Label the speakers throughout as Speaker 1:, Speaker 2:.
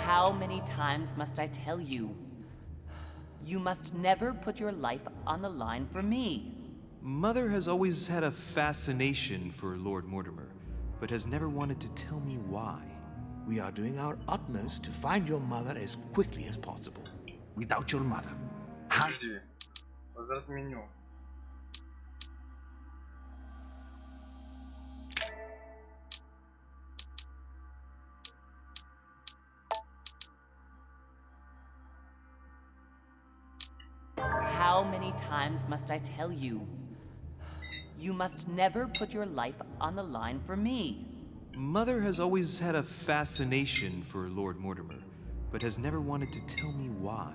Speaker 1: How many times must I tell you? You must never put your life on the line for me.
Speaker 2: Mother has always had a fascination for Lord Mortimer, but has never wanted to tell me why.
Speaker 3: We are doing our utmost to find your mother as quickly as possible. Without your mother.
Speaker 4: Подожди. Возврат меню.
Speaker 1: How many times must I tell you? You must never put your life on the line for me.
Speaker 2: Mother has always had a fascination for Lord Mortimer, but has never wanted to tell me why.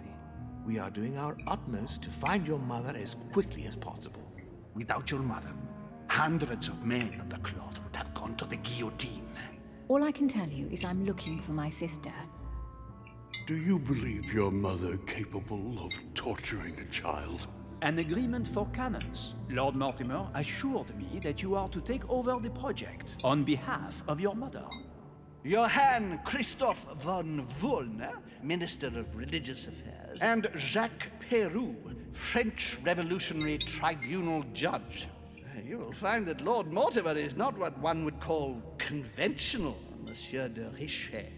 Speaker 3: We are doing our utmost to find your mother as quickly as possible. Without your mother, hundreds of men of the cloth would have gone to the guillotine.
Speaker 5: All I can tell you is I'm looking for my sister.
Speaker 6: Do you believe your mother capable of torturing a child?
Speaker 7: An agreement for cannons. Lord Mortimer assured me that you are to take over the project on behalf of your mother.
Speaker 3: Johann Christoph von Wollner, Minister of Religious Affairs, and Jacques Peroux, French Revolutionary Tribunal Judge. You will find that Lord Mortimer is not what one would call conventional, Monsieur de Richet.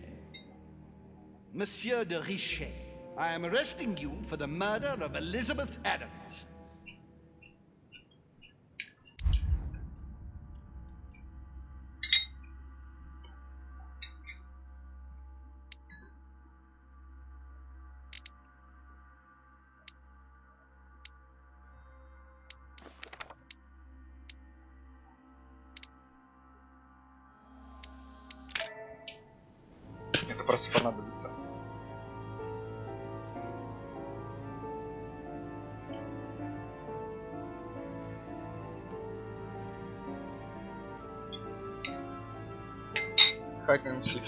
Speaker 3: Monsieur de Richet, I am arresting you for the murder of Elizabeth Adams.
Speaker 4: Это просто понадобится. Hack and seek.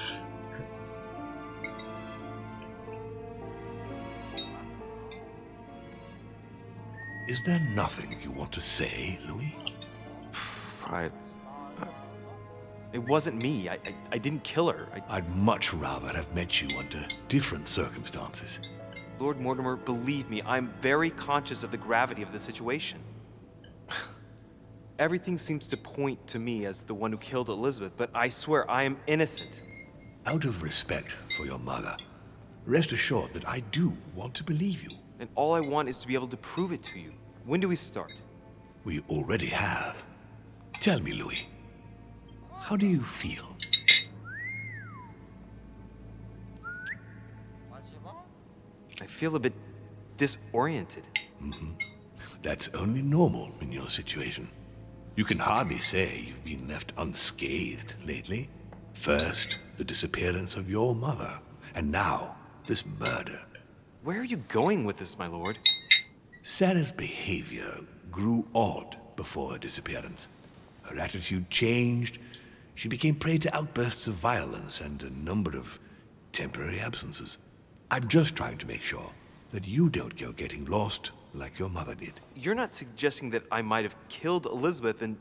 Speaker 6: Is there nothing you want to say, Louis?
Speaker 2: It wasn't me. I didn't kill her.
Speaker 6: I'd much rather have met you under different circumstances.
Speaker 2: Lord Mortimer, believe me, I'm very conscious of the gravity of the situation. Everything seems to point to me as the one who killed Elizabeth, but I swear I am innocent.
Speaker 6: Out of respect for your mother, rest assured that I do want to believe you.
Speaker 2: And all I want is to be able to prove it to you. When do we start?
Speaker 6: We already have. Tell me, Louis, how do you feel?
Speaker 2: I feel a bit disoriented.
Speaker 6: That's only normal in your situation. You can hardly say you've been left unscathed lately. First, the disappearance of your mother, and now, this murder.
Speaker 2: Where are you going with this, my lord?
Speaker 6: Sarah's behavior grew odd before her disappearance. Her attitude changed. She became prey to outbursts of violence and a number of temporary absences. I'm just trying to make sure that you don't go getting lost like your mother did.
Speaker 2: You're not suggesting that I might have killed Elizabeth and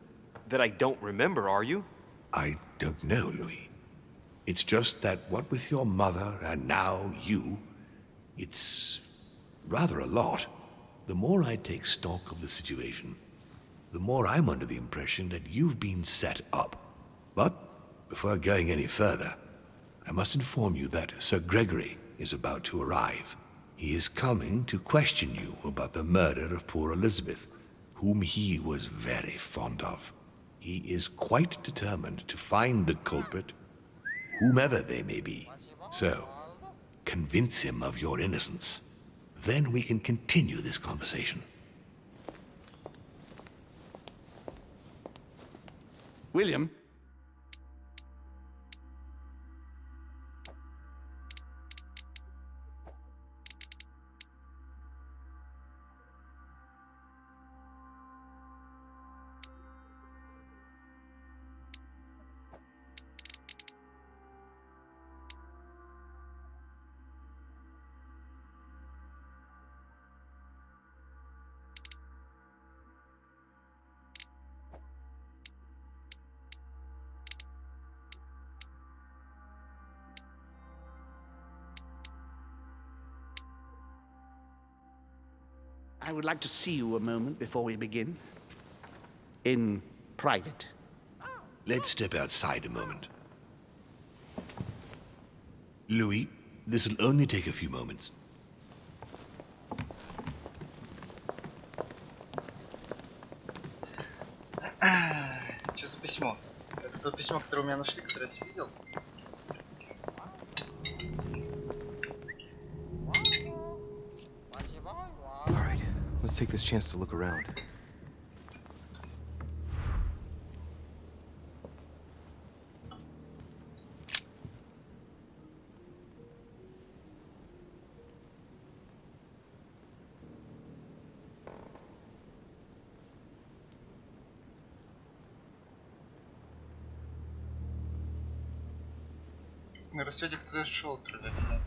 Speaker 2: that I don't remember, are you?
Speaker 6: I don't know, Louis. It's just that what with your mother and now you, it's rather a lot. The more I take stock of the situation, the more I'm under the impression that you've been set up. But before going any further, I must inform you that Sir Gregory is about to arrive. He is coming to question you about the murder of poor Elizabeth, whom he was very fond of. He is quite determined to find the culprit, whomever they may be. So, convince him of your innocence. Then we can continue this conversation.
Speaker 3: William? I would like to see you a moment before we begin. In private.
Speaker 6: Let's step outside a moment. Louis, this will only take a few moments.
Speaker 4: Что за письмо? Это то письмо, которое у меня нашли, которое я видел?
Speaker 2: All right, let's take this chance to look around.
Speaker 4: На рассвете кто-то шел туда меня.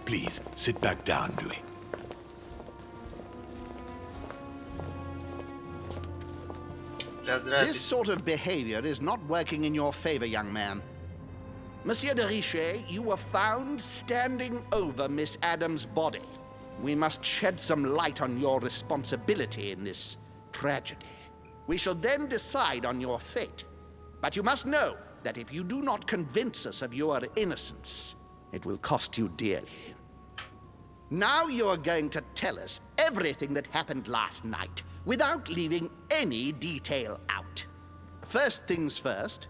Speaker 6: Please, sit back down, Louis.
Speaker 3: This sort of behavior is not working in your favor, young man. Monsieur de Richet, you were found standing over Miss Adams' body. We must shed some light on your responsibility in this tragedy. We shall then decide on your fate. But you must know that if you do not convince us of your innocence, it will cost you dearly. Now you are going to tell us everything that happened last night, without leaving any detail out. First things first,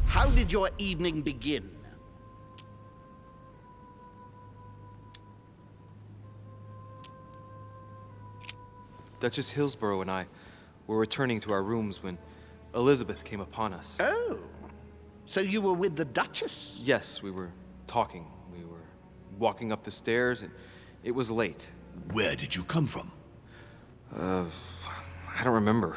Speaker 3: how did your evening begin?
Speaker 2: Duchess Hillsborough and I were returning to our rooms when Elizabeth came upon us.
Speaker 3: Oh, so you were with the Duchess?
Speaker 2: Yes, we were talking. We were walking up the stairs, and it was late.
Speaker 6: Where did you come from?
Speaker 2: I don't remember.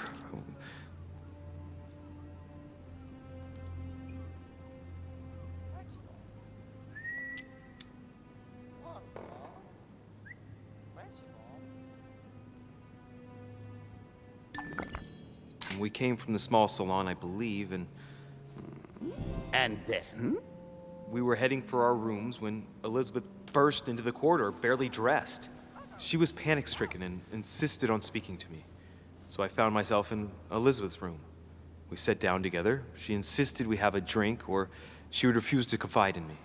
Speaker 2: We came from the small salon, I believe, and
Speaker 3: And then?
Speaker 2: we were heading for our rooms when Elizabeth burst into the corridor, barely dressed. She was panic-stricken and insisted on speaking to me. So I found myself in Elizabeth's room. We sat down together. She insisted we have a drink, or she would refuse to confide in me.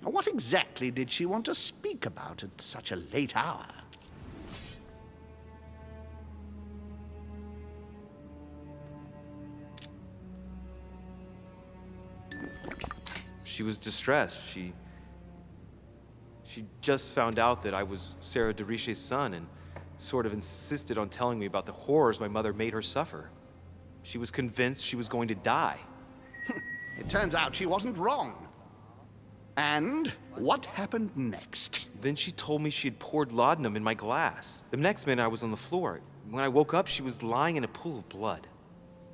Speaker 3: What exactly did she want to speak about at such a late hour?
Speaker 2: She was distressed. She just found out that I was Sarah de Richet's son and sort of insisted on telling me about the horrors my mother made her suffer. She was convinced she was going to die.
Speaker 3: It turns out she wasn't wrong. And what happened next?
Speaker 2: Then she told me she had poured laudanum in my glass. The next minute I was on the floor. When I woke up, she was lying in a pool of blood.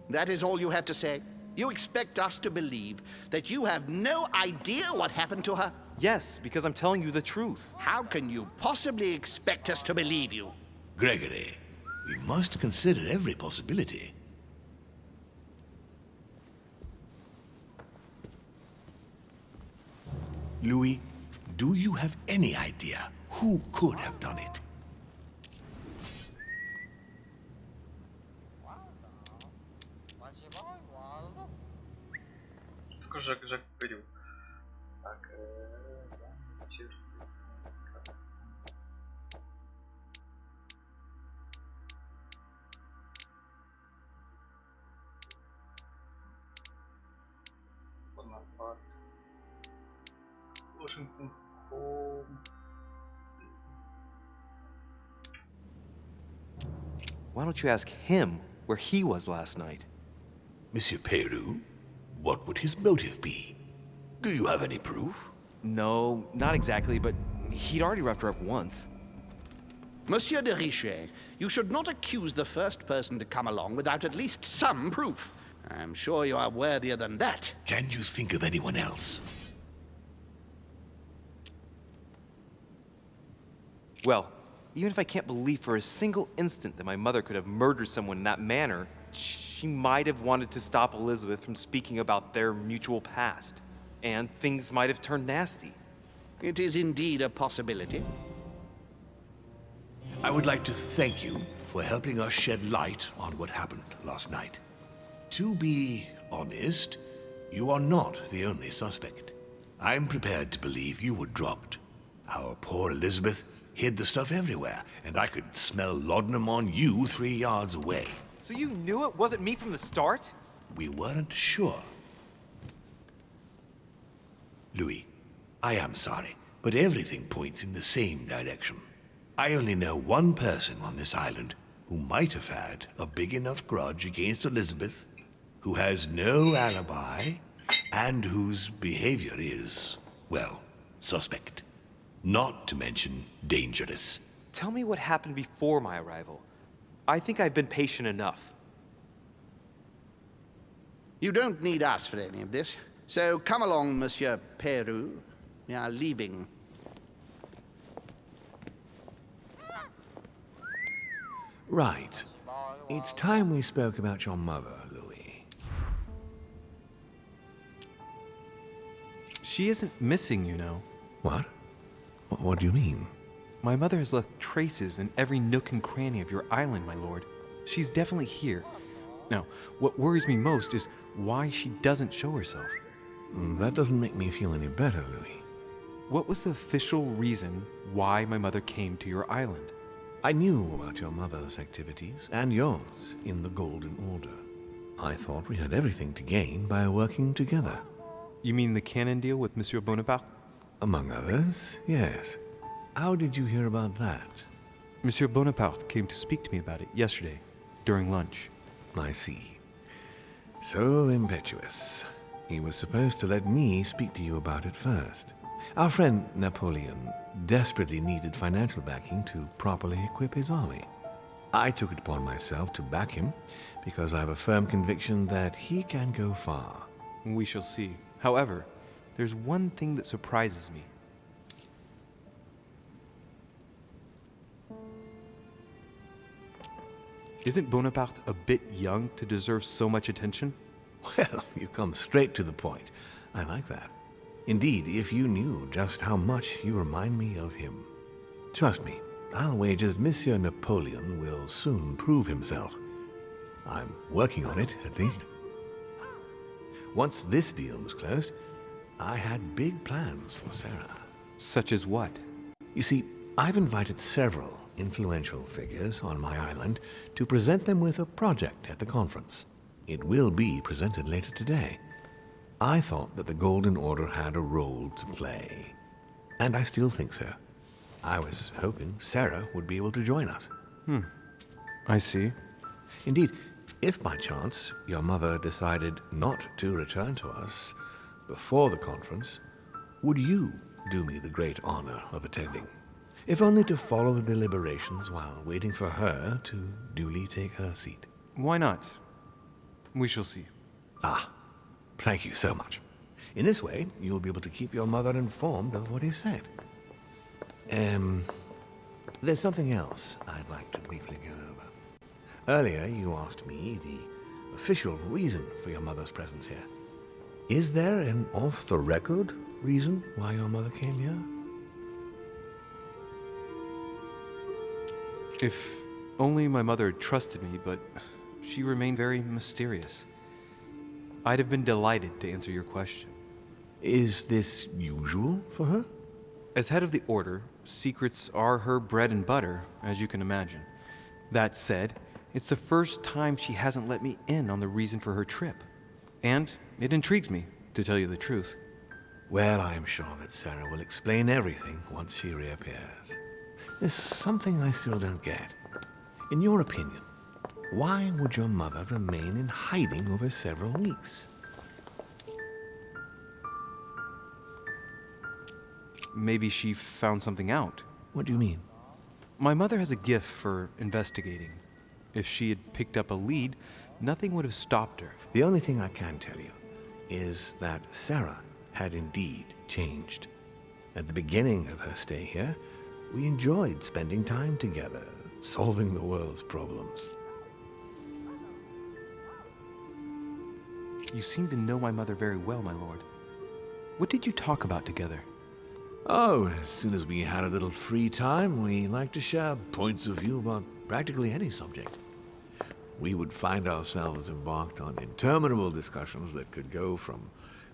Speaker 3: That is all you have to say? You expect us to believe that you have no idea what happened to her?
Speaker 2: Yes, because I'm telling you the truth.
Speaker 3: How can you possibly expect us to believe you?
Speaker 6: Gregory, we must consider every possibility. Louis, do you have any idea who could have done it?
Speaker 4: Скажи, Жак говорил. Так, черты. Бонапарт. Washington Home.
Speaker 2: Why don't you ask him where he was last night?
Speaker 6: Monsieur Peru, what would his motive be? Do you have any proof?
Speaker 2: No, not exactly, but he'd already roughed her up once.
Speaker 3: Monsieur de Richet, you should not accuse the first person to come along without at least some proof. I'm sure you are worthier than that.
Speaker 6: Can you think of anyone else?
Speaker 2: Well, even if I can't believe for a single instant that my mother could have murdered someone in that manner, she might have wanted to stop Elizabeth from speaking about their mutual past, and things might have turned nasty.
Speaker 3: It is indeed a possibility.
Speaker 6: I would like to thank you for helping us shed light on what happened last night. To be honest, you are not the only suspect. I'm prepared to believe you were drugged. Our poor Elizabeth hid the stuff everywhere, and I could smell laudanum on you 3 yards away.
Speaker 2: So you knew it wasn't me from the start?
Speaker 6: We weren't sure. Louis, I am sorry, but everything points in the same direction. I only know one person on this island who might have had a big enough grudge against Elizabeth, who has no alibi, and whose behavior is, well, suspect. Not to mention dangerous.
Speaker 2: Tell me what happened before my arrival. I think I've been patient enough.
Speaker 3: You don't need us for any of this. So come along, Monsieur Peru. We are leaving.
Speaker 6: Right. It's time we spoke about your mother, Louis.
Speaker 2: She isn't missing, you know.
Speaker 6: What? What do you mean?
Speaker 2: My mother has left traces in every nook and cranny of your island, my lord. She's definitely here. Now, what worries me most is why she doesn't show herself.
Speaker 6: That doesn't make me feel any better, Louis.
Speaker 2: What was the official reason why my mother came to your island?
Speaker 6: I knew about your mother's activities, and yours, in the Golden Order. I thought we had everything to gain by working together.
Speaker 2: You mean the canon deal with Monsieur Bonaparte?
Speaker 6: Among others, yes. How did you hear about that?
Speaker 2: Monsieur Bonaparte came to speak to me about it yesterday, during lunch.
Speaker 6: I see. So impetuous. He was supposed to let me speak to you about it first. Our friend Napoleon desperately needed financial backing to properly equip his army. I took it upon myself to back him because I have a firm conviction that he can go far.
Speaker 2: We shall see. However, there's one thing that surprises me. Isn't Bonaparte a bit young to deserve so much attention?
Speaker 6: Well, you come straight to the point. I like that. Indeed, if you knew just how much you remind me of him. Trust me, I'll wager that Monsieur Napoleon will soon prove himself. I'm working on it, at least. Once this deal was closed, I had big plans for Sarah.
Speaker 2: Such as what?
Speaker 6: You see, I've invited several influential figures on my island to present them with a project at the conference. It will be presented later today. I thought that the Golden Order had a role to play, and I still think so. I was hoping Sarah would be able to join us.
Speaker 2: I see.
Speaker 6: Indeed, if by chance your mother decided not to return to us before the conference, would you do me the great honor of attending? If only to follow the deliberations while waiting for her to duly take her seat.
Speaker 2: Why not? We shall see.
Speaker 6: Ah, thank you so much. In this way, you'll be able to keep your mother informed of what is said. There's something else I'd like to briefly go over. Earlier, you asked me the official reason for your mother's presence here. Is there an off-the-record reason why your mother came here?
Speaker 2: If only my mother had trusted me, but she remained very mysterious. I'd have been delighted to answer your question.
Speaker 6: Is this usual for her?
Speaker 2: As head of the Order, secrets are her bread and butter, as you can imagine. That said, it's the first time she hasn't let me in on the reason for her trip. And it intrigues me, to tell you the truth.
Speaker 6: Well, I am sure that Sarah will explain everything once she reappears. There's something I still don't get. In your opinion, why would your mother remain in hiding over several weeks?
Speaker 2: Maybe she found something out.
Speaker 6: What do you mean?
Speaker 2: My mother has a gift for investigating. If she had picked up a lead, nothing would have stopped her.
Speaker 6: The only thing I can tell you is that Sarah had indeed changed. At the beginning of her stay here, we enjoyed spending time together, solving the world's problems.
Speaker 2: You seem to know my mother very well, my lord. What did you talk about together?
Speaker 6: Oh, as soon as we had a little free time, we liked to share points of view about practically any subject. We would find ourselves embarked on interminable discussions that could go from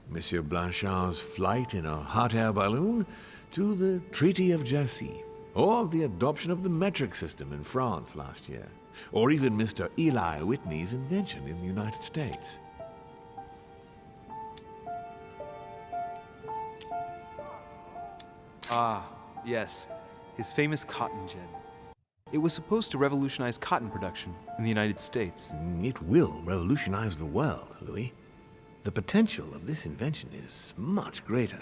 Speaker 6: Monsieur Blanchard's flight in a hot air balloon to the Treaty of Jassy, or the adoption of the metric system in France last year, or even Mr. Eli Whitney's invention in the United States.
Speaker 2: Ah, yes, his famous cotton gin. It was supposed to revolutionize cotton production in the United States.
Speaker 6: It will revolutionize the world, Louis. The potential of this invention is much greater.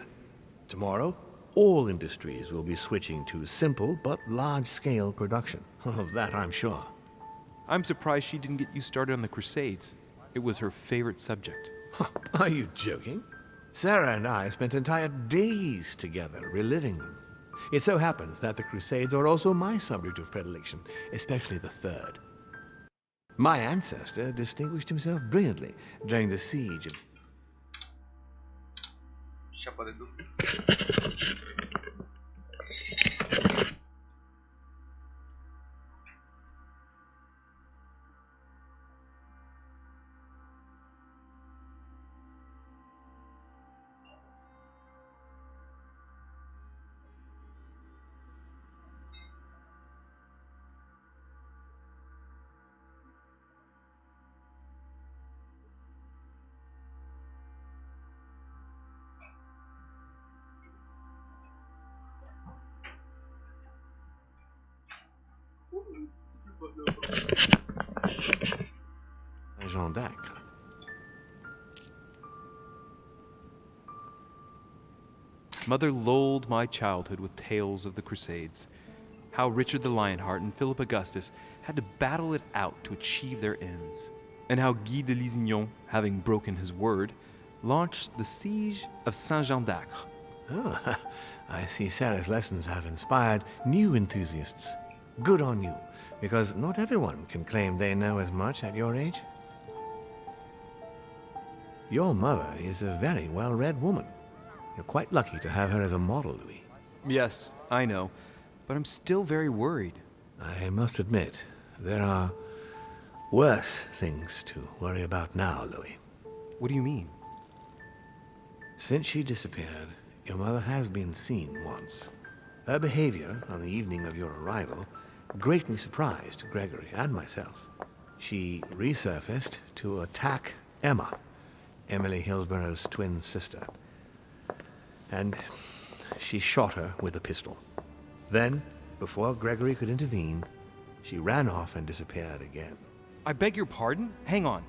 Speaker 6: Tomorrow, all industries will be switching to simple but large-scale production. Of that, I'm sure.
Speaker 2: I'm surprised she didn't get you started on the Crusades. It was her favorite subject.
Speaker 6: Are you joking? Sarah and I spent entire days together reliving them. It so happens that the Crusades are also my subject of predilection, especially the third. My ancestor distinguished himself brilliantly during the siege of...
Speaker 4: Siapa itu?
Speaker 6: Jean d'Acre.
Speaker 2: Mother lulled my childhood with tales of the Crusades. How Richard the Lionheart and Philip Augustus had to battle it out to achieve their ends. And how Guy de Lusignan, having broken his word, launched the siege of Saint-Jean d'Acre.
Speaker 6: Oh, I see Sarah's lessons have inspired new enthusiasts. Good on you, because not everyone can claim they know as much at your age. Your mother is a very well-read woman. You're quite lucky to have her as a model, Louis.
Speaker 2: Yes, I know, but I'm still very worried.
Speaker 6: I must admit, there are worse things to worry about now, Louis.
Speaker 2: What do you mean?
Speaker 6: Since she disappeared, your mother has been seen once. Her behavior on the evening of your arrival greatly surprised Gregory and myself. She resurfaced to attack Emma, Emily Hillsborough's twin sister. And she shot her with a pistol. Then, before Gregory could intervene, she ran off and disappeared again.
Speaker 2: I beg your pardon? Hang on.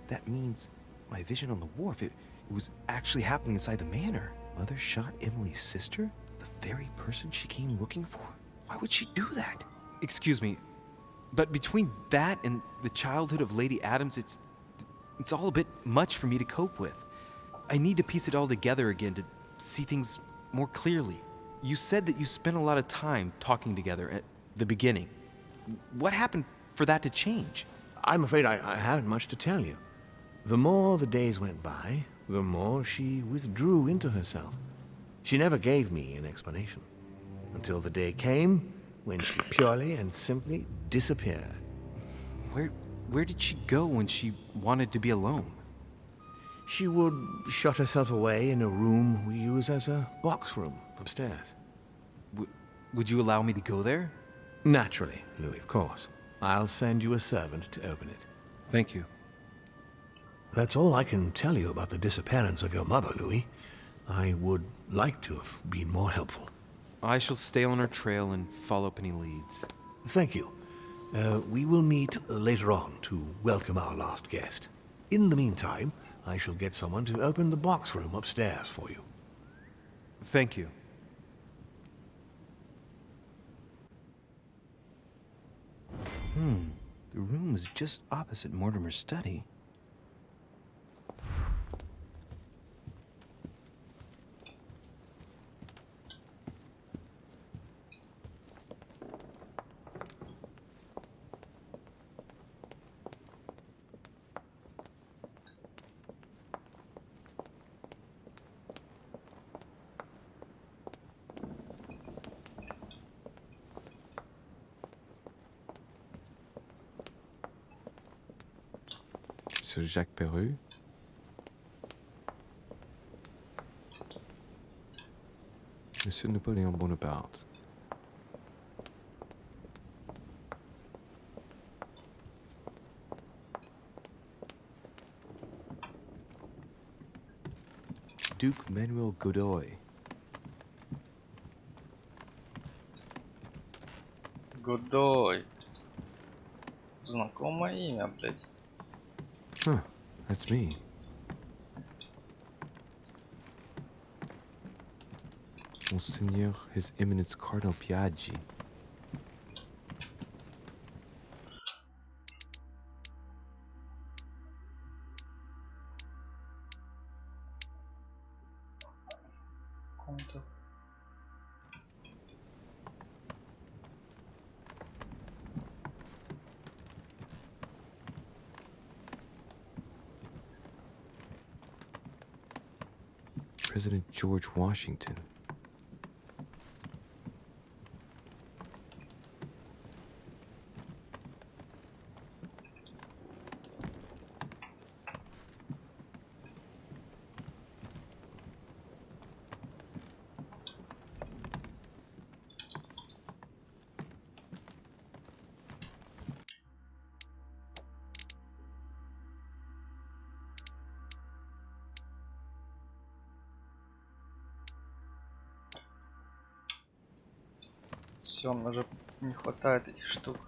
Speaker 2: That means my vision on the wharf, it was actually happening inside the manor.
Speaker 8: Mother shot Emily's sister? The very person she came looking for? Why would she do that?
Speaker 2: Excuse me, but between that and the childhood of Lady Adams, it's all a bit much for me to cope with. I need to piece it all together again to see things more clearly. You said that you spent a lot of time talking together at the beginning. What happened for that to change?
Speaker 6: I'm afraid I haven't much to tell you. The more the days went by, the more she withdrew into herself. She never gave me an explanation, until the day came when she purely and simply disappeared.
Speaker 2: Where did she go when she wanted to be alone?
Speaker 6: She would shut herself away in a room we use as a box room upstairs.
Speaker 2: Would you allow me to go there?
Speaker 6: Naturally, Louis, of course. I'll send you a servant to open it.
Speaker 2: Thank you.
Speaker 6: That's all I can tell you about the disappearance of your mother, Louis. I would like to have been more helpful.
Speaker 2: I shall stay on her trail and follow up any leads.
Speaker 6: Thank you. We will meet later on to welcome our last guest. In the meantime, I shall get someone to open the box room upstairs for you.
Speaker 2: Thank you.
Speaker 8: The room is just opposite Mortimer's study.
Speaker 2: Monsieur Jacques Perru. Monsieur Napoléon Bonaparte. Duke Manuel Godoy.
Speaker 4: Годой. Знакомое имя, блядь.
Speaker 2: Huh, that's me. Monseigneur His Eminence Cardinal Piaggi.
Speaker 4: Комната.
Speaker 2: President George Washington.
Speaker 4: Все, мне уже не хватает этих штук.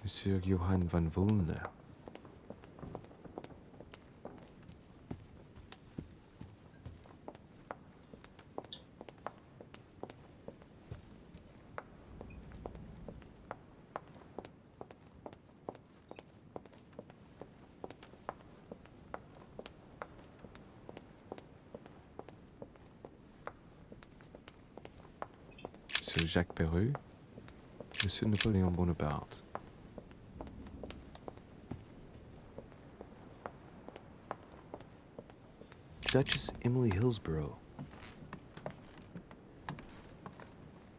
Speaker 2: Monsieur Johann van Volner. Monsieur Jacques Perru. Monsieur Napoléon Bonaparte. Duchess Emily Hillsborough.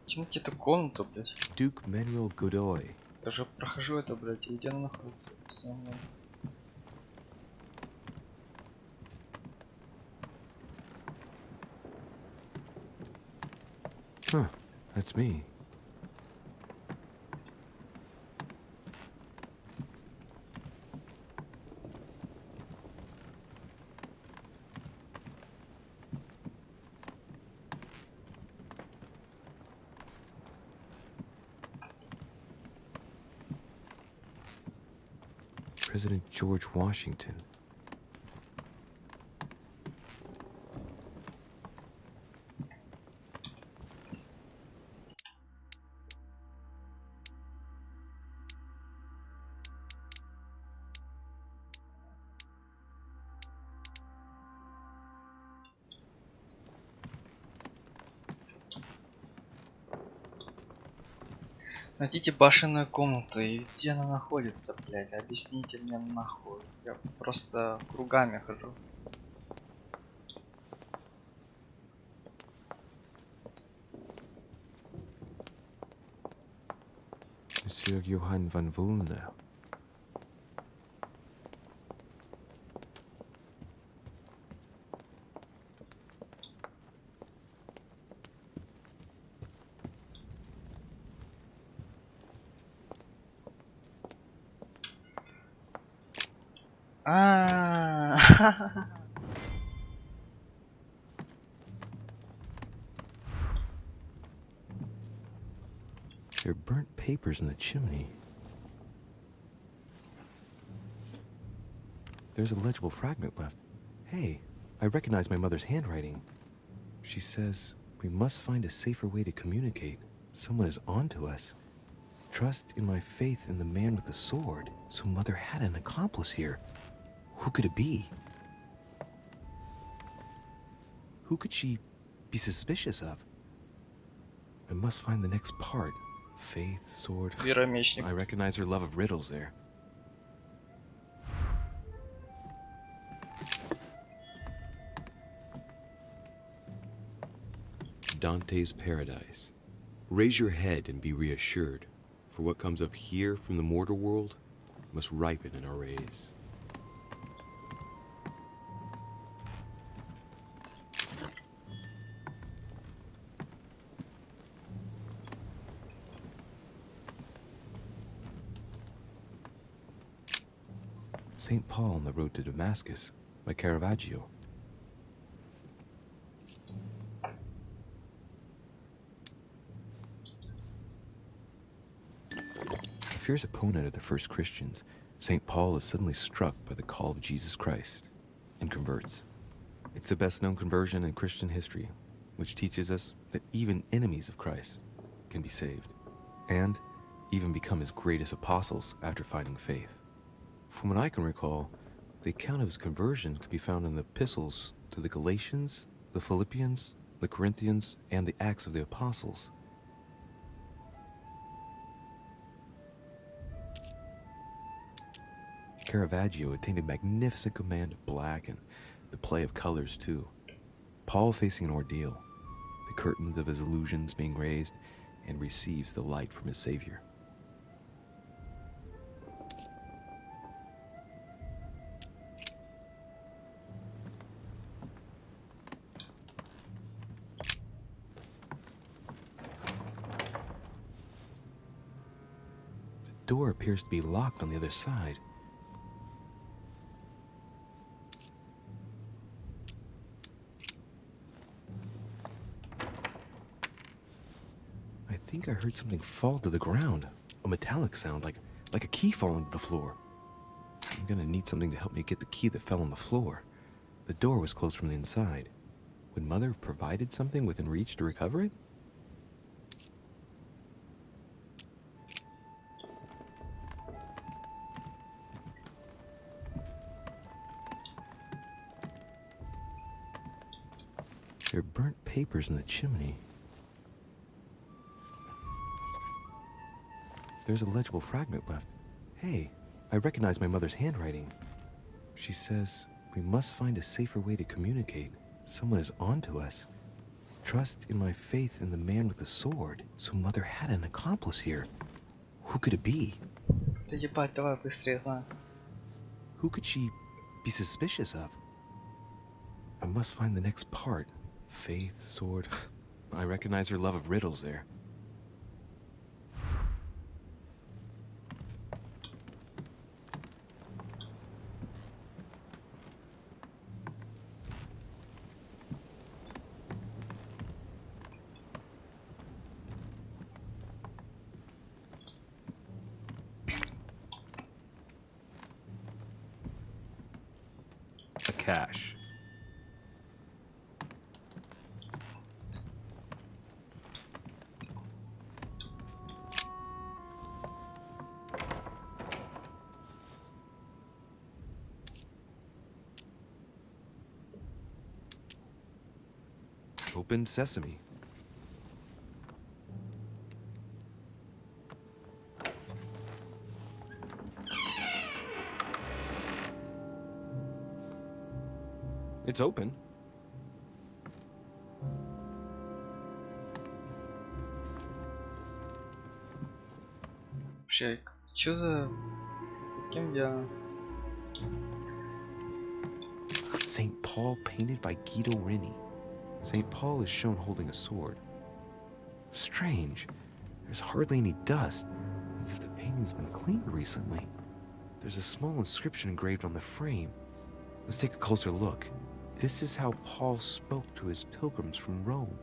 Speaker 4: Тянуть эту комнату, блядь.
Speaker 2: Duke Manuel Godoy.
Speaker 4: Я же прохожу это, блядь, и где она находится? Самое.
Speaker 2: Huh, that's me. President George Washington.
Speaker 4: Найдите башенную комнату и где она находится, блядь, объясните мне нахуй. Я просто кругами хожу.
Speaker 2: Monsieur Johann van Volner. There are burnt papers in the chimney. There's a legible fragment left. Hey, I recognize my mother's handwriting. She says, we must find a safer way to communicate. Someone is on to us. Trust in my faith in the man with the sword. So Mother had an accomplice here. Who could it be? Who could she be suspicious of? I must find the next part. Faith, sword.
Speaker 4: Веромечник.
Speaker 2: I recognize her love of riddles there. Dante's Paradise.
Speaker 8: Raise your head and be reassured, for what comes up here from the mortal world must ripen in our rays. St. Paul on the road to Damascus by Caravaggio. A fierce opponent of the first Christians, St. Paul is suddenly struck by the call of Jesus Christ and converts. It's the best known conversion in Christian history, which teaches us that even enemies of Christ can be saved, and even become his greatest apostles after finding faith. From what I can recall, the account of his conversion can be found in the epistles to the Galatians, the Philippians, the Corinthians, and the Acts of the Apostles. Caravaggio attained a magnificent command of black and the play of colors too. Paul facing an ordeal, the curtains of his illusions being raised, and receives the light from his Savior. The door appears to be locked on the other side. I think I heard something fall to the ground. A metallic sound, like a key falling to the floor. I'm gonna need something to help me get the key that fell on the floor. The door was closed from the inside. Would Mother have provided something within reach to recover it? There are burnt papers in the chimney. There's a legible fragment left. Hey, I recognize my mother's handwriting. She says, we must find a safer way to communicate. Someone is onto us. Trust in my faith in the man with the sword. So Mother had an accomplice here. Who could it be?
Speaker 4: Да ебать, давай быстрее, знаю.
Speaker 8: Who could she be suspicious of? I must find the next part. Faith, sword. I recognize her love of riddles there. A cache. Open sesame. It's open.
Speaker 4: Вообще, чё за... Кем я...
Speaker 8: St. Paul painted by Guido Reni. St. Paul is shown holding a sword. Strange. There's hardly any dust, as if the painting's been cleaned recently. There's a small inscription engraved on the frame. Let's take a closer look. This is how Paul spoke to his pilgrims from Rome.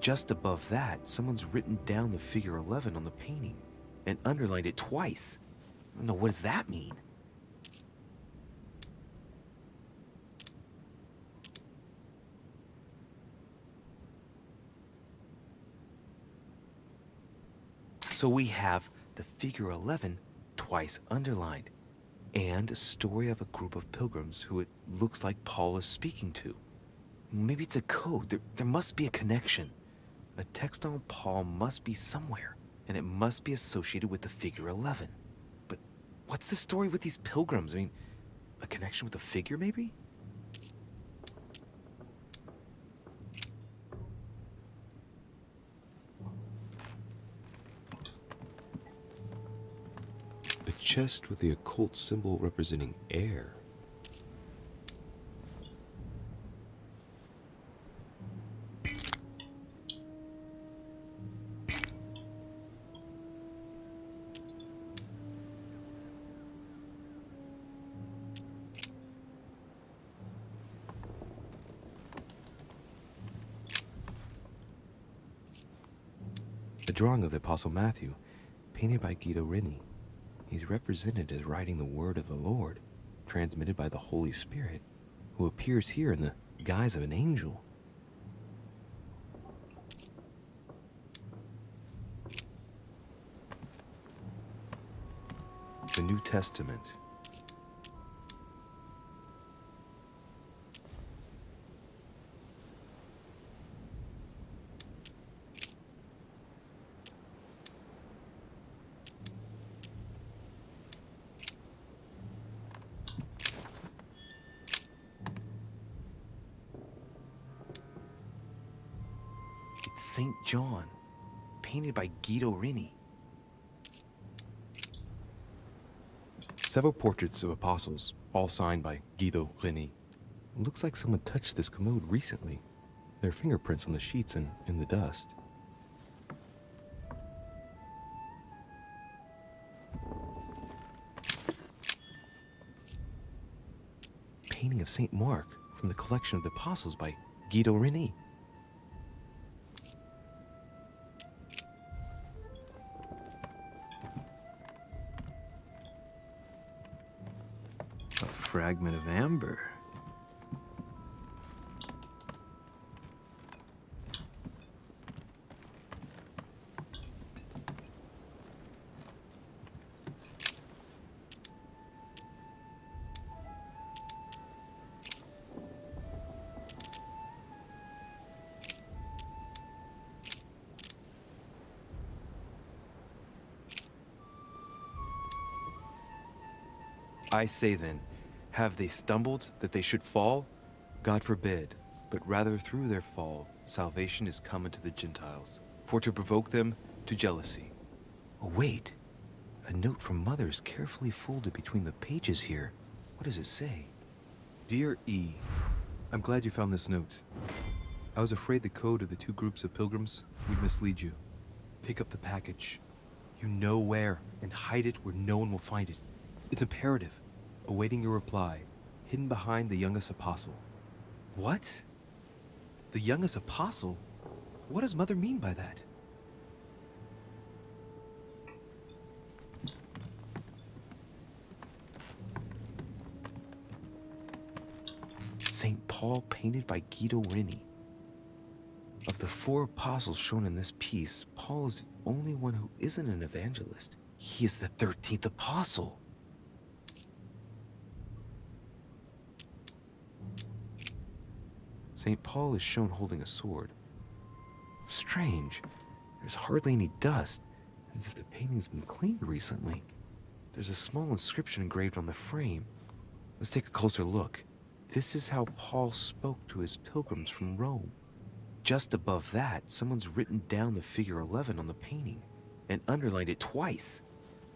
Speaker 8: Just above that, someone's written down the figure 11 on the painting and underlined it twice. No, what does that mean? So we have the figure 11 twice underlined, and a story of a group of pilgrims who it looks like Paul is speaking to. Maybe it's a code. There must be a connection. A text on Paul must be somewhere, and it must be associated with the figure 11. But what's the story with these pilgrims? I mean, a connection with the figure, maybe? chest with the occult symbol representing air. A drawing of the Apostle Matthew, painted by chto-to. He's represented as writing the word of the Lord, transmitted by the Holy Spirit, who appears here in the guise of an angel. The New Testament. It's St. John, painted by chto-to. Several portraits of apostles, all signed by chto-to. Looks like someone touched this commode recently. There are fingerprints on the sheets and in the dust. Painting of St. Mark from the collection of the apostles by chto-to. A fragment of amber. I say then, have they stumbled that they should fall? God forbid, but rather through their fall, salvation is come unto the Gentiles, for to provoke them to jealousy. Oh wait, a note from Mother is carefully folded between the pages here. What does it say? Dear E, I'm glad you found this note. I was afraid the code of the two groups of pilgrims would mislead you. Pick up the package. You know where, and hide it where no one will find it. It's imperative. Awaiting your reply, hidden behind the youngest apostle. What? The youngest apostle? What does Mother mean by that? St. Paul painted by chto-to. Of the four apostles shown in this piece, Paul is the only one who isn't an evangelist. He is the 13th apostle. St. Paul is shown holding a sword. Strange. There's hardly any dust, as if the painting's been cleaned recently. There's a small inscription engraved on the frame. Let's take a closer look. This is how Paul spoke to his pilgrims from Rome. Just above that, someone's written down the figure 11 on the painting and underlined it twice.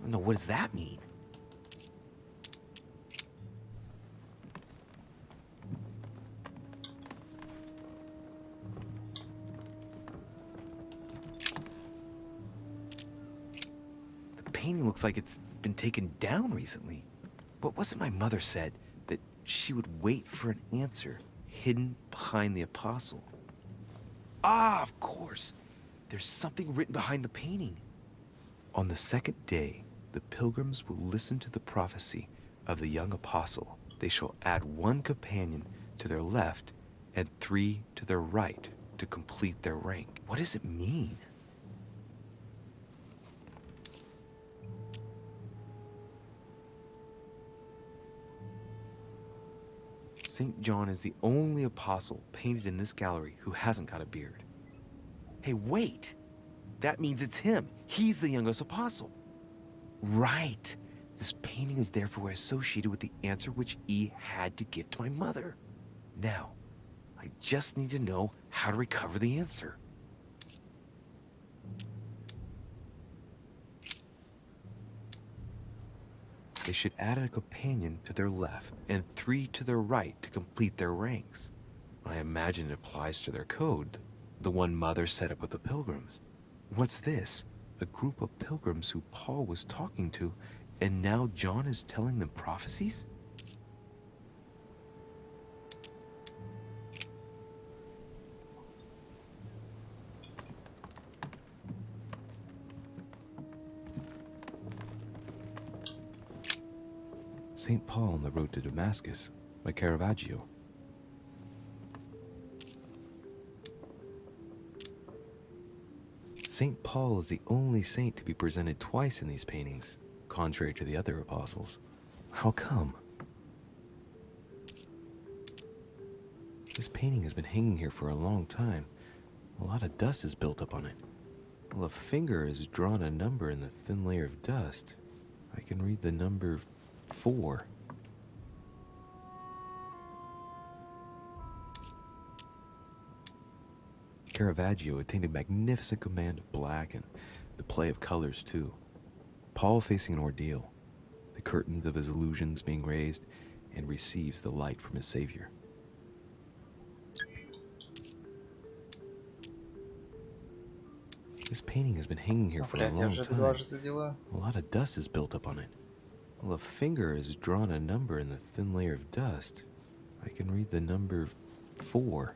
Speaker 8: No, what does that mean? Painting looks like it's been taken down recently. But wasn't my mother said that she would wait for an answer hidden behind the apostle? Ah, of course. There's something written behind the painting. On the second day, the pilgrims will listen to the prophecy of the young apostle. They shall add one companion to their left and 3 to their right to complete their rank. What does it mean? St. John is the only apostle painted in this gallery who hasn't got a beard. Hey, wait! That means it's him. He's the youngest apostle. Right. This painting is therefore associated with the answer which E had to give to my mother. Now, I just need to know how to recover the answer. should add a companion to their left and 3 to their right to complete their ranks. I imagine it applies to their code, the one Mother set up with the pilgrims. What's this? A group of pilgrims who Paul was talking to, and now John is telling them prophecies? St. Paul on the Road to Damascus by Caravaggio. St. Paul is the only saint to be presented twice in these paintings, contrary to the other apostles. How come? This painting has been hanging here for a long time. A lot of dust has built up on it. Well, a finger has drawn a number in the thin layer of dust. I can read the number 4. Caravaggio attained a magnificent command of black and the play of colors too. Paul facing an ordeal, the curtains of his illusions being raised, and receives the light from his Savior. This painting has been hanging here for a long time. A lot of dust is built up on it. Well, a finger has drawn a number in the thin layer of dust. I can read the number 4.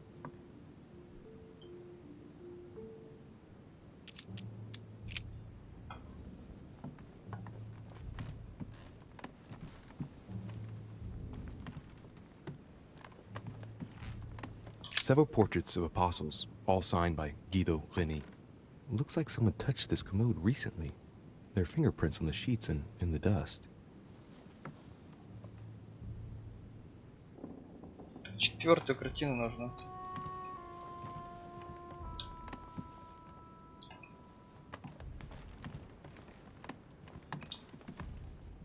Speaker 8: Several portraits of apostles, all signed by chto-to. Looks like someone touched this commode recently. There are fingerprints on the sheets and in the dust.
Speaker 4: Четвертую картину нужно.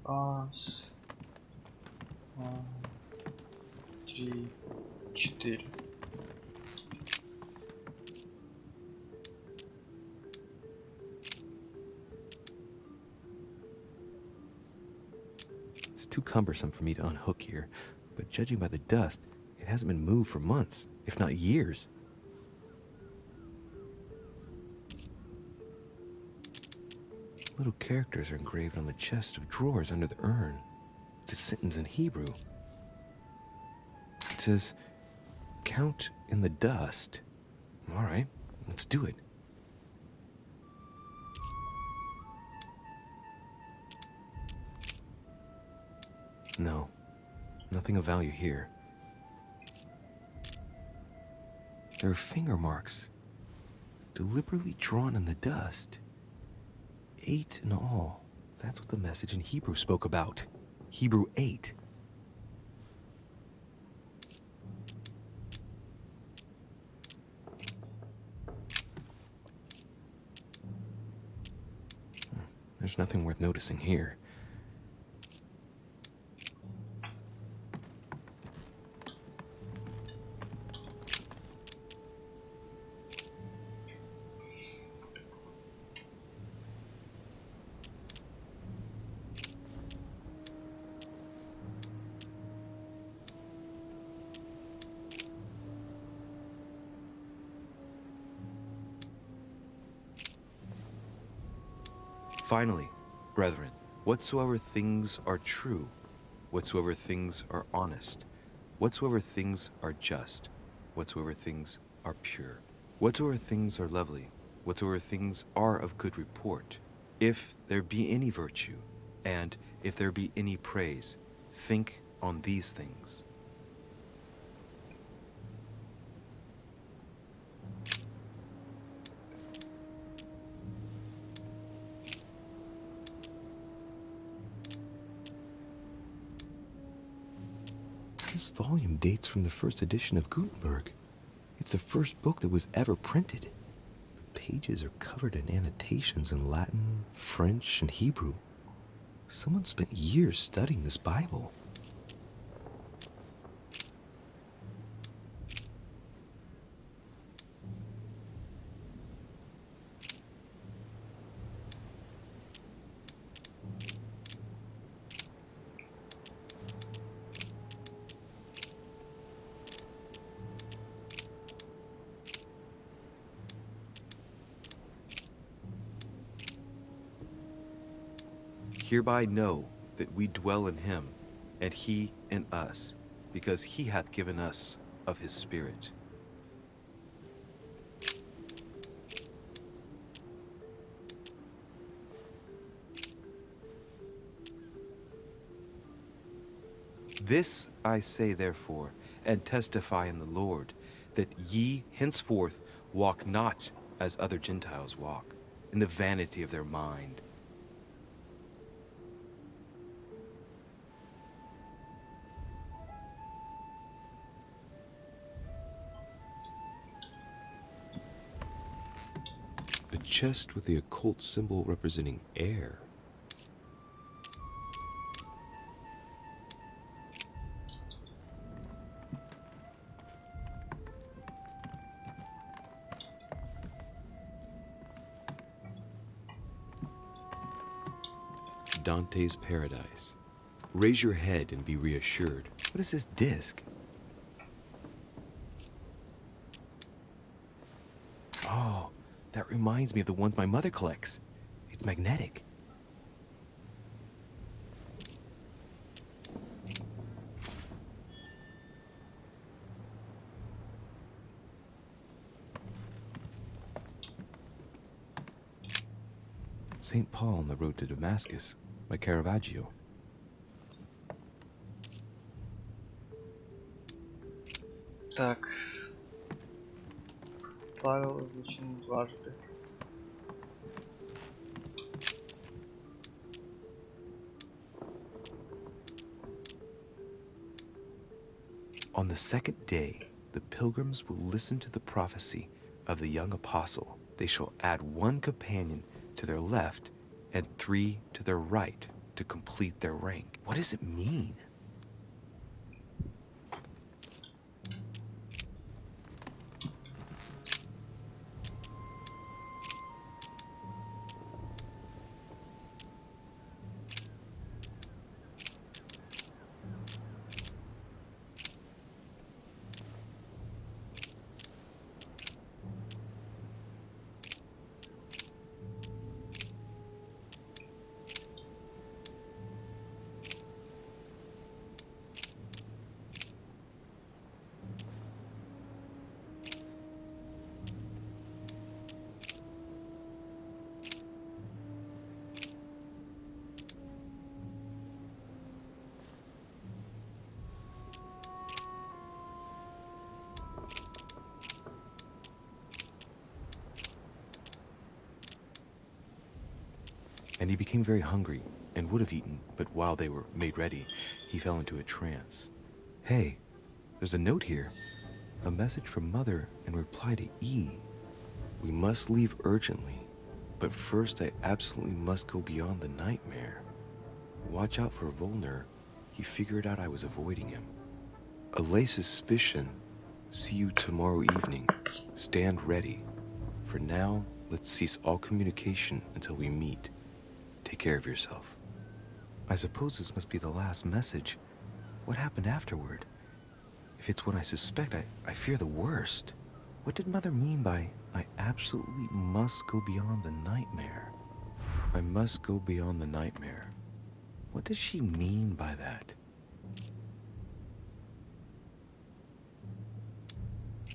Speaker 4: Раз, 2, 3, 4.
Speaker 8: It's too cumbersome for me to unhook here, but judging by the dust, it hasn't been moved for months, if not years. Little characters are engraved on the chest of drawers under the urn. It's a sentence in Hebrew. It says, "Count in the dust." All right, let's do it. No, nothing of value here. There are finger marks, deliberately drawn in the dust. 8 in all. That's what the message in Hebrew spoke about. Hebrew 8. There's nothing worth noticing here. Finally, brethren, whatsoever things are true, whatsoever things are honest, whatsoever things are just, whatsoever things are pure, whatsoever things are lovely, whatsoever things are of good report, if there be any virtue, and if there be any praise, think on these things. This volume dates from the first edition of Gutenberg. It's the first book that was ever printed. The pages are covered in annotations in Latin, French, and Hebrew. Someone spent years studying this Bible. Hereby know that we dwell in him, and he in us, because he hath given us of his Spirit. This I say therefore, and testify in the Lord, that ye henceforth walk not as other Gentiles walk, in the vanity of their mind. A chest with the occult symbol representing air. Dante's Paradise. Raise your head and be reassured. What is this disc? Oh, that reminds me of the ones my mother collects. It's magnetic. St. Paul on the road to Damascus by Caravaggio.
Speaker 4: Так. Павел изучен дважды.
Speaker 8: On the second day, the pilgrims will listen to the prophecy of the young apostle. They shall add one companion to their left and 3 to their right to complete their rank. What does it mean? And he became very hungry and would have eaten, but while they were made ready, he fell into a trance. Hey, there's a note here. A message from Mother in reply to E. We must leave urgently, but first I absolutely must go beyond the nightmare. Watch out for Volner. He figured out I was avoiding him. Allay suspicion. See you tomorrow evening. Stand ready. For now, let's cease all communication until we meet. Take care of yourself. I suppose this must be the last message. What happened afterward? If it's what I suspect, I fear the worst. What did Mother mean by, I absolutely must go beyond the nightmare? I must go beyond the nightmare. What does she mean by that?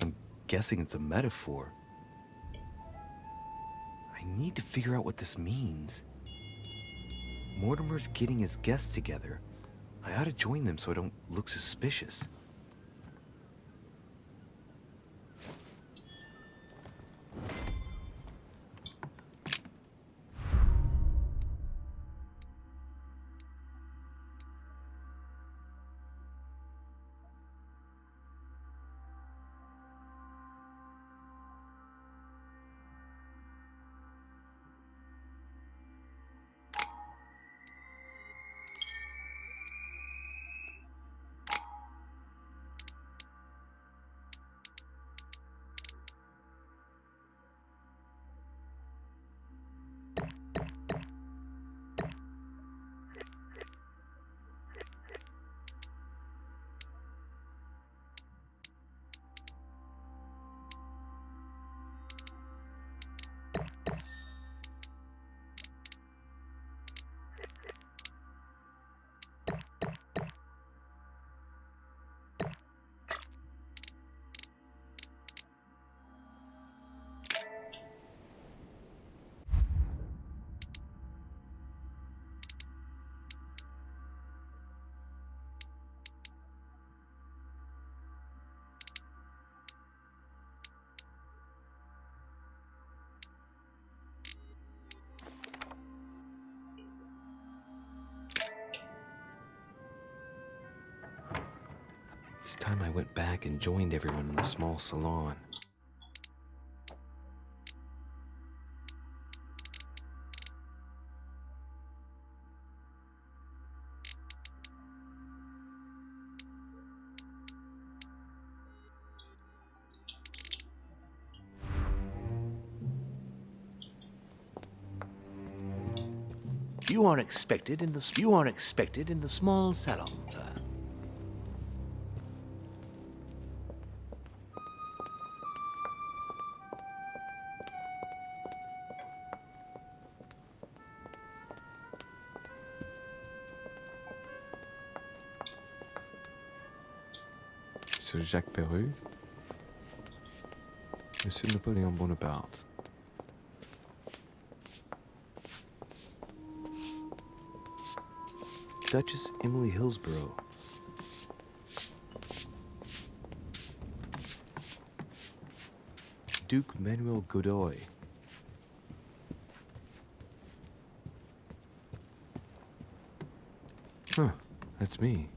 Speaker 8: I'm guessing it's a metaphor. I need to figure out what this means. Mortimer's getting his guests together. I ought to join them so I don't look suspicious. It's time I went back and joined everyone in the small salon.
Speaker 6: You are expected in the small salon, sir.
Speaker 8: Monsieur Jacques Perru, Monsieur Napoléon Bonaparte. Duchess Emily Hillsborough. Duke Manuel Godoy. Huh, that's me.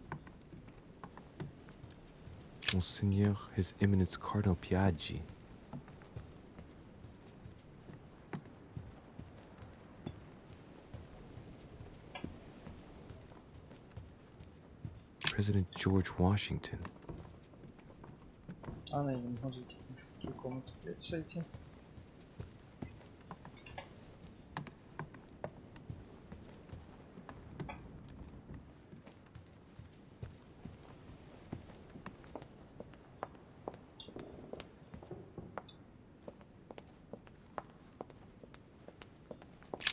Speaker 8: Monseigneur His Eminence Cardinal Piaggi. President George Washington.
Speaker 4: А, я не могу зайти в другую комнату, блядь, зайти.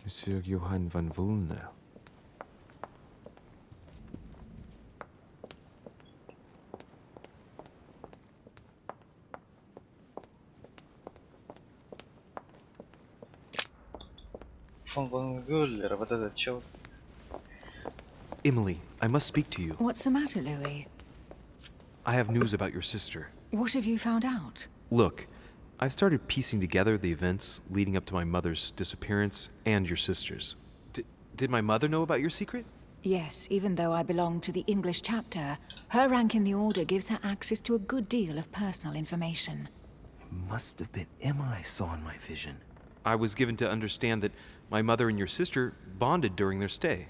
Speaker 8: Monsieur Johann van Vulner.
Speaker 4: Фон Гюллер, вот этот чел.
Speaker 2: Emily, I must speak to you.
Speaker 5: What's the matter, Louis?
Speaker 2: I have news about your sister.
Speaker 5: What have you found out?
Speaker 2: Look, I've started piecing together the events leading up to my mother's disappearance and your sister's. Did my mother know about your secret?
Speaker 5: Yes, even though I belong to the English chapter, her rank in the Order gives her access to a good deal of personal information.
Speaker 8: Must have been Emma I saw in my vision.
Speaker 2: I was given to understand that my mother and your sister bonded during their stay.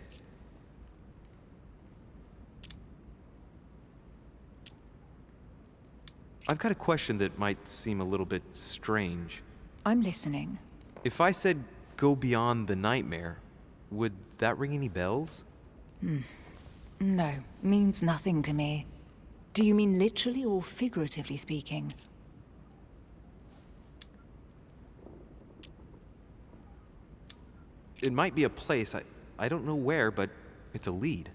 Speaker 2: I've got a question that might seem a little bit strange.
Speaker 5: I'm listening.
Speaker 2: If I said go beyond the nightmare, would that ring any bells?
Speaker 5: No, means nothing to me. Do you mean literally or figuratively speaking?
Speaker 2: It might be a place, I don't know where, but it's a lead.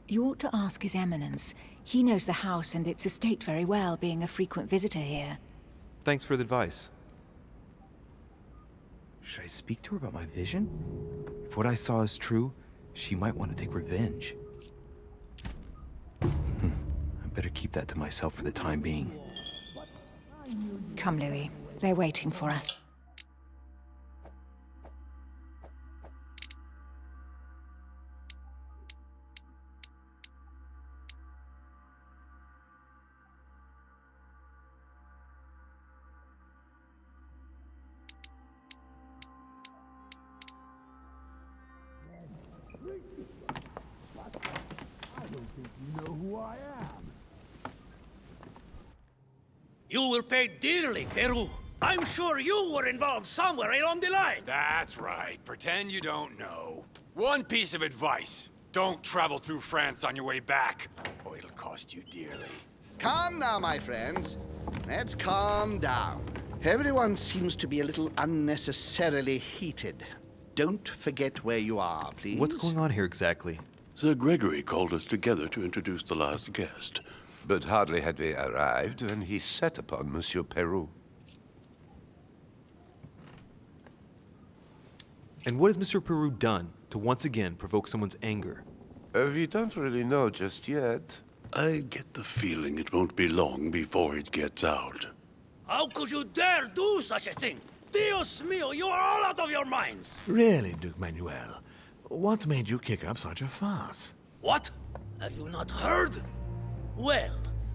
Speaker 5: You ought to ask His Eminence. He knows the house and its estate very well, being a frequent visitor here.
Speaker 2: Thanks for the advice.
Speaker 8: Should I speak to her about my vision? If what I saw is true, she might want to take revenge. I better keep that to myself for the time being.
Speaker 5: Come, Louis. They're waiting for us.
Speaker 9: You will pay dearly, Peru. I'm sure you were involved somewhere along the line.
Speaker 10: That's right. Pretend you don't know. One piece of advice. Don't travel through France on your way back, or it'll cost you dearly.
Speaker 3: Calm now, my friends. Let's calm down. Everyone seems to be a little unnecessarily heated. Don't forget where you are, please.
Speaker 2: What's going on here exactly?
Speaker 11: Sir Gregory called us together to introduce the last guest.
Speaker 6: But hardly had we arrived when he set upon Monsieur Peru.
Speaker 2: And what has Mr. Peru done to once again provoke someone's anger?
Speaker 6: We don't really know just yet.
Speaker 11: I get the feeling it won't be long before it gets out.
Speaker 9: How could you dare do such a thing? Dios mío, you are all out of your minds!
Speaker 12: Really, Duke Manuel? What made you kick up such a fuss?
Speaker 9: What? Have you not heard? Well,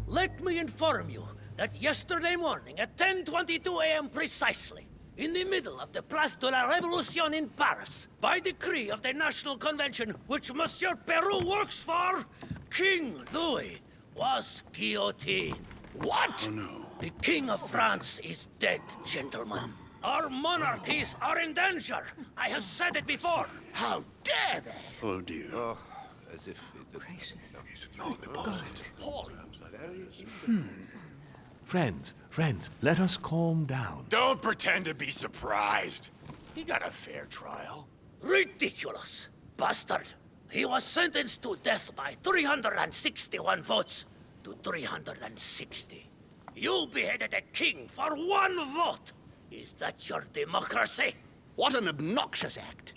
Speaker 9: Let me inform you that yesterday morning at 10:22 a.m. precisely, in the middle of the Place de la Révolution in Paris, by decree of the National Convention which Monsieur Peru works for, King Louis was guillotined.
Speaker 3: What?
Speaker 11: Oh, no.
Speaker 9: The King of France is dead, gentlemen. Our monarchies are in danger. I have said it before.
Speaker 3: How dare they?
Speaker 11: Oh, dear.
Speaker 6: As if it...
Speaker 5: Gracious.
Speaker 6: Friends, let us calm down.
Speaker 10: Don't pretend to be surprised. He got a fair trial.
Speaker 9: Ridiculous. Bastard. He was sentenced to death by 361 votes to 360. You beheaded a king for one vote. Is that your democracy?
Speaker 3: What an obnoxious act.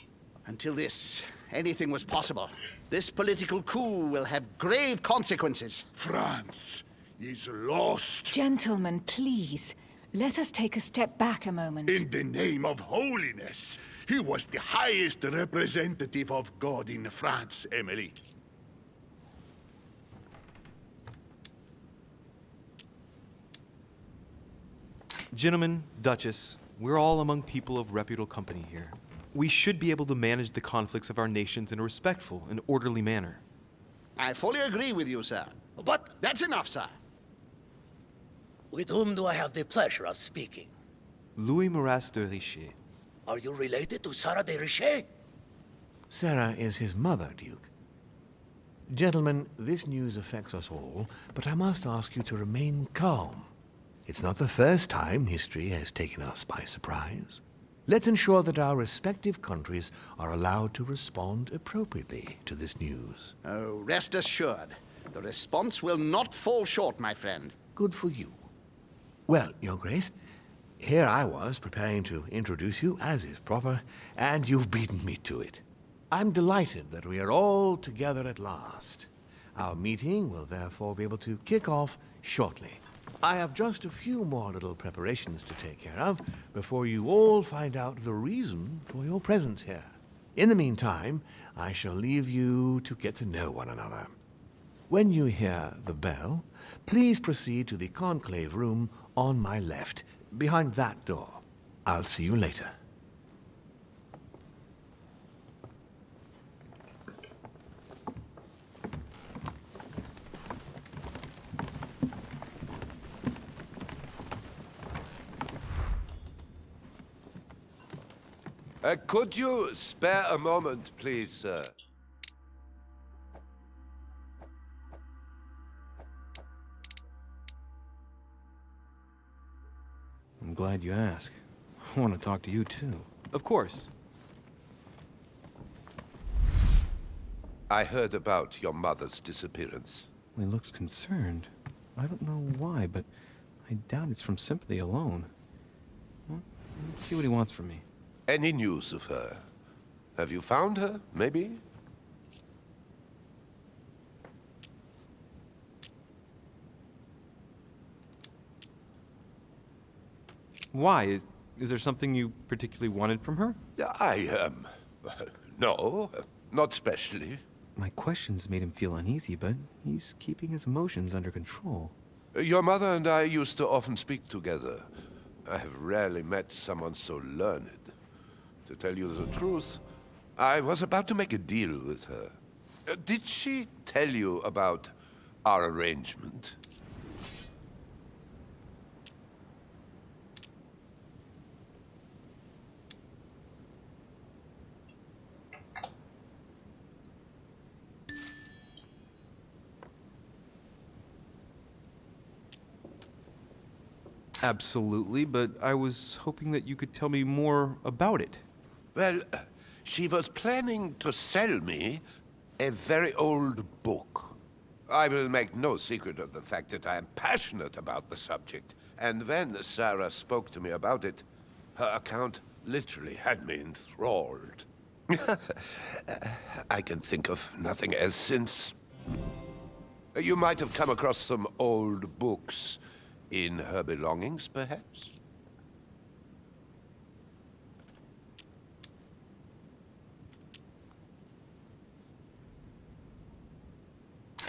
Speaker 3: Until this, anything was possible. This political coup will have grave consequences.
Speaker 11: France is lost.
Speaker 5: Gentlemen, please. Let us take a step back a moment.
Speaker 11: In the name of holiness. He was the highest representative of God in France, Emily.
Speaker 2: Gentlemen, Duchess, we're all among people of reputable company here. We should be able to manage the conflicts of our nations in a respectful and orderly manner.
Speaker 3: I fully agree with you, sir.
Speaker 9: But
Speaker 3: That's enough, sir.
Speaker 9: with whom do I have the pleasure of speaking?
Speaker 2: Louis Maras de Richet.
Speaker 9: Are you related to Sarah de Richet?
Speaker 12: Sarah is his mother, Duke. Gentlemen, this news affects us all, but I must ask you to remain calm. It's not the first time history has taken us by surprise. Let's ensure that our respective countries are allowed to respond appropriately to this news.
Speaker 3: Oh, rest assured. The response will not fall short, my friend.
Speaker 12: Good for you. Well, Your Grace, here I was preparing to introduce you as is proper, and you've beaten me to it. I'm delighted that we are all together at last. Our meeting will therefore be able to kick off shortly. I have just a few more little preparations to take care of before you all find out the reason for your presence here. In the meantime, I shall leave you to get to know one another. When you hear the bell, please proceed to the conclave room on my left, behind that door. I'll see you later.
Speaker 6: Could you spare a moment, please, sir?
Speaker 8: I'm glad you asked. I want to talk to you, too.
Speaker 2: Of course.
Speaker 6: I heard about your mother's disappearance.
Speaker 8: He looks concerned. I don't know why, but I doubt it's from sympathy alone. Well, let's see what he wants from me.
Speaker 6: Any news of her? Have you found her, maybe?
Speaker 2: Why? Is there something you particularly wanted from her?
Speaker 6: No, not specially.
Speaker 8: My questions made him feel uneasy, but he's keeping his emotions under control.
Speaker 6: Your mother and I used to often speak together. I have rarely met someone so learned. To tell you the truth, I was about to make a deal with her. Did she tell you about our arrangement?
Speaker 2: Absolutely, but I was hoping that you could tell me more about it.
Speaker 6: Well, she was planning to sell me a very old book. I will make no secret of the fact that I am passionate about the subject. And when Sarah spoke to me about it, her account literally had me enthralled. I can think of nothing else since. You might have come across some old books in her belongings, perhaps?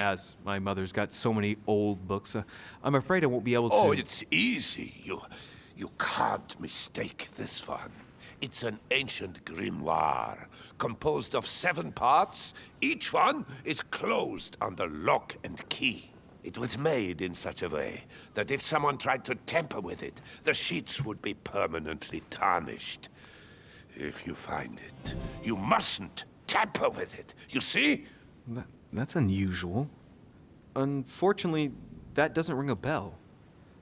Speaker 2: as my mother's got so many old books. I'm afraid I won't be able to...
Speaker 11: Oh, it's easy. You can't mistake this one. It's an ancient grimoire, composed of 7 parts. Each one is closed under lock and key. It was made in such a way that if someone tried to tamper with it, the sheets would be permanently tarnished. If you find it, you mustn't tamper with it. You see?
Speaker 2: That's unusual. Unfortunately, that doesn't ring a bell.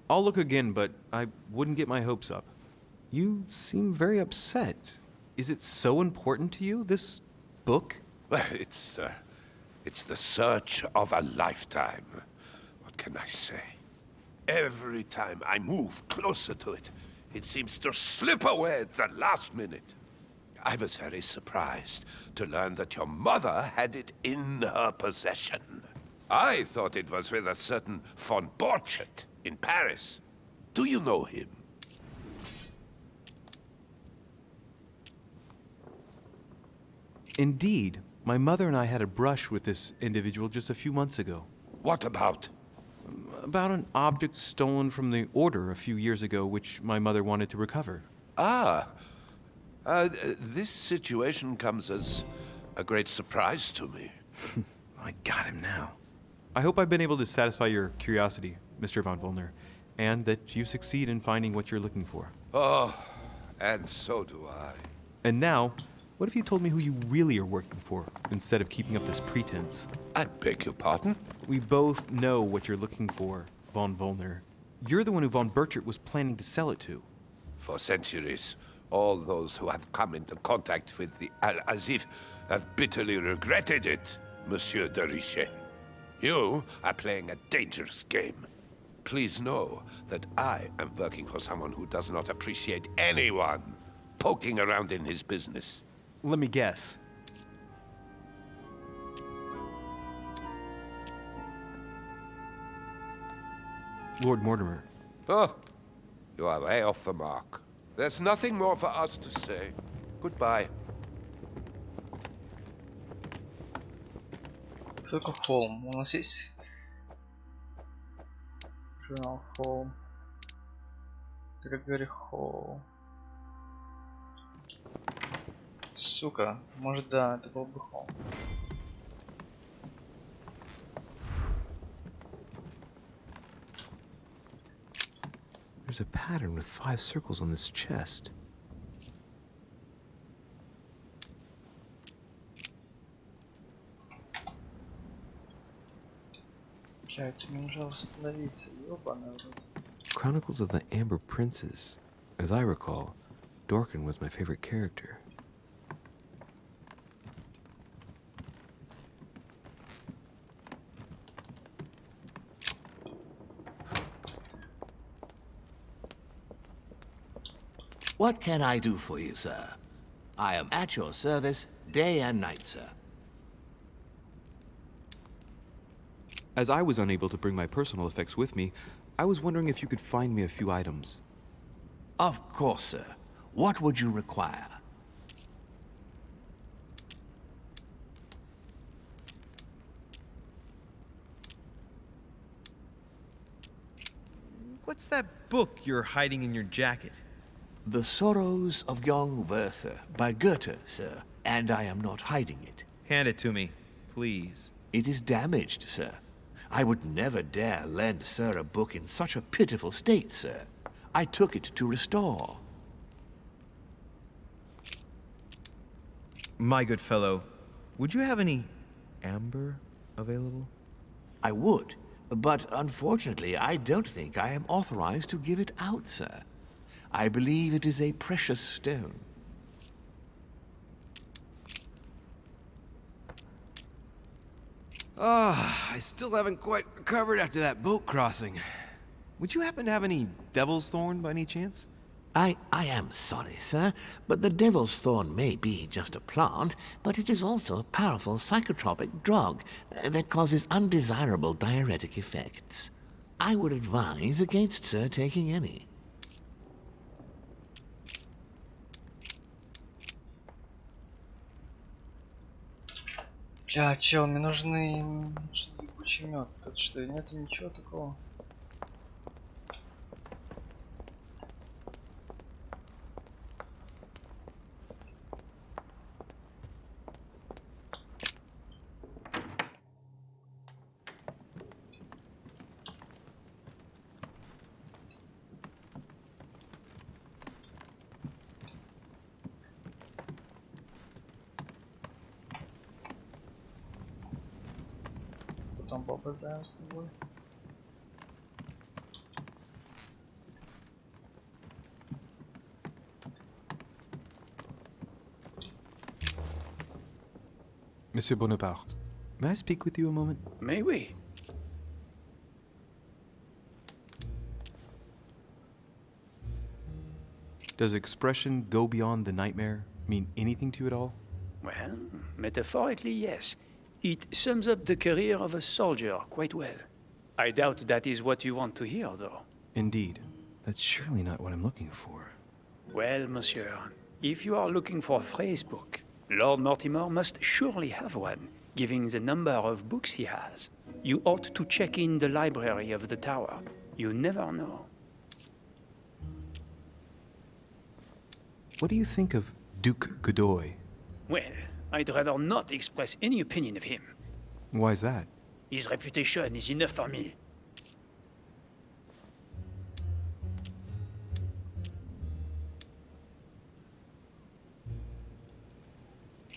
Speaker 2: I'll look again, but I wouldn't get my hopes up. You seem very upset. Is it so important to you, this book?
Speaker 11: Well, it's the search of a lifetime. What can I say? Every time I move closer to it, it seems to slip away at the last minute. I was very surprised to learn that your mother had it in her possession. I thought it was with a certain von Borchet in Paris. Do you know him?
Speaker 2: Indeed. My mother and I had a brush with this individual just a few months ago.
Speaker 11: What about?
Speaker 2: About an object stolen from the Order a few years ago, which my mother wanted to recover.
Speaker 11: This situation comes as a great surprise to me.
Speaker 2: I got him now. I hope I've been able to satisfy your curiosity, Mr. von Volner, and that you succeed in finding what you're looking for.
Speaker 11: Oh, and so do I.
Speaker 2: And now, what if you told me who you really are working for, instead of keeping up this pretense?
Speaker 11: I beg your pardon?
Speaker 2: We both know what you're looking for, von Volner. You're the one who von Burchert was planning to sell it to.
Speaker 11: For centuries, all those who have come into contact with the Al-Azif have bitterly regretted it, Monsieur de Richet. You are playing a dangerous game. Please know that I am working for someone who does not appreciate anyone poking around in his business.
Speaker 2: Let me guess. Lord Mortimer.
Speaker 11: Oh, you are way off the mark. There's nothing more for us to say. Goodbye.
Speaker 4: Только Холм. У нас есть журнал Холм. Грегори Холл. Сука, может да, это был бы Холм.
Speaker 8: There's a pattern with 5 circles on this chest.
Speaker 4: Блять, мне нужно восстановиться, ёбаный в рот.
Speaker 8: Chronicles of the Amber Princes. As I recall, Dorkin was my favorite character.
Speaker 12: What can I do for you, sir? I am at your service day and night, sir.
Speaker 2: As I was unable to bring my personal effects with me, I was wondering if you could find me a few items.
Speaker 12: Of course, sir. What would you require?
Speaker 2: What's that book you're hiding in your jacket?
Speaker 12: The Sorrows of Young Werther by Goethe, sir. And I am not hiding it.
Speaker 2: Hand it to me, please.
Speaker 12: It is damaged, sir. I would never dare lend sir a book in such a pitiful state, sir. I took it to restore.
Speaker 2: My good fellow, would you have any amber available?
Speaker 12: I would, but unfortunately I don't think I am authorized to give it out, sir. I believe it is a precious stone.
Speaker 2: I still haven't quite recovered after that boat crossing. Would you happen to have any devil's thorn by any chance?
Speaker 12: I am sorry, sir, but the devil's thorn may be just a plant, but it is also a powerful psychotropic drug that causes undesirable diuretic effects. I would advise against, sir, taking any.
Speaker 4: Бля, чел, мне нужны пучемет. Тут что, нету ничего такого? Потом побазаем с тобой.
Speaker 8: Monsieur Bonaparte, may I speak with you a moment?
Speaker 7: May we?
Speaker 8: Does expression "go beyond the nightmare" mean anything to you at all?
Speaker 7: Well, metaphorically, yes. It sums up the career of a soldier quite well. I doubt that is what you want to hear, though.
Speaker 8: Indeed. That's surely not what I'm looking for.
Speaker 7: Well, monsieur, if you are looking for a phrase book, Lord Mortimer must surely have one, given the number of books he has. You ought to check in the library of the tower. You never know.
Speaker 8: What do you think of Duke Godoy?
Speaker 7: Well, I'd rather not express any opinion of him.
Speaker 8: Why is that?
Speaker 7: His reputation is enough for me.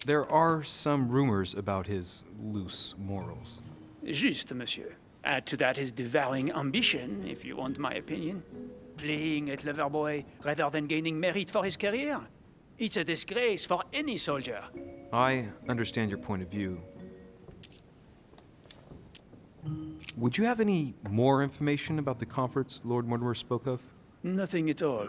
Speaker 8: There are some rumors about his loose morals.
Speaker 7: Juste, monsieur. Add to that his devouring ambition, if you want my opinion. Playing at lover boy rather than gaining merit for his career. It's a disgrace for any soldier.
Speaker 8: I understand your point of view. Would you have any more information about the conference Lord Mortimer spoke of?
Speaker 7: Nothing at all.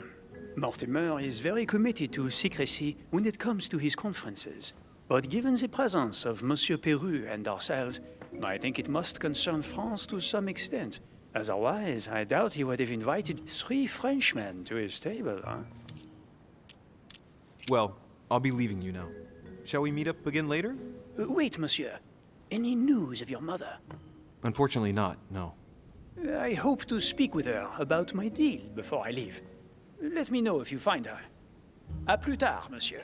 Speaker 7: Mortimer is very committed to secrecy when it comes to his conferences. But given the presence of Monsieur Peru and ourselves, I think it must concern France to some extent. Otherwise, I doubt he would have invited 3 Frenchmen to his table, huh?
Speaker 8: Well, I'll be leaving you now. Shall we meet up again later?
Speaker 7: Wait, monsieur. Any news of your mother?
Speaker 8: Unfortunately not, no.
Speaker 7: I hope to speak with her about my deal before I leave. Let me know if you find her. À plus tard, monsieur.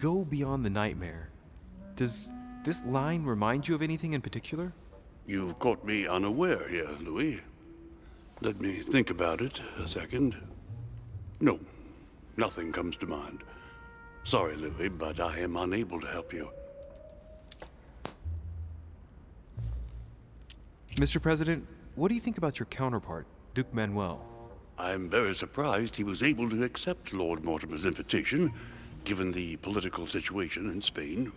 Speaker 8: Go beyond the nightmare. Does this line remind you of anything in particular?
Speaker 13: You've caught me unaware here, Louis. Let me think about it a second. No, nothing comes to mind. Sorry, Louis, but I am unable to help you.
Speaker 8: Mr. President, what do you think about your counterpart, Duke Manuel?
Speaker 13: I'm very surprised he was able to accept Lord Mortimer's invitation, given the political situation in Spain.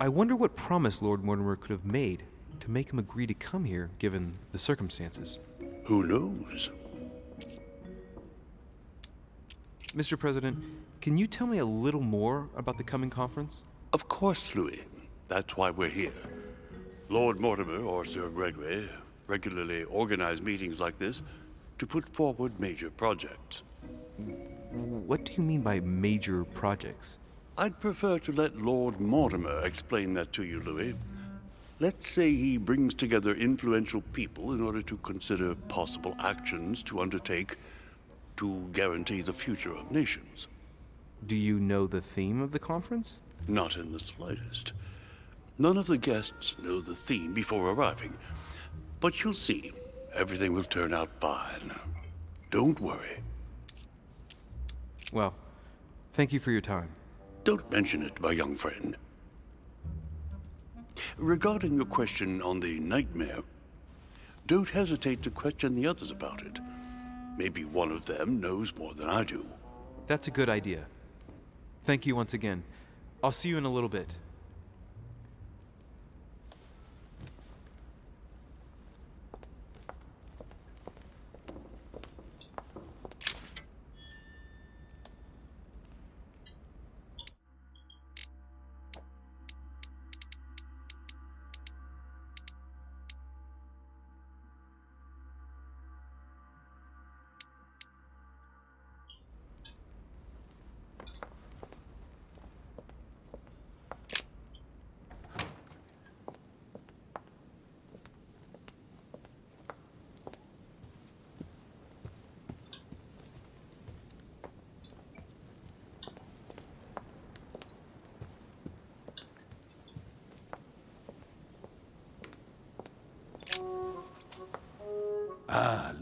Speaker 8: I wonder what promise Lord Mortimer could have made to make him agree to come here, given the circumstances.
Speaker 13: Who knows?
Speaker 8: Mr. President, can you tell me a little more about the coming conference?
Speaker 13: Of course, Louis. That's why we're here. Lord Mortimer or Sir Gregory regularly organize meetings like this to put forward major projects.
Speaker 8: What do you mean by major projects?
Speaker 13: I'd prefer to let Lord Mortimer explain that to you, Louis. Let's say he brings together influential people in order to consider possible actions to undertake to guarantee the future of nations.
Speaker 8: Do you know the theme of the conference?
Speaker 13: Not in the slightest. None of the guests know the theme before arriving. But you'll see, everything will turn out fine. Don't worry.
Speaker 8: Well, thank you for your time.
Speaker 13: Don't mention it, my young friend. Regarding your question on the nightmare, don't hesitate to question the others about it. Maybe one of them knows more than I do.
Speaker 8: That's a good idea. Thank you once again. I'll see you in a little bit.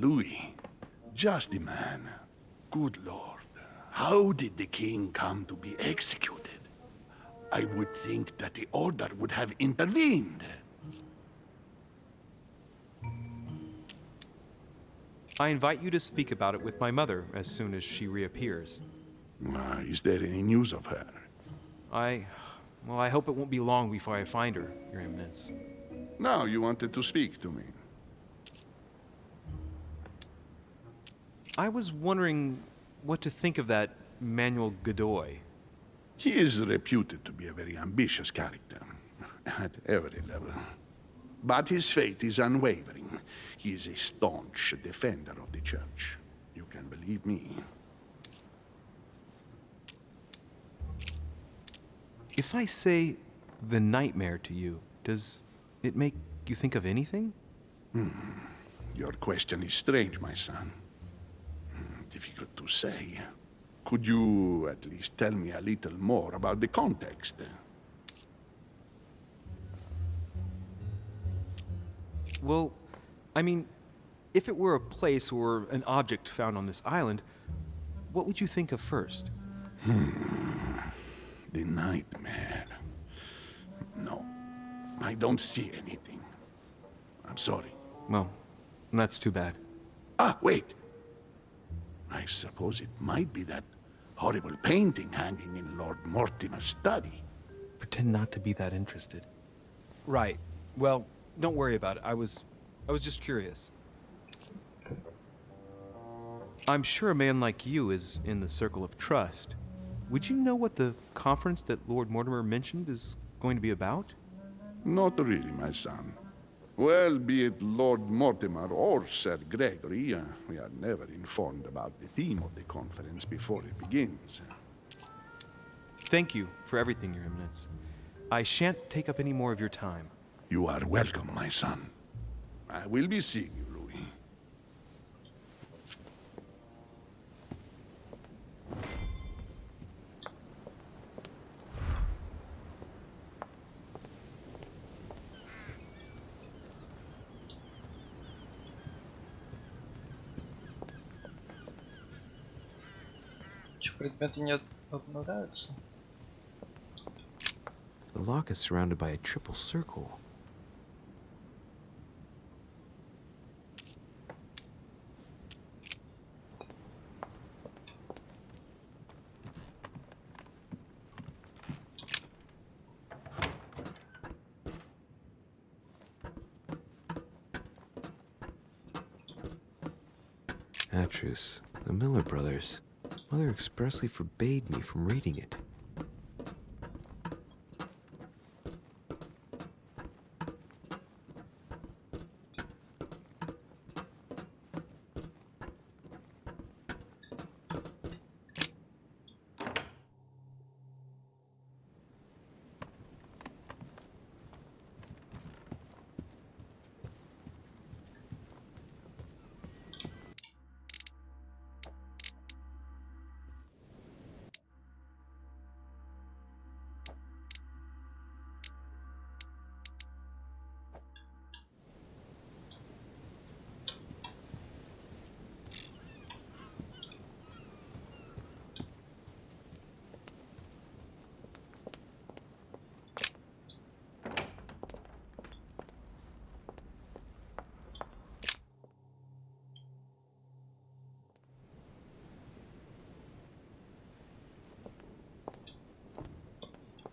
Speaker 13: Louis, just the man. Good Lord, how did the king come to be executed? I would think that the order would have intervened.
Speaker 2: I invite you to speak about it with my mother as soon as she reappears.
Speaker 13: Is there any news of her?
Speaker 2: Well, I hope it won't be long before I find her, Your Eminence.
Speaker 13: Now you wanted to speak to me.
Speaker 2: I was wondering what to think of that Manuel Godoy.
Speaker 13: He is reputed to be a very ambitious character, at every level. But his faith is unwavering. He is a staunch defender of the Church. You can believe me.
Speaker 2: If I say the nightmare to you, does it make you think of anything?
Speaker 13: Your question is strange, my son. Difficult to say. Could you at least tell me a little more about the context?
Speaker 2: Well, I mean, if it were a place or an object found on this island, what would you think of first?
Speaker 13: The nightmare. No, I don't see anything. I'm sorry.
Speaker 2: Well, that's too bad.
Speaker 13: Ah, wait! I suppose it might be that horrible painting hanging in Lord Mortimer's study.
Speaker 2: Pretend not to be that interested. Right. Well, don't worry about it. I was just curious. I'm sure a man like you is in the circle of trust. Would you know what the conference that Lord Mortimer mentioned is going to be about?
Speaker 13: Not really, my son. Well, be it Lord Mortimer or Sir Gregory, we are never informed about the theme of the conference before it begins.
Speaker 2: Thank you for everything, Your Eminence. I shan't take up any more of your time.
Speaker 13: You are welcome, my son. I will be seeing you, Louis.
Speaker 4: Че, предметы не обновляются?
Speaker 8: The lock is surrounded by a triple circle. Atrus, the Miller brothers. Mother expressly forbade me from reading it.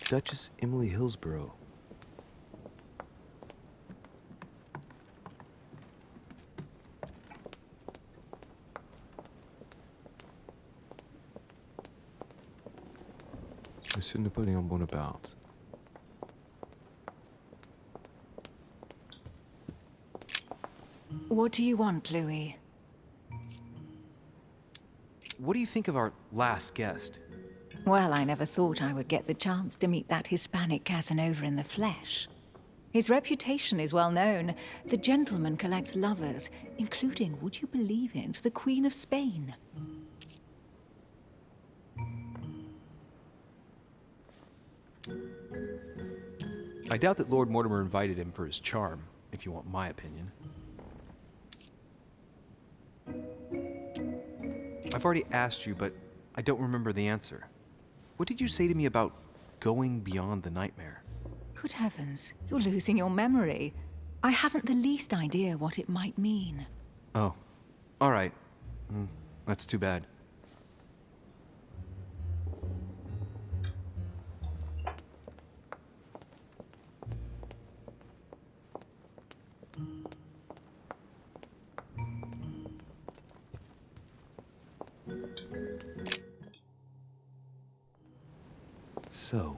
Speaker 8: Duchess Emily Hillsborough. Monsieur Napoleon Bonaparte.
Speaker 5: What do you want, Louis?
Speaker 2: What do you think of our last guest?
Speaker 5: Well, I never thought I would get the chance to meet that Hispanic Casanova in the flesh. His reputation is well known. The gentleman collects lovers, including, would you believe it, the Queen of Spain.
Speaker 2: I doubt that Lord Mortimer invited him for his charm, if you want my opinion.
Speaker 8: I've already asked you, but I don't remember the answer. What did you say to me about going beyond the nightmare?
Speaker 5: Good heavens, you're losing your memory. I haven't the least idea what it might mean.
Speaker 8: Oh, all right. That's too bad. So,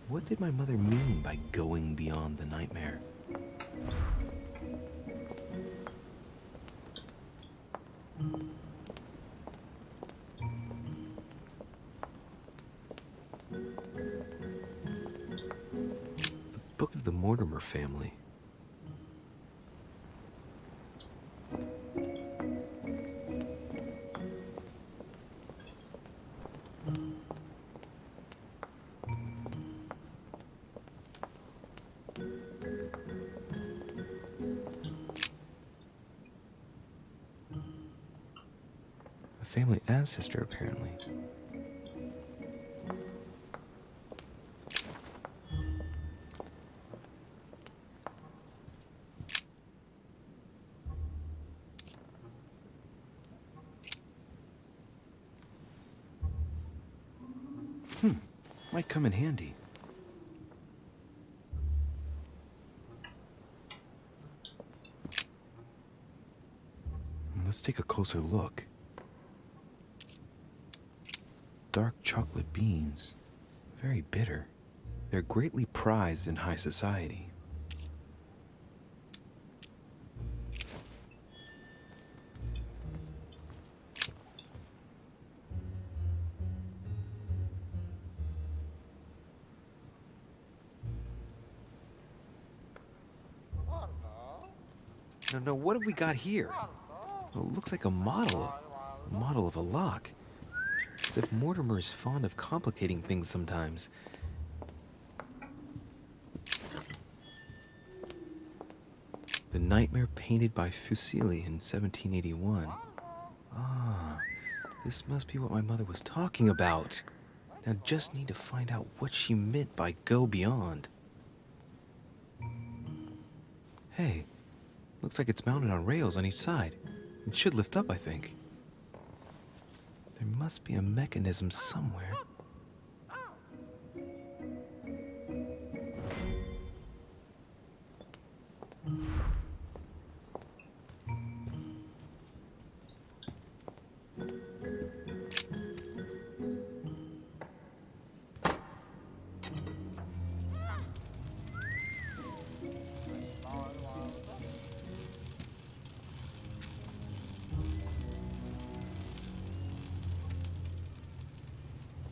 Speaker 8: what did my mother mean by going beyond the nightmare? The Book of the Mortimer family. A family ancestor, apparently. Might come in handy. Let's take a closer look. Dark chocolate beans. Very bitter. They're greatly prized in high society. No, what have we got here? Well, it looks like a model of a lock. As if Mortimer is fond of complicating things sometimes. The Nightmare painted by Fuseli in 1781. Ah, this must be what my mother was talking about. Now just need to find out what she meant by go beyond. Hey, looks like it's mounted on rails on each side. It should lift up, I think. There must be a mechanism somewhere.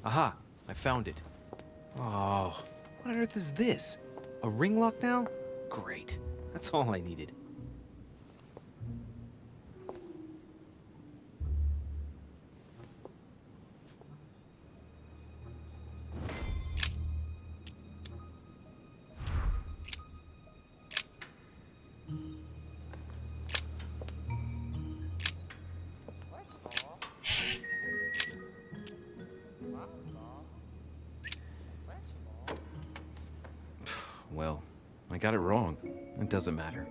Speaker 8: Aha! I found it. Oh, what on earth is this? A ring lock now? Great. That's all I needed. Well, I got it wrong. It doesn't matter.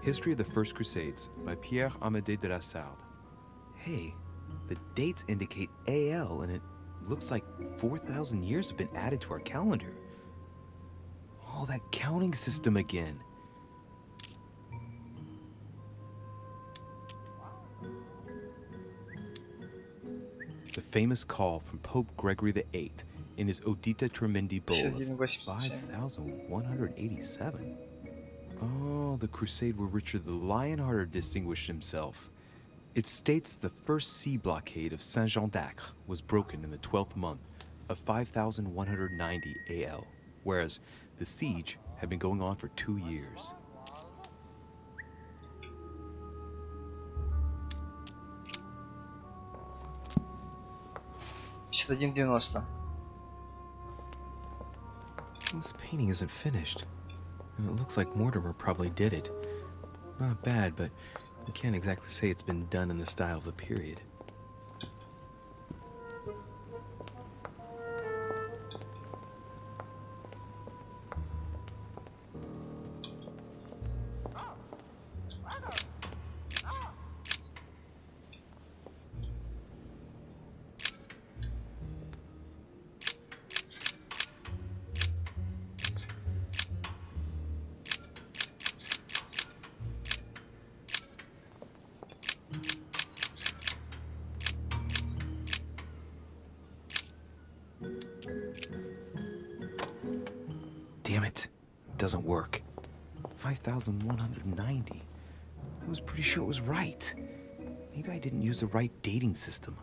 Speaker 8: History of the First Crusades by Pierre Amédée de la Sarde. Hey, the dates indicate AL, and it looks like 4,000 years have been added to our calendar. Oh, that counting system again. The famous call from Pope Gregory VIII in his Audita Tremendi Bull of 5,187. Oh, the crusade where Richard the Lionhearted distinguished himself. It states the first sea blockade of Saint-Jean d'Acre was broken in the 12th month of 5,190 AL, whereas the siege had been going on for 2 years. This painting isn't finished. And it looks like Mortimer probably did it. Not bad, but you can't exactly say it's been done in the style of the period. Damn it. It doesn't work. 5,190. I was pretty sure it was right. Maybe I didn't use the right dating system.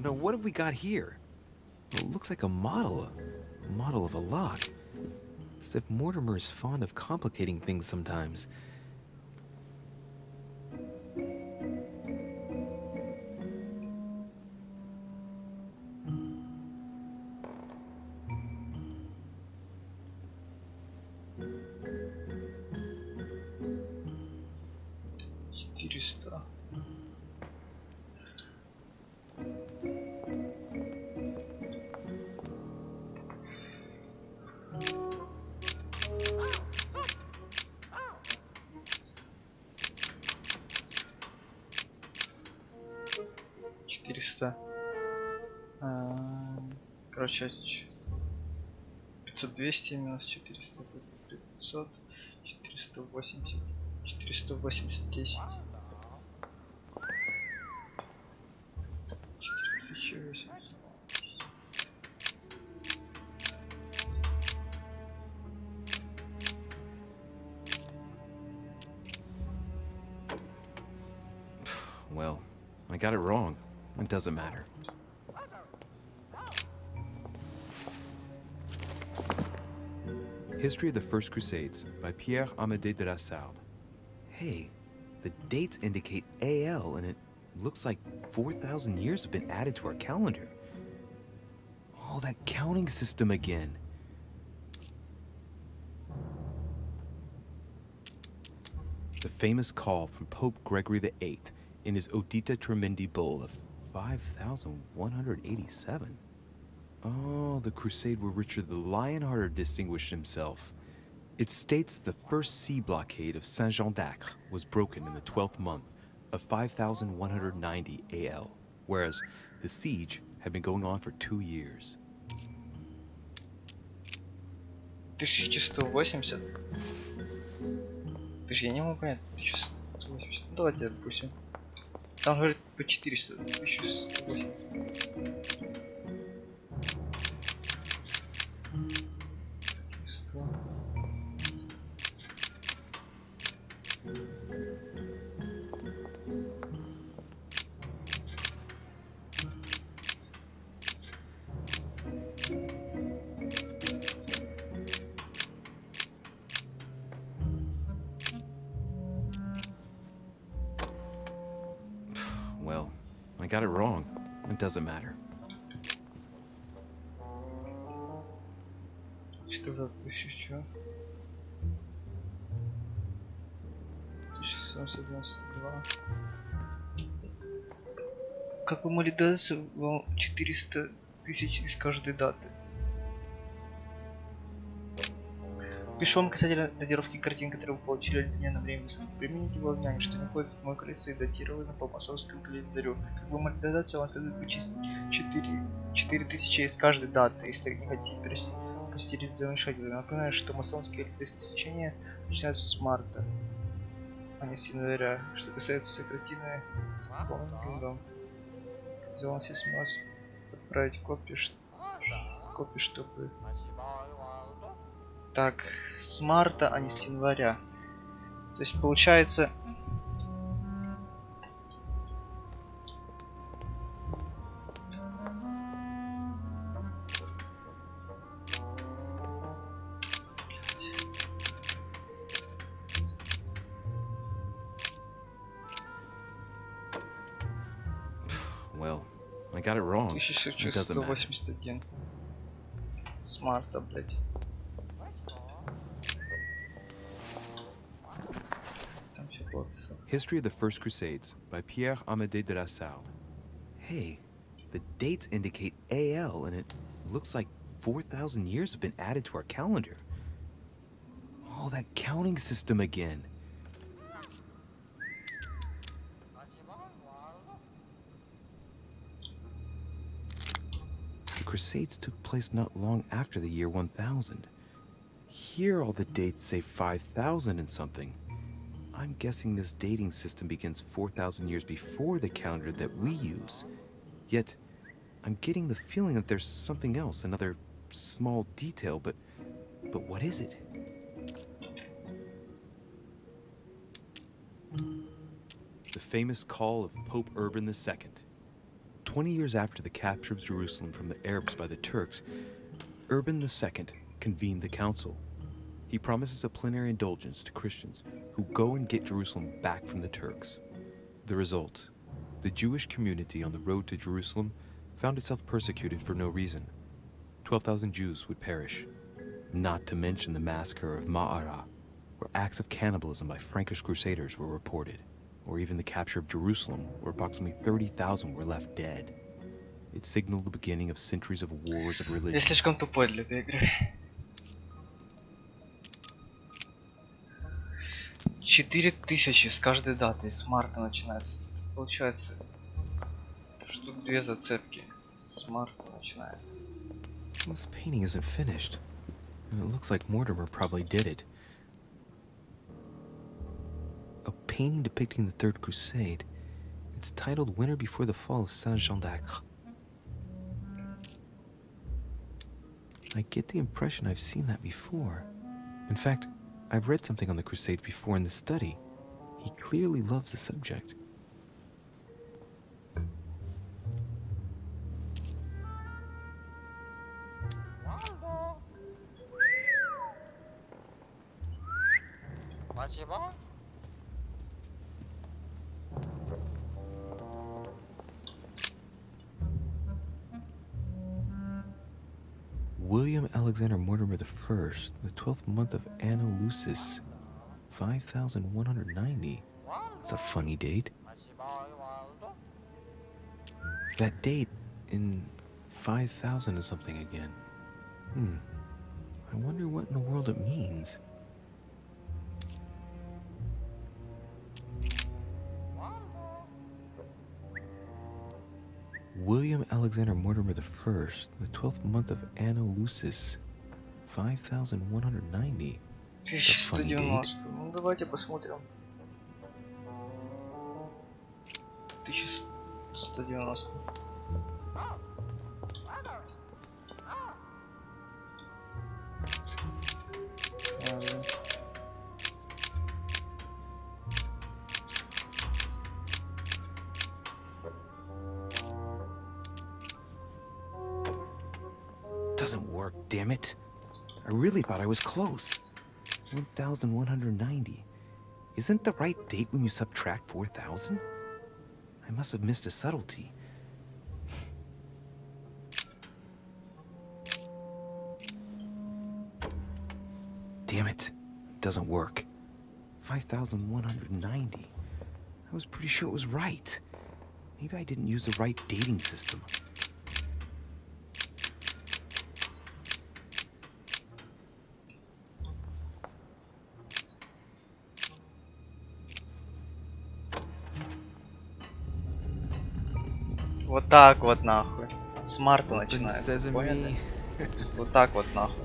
Speaker 8: Now, what have we got here? Well, it looks like a model of a lock. It's as if Mortimer is fond of complicating things sometimes.
Speaker 4: Короче, 500, 200 минус 400, 500, 480, 480, 10. 4080.
Speaker 8: Well, I got it wrong. It doesn't matter. History of the First Crusades by Pierre-Amédée de la Sarde. Hey, the dates indicate AL, and it looks like 4,000 years have been added to our calendar. Oh, that counting system again. The famous call from Pope Gregory VIII in his Audita Tremendi bull of 5,187. Oh, the crusade where Richard the Lionhearted distinguished himself. It states the first sea blockade of Saint-Jean d'Acre was broken in the 12th month of 5,190 AL, whereas the siege had been going on for 2 years.
Speaker 4: 1180. Ты же я не могу понять, 1180. Ну, давайте допустим. Там говорит по 400, 1180.
Speaker 8: Well, I got it wrong. It doesn't matter.
Speaker 4: Что за 1000? 1792. Как вы могли додаться вам 400 тысяч из каждой даты? Пишу вам касательно датировки картин, которые вы получили от дня на время. Примените во внимание, что не входит в мой коллекции, датировано по масонскому календарю. Как вы могли додаться, вам следует вычислить 4000 из каждой даты, если не хотите простить за вмешательство. Напоминаю, что масонские летосечения начинаются с марта, а не с января. Что касается картины, помню, взял на себе смысл отправить копию, чтобы... Так, с марта, а не с января. То есть получается...
Speaker 8: Well, I got it wrong. It doesn't matter.
Speaker 4: 1181. Смарта, блять. Там все плохо.
Speaker 8: History of the First Crusades by Pierre Amédée de la Salle. Hey, the dates indicate AL, and it looks like 4,000 years have been added to our calendar. Oh, that counting system again. The Crusades took place not long after the year 1000. Here all the dates say 5,000 and something. I'm guessing this dating system begins 4,000 years before the calendar that we use. Yet, I'm getting the feeling that there's something else, another small detail, but what is it? The famous call of Pope Urban II. 20 years after the capture of Jerusalem from the Arabs by the Turks, Urban II convened the council. He promises a plenary indulgence to Christians who go and get Jerusalem back from the Turks. The result, the Jewish community on the road to Jerusalem found itself persecuted for no reason. 12,000 Jews would perish, not to mention the massacre of Ma'ara, where acts of cannibalism by Frankish crusaders were reported, or even the capture of Jerusalem, where approximately 30,000 were left dead. It signaled the beginning of centuries of wars of religion.
Speaker 4: Я слишком тупой для этой игры. 4000 с каждой датой, с марта начинается. Получается, штук 2 зацепки. С марта начинается.
Speaker 8: This painting isn't finished. And it looks like Mortimer probably did it. A painting depicting the Third Crusade. It's titled Winter Before the Fall of Saint-Jean d'Acre. I get the impression I've seen that before. In fact, I've read something on the Crusades before in the study. He clearly loves the subject. William Alexander Mortimer I, the 12th month of Anno Lucis, 5,190. That's a funny date. That date in 5,000 is something again. I wonder what in the world it means. William Alexander Mortimer I, the 12th month of Anno Lucis, 5,190. That's a funny date.
Speaker 4: 1190. Ну давайте посмотрим. 1190.
Speaker 8: Doesn't work, damn it. I really thought I was close. 1,190. Isn't the right date when you subtract 4,000? I must have missed a subtlety. Damn it. Doesn't work. 5,190. I was pretty sure it was right. Maybe I didn't use the right dating system.
Speaker 4: Вот так вот нахуй. С марта начинается. Поняли? Вот так вот нахуй.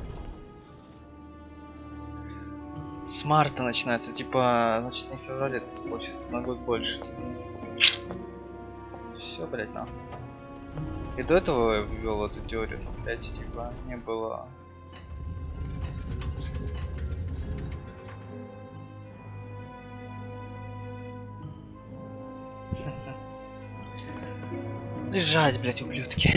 Speaker 4: С марта начинается. Типа, значит, не в феврале, это получится на год больше. Все, блять, нахуй. И до этого я ввел эту теорию, но, блять, типа, не было. Лежать, блять, ублюдки.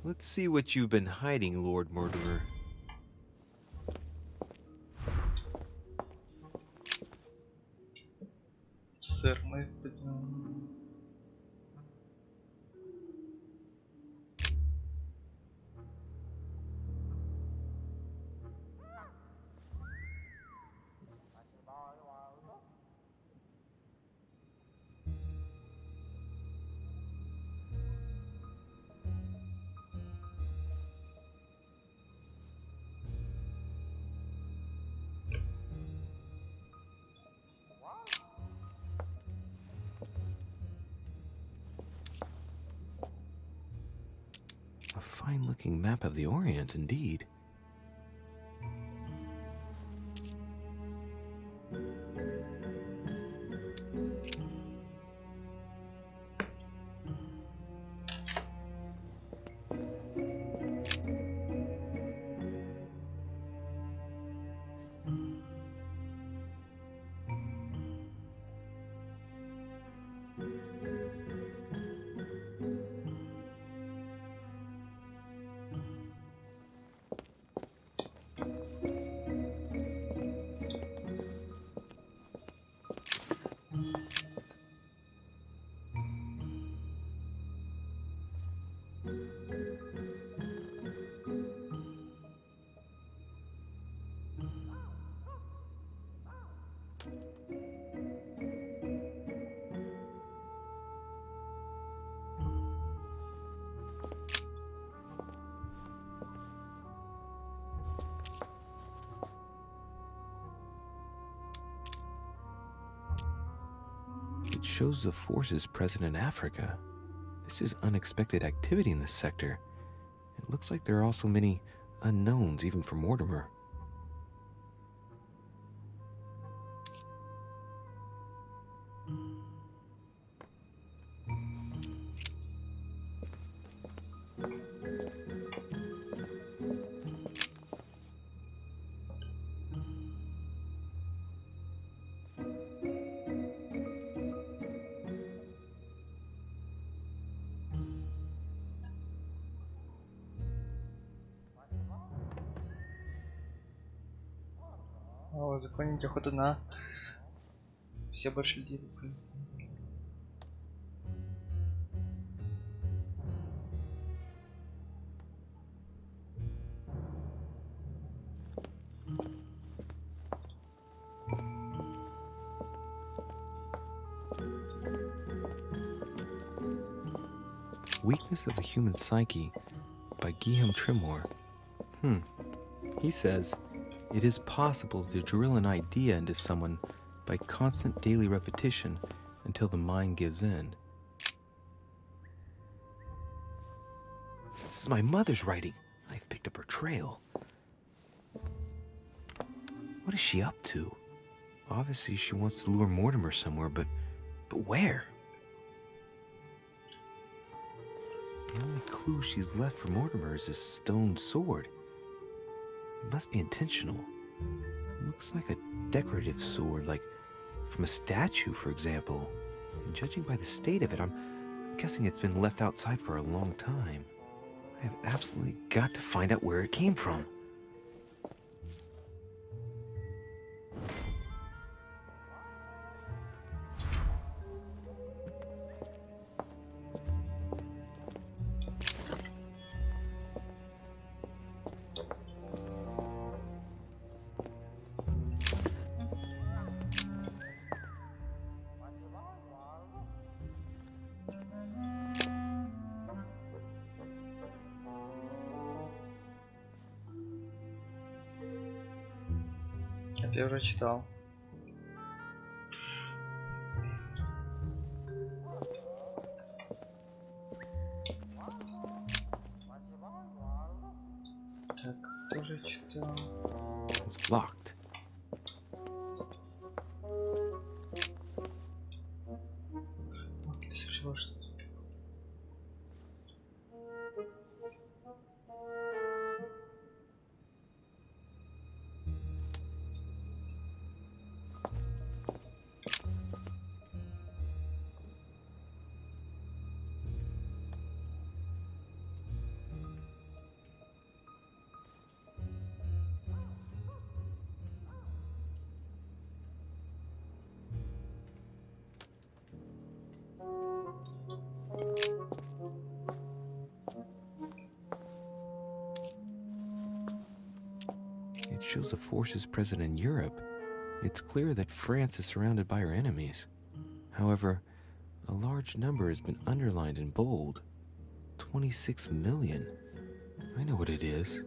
Speaker 8: Let's see what you've been hiding, Lord Murderer.
Speaker 4: Сэр, мы
Speaker 8: Fine-looking map of the Orient, indeed. It shows the forces present in Africa. This is unexpected activity in this sector. It looks like there are also many unknowns, even for Mortimer.
Speaker 4: Узаконить охоту на все больше людей.
Speaker 8: Weakness of the Human Psyche by Guillaume Tremor. He says, it is possible to drill an idea into someone by constant daily repetition until the mind gives in. This is my mother's writing. I've picked up her trail. What is she up to? Obviously, she wants to lure Mortimer somewhere, but where? The only clue she's left for Mortimer is this stone sword. It must be intentional. It looks like a decorative sword, like from a statue, for example. And judging by the state of it, I'm guessing it's been left outside for a long time. I have absolutely got to find out where it came from.
Speaker 4: Это я уже читал. Так, тоже читал.
Speaker 8: It's locked.
Speaker 4: Ты слышал что-то?
Speaker 8: It shows the forces present in Europe. It's clear that France is surrounded by her enemies. However, a large number has been underlined in bold. 26 million. I know what it is.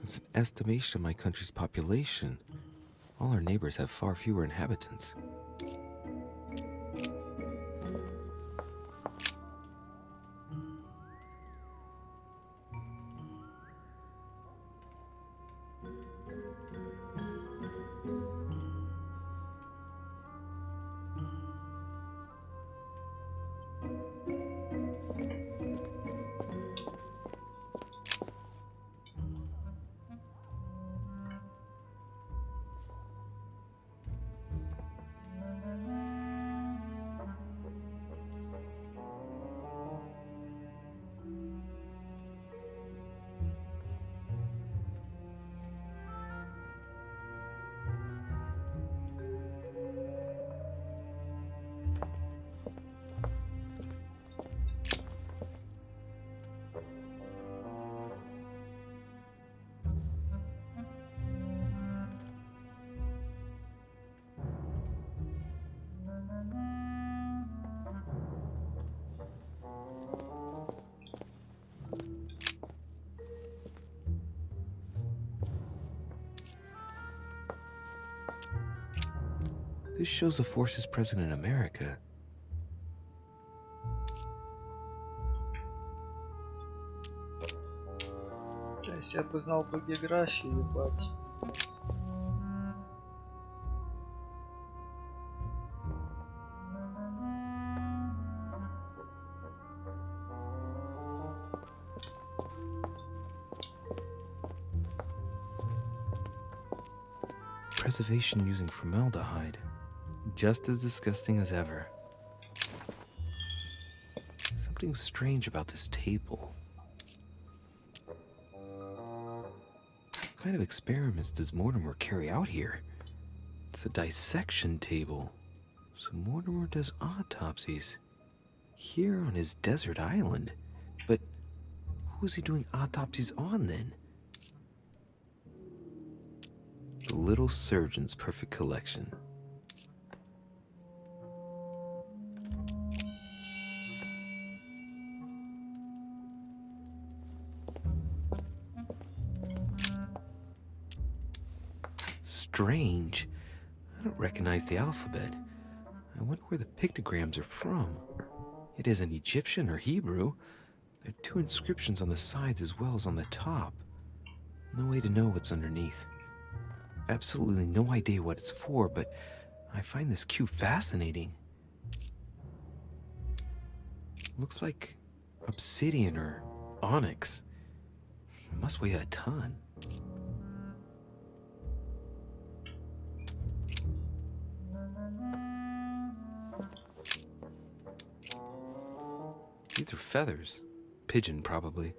Speaker 8: It's an estimation of my country's population. All our neighbors have far fewer inhabitants. This shows the forces present in America.
Speaker 4: То есть я бы знал по географии, ебать.
Speaker 8: Preservation using formaldehyde. Just as disgusting as ever. Something strange about this table. What kind of experiments does Mortimer carry out here? It's a dissection table. So Mortimer does autopsies. Here on his desert island. But who is he doing autopsies on then? The little surgeon's perfect collection. Strange. I don't recognize the alphabet. I wonder where the pictograms are from. It isn't Egyptian or Hebrew. There are two inscriptions on the sides as well as on the top. No way to know what's underneath. Absolutely no idea what it's for, but I find this cue fascinating. Looks like obsidian or onyx. It must weigh a ton. These are feathers. Pigeon, probably.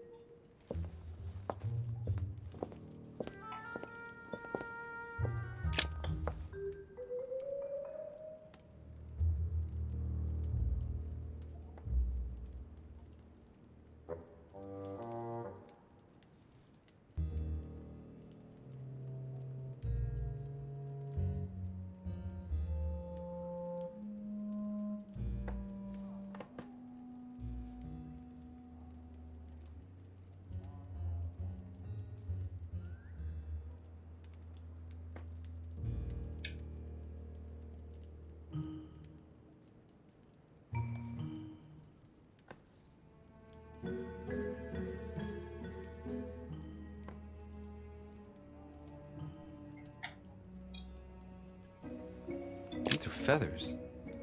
Speaker 8: These are feathers.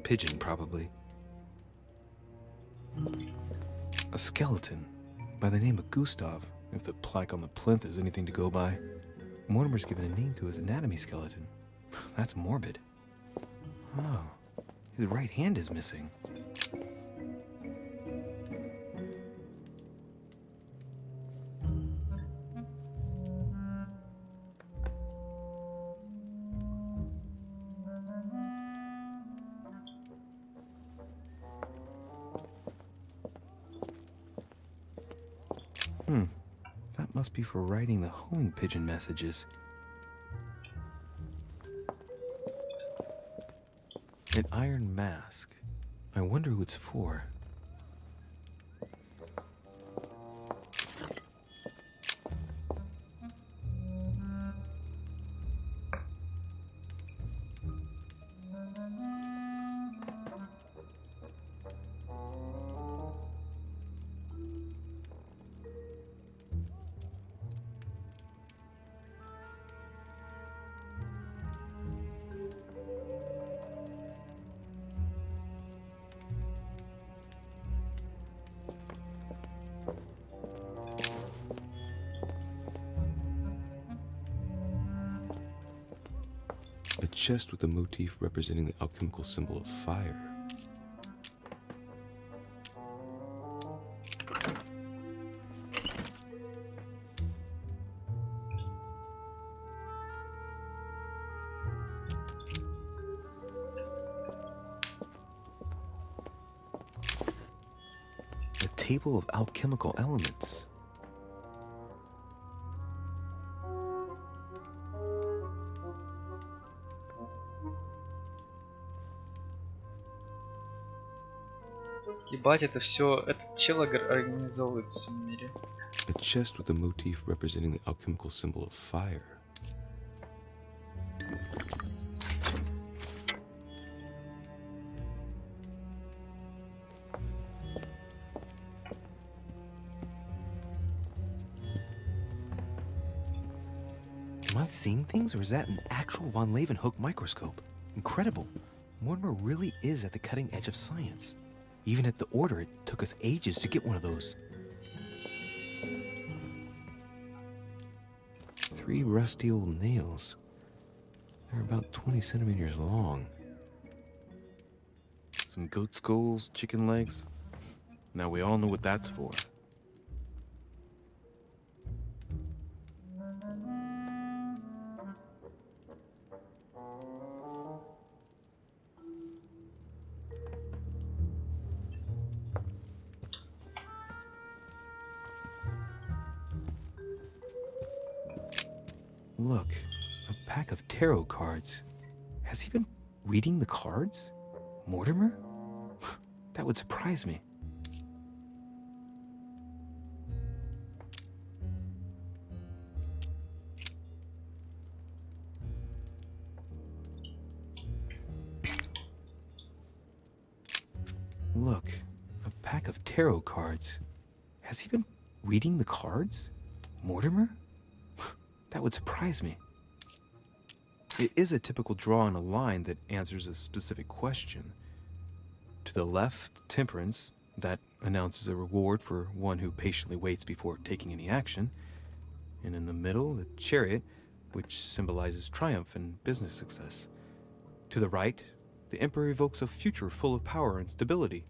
Speaker 8: Pigeon, probably. A skeleton by the name of Gustav, if the plaque on the plinth is anything to go by. Mortimer's given a name to his anatomy skeleton. That's morbid. Oh, his right hand is missing. That must be for writing the homing pigeon messages. An iron mask. I wonder who it's for. A chest with a motif representing the alchemical symbol of fire. A table of alchemical elements.
Speaker 4: Ебать, это все, этот чел организовывает в всем мире.
Speaker 8: A chest with a motif representing the alchemical symbol of fire. Am I seeing things, or is that an actual von Leeuwenhoek microscope? Incredible. Mortimer really is at the cutting edge of science. Even at the Order, it took us ages to get one of those. 3 rusty old nails. They're about 20 centimeters long. Some goat skulls, chicken legs. Now we all know what that's for. Look, a pack of tarot cards. Has he been reading the cards? Mortimer? That would surprise me. Look, a pack of tarot cards. Has he been reading the cards? Mortimer? That would surprise me. It is a typical draw on a line that answers a specific question. To the left, Temperance, that announces a reward for one who patiently waits before taking any action. And in the middle, the Chariot, which symbolizes triumph and business success. To the right, the Emperor evokes a future full of power and stability.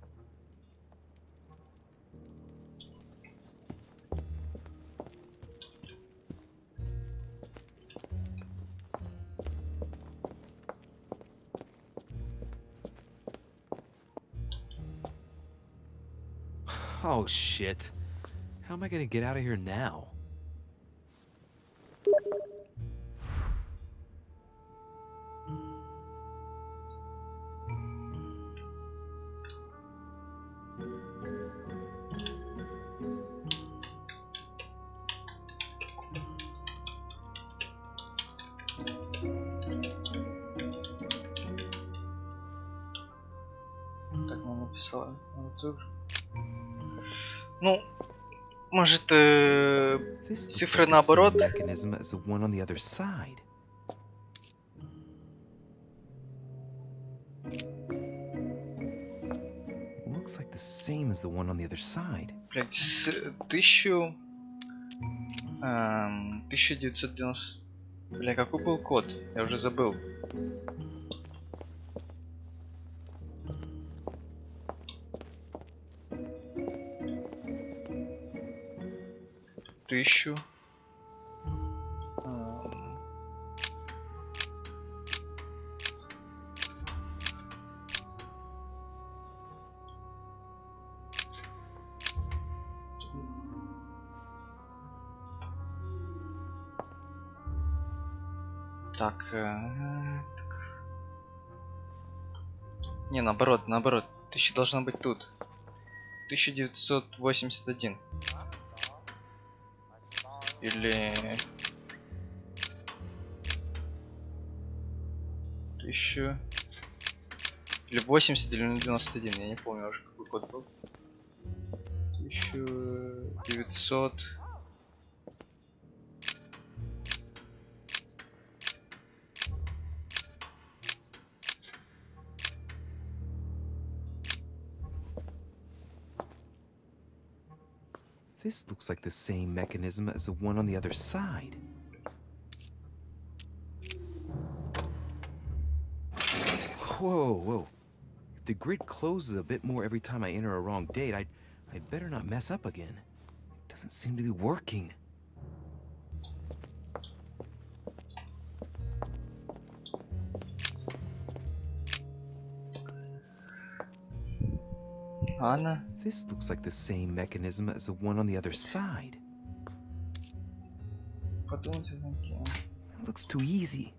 Speaker 8: Oh shit. How am I gonna get out of here now?
Speaker 4: Так, ну написала. Ну, может, цифры наоборот?
Speaker 8: Mechanism as the one on the other side. Looks like the same as the one on the other side.
Speaker 4: Блять, 1990... Бля, какой был код? Я уже забыл. Тысячу. Так, так. Не, наоборот, наоборот. 1000 должна быть тут. 1981. Или... 1000... Или 80, или 91, я не помню уже какой код был. 1900...
Speaker 8: This looks like the same mechanism as the one on the other side. Whoa, whoa. If the grid closes a bit more every time I enter a wrong date, I'd better not mess up again. It doesn't seem to be working.
Speaker 4: Anna?
Speaker 8: This looks like the same mechanism as the one on the other side. It looks too easy.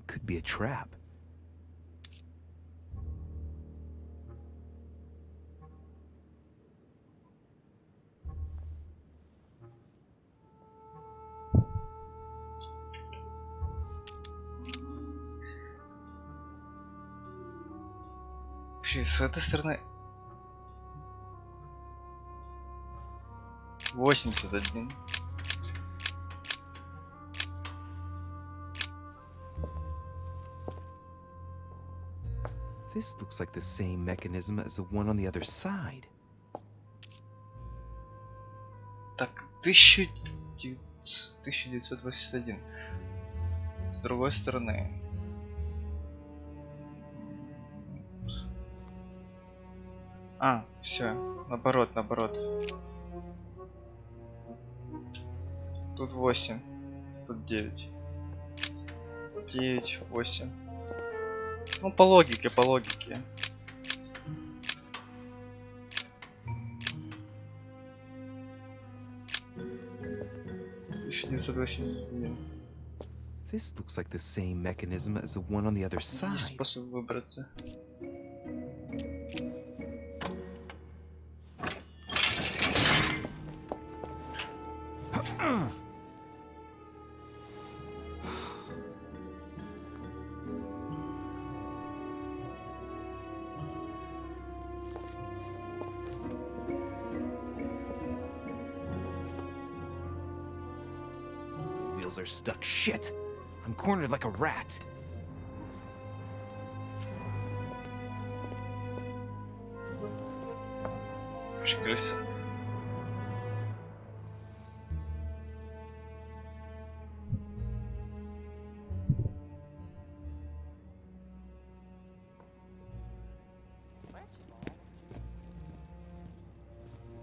Speaker 8: It could be a trap.
Speaker 4: С этой стороны 81.
Speaker 8: This looks like the same mechanism as the one on the other side.
Speaker 4: Так, 1981. С другой стороны. А, все, наоборот. Тут 8, тут 9. 9, 8. Ну, по логике. 1981.
Speaker 8: This looks like the same mechanism as the one on the other
Speaker 4: Есть
Speaker 8: side.
Speaker 4: способ выбраться.
Speaker 8: Wheels are stuck. Shit! I'm cornered like a rat.
Speaker 4: Крыса.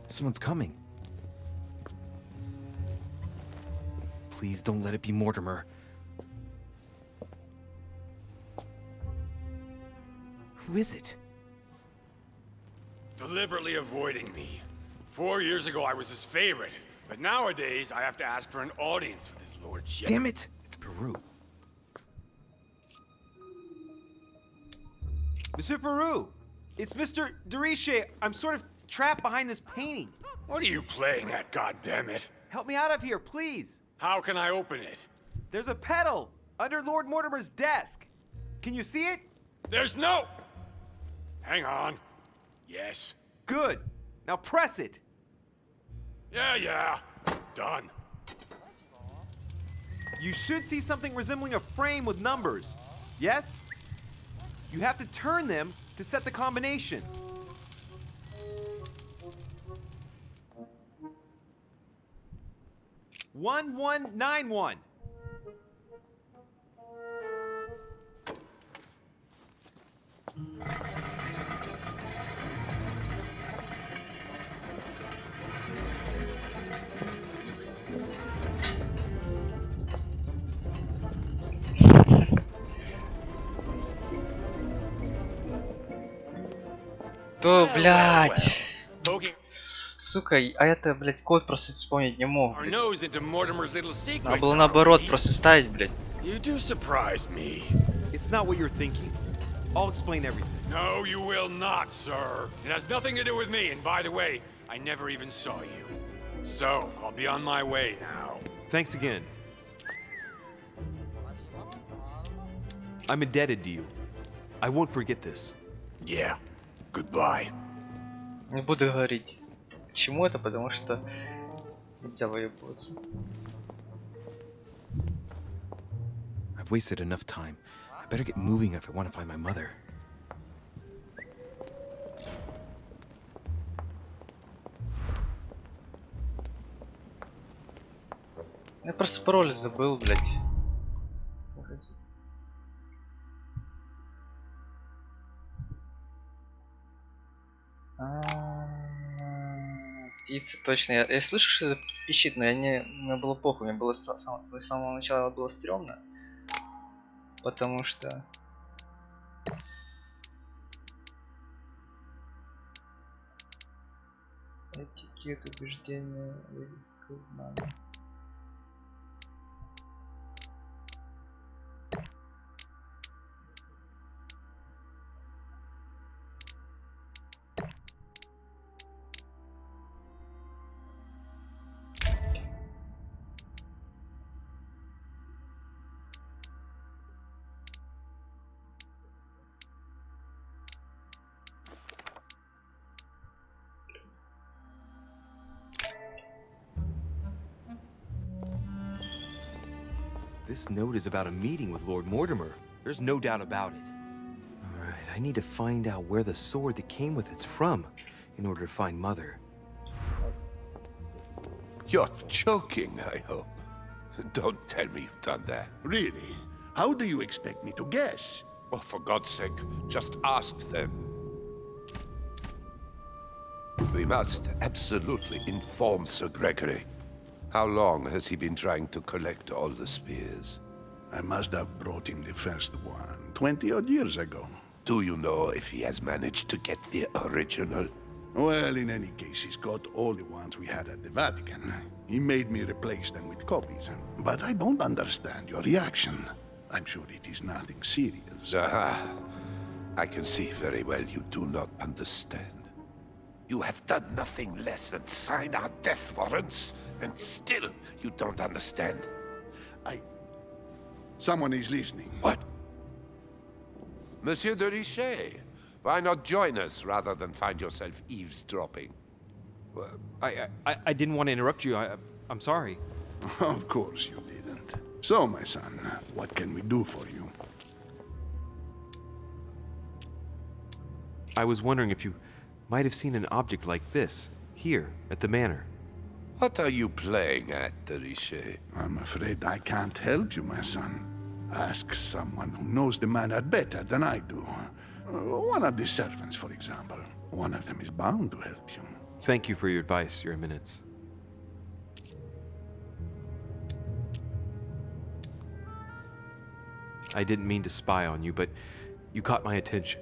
Speaker 8: Someone's coming. Please don't let it be Mortimer. Who is it?
Speaker 10: Deliberately avoiding me. 4 years ago, I was his favorite. But nowadays, I have to ask for an audience with his lordship.
Speaker 8: Damn it! It's Peru.
Speaker 2: Monsieur Peru! It's Mr. Deriche. I'm sort of trapped behind this painting.
Speaker 10: What are you playing at, goddammit?
Speaker 2: Help me out of here, please.
Speaker 10: How can I open it?
Speaker 2: There's a pedal under Lord Mortimer's desk. Can you see it?
Speaker 10: There's no... Hang on. Yes.
Speaker 2: Good. Now press it.
Speaker 10: Yeah. Done.
Speaker 2: You should see something resembling a frame with numbers. Yes? You have to turn them to set the combination. One, 191.
Speaker 4: То, блядь.
Speaker 10: Poking
Speaker 4: Сука, а это, блядь, код просто вспомнить не мог.
Speaker 10: our nose into Mortimer's little secrets.
Speaker 4: Надо было
Speaker 10: are
Speaker 4: наоборот
Speaker 10: we?
Speaker 4: просто ставить, блядь.
Speaker 10: You do surprise me.
Speaker 2: It's not what you're thinking. I'll explain everything.
Speaker 10: No, you will not, sir. It has nothing to do with me, and by the way, I never even saw you. So, I'll be on my way now.
Speaker 2: Thanks again. I'm indebted to you. I won't forget this.
Speaker 10: Yeah. Goodbye.
Speaker 4: Не буду говорить. Почему это? Потому что нельзя выебываться.
Speaker 8: I've wasted enough time. I better get moving if I want to find my mother.
Speaker 4: Я просто пароль забыл, блядь. Птица, точно. Я слышу, что это пищит, но мне было похуй, мне было с самого начала было стрёмно. Потому что... Этикет, убеждения, логическое знание.
Speaker 2: This note is about a meeting with Lord Mortimer. There's no doubt about it.
Speaker 8: All right, I need to find out where the sword that came with it's from in order to find Mother.
Speaker 11: You're joking, I hope. Don't tell me you've done that.
Speaker 6: Really? How do you expect me to guess?
Speaker 11: Oh, for God's sake, just ask them. We must absolutely inform Sir Gregory. How long has he been trying to collect all the spears?
Speaker 6: I must have brought him the first one 20-odd years ago.
Speaker 11: Do you know if he has managed to get the original?
Speaker 6: Well, in any case, he's got all the ones we had at the Vatican. He made me replace them with copies. But I don't understand your reaction. I'm sure it is nothing serious.
Speaker 11: Aha. I can see very well you do not understand. You have done nothing less than sign our death warrants, and still you don't understand.
Speaker 6: Someone is listening.
Speaker 11: What? Monsieur de Richet, why not join us rather than find yourself eavesdropping?
Speaker 2: I didn't want to interrupt you. I'm sorry.
Speaker 6: Of course you didn't. So, my son, what can we do for you?
Speaker 2: I was wondering if you might have seen an object like this, here, at the manor.
Speaker 11: What are you playing at, de Richet?
Speaker 6: I'm afraid I can't help you, my son. Ask someone who knows the manor better than I do. One of the servants, for example. One of them is bound to help you.
Speaker 2: Thank you for your advice, Your Eminence. I didn't mean to spy on you, but you caught my attention.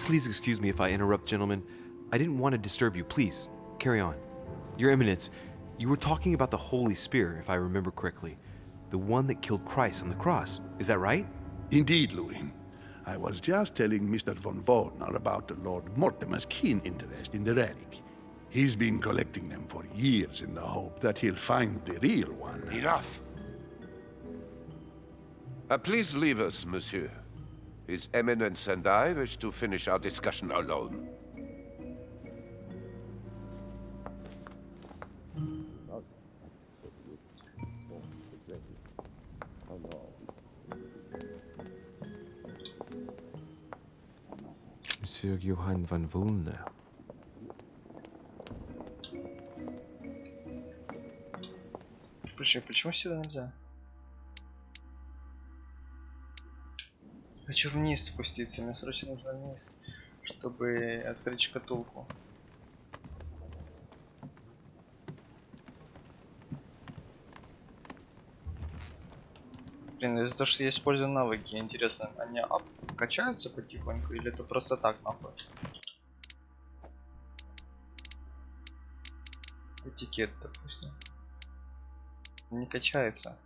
Speaker 2: Please excuse me if I interrupt, gentlemen. I didn't want to disturb you. Please, carry on. Your Eminence, you were talking about the Holy Spear, if I remember correctly. The one that killed Christ on the cross. Is that right?
Speaker 6: Indeed, Louis. I was just telling Mr. von Wallner about the Lord Mortimer's keen interest in the relic. He's been collecting them for years in the hope that he'll find the real one.
Speaker 11: Enough! Please leave us, monsieur. His Eminence and I wish to finish our discussion alone.
Speaker 8: Monsieur Johann von Wallner.
Speaker 4: Почему сюда нельзя? Хочу вниз спуститься, мне срочно нужно вниз, чтобы открыть шкатулку. Блин, из-за того, что я использую навыки, интересно, они качаются потихоньку или это просто так нахуй? Этикет, допустим. Не качается.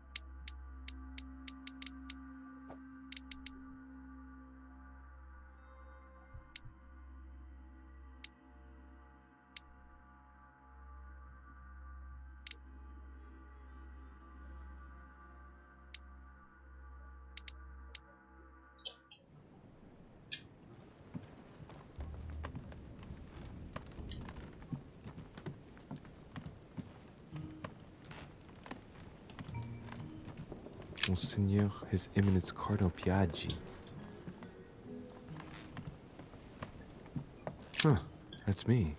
Speaker 8: Monseigneur, His Eminence Cardinal Piaggi. Huh, that's me.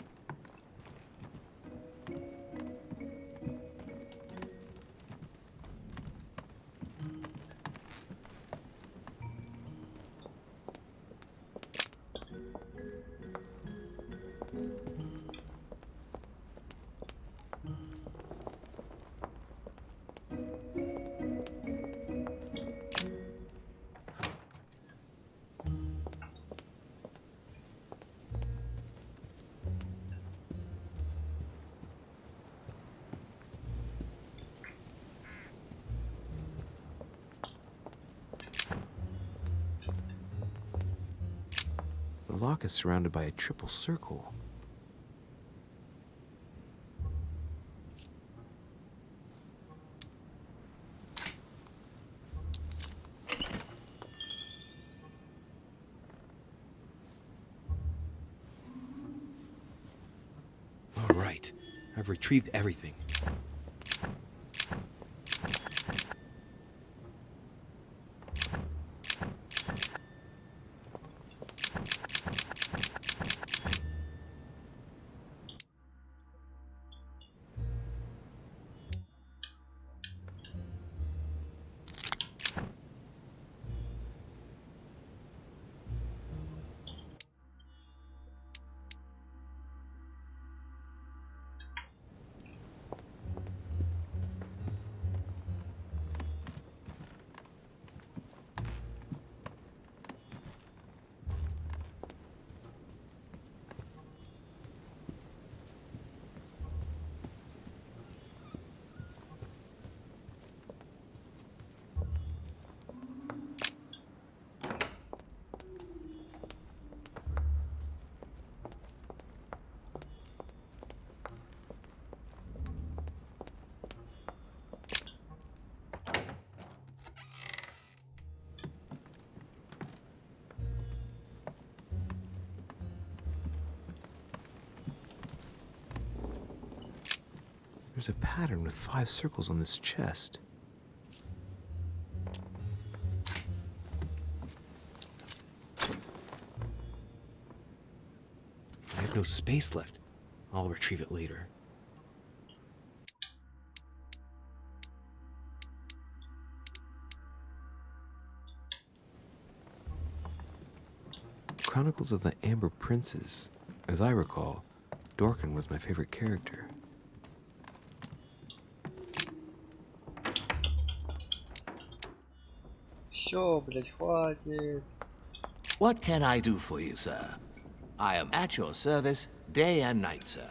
Speaker 8: The lock is surrounded by a triple circle. right. I've retrieved everything. There's a pattern with 5 circles on this chest. I have no space left. I'll retrieve it later. Chronicles of the Amber Princes. As I recall, Dorkin was my favorite character.
Speaker 4: Все, блять, хватит.
Speaker 6: What can I do for you, sir? I am at your service day and night, sir.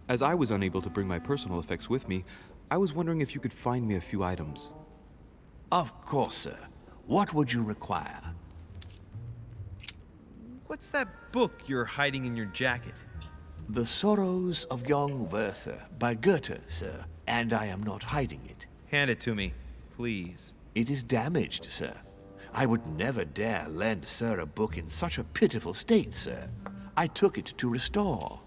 Speaker 2: As I was unable to bring my personal effects with me, I was wondering if you could find me a few items.
Speaker 6: Of course, sir. What would you require?
Speaker 2: What's that book you're hiding in your jacket?
Speaker 6: The Sorrows of Young Werther by Goethe, sir. And I am not hiding it.
Speaker 2: Hand it to me, please.
Speaker 6: It is damaged, sir. I would never dare lend sir a book in such a pitiful state, sir. I took it to restore.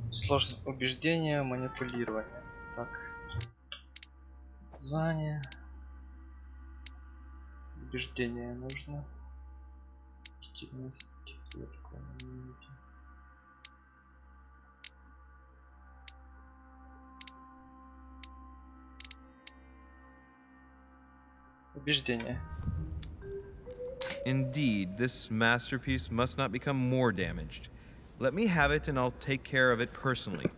Speaker 4: Сложность убеждения, манипулирование. Так. Знание. Убеждение нужно. Убеждение.
Speaker 2: Indeed, this masterpiece must not become more damaged. Let me have it and I'll take care of it personally.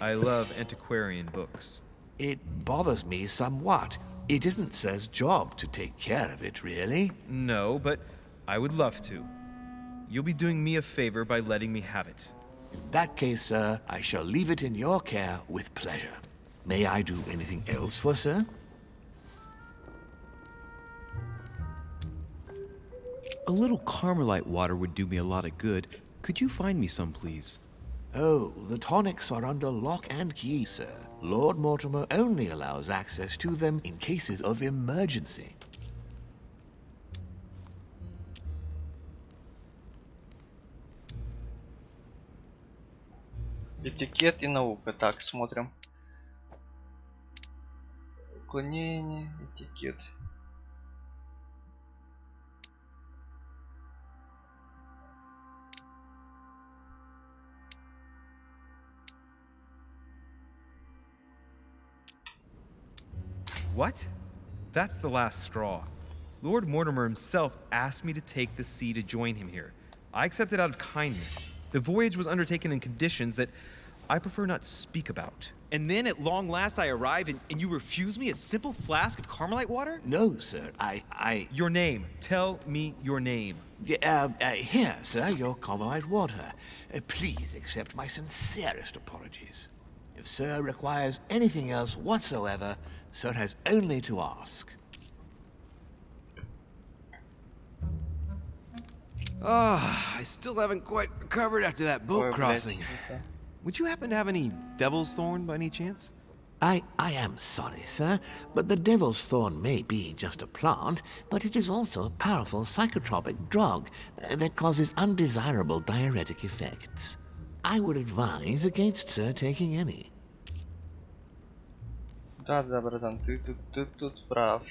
Speaker 2: I love antiquarian books.
Speaker 6: It bothers me somewhat. It isn't sir's job to take care of it, really.
Speaker 2: No, but I would love to. You'll be doing me a favor by letting me have it.
Speaker 6: In that case, sir, I shall leave it in your care with pleasure. May I do anything else for sir?
Speaker 8: A little Carmelite water would do me a lot of good. Could you find me some, please?
Speaker 6: Oh, the tonics are under lock and key, sir. Lord Mortimer only allows access to them in cases of emergency.
Speaker 4: Этикет и наука. Так, смотрим. Уклонение, этикет.
Speaker 2: What? That's the last straw. Lord Mortimer himself asked me to take the sea to join him here. I accepted out of kindness. The voyage was undertaken in conditions that I prefer not speak about. And then at long last I arrive and you refuse me a simple flask of Carmelite water?
Speaker 6: No, sir, I...
Speaker 2: Your name. Tell me your name.
Speaker 6: Here, sir, your Carmelite water. Please accept my sincerest apologies. If sir requires anything else whatsoever, sir has only to ask.
Speaker 8: Oh, I still haven't quite recovered after that boat
Speaker 4: Ой,
Speaker 8: crossing.
Speaker 4: блядь, это...
Speaker 2: Would you happen to have any devil's thorn by any chance?
Speaker 12: I am sorry, sir, but the devil's thorn may be just a plant, but it is also a powerful psychotropic drug that causes undesirable diuretic effects. I would advise against sir taking any.
Speaker 4: Да, да, братан, ты тут прав.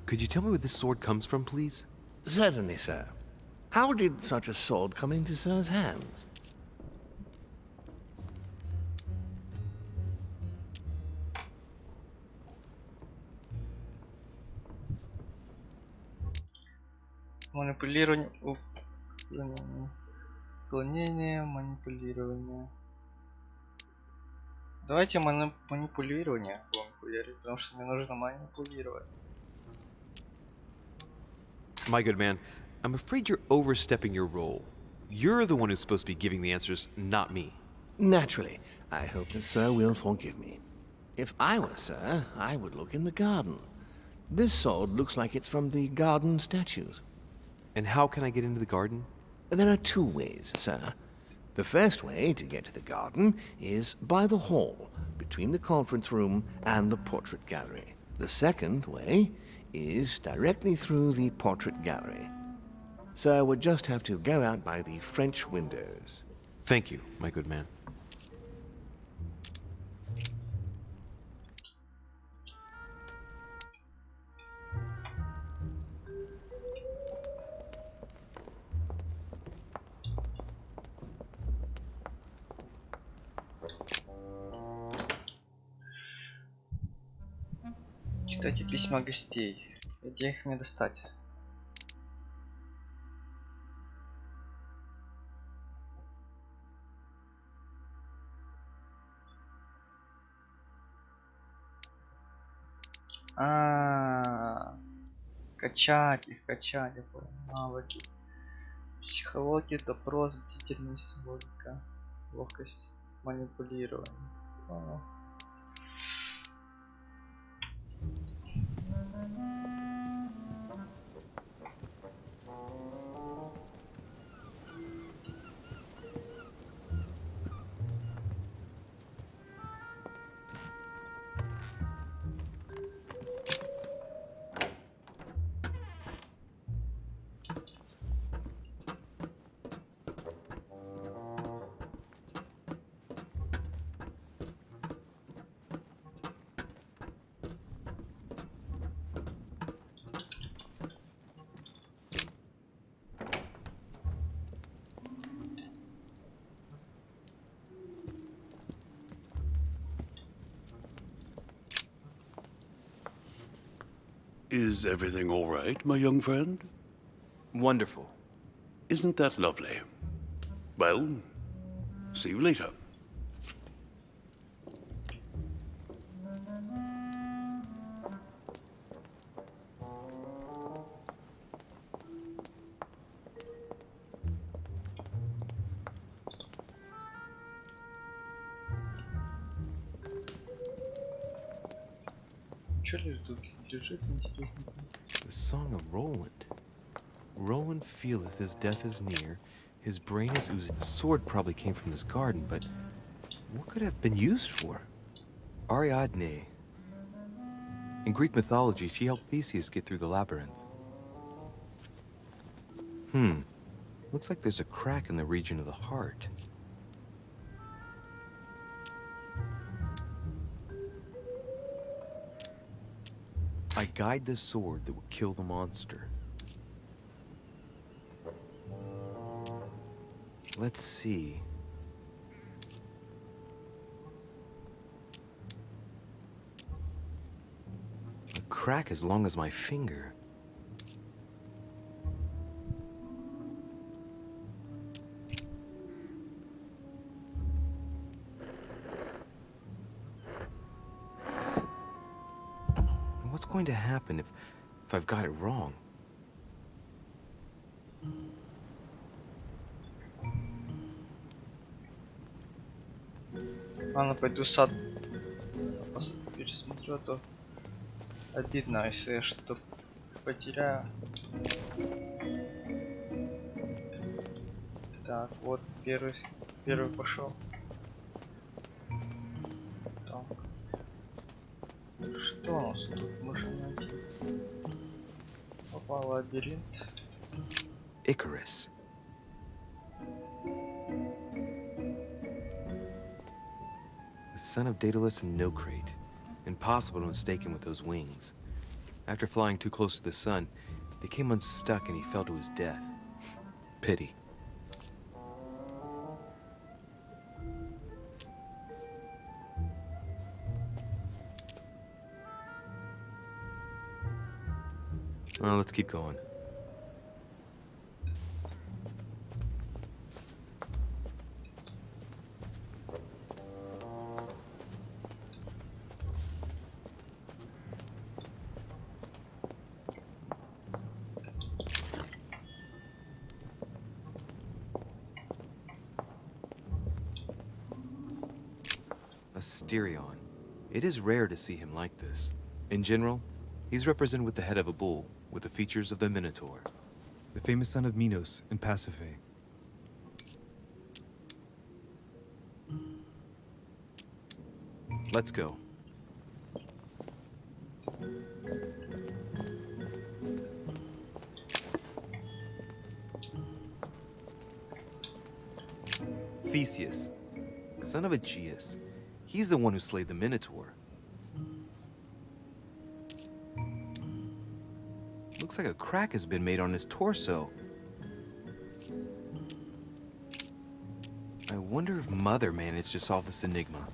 Speaker 2: Could you tell me where this sword comes from, please?
Speaker 12: Certainly, sir. How did such a sword come into sir's hands?
Speaker 4: Манипулирование... Уклонение, манипулирование. Давайте манипулирование будем манипулировать, потому что мне нужно манипулировать.
Speaker 2: My good man, I'm afraid you're overstepping your role. You're the one who's supposed to be giving the answers, not me.
Speaker 12: Naturally. I hope that sir will forgive me. If I were sir, I would look in the garden. This sword looks like it's from the garden statues.
Speaker 2: And how can I get into the garden?
Speaker 12: There are two ways, sir. The first way to get to the garden is by the hall, between the conference room and the portrait gallery. The second way is directly through the portrait gallery. Sir would just have to go out by the French windows.
Speaker 2: Thank you, my good man.
Speaker 4: Читайте письма гостей. Где их мне достать? Качать их, я понял. Навыки. Психология, допрос, бдительность, логика, ловкость, манипулирование. Понял.
Speaker 13: Is everything all right, my young friend?
Speaker 2: Wonderful.
Speaker 13: Isn't that lovely? Well, see you later.
Speaker 4: Чё тут лежит, интересно?
Speaker 2: The Song of Roland. Roland feeleth his death is near. His brain is oozing. The sword probably came from this garden, but what could it have been used for? Ariadne. In Greek mythology, she helped Theseus get through the labyrinth. Looks like there's a crack in the region of the heart. I guide the sword that will kill the monster. Let's see. A crack as long as my finger. What's going to happen if I've got it wrong?
Speaker 4: Ладно, пойду сад пересмотрю, а то обидно, если я что-то потеряю. Так, вот первый пошел. Так. Что у нас тут? Можно найти. Попал в лабиринт.
Speaker 8: Icarus. The son of Daedalus and Nocrate. Impossible to mistake him with those wings. After flying too close to the sun, they came unstuck and he fell to his death. Pity. Well, let's keep going. Asterion. It is rare to see him like this. In general, he's represented with the head of a bull, with the features of the Minotaur.
Speaker 2: The famous son of Minos and Pasiphae.
Speaker 8: Let's go. Theseus, son of Aegeus. He's the one who slayed the Minotaur. Looks like a crack has been made on his torso. I wonder if Mother managed to solve this enigma.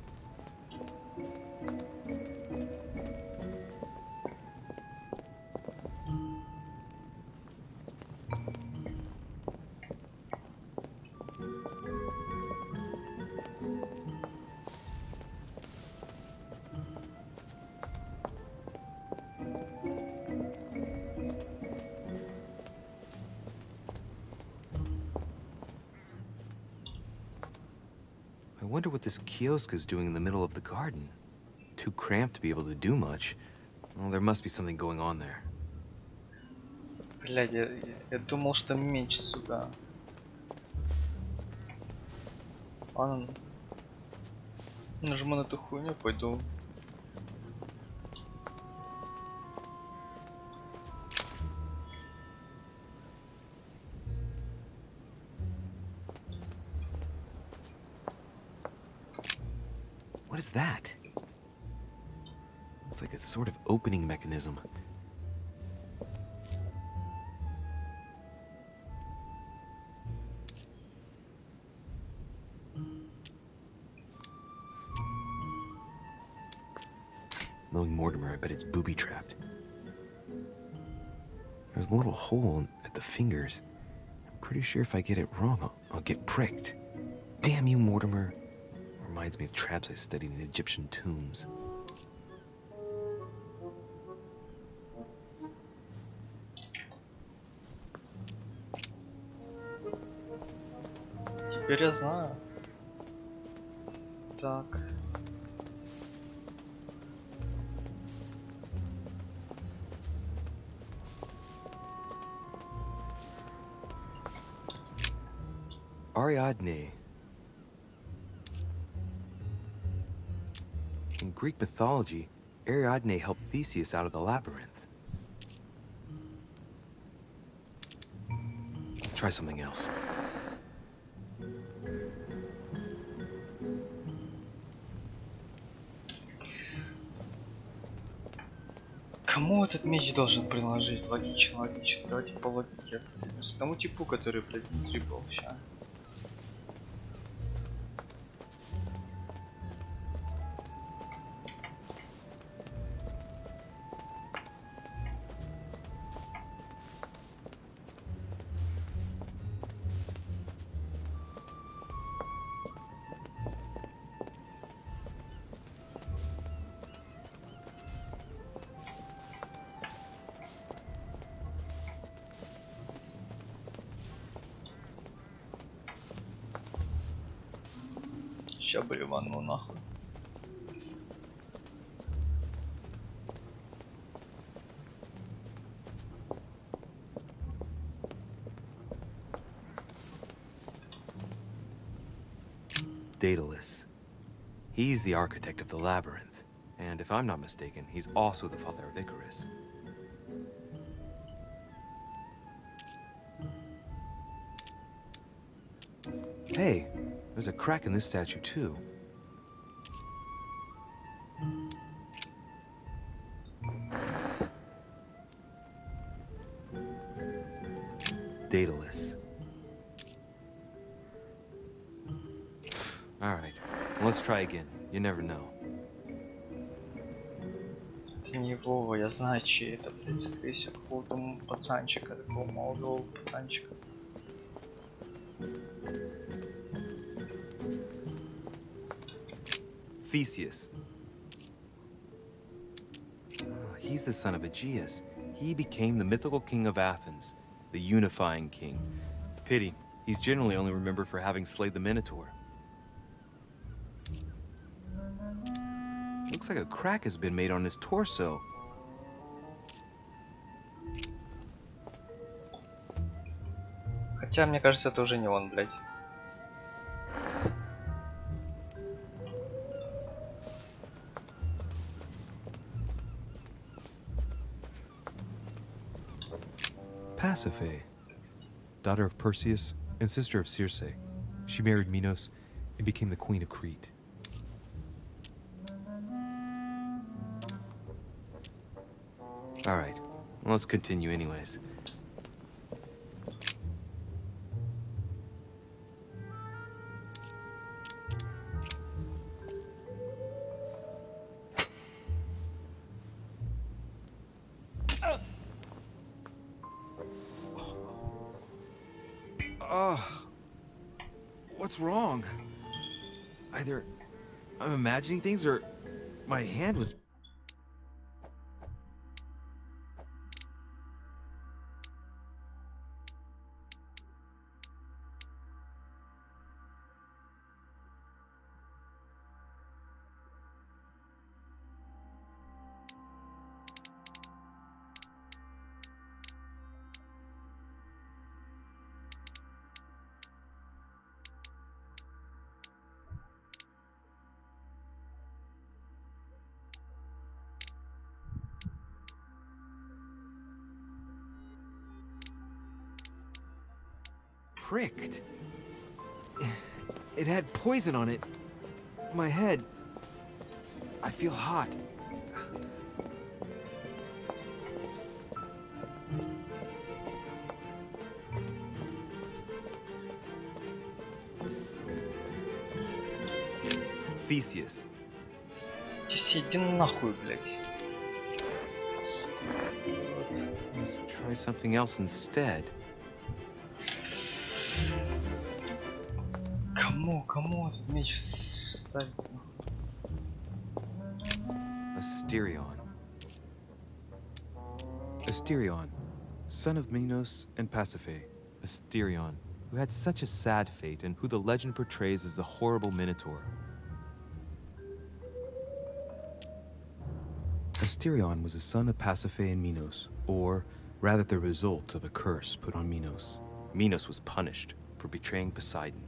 Speaker 8: I wonder what this kiosk is doing in the middle of the garden. Too cramped to be able to do much. Well, there must be something going on there.
Speaker 4: Блядь, я думал, что меч сюда. Ладно. Нажму на эту хуйню, пойду.
Speaker 8: What is that? It's like a sort of opening mechanism. Knowing Mortimer, I bet it's booby-trapped. There's a little hole at the fingers. I'm pretty sure if I get it wrong, I'll get pricked. Damn you, Mortimer. Reminds me of traps I studied in Egyptian tombs.
Speaker 4: Теперь я знаю. Так.
Speaker 8: Ariadne. In Greek mythology, Ariadne helped Theseus out of the labyrinth. Try something else.
Speaker 4: Кому этот меч должен принадлежать? Логично, логично. Давайте по логике. Тому типу, который, блядь, внутри был ща. Ща блевану нахуй.
Speaker 2: Daedalus. He's the architect of the labyrinth, and if I'm not mistaken, he's also the father of Icarus. Hey, there's a crack in this statue too. Daedalus. Alright, let's try again. You never know.
Speaker 4: Теневого, я знаю, чей это, блядь, скорее всего, какого-то пацанчика, такого молодого пацанчика.
Speaker 2: Theseus. He's the son of Aegeus. He became the mythical king of Athens, the unifying king. Pity, he's generally only remembered for having slayed the Minotaur. Looks like a crack has been made on his torso.
Speaker 4: Хотя, мне кажется, это уже не он, блядь.
Speaker 2: Pasiphae, daughter of Perseus and sister of Circe. She married Minos and became the queen of Crete. All right, let's continue anyways. What's wrong? Either I'm imagining things or my hand was... pricked. It had poison on it. My head. I feel hot. Theseus.
Speaker 4: Иди нахуй, блядь.
Speaker 2: Let's try something else instead.
Speaker 4: Кому этот меч ставить?
Speaker 2: Asterion. Asterion, son of Minos and Pasiphae. Asterion, who had such a sad fate and who the legend portrays as the horrible Minotaur. Asterion was a son of Pasiphae and Minos, or rather the result of a curse put on Minos. Minos was punished for betraying Poseidon.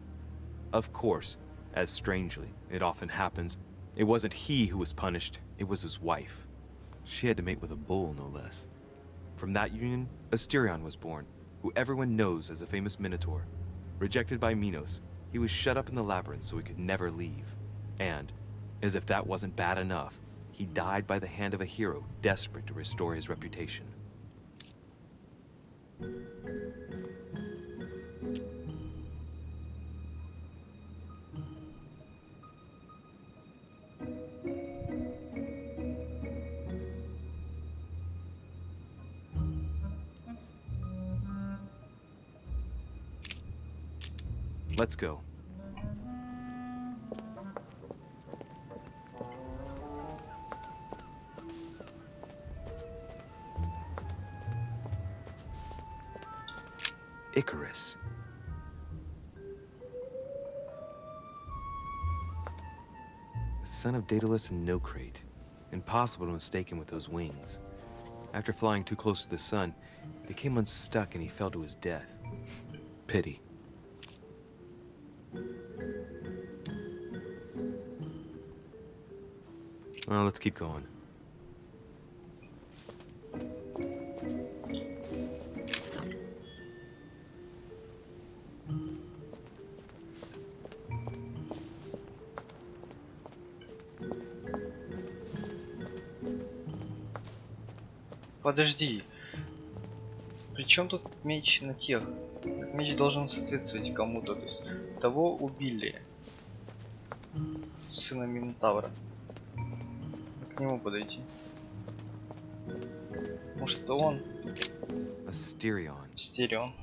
Speaker 2: Of course, as strangely it often happens, it wasn't he who was punished, it was his wife. She had to mate with a bull, no less. From that union, Asterion was born, who everyone knows as the famous Minotaur. Rejected by Minos, he was shut up in the labyrinth so he could never leave. And, as if that wasn't bad enough, he died by the hand of a hero desperate to restore his reputation. Let's go. Icarus. The son of Daedalus and Nocrate. Impossible to mistake him with those wings. After flying too close to the sun, they came unstuck and he fell to his death. Pity. Well, let's keep going.
Speaker 4: Подожди. Причем тут меч на тех? Меч должен соответствовать кому-то. То есть того убили. Сына Минотавра. К нему подойти. Может, это он?
Speaker 2: Asterion.
Speaker 4: Стерион.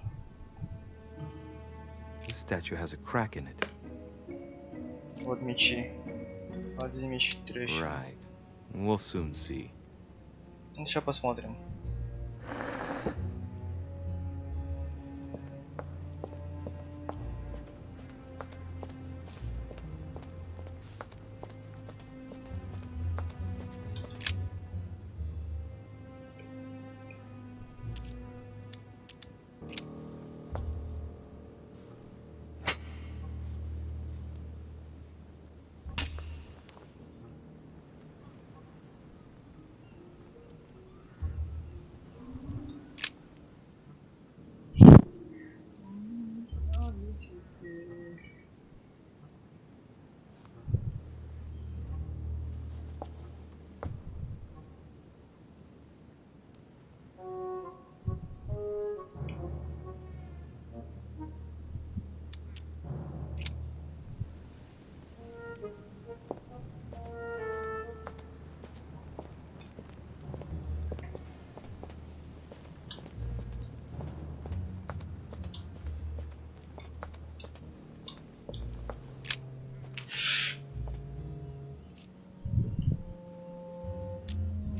Speaker 2: This statue has a crack in it.
Speaker 4: Вот мечи. Один меч трещин.
Speaker 2: Right. We'll soon see.
Speaker 4: Ну, сейчас посмотрим.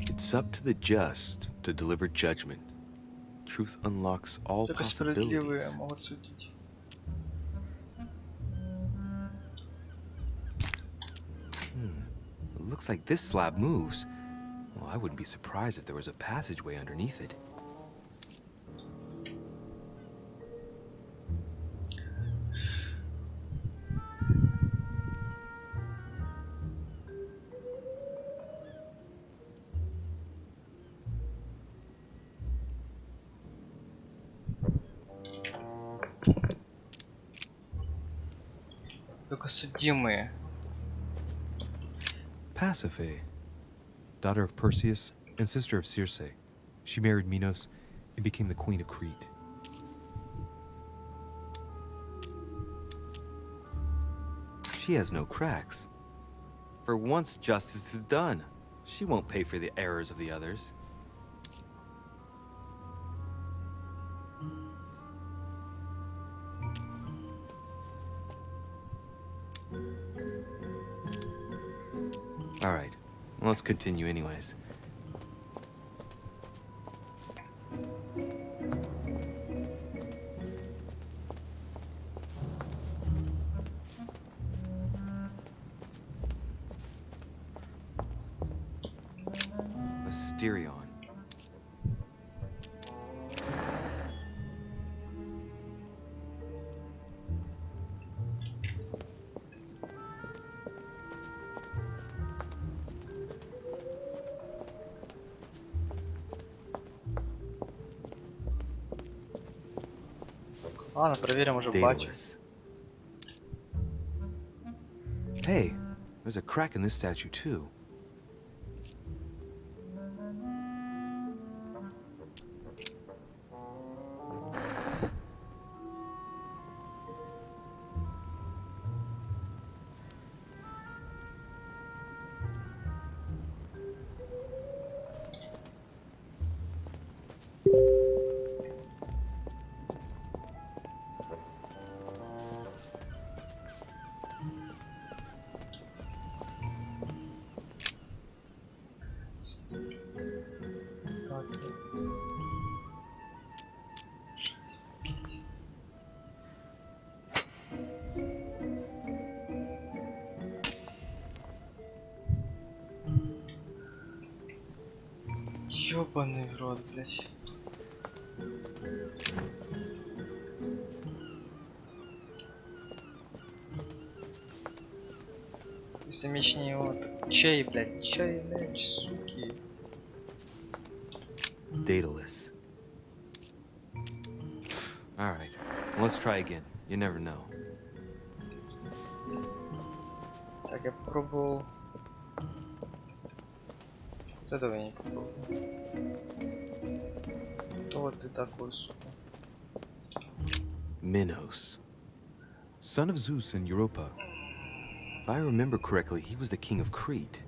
Speaker 2: It's up to the just to deliver judgment. Truth unlocks all
Speaker 4: Только справедливые
Speaker 2: possibilities.
Speaker 4: могут судить.
Speaker 2: It looks like this slab moves. Well, I wouldn't be surprised if there was a passageway underneath it.
Speaker 4: Только судимые.
Speaker 2: Pasiphae, daughter of Perseus and sister of Circe. She married Minos and became the queen of Crete. She has no cracks. For once justice is done, she won't pay for the errors of the others. All right, let's continue anyways. Asterion.
Speaker 4: Ладно, проверим уже батю.
Speaker 2: Daedalus. Hey, there's a crack in this statue too.
Speaker 4: Ёбаный в рот, блядь. Если меч не его, то чей, блядь, чей меч, суки.
Speaker 2: Daedalus. Alright, let's try again. You never know.
Speaker 4: Так, я попробовал. Вот этого я не попробовал. Кто ты такой, сука?
Speaker 8: Minos. Son of Zeus and Europa. If I remember correctly, he was the king of Crete.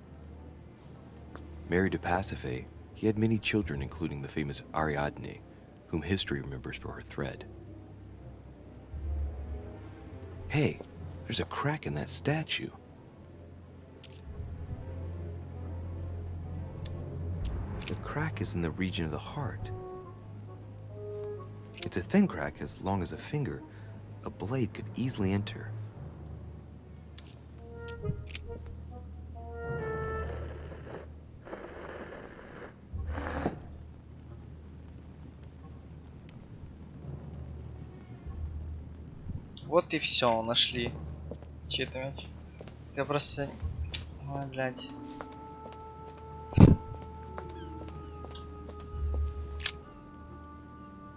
Speaker 8: Married to Pasiphae, he had many children, including the famous Ariadne, whom history remembers for her thread. Hey, there's a crack in that statue. The crack is in the region of the heart. It's a thin crack as long as a finger. A blade could easily enter.
Speaker 4: Вот и все, нашли. Чей-то меч. Я просто... Ой, блядь.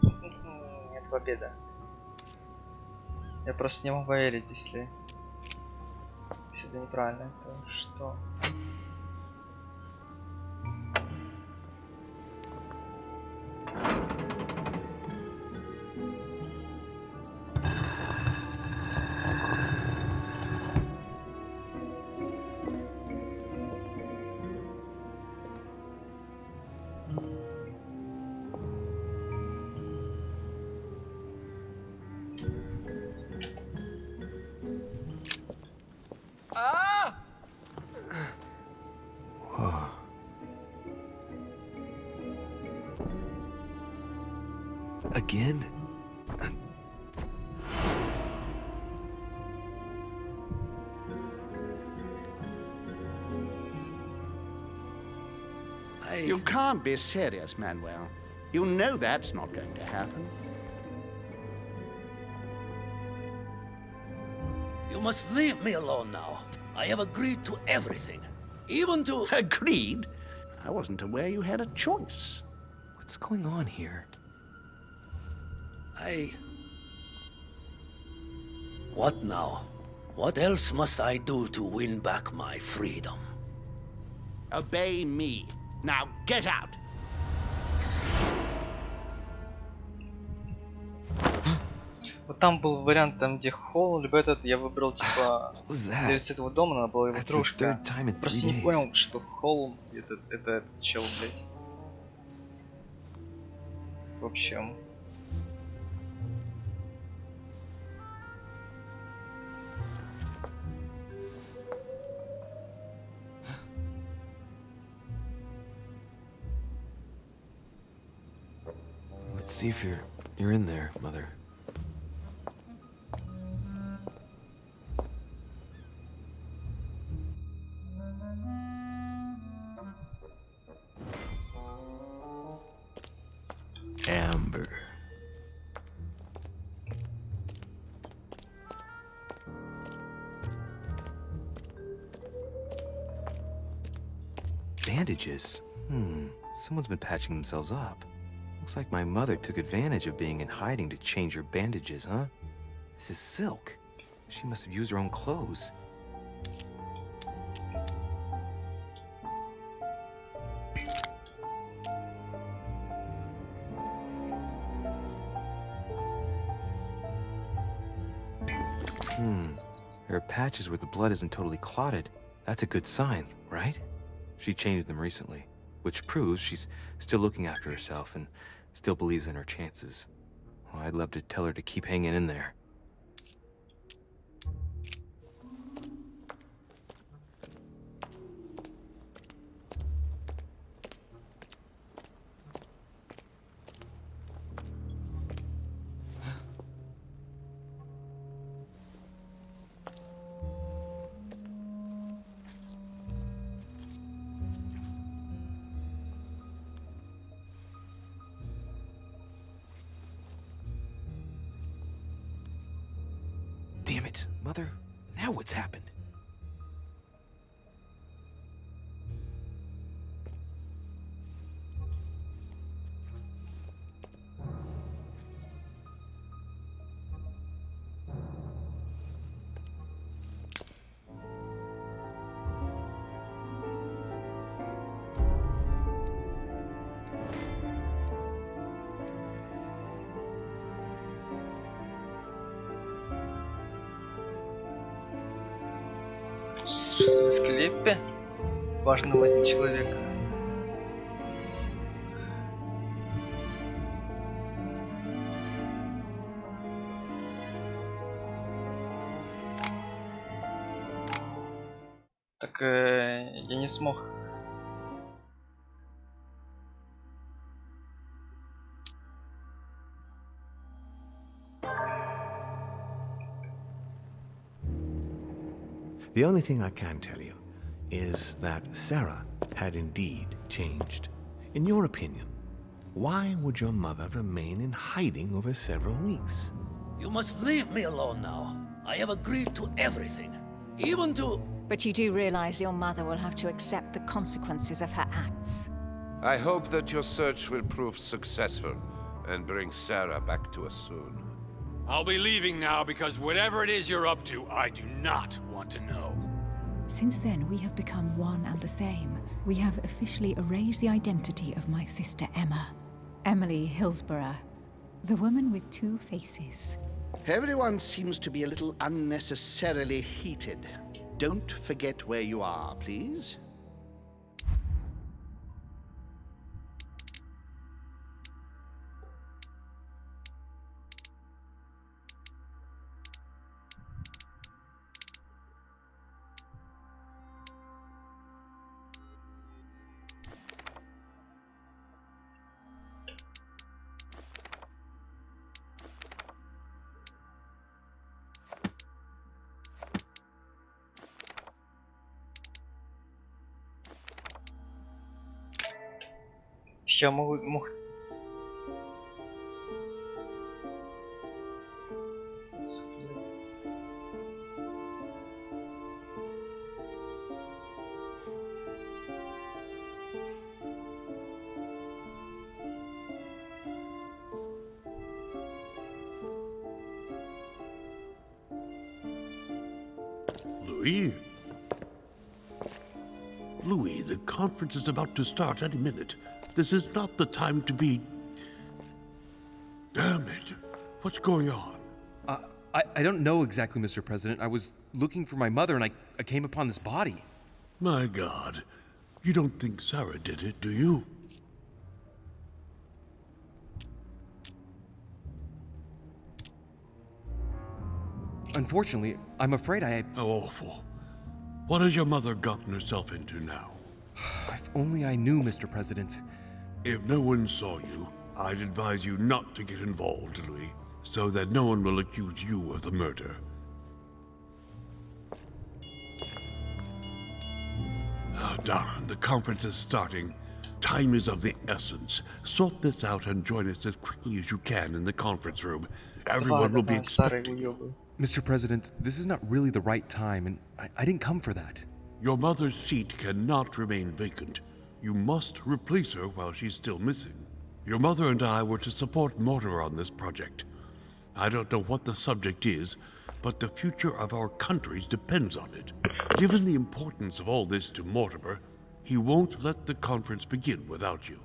Speaker 4: Нет, победа. Я просто не могу поверить, если это неправильно, то что?
Speaker 8: Again?
Speaker 3: You can't be serious, Manuel. You know that's not going to happen.
Speaker 9: You must leave me alone now. I have agreed to everything. Even to...
Speaker 3: Agreed? I wasn't aware you had a choice.
Speaker 8: What's going on here?
Speaker 9: What now? What else must I do to win back my freedom?
Speaker 3: Obey me. Now get out!
Speaker 4: Вот там был вариант, там где холл, либо этот, я выбрал типа перед этого дома, надо было его дружка. Просто не понял, что холл это этот чел, блядь. В общем.
Speaker 8: Let's see if you're in there, Mother. Amber. Bandages? Someone's been patching themselves up. Looks like my mother took advantage of being in hiding to change her bandages, huh? This is silk. She must have used her own clothes. There are patches where the blood isn't totally clotted. That's a good sign, right? She changed them recently, which proves she's still looking after herself and still believes in her chances. Well, I'd love to tell her to keep hanging in there. Damn it, Mother. Now what's happened?
Speaker 4: в склепе важного человека. Так я не смог.
Speaker 6: The only thing I can tell you is that Sarah had indeed changed. In your opinion, why would your mother remain in hiding over several weeks?
Speaker 9: You must leave me alone now. I have agreed to everything. Even to...
Speaker 5: But you do realize your mother will have to accept the consequences of her acts.
Speaker 11: I hope that your search will prove successful and bring Sarah back to us soon.
Speaker 10: I'll be leaving now because whatever it is you're up to, I do not want to know.
Speaker 5: Since then, we have become one and the same. We have officially erased the identity of my sister Emma. Emily Hillsborough, the woman with two faces.
Speaker 3: Everyone seems to be a little unnecessarily heated. Don't forget where you are, please.
Speaker 4: Я мог...
Speaker 13: Louis? Louis, the conference is about to start any minute. This is not the time to be... Damn it. What's going on?
Speaker 2: I don't know exactly, Mr. President. I was looking for my mother and I came upon this body.
Speaker 13: My God. You don't think Sarah did it, do you?
Speaker 2: Unfortunately, I'm afraid I...
Speaker 13: How awful. What has your mother gotten herself into now?
Speaker 2: If only I knew, Mr. President.
Speaker 13: If no one saw you, I'd advise you not to get involved, Louis, so that no one will accuse you of the murder. Oh, darn, the conference is starting. Time is of the essence. Sort this out and join us as quickly as you can in the conference room. Everyone will be expecting you.
Speaker 2: Mr. President, this is not really the right time, and I didn't come for that.
Speaker 13: Your mother's seat cannot remain vacant. You must replace her while she's still missing. Your mother and I were to support Mortimer on this project. I don't know what the subject is, but the future of our countries depends on it. Given the importance of all this to Mortimer, he won't let the conference begin without you.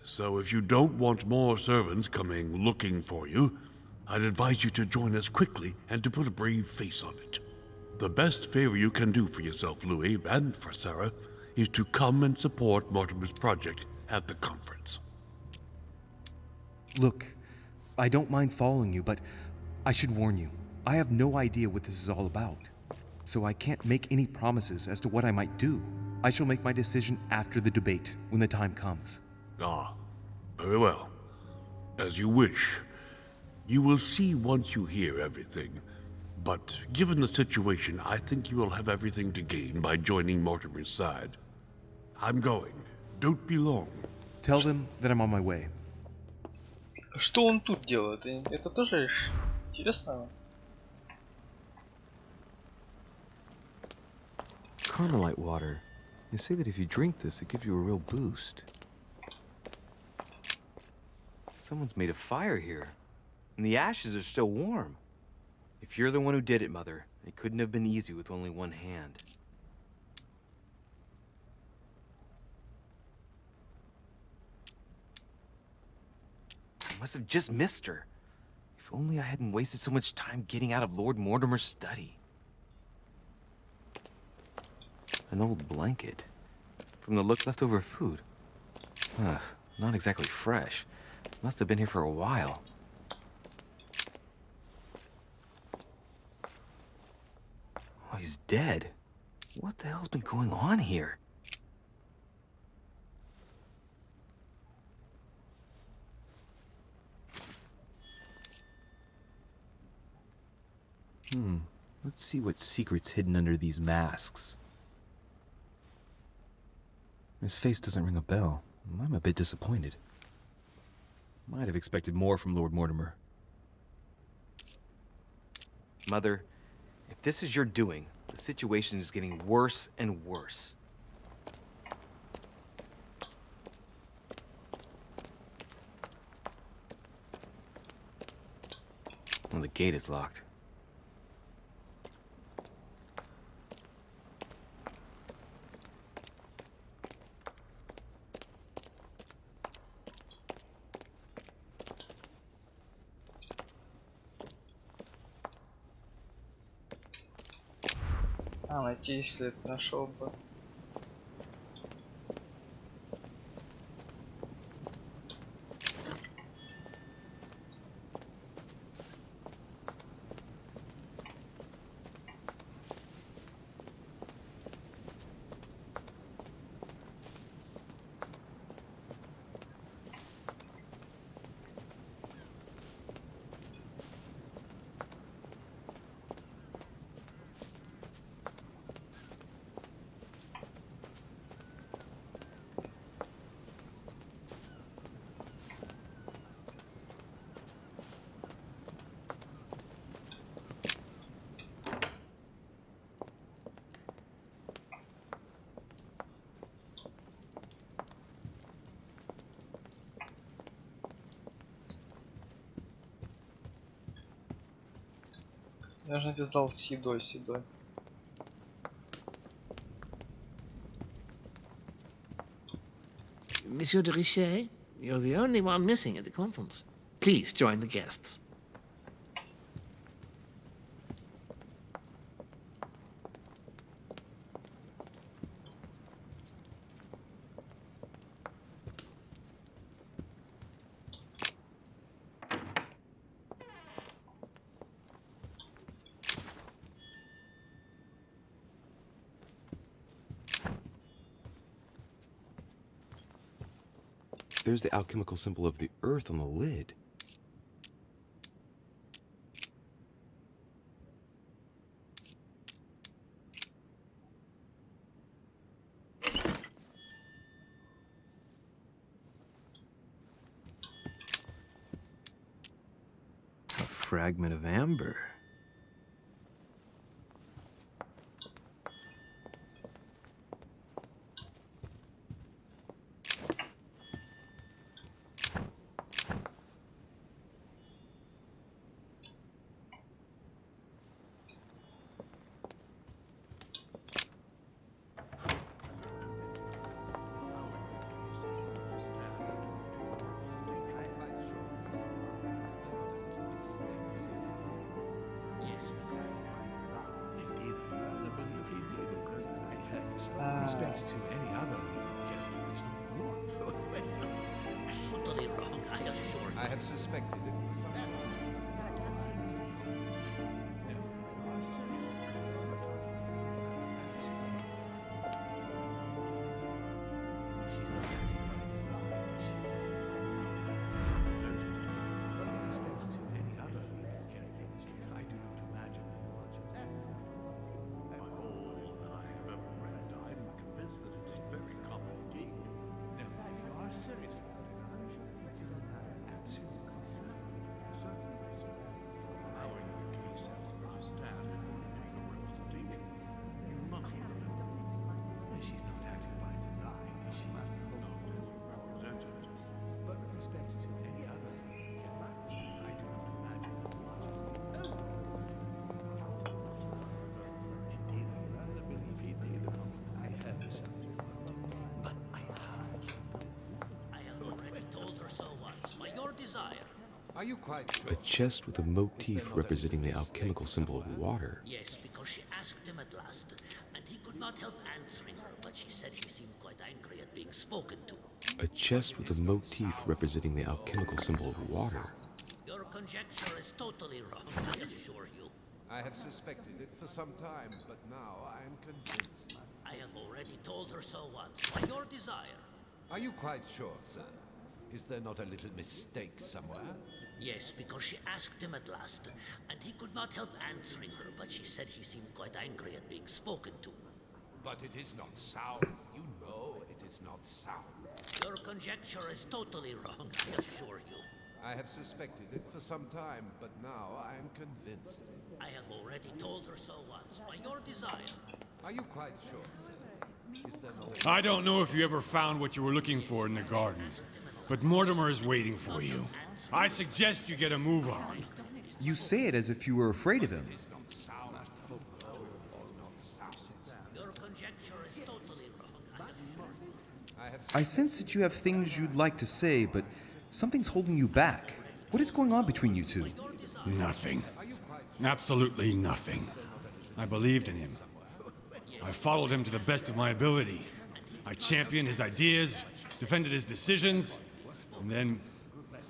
Speaker 13: So if you don't want more servants coming looking for you, I'd advise you to join us quickly and to put a brave face on it. The best favor you can do for yourself, Louis, and for Sarah, is to come and support Mortimer's project at the conference.
Speaker 2: Look, I don't mind following you, but I should warn you. I have no idea what this is all about. So I can't make any promises as to what I might do. I shall make my decision after the debate, when the time comes.
Speaker 13: Ah, very well. As you wish. You will see once you hear everything. But given the situation, I think you will have everything to gain by joining Mortimer's side. I'm going. Don't be long.
Speaker 2: Tell them that I'm on my way.
Speaker 4: Что он тут делает? Это тоже интересно.
Speaker 8: Carmelite water. They say that if you drink this, it gives you a real boost.
Speaker 2: Someone's made a fire here, and the ashes are still warm. If you're the one who did it, Mother, it couldn't have been easy with only one hand. I must have just missed her. If only I hadn't wasted so much time getting out of Lord Mortimer's study.
Speaker 8: An old blanket. From the look, leftover food. Ugh, not exactly fresh. Must have been here for a while. Oh, he's dead. What the hell's been going on here? Let's see what secret's hidden under these masks. His face doesn't ring a bell. I'm a bit disappointed. Might have expected more from Lord Mortimer. Mother, if this is your doing, the situation is getting worse and worse. Well, the gate is locked.
Speaker 4: Найти след нашел бы. Нужно найти зал с едой,
Speaker 12: Monsieur de Richet, you're the only one missing at the conference. Please join the guests.
Speaker 8: There's the alchemical symbol of the earth on the lid. A fragment of amber.
Speaker 6: Respect to any other
Speaker 9: Totally wrong, I assure you.
Speaker 11: I have suspected it.
Speaker 5: That does seem safe.
Speaker 11: Are you quite sure?
Speaker 8: A chest with a motif representing the alchemical symbol of water.
Speaker 9: Yes, because she asked him at last, and he could could not help answering her, but she said he seemed quite angry at being spoken to.
Speaker 8: A chest with a motif representing the alchemical symbol of water.
Speaker 9: Your conjecture is totally wrong, I assure you.
Speaker 11: I have suspected it for some time, but now I am convinced.
Speaker 9: I have already told her so once, by your desire.
Speaker 11: Are you quite sure, sir? Is there not a little mistake somewhere?
Speaker 9: Yes, because she asked him at last, and he could not help answering her, but she said he seemed quite angry at being spoken to.
Speaker 11: But it is not sound. You know it is not sound.
Speaker 9: Your conjecture is totally wrong, I assure you.
Speaker 11: I have suspected it for some time, but now I am convinced.
Speaker 9: I have already told her so once, by your desire.
Speaker 11: Are you quite sure, sir? Is there not
Speaker 10: I don't know if you ever found what you were looking for in the garden, but Mortimer is waiting for you. I suggest you get a move on.
Speaker 2: You say it as if you were afraid of him.
Speaker 9: Your conjecture is totally wrong, I assure you.
Speaker 2: I sense that you have things you'd like to say, but something's holding you back. What is going on between you two?
Speaker 10: Nothing. Absolutely nothing. I believed in him. I followed him to the best of my ability. I championed his ideas, defended his decisions, and then,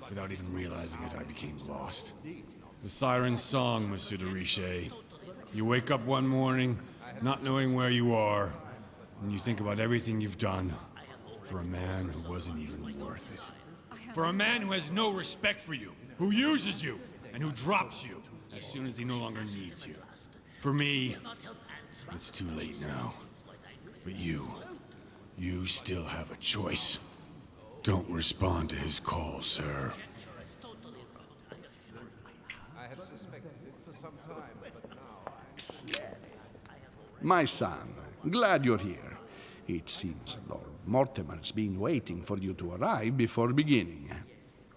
Speaker 10: without even realizing it, I became lost. The siren's song, Monsieur de Richet. You wake up one morning, not knowing where you are, and you think about everything you've done for a man who wasn't even worth it. For a man who has no respect for you, who uses you, and who drops you as soon as he no longer needs you. For me, it's too late now. But you still have a choice. Don't respond to his call, sir.
Speaker 11: I have suspected it for some time, but now I am...
Speaker 3: My son, glad you're here. It seems Lord Mortimer's been waiting for you to arrive before beginning.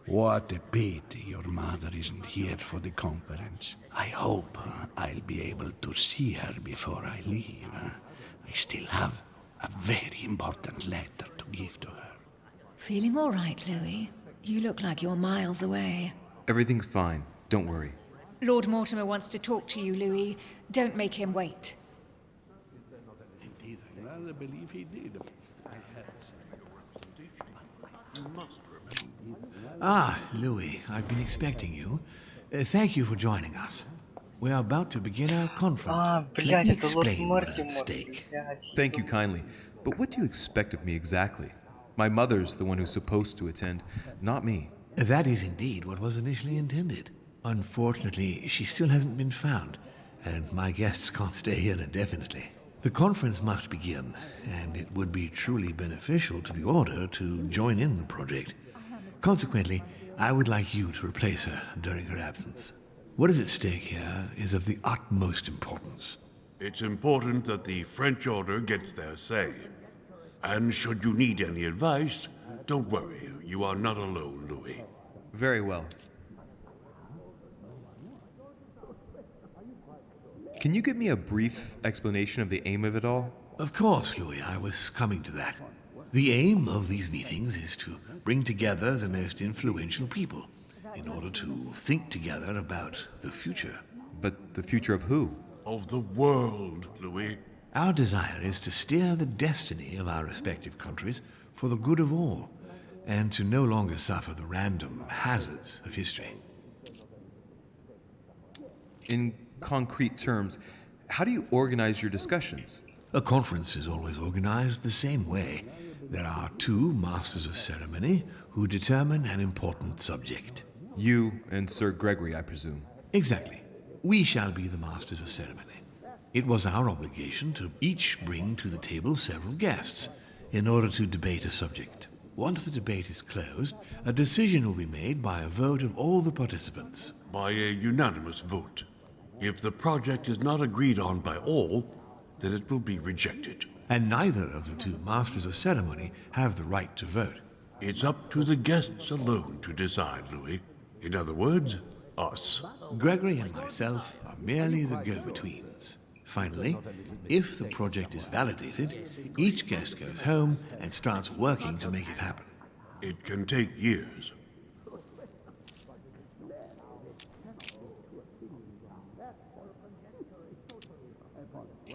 Speaker 3: What a pity your mother isn't here for the conference. I hope I'll be able to see her before I leave. I still have a very important letter to give to her.
Speaker 5: Feeling all right, Louis? You look like you're miles away.
Speaker 2: Everything's fine. Don't worry.
Speaker 5: Lord Mortimer wants to talk to you, Louis. Don't make him wait.
Speaker 3: Indeed, I rather believe he did.
Speaker 13: You must remember.
Speaker 12: Ah, Louis, I've been expecting you. Thank you for joining us. We are about to begin our conference. Let
Speaker 4: Блядь,
Speaker 12: me
Speaker 4: это Лорд
Speaker 12: explain what is at
Speaker 4: Мортимер.
Speaker 12: stake.
Speaker 4: Блядь.
Speaker 2: Thank you kindly. But what do you expect of me exactly? My mother's the one who's supposed to attend, not me.
Speaker 12: That is indeed what was initially intended. Unfortunately, she still hasn't been found, and my guests can't stay here indefinitely. The conference must begin, and it would be truly beneficial to the Order to join in the project. Consequently, I would like you to replace her during her absence. What is at stake here is of the utmost importance.
Speaker 13: It's important that the French Order gets their say. And should you need any advice, don't worry. You are not alone, Louis.
Speaker 2: Very well. Can you give me a brief explanation of the aim of it all?
Speaker 12: Of course, Louis, I was coming to that. The aim of these meetings is to bring together the most influential people in order to think together about the future.
Speaker 2: But the future of who?
Speaker 13: Of the world, Louis.
Speaker 12: Our desire is to steer the destiny of our respective countries for the good of all, and to no longer suffer the random hazards of history.
Speaker 2: In concrete terms, how do you organize your discussions?
Speaker 12: A conference is always organized the same way. There are two masters of ceremony who determine an important subject.
Speaker 2: You and Sir Gregory, I presume.
Speaker 12: Exactly. We shall be the masters of ceremony. It was our obligation to each bring to the table several guests in order to debate a subject. Once the debate is closed, a decision will be made by a vote of all the participants.
Speaker 13: By a unanimous vote. If the project is not agreed on by all, then it will be rejected.
Speaker 12: And neither of the two masters of ceremony have the right to vote.
Speaker 13: It's up to the guests alone to decide, Louis. In other words, us.
Speaker 12: Gregory and myself are merely the go-betweens. Finally, if the project is validated, each guest goes home and starts working to make it happen.
Speaker 13: It can take years.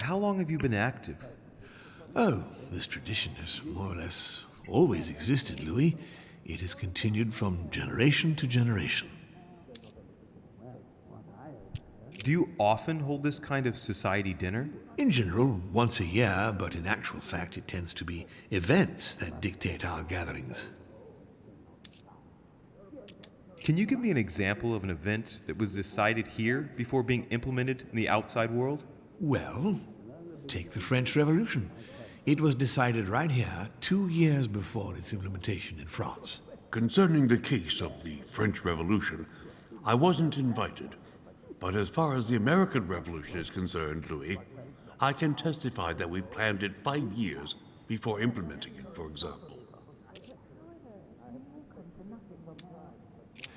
Speaker 2: How long have you been active?
Speaker 6: Oh, this tradition has more or less always existed, Louis. It has continued from generation to generation.
Speaker 2: Do you often hold this kind of society dinner?
Speaker 6: In general, once a year, but in actual fact it tends to be events that dictate our gatherings.
Speaker 2: Can you give me an example of an event that was decided here before being implemented in the outside world?
Speaker 6: Well, take the French Revolution. It was decided right here 2 years before its implementation in France.
Speaker 13: Concerning the case of the French Revolution, I wasn't invited. But as far as the American Revolution is concerned, Louis, I can testify that we planned it 5 years before implementing it, for example.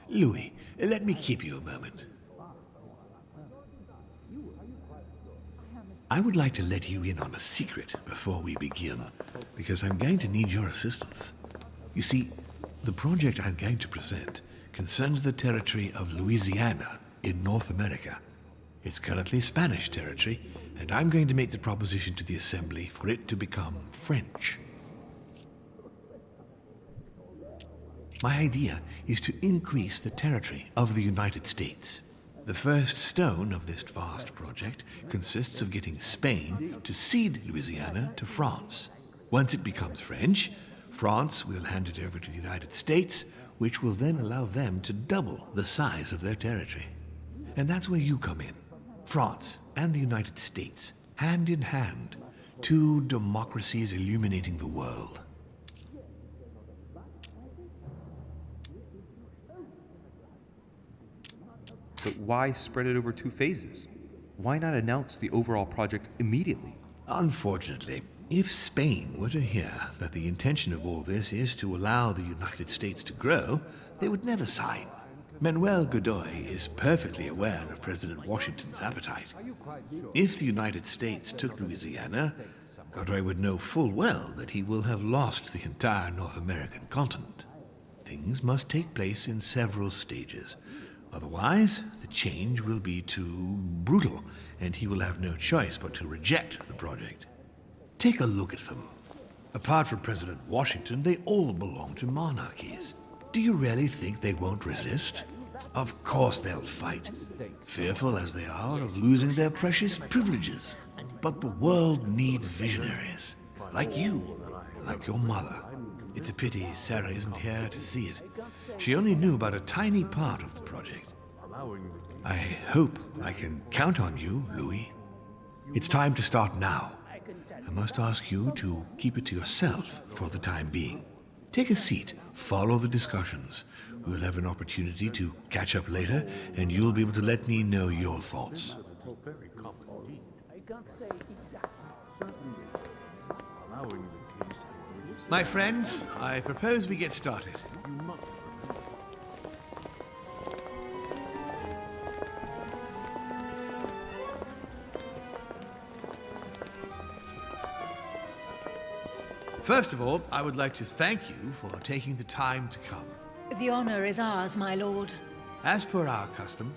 Speaker 6: Louis, let me keep you a moment. I would like to let you in on a secret before we begin, because I'm going to need your assistance. You see, the project I'm going to present concerns the territory of Louisiana in North America. It's currently Spanish territory, and I'm going to make the proposition to the Assembly for it to become French. My idea is to increase the territory of the United States. The first stone of this vast project consists of getting Spain to cede Louisiana to France. Once it becomes French, France will hand it over to the United States, which will then allow them to double the size of their territory. And that's where you come in. France and the United States, hand in hand, two democracies illuminating the world.
Speaker 2: But why spread it over 2 phases? Why not announce the overall project immediately?
Speaker 6: Unfortunately, if Spain were to hear that the intention of all this is to allow the United States to grow, they would never sign. Manuel Godoy is perfectly aware of President Washington's appetite. If the United States took Louisiana, Godoy would know full well that he will have lost the entire North American continent. Things must take place in several stages. Otherwise, the change will be too brutal, and he will have no choice but to reject the project. Take a look at them. Apart from President Washington, they all belong to monarchies. Do you really think they won't resist? Of course they'll fight, fearful as they are of losing their precious privileges. But the world needs visionaries, like you, like your mother. It's a pity Sarah isn't here to see it. She only knew about a tiny part of the project. I hope I can count on you, Louis. It's time to start now. I must ask you to keep it to yourself for the time being. Take a seat, follow the discussions. We'll have an opportunity to catch up later, and you'll be able to let me know your thoughts. My friends, I propose we get started. First of all, I would like to thank you for taking the time to come.
Speaker 5: The honor is ours, my lord.
Speaker 6: As per our custom,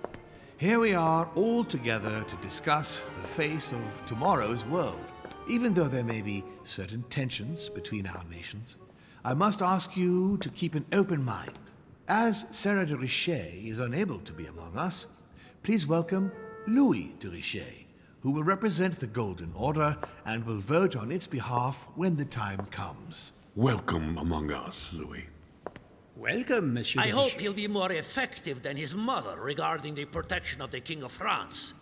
Speaker 6: here we are all together to discuss the face of tomorrow's world. Even though there may be certain tensions between our nations, I must ask you to keep an open mind. As Sarah de Richet is unable to be among us, please welcome Louis de Richet, who will represent the Golden Order and will vote on its behalf when the time comes.
Speaker 13: Welcome among us, Louis.
Speaker 7: Welcome, Monsieur.
Speaker 9: I
Speaker 7: de
Speaker 9: hope
Speaker 7: Richet.
Speaker 9: he'll be more effective than his mother regarding the protection of the King of France.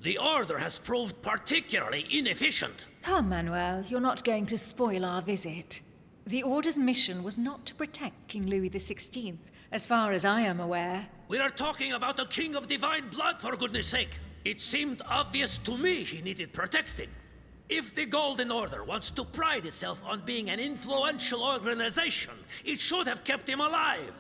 Speaker 9: The Order has proved particularly inefficient.
Speaker 5: Come, Manuel, you're not going to spoil our visit. The Order's mission was not to protect King Louis XVI, as far as I am aware.
Speaker 9: We are talking about a king of divine blood, for goodness sake. It seemed obvious to me he needed protecting. If the Golden Order wants to pride itself on being an influential organization, it should have kept him alive.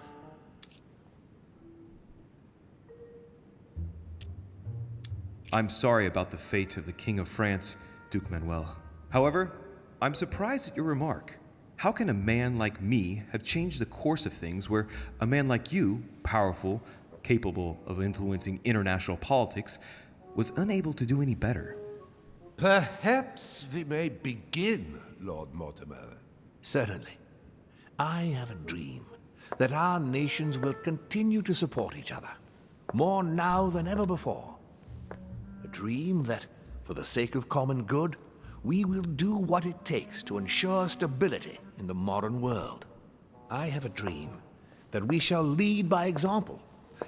Speaker 2: I'm sorry about the fate of the King of France, Duke Manuel. However, I'm surprised at your remark. How can a man like me have changed the course of things where a man like you, powerful, capable of influencing international politics, was unable to do any better?
Speaker 6: Perhaps we may begin, Lord Mortimer.
Speaker 12: Certainly. I have a dream that our nations will continue to support each other, more now than ever before. A dream that, for the sake of common good, we will do what it takes to ensure stability in the modern world. I have a dream that we shall lead by example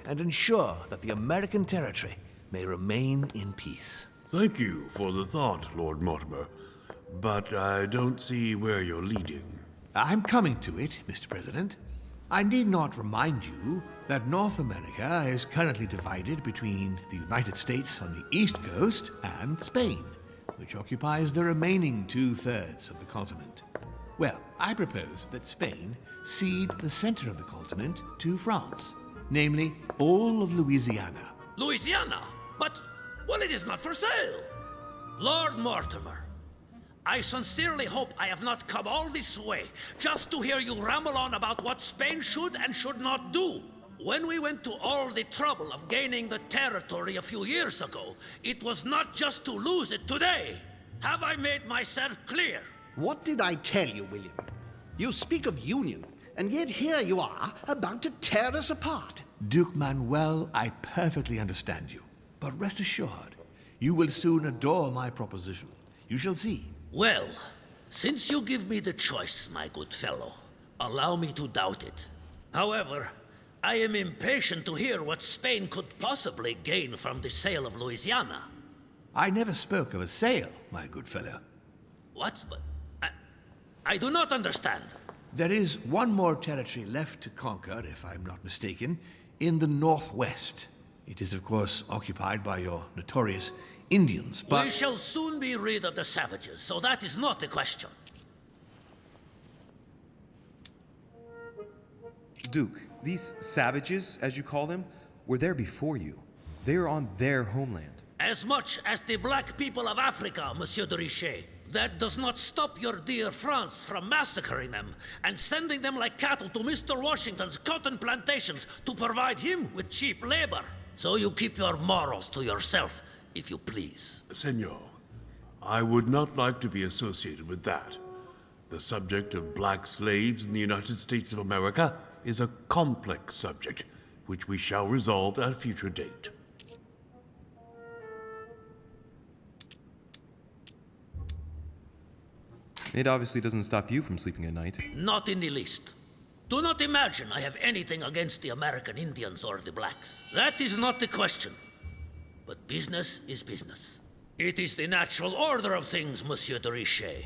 Speaker 12: and ensure that the American territory may remain in peace.
Speaker 13: Thank you for the thought, Lord Mortimer, but I don't see where you're leading.
Speaker 12: I'm coming to it, Mr. President. I need not remind you that North America is currently divided between the United States on the east coast and Spain, which occupies the remaining 2/3 of the continent. Well, I propose that Spain cede the center of the continent to France, namely all of Louisiana.
Speaker 9: Louisiana? But, well, it is not for sale. Lord Mortimer, I sincerely hope I have not come all this way just to hear you ramble on about what Spain should and should not do. When we went to all the trouble of gaining the territory a few years ago, it was not just to lose it today. Have I made myself clear?
Speaker 3: What did I tell you, William? You speak of union, and yet here you are, about to tear us apart.
Speaker 12: Duke Manuel, I perfectly understand you. But rest assured, you will soon adore my proposition. You shall see.
Speaker 9: Well, since you give me the choice, my good fellow, allow me to doubt it. However, I am impatient to hear what Spain could possibly gain from the sale of Louisiana.
Speaker 12: I never spoke of a sale, my good fellow.
Speaker 9: What? But I do not understand.
Speaker 12: There is one more territory left to conquer, if I'm not mistaken, in the northwest. It is, of course, occupied by your notorious Indians, but...
Speaker 9: We shall soon be rid of the savages, so that is not the question.
Speaker 2: Duke, these savages, as you call them, were there before you. They are on their homeland.
Speaker 9: As much as the black people of Africa, Monsieur de Richet. That does not stop your dear France from massacring them and sending them like cattle to Mr. Washington's cotton plantations to provide him with cheap labor. So you keep your morals to yourself, if you please.
Speaker 13: Senor, I would not like to be associated with that. The subject of black slaves in the United States of America is a complex subject, which we shall resolve at a future date.
Speaker 2: It obviously doesn't stop you from sleeping at night.
Speaker 9: Not in the least. Do not imagine I have anything against the American Indians or the blacks. That is not the question. But business is business. It is the natural order of things, Monsieur de Richet.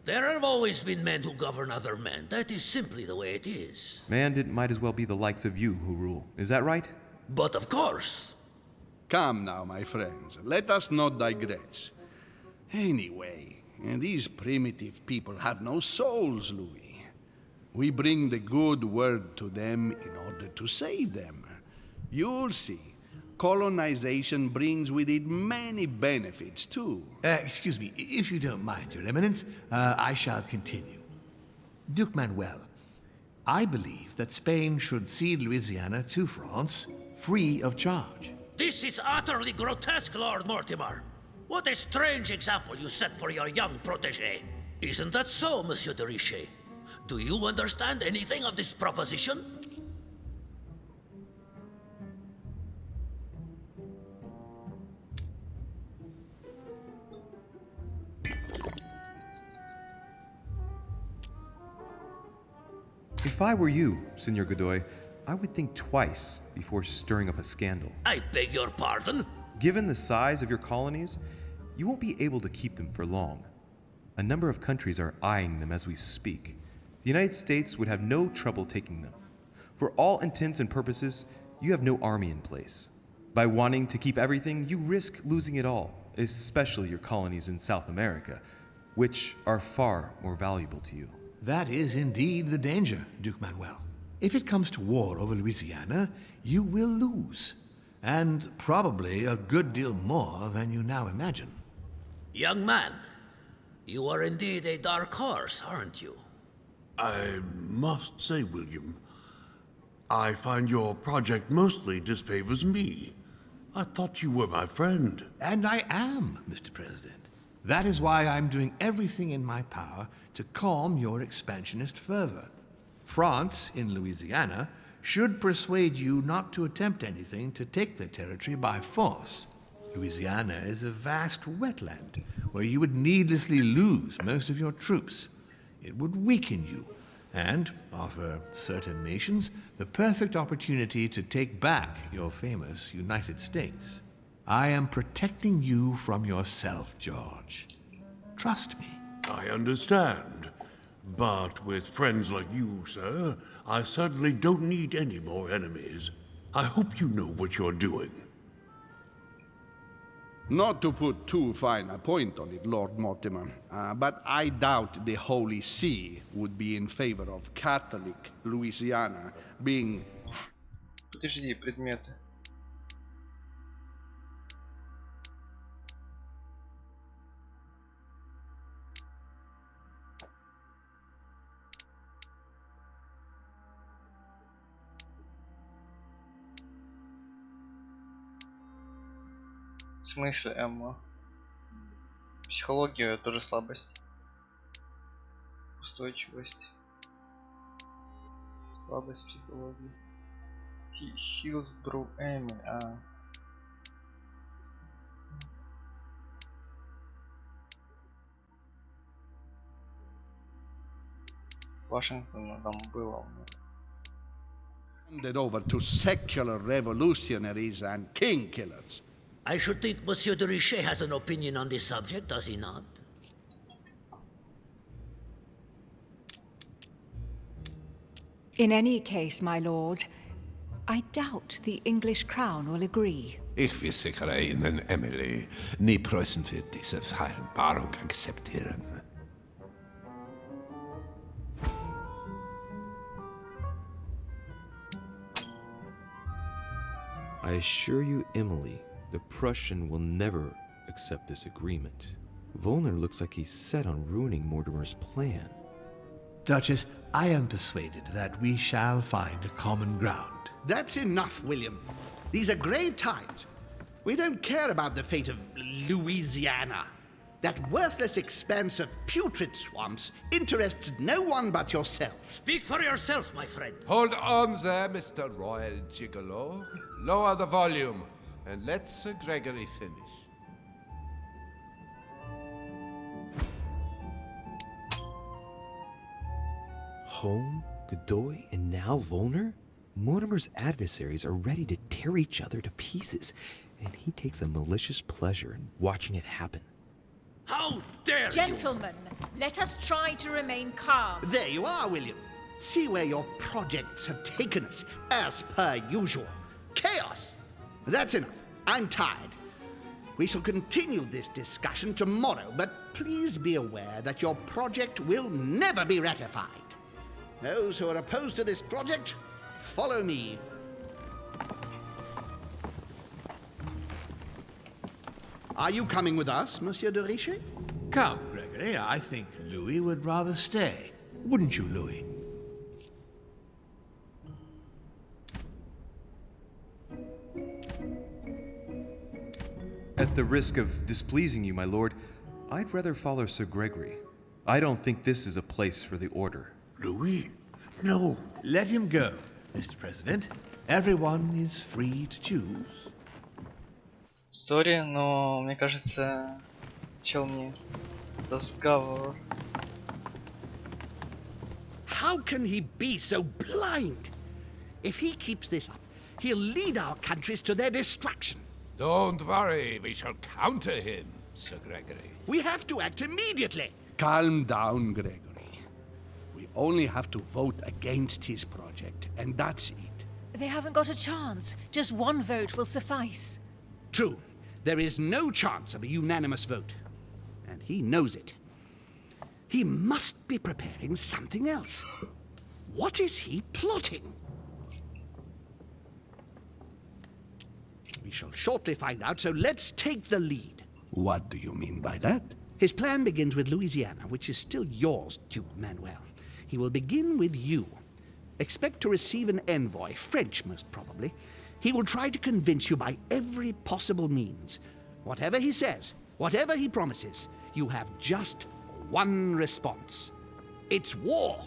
Speaker 9: There have always been men who govern other men. That is simply the way it is.
Speaker 2: Man, it might as well be the likes of you who rule. Is that right?
Speaker 9: But of course.
Speaker 3: Come now, my friends. Let us not digress. Anyway, these primitive people have no souls, Louis. We bring the good word to them in order to save them. You'll see. Colonization brings with it many benefits, too.
Speaker 12: Excuse me, if you don't mind, Your Eminence, I shall continue. Duke Manuel, I believe that Spain should cede Louisiana to France free of charge.
Speaker 9: This is utterly grotesque, Lord Mortimer. What a strange example you set for your young protégé. Isn't that so, Monsieur de Richet? Do you understand anything of this proposition?
Speaker 2: If I were you, Senor Godoy, I would think twice before stirring up a scandal.
Speaker 9: I beg your pardon?
Speaker 2: Given the size of your colonies, you won't be able to keep them for long. A number of countries are eyeing them as we speak. The United States would have no trouble taking them. For all intents and purposes, you have no army in place. By wanting to keep everything, you risk losing it all, especially your colonies in South America, which are far more valuable to you.
Speaker 12: That is indeed the danger, Duke Manuel. If it comes to war over Louisiana, you will lose. And probably a good deal more than you now imagine.
Speaker 9: Young man, you are indeed a dark horse, aren't you?
Speaker 13: I must say, William, I find your project mostly disfavors me. I thought you were my friend.
Speaker 12: And I am, Mr. President.
Speaker 6: That is why I'm doing everything in my power to calm your expansionist fervor. France, in Louisiana, should persuade you not to attempt anything to take the territory by force. Louisiana is a vast wetland where you would needlessly lose most of your troops. It would weaken you and offer certain nations the perfect opportunity to take back your famous United States. I am protecting you from yourself, George. Trust me.
Speaker 13: I understand. But with friends like you, sir, I certainly don't need any more enemies. I hope you know what you're doing.
Speaker 3: Not to put too fine a point on it, Lord Mortimer, but I doubt the Holy See would be in favor of Catholic Louisiana being...
Speaker 4: Подожди, предметы. В смысле, Эмма? Психология тоже слабость. Устойчивость. Слабость психологии. Хиллсбру Эмми, Вашингтон там было.
Speaker 3: handed over to secular revolutionaries and king killers.
Speaker 9: I should think Monsieur de Richet has an opinion on this subject, does he not?
Speaker 5: In any case, my lord, I doubt the English crown will agree.
Speaker 11: Ich will sicher Ihnen, Emily, nie Preußen wird diese Vereinbarung akzeptieren.
Speaker 8: I assure you, Emily, the Prussian will never accept this agreement. Volner looks like he's set on ruining Mortimer's plan.
Speaker 6: Duchess, I am persuaded that we shall find a common ground.
Speaker 3: That's enough, William. These are grave times. We don't care about the fate of Louisiana. That worthless expanse of putrid swamps interests no one but yourself.
Speaker 9: Speak for yourself, my friend.
Speaker 11: Hold on there, Mr. Royal Gigolo. Lower the volume, and let Sir Gregory finish.
Speaker 8: Home, Godoy, and now Volner? Mortimer's adversaries are ready to tear each other to pieces, and he takes a malicious pleasure in watching it happen.
Speaker 9: How dare
Speaker 5: Gentlemen, let us try to remain calm.
Speaker 3: There you are, William. See where your projects have taken us, as per usual. Chaos! That's enough. I'm tired. We shall continue this discussion tomorrow, but please be aware that your project will never be ratified. Those who are opposed to this project, follow me. Are you coming with us, Monsieur de Richet?
Speaker 6: Come, Gregory, I think Louis would rather stay. Wouldn't you, Louis?
Speaker 2: At the risk of displeasing you, my lord, I'd rather follow Sir Gregory. I don't think this is a place for the Order.
Speaker 13: Louis? No.
Speaker 6: Let him go, Mr. President. Everyone is free to choose.
Speaker 4: Сори, но мне кажется, чел мне разговор.
Speaker 3: How can he be so blind? If he keeps this up, he'll lead our countries to their destruction.
Speaker 11: Don't worry, we shall counter him, Sir Gregory.
Speaker 3: We have to act immediately. Calm down, Gregory. We only have to vote against his project, and that's it.
Speaker 5: They haven't got a chance. Just one vote will suffice.
Speaker 3: True. There is no chance of a unanimous vote. And he knows it. He must be preparing something else. What is he plotting? We shall shortly find out, so let's take the lead.
Speaker 6: What do you mean by that?
Speaker 3: His plan begins with Louisiana, which is still yours, Duke Manuel. He will begin with you. Expect to receive an envoy, French most probably. He will try to convince you by every possible means. Whatever he says, whatever he promises, you have just one response. It's war.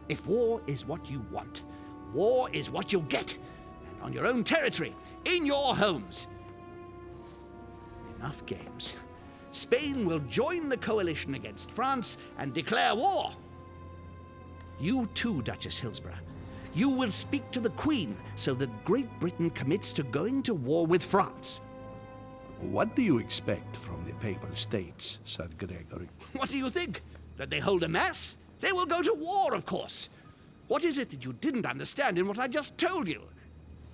Speaker 3: If war is what you want, war is what you'll get. And on your own territory, in your homes. Enough games. Spain will join the coalition against France and declare war. You too, Duchess Hillsborough. You will speak to the Queen so that Great Britain commits to going to war with France.
Speaker 6: What do you expect from the Papal States, Sir Gregory?
Speaker 3: What do you think? That they hold a mass? They will go to war, of course. What is it that you didn't understand in what I just told you?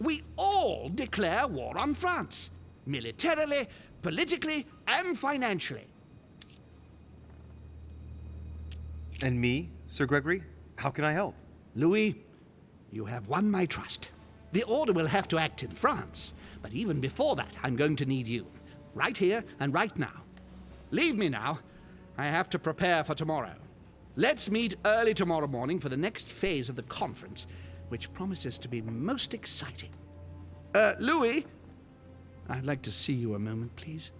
Speaker 3: We all declare war on France. Militarily, politically, and financially.
Speaker 2: And me, Sir Gregory? How can I help?
Speaker 3: Louis, you have won my trust. The Order will have to act in France, but even before that, I'm going to need you. Right here and right now. Leave me now. I have to prepare for tomorrow. Let's meet early tomorrow morning for the next phase of the conference, which promises to be most exciting. Louis, I'd like to see you a moment, please.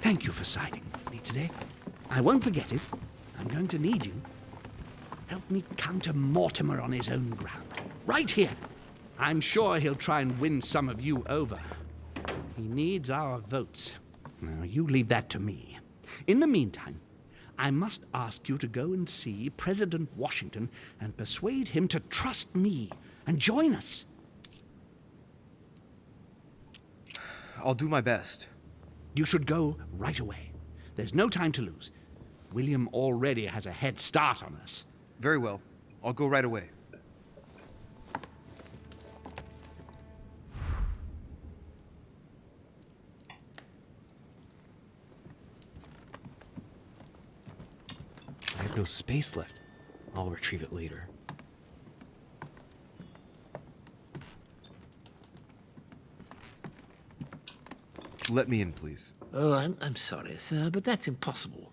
Speaker 3: Thank you for siding with me today. I won't forget it. I'm going to need you. Help me counter Mortimer on his own ground. Right here. I'm sure he'll try and win some of you over. He needs our votes. Now, you leave that to me. In the meantime, I must ask you to go and see President Washington and persuade him to trust me and join us.
Speaker 2: I'll do my best.
Speaker 3: You should go right away. There's no time to lose. William already has a head start on us.
Speaker 2: Very well. I'll go right away.
Speaker 8: I have no space left. I'll retrieve it later.
Speaker 2: Let me in, please.
Speaker 11: Oh, I'm sorry, sir, but that's impossible.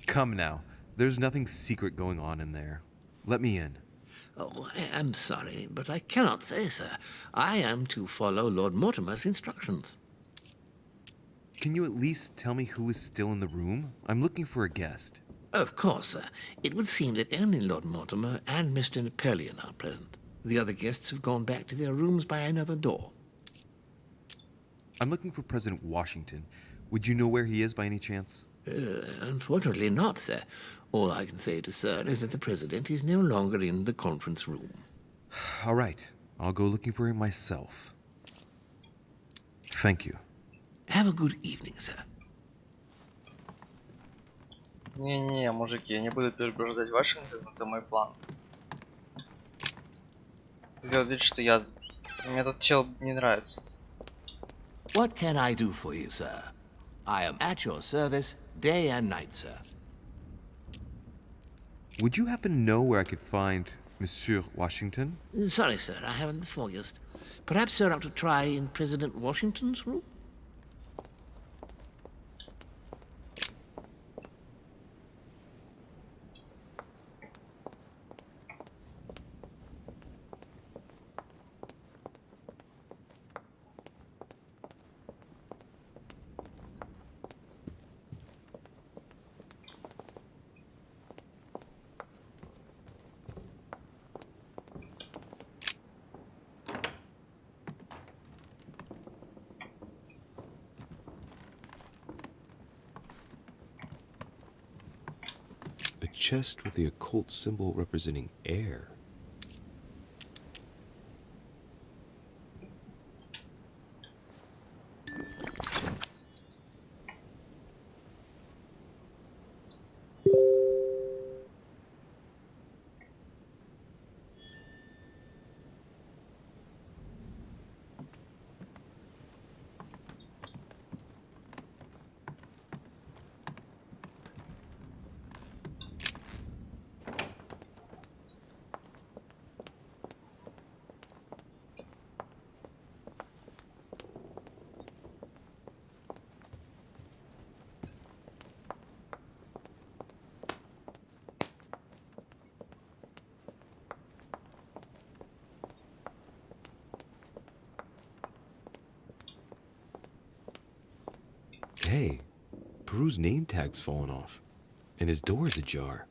Speaker 2: Come now. There's nothing secret going on in there. Let me in.
Speaker 11: Oh, I'm sorry, but I cannot say, sir. I am to follow Lord Mortimer's instructions.
Speaker 2: Can you at least tell me who is still in the room? I'm looking for a guest.
Speaker 11: Of course, sir. It would seem that only Lord Mortimer and Mr. Napoleon are present. The other guests have gone back to their rooms by another door.
Speaker 2: I'm looking for President Washington. Would you know where he is by any chance?
Speaker 11: Unfortunately not, sir. All I can say to sir is that the President is no longer in the conference room.
Speaker 2: All right. I'll go looking for him myself. Thank you.
Speaker 11: Have a good evening, sir.
Speaker 4: Не-не, мужики, я не буду перегружать Вашингтон, это мой план. Сделать вид, что я... Мне этот чел не нравится.
Speaker 12: What can I do for you, sir? I am at your service day and night, sir.
Speaker 2: Would you happen to know where I could find Monsieur Washington?
Speaker 11: Sorry, sir, I haven't the foggiest. Perhaps sir ought to try in President Washington's room?
Speaker 8: A chest with the occult symbol representing air. Hey, Peru's name tag's fallen off, and his door's ajar.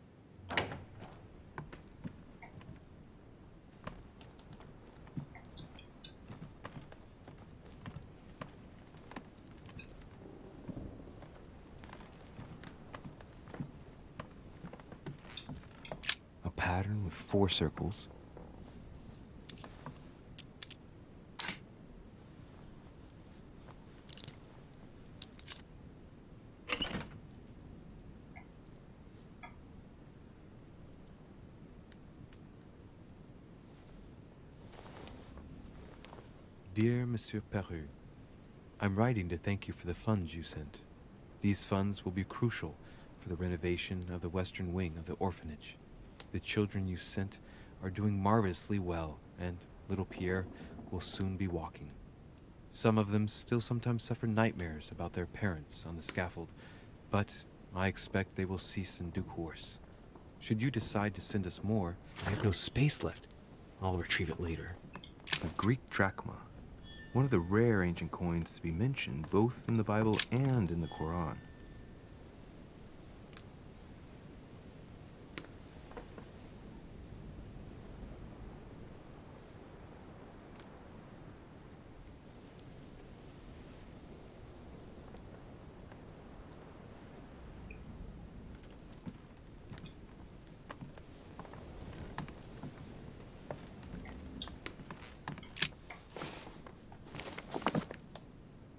Speaker 8: A pattern with 4 circles. Dear Monsieur Peru, I'm writing to thank you for the funds you sent. These funds will be crucial for the renovation of the western wing of the orphanage. The children you sent are doing marvelously well, and little Pierre will soon be walking. Some of them still sometimes suffer nightmares about their parents on the scaffold, but I expect they will cease in due course. Should you decide to send us more, I have no space left. I'll retrieve it later. A Greek drachma. One of the rare ancient coins to be mentioned both in the Bible and in the Quran.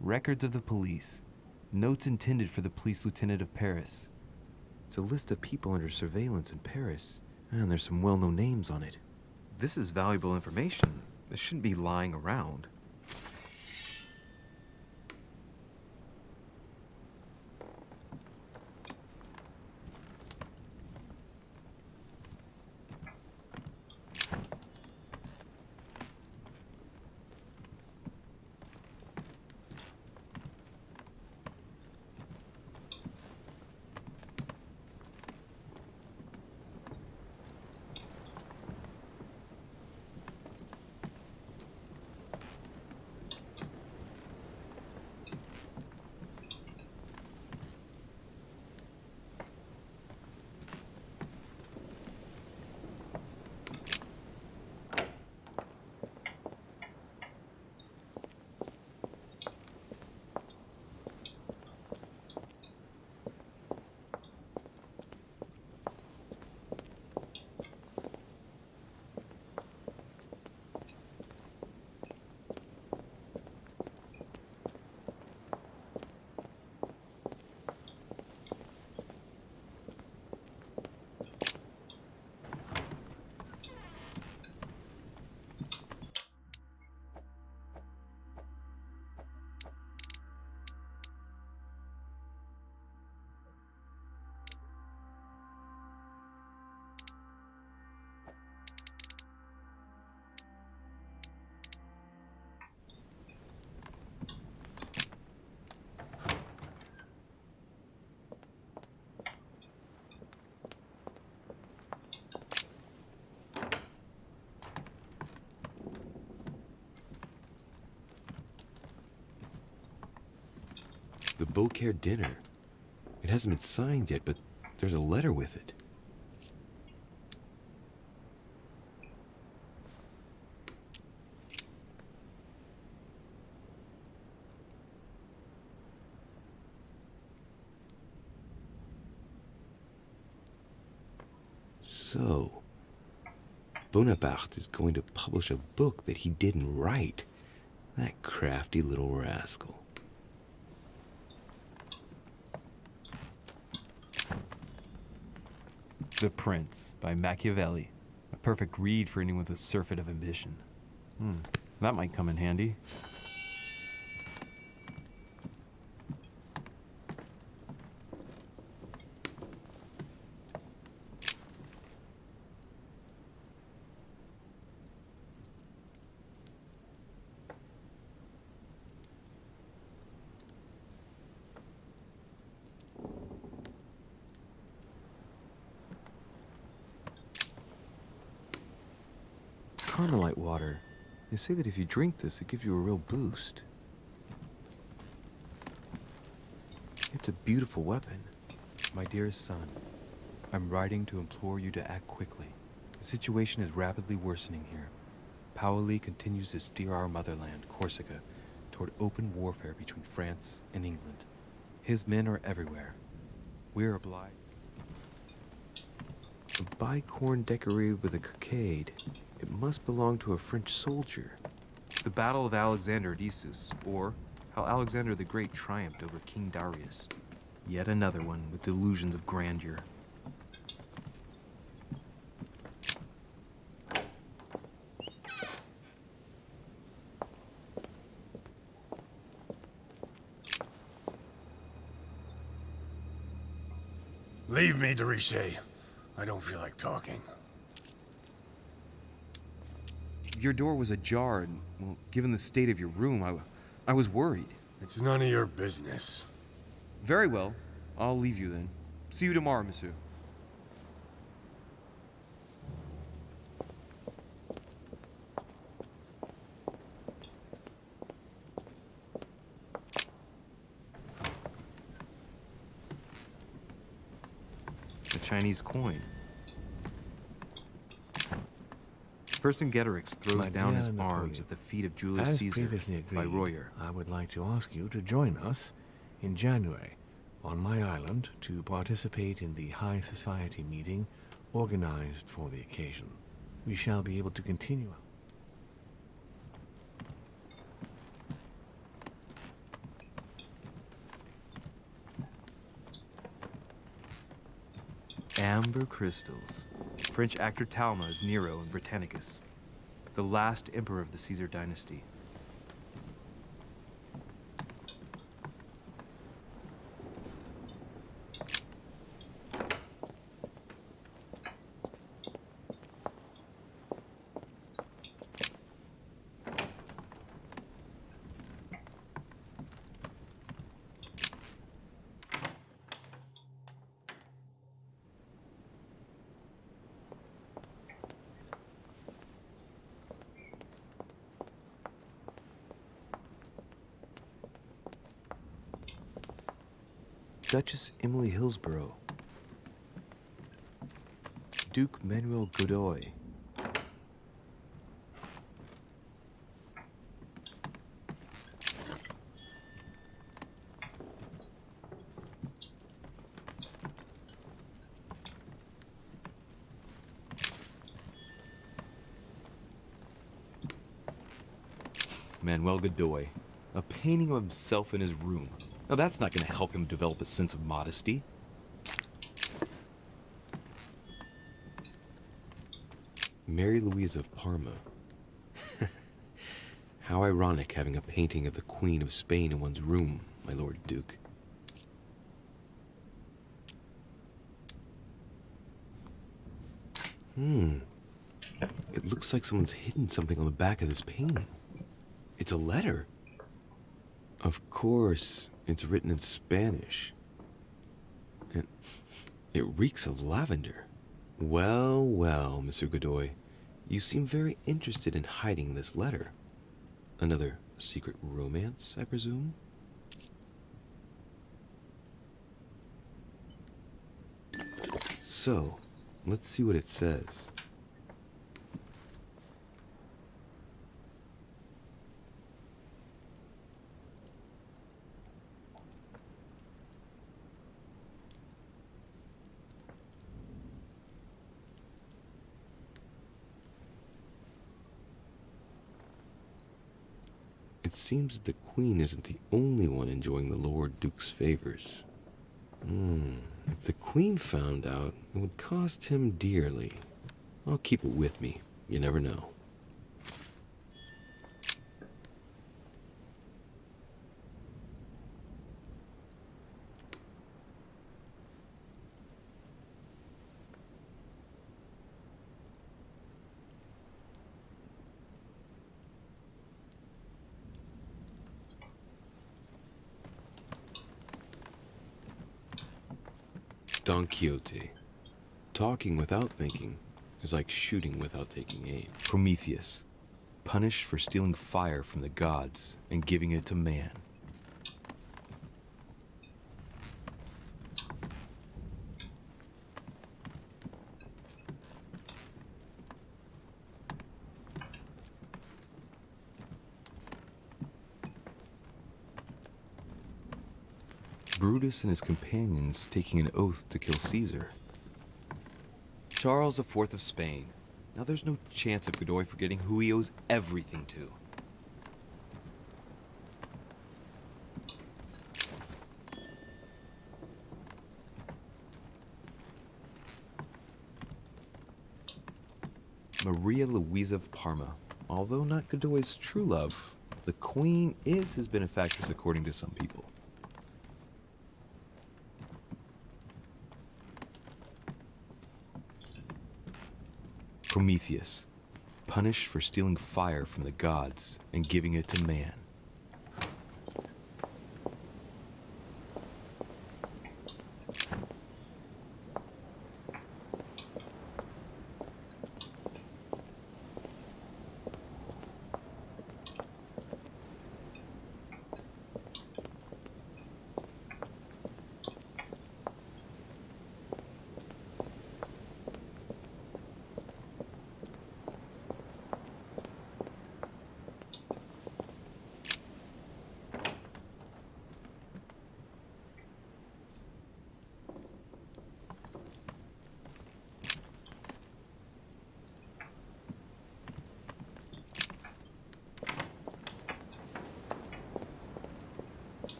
Speaker 8: Records of the police. Notes intended for the police lieutenant of Paris. It's a list of people under surveillance in Paris, and there's some well-known names on it. This is valuable information. This shouldn't be lying around. The Beaucaire dinner. It hasn't been signed yet, but there's a letter with it. So, Bonaparte is going to publish a book that he didn't write. That crafty little rascal. The Prince by Machiavelli. A perfect read for anyone with a surfeit of ambition. That might come in handy. Carmelite water. They say that if you drink this, it gives you a real boost. It's a beautiful weapon. My dearest son, I'm writing to implore you to act quickly. The situation is rapidly worsening here. Paoli continues to steer our motherland, Corsica, toward open warfare between France and England. His men are everywhere. We're obliged. A bicorn decorated with a cockade. It must belong to a French soldier. The Battle of Alexander at Issus, or how Alexander the Great triumphed over King Darius. Yet another one with delusions of grandeur.
Speaker 10: Leave me, Deriche. I don't feel like talking.
Speaker 8: Your door was ajar, and, well, given the state of your room, I was worried.
Speaker 10: It's none of your business.
Speaker 8: Very well. I'll leave you then. See you tomorrow, monsieur. A Chinese coin. Vercingetorix throws down his arms at the feet of Julius
Speaker 12: As
Speaker 8: Caesar
Speaker 12: previously agreed,
Speaker 8: by Royer.
Speaker 12: I would like to ask you to join us in January on my island to participate in the High Society meeting organized for the occasion. We shall be able to continue.
Speaker 8: Amber crystals. French actor Talma is Nero in Britannicus, the last emperor of the Caesar dynasty. Duchess Emily Hillsborough. Duke Manuel Godoy. Manuel Godoy. A painting of himself in his room. Now that's not going to help him develop a sense of modesty. Mary Louise of Parma. How ironic having a painting of the Queen of Spain in one's room, my Lord Duke. It looks like someone's hidden something on the back of this painting. It's a letter. Of course, it's written in Spanish. And it reeks of lavender. Well, well, Mr. Godoy, you seem very interested in hiding this letter. Another secret romance, I presume? So, let's see what it says. It seems that the Queen isn't the only one enjoying the Lord Duke's favors. If the Queen found out, it would cost him dearly. I'll keep it with me. You never know. Don Quixote. Talking without thinking is like shooting without taking aim. Prometheus. Punished for stealing fire from the gods and giving it to man. Brutus and his companions taking an oath to kill Caesar. Charles IV of Spain. Now there's no chance of Godoy forgetting who he owes everything to. Maria Louisa of Parma. Although not Godoy's true love, the Queen is his benefactress according to some people. Prometheus, punished for stealing fire from the gods and giving it to man.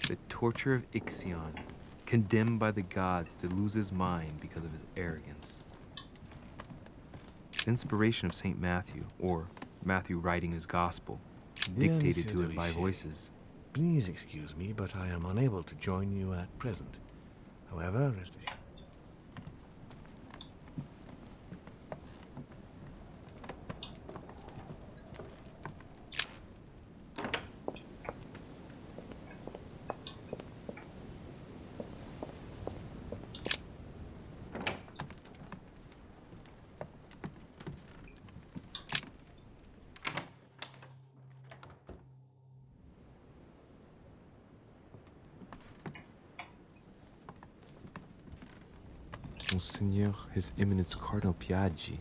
Speaker 8: The torture of Ixion, condemned by the gods to lose his mind because of his arrogance. The inspiration of St. Matthew, or Matthew writing his gospel, dictated to it by voices.
Speaker 12: Please excuse me, but I am unable to join you at present. However, rest assured.
Speaker 8: Monseigneur, His Eminence Cardinal Piaggi.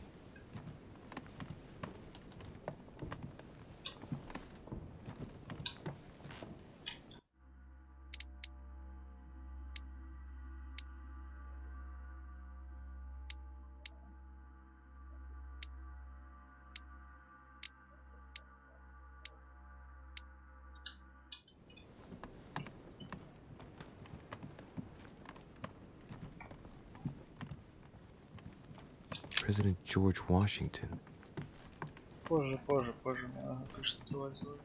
Speaker 8: President George Washington.
Speaker 4: Позже, мне надо точно открывать звук.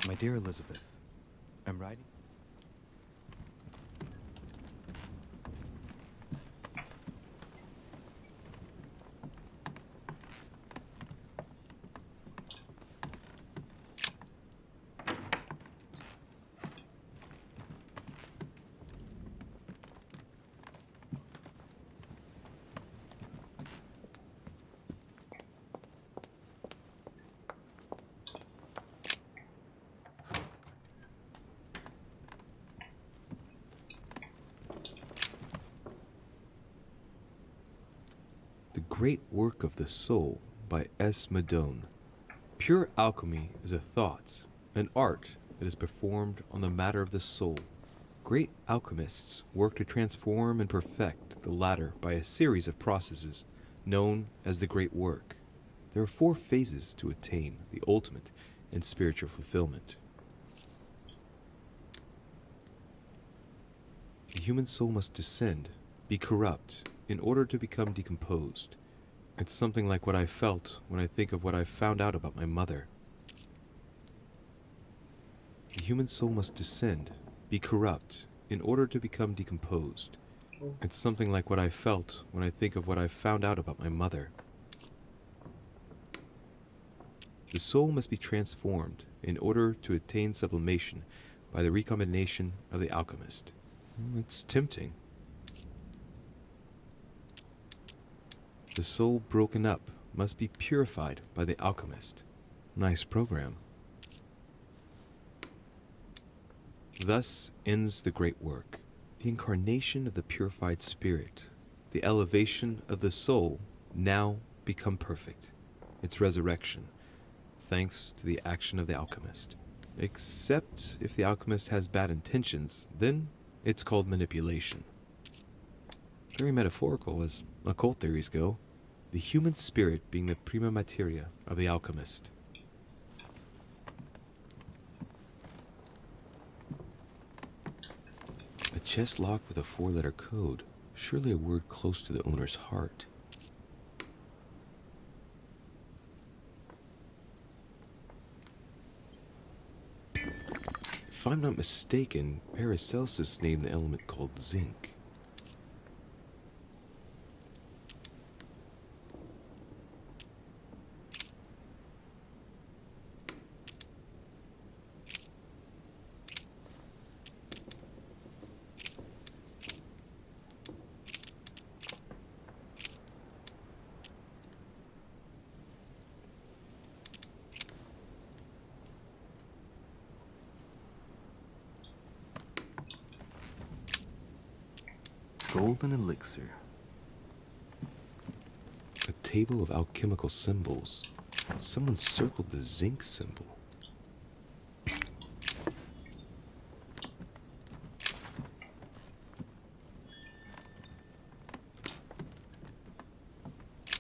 Speaker 8: My dear Elizabeth, I'm writing. The Great Work of the Soul by S. Madone. Pure alchemy is a thought, an art that is performed on the matter of the soul. Great alchemists work to transform and perfect the latter by a series of processes known as the Great Work. There are 4 phases to attain the ultimate in spiritual fulfillment. The human soul must descend, be corrupt, in order to become decomposed. It's something like what I felt when I think of what I've found out about my mother. The human soul must descend, be corrupt, in order to become decomposed. It's something like what I felt when I think of what I've found out about my mother. The soul must be transformed in order to attain sublimation by the recombination of the alchemist. It's tempting. The soul broken up must be purified by the alchemist. Nice program. Thus ends the great work. The incarnation of the purified spirit, the elevation of the soul, now become perfect. Its resurrection, thanks to the action of the alchemist. Except if the alchemist has bad intentions, then it's called manipulation. Very metaphorical as occult theories go, the human spirit being the prima materia of the alchemist. A chest locked with a 4-letter code, surely a word close to the owner's heart. If I'm not mistaken, Paracelsus named the element called zinc. Golden elixir. A table of alchemical symbols. Someone circled the zinc symbol.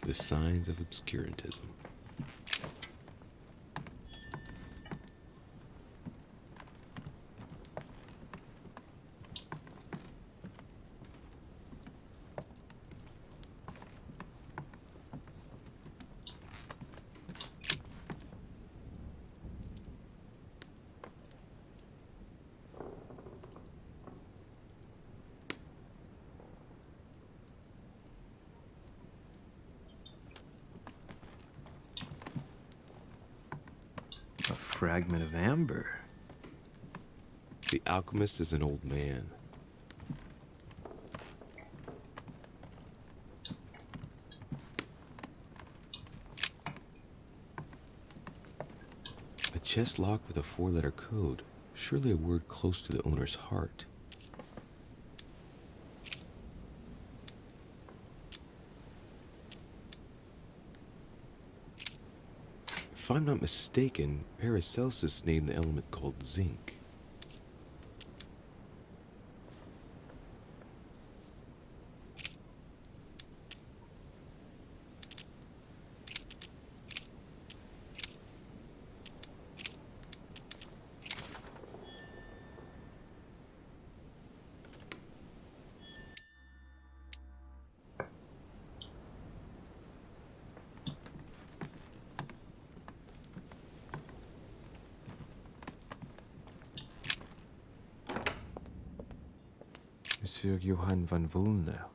Speaker 8: The signs of obscurantism. A fragment of amber. The alchemist is an old man. A chest locked with a 4-letter code, surely a word close to the owner's heart. If I'm not mistaken, Paracelsus named the element called zinc. Monsieur Johann van Vulner.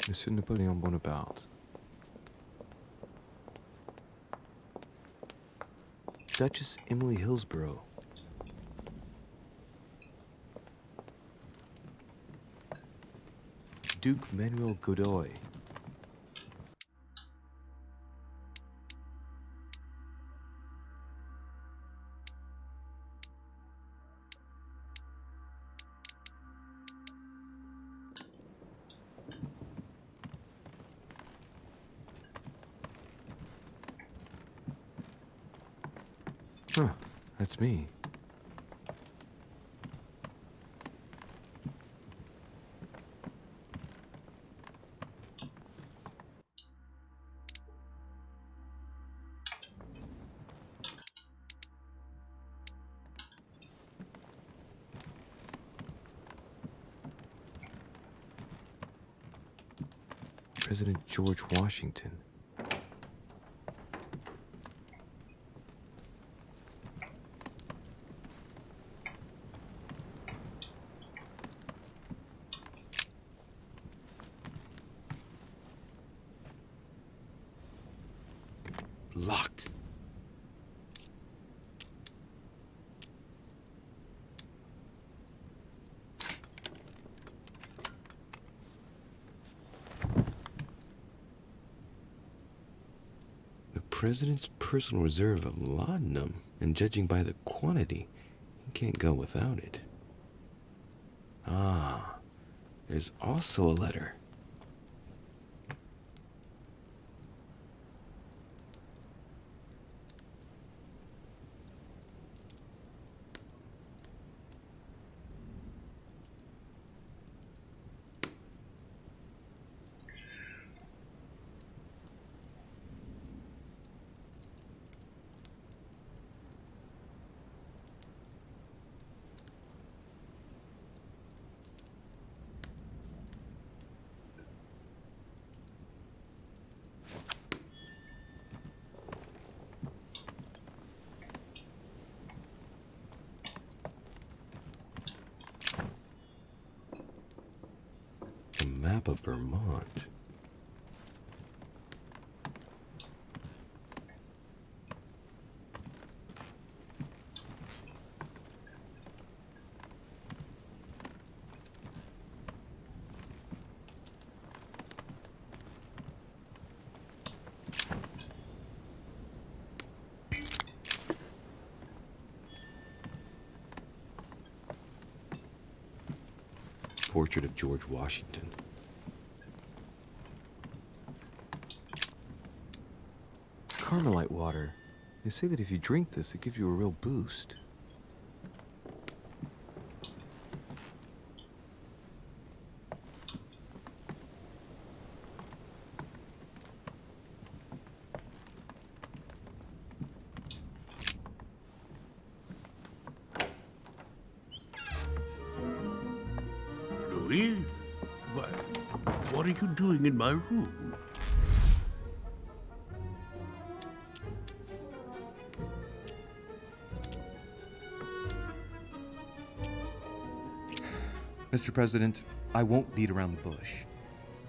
Speaker 8: Monsieur Napoleon Bonaparte. Duchess Emily Hillsborough. Duke Manuel Godoy. Huh, that's me. President George Washington. Locked. The president's personal reserve of laudanum, and judging by the quantity, he can't go without it. Ah, there's also a letter. A map of Vermont. Portrait of George Washington. Carmelite water. They say that if you drink this, it gives you a real boost.
Speaker 13: Louis? What are you doing in my room?
Speaker 2: Mr. President, I won't beat around the bush.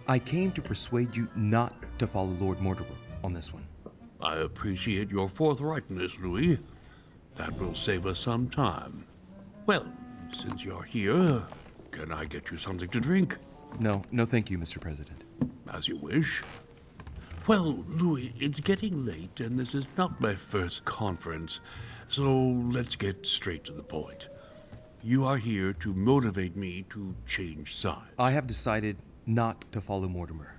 Speaker 2: I came to persuade you not to follow Lord Mortimer on this one.
Speaker 13: I appreciate your forthrightness, Louis. That will save us some time. Well, since you're here, can I get you something to drink?
Speaker 2: No, thank you, Mr. President.
Speaker 13: As you wish. Well, Louis, it's getting late, and this is not my first conference, so let's get straight to the point. You are here to motivate me to change sides.
Speaker 2: I have decided not to follow Mortimer.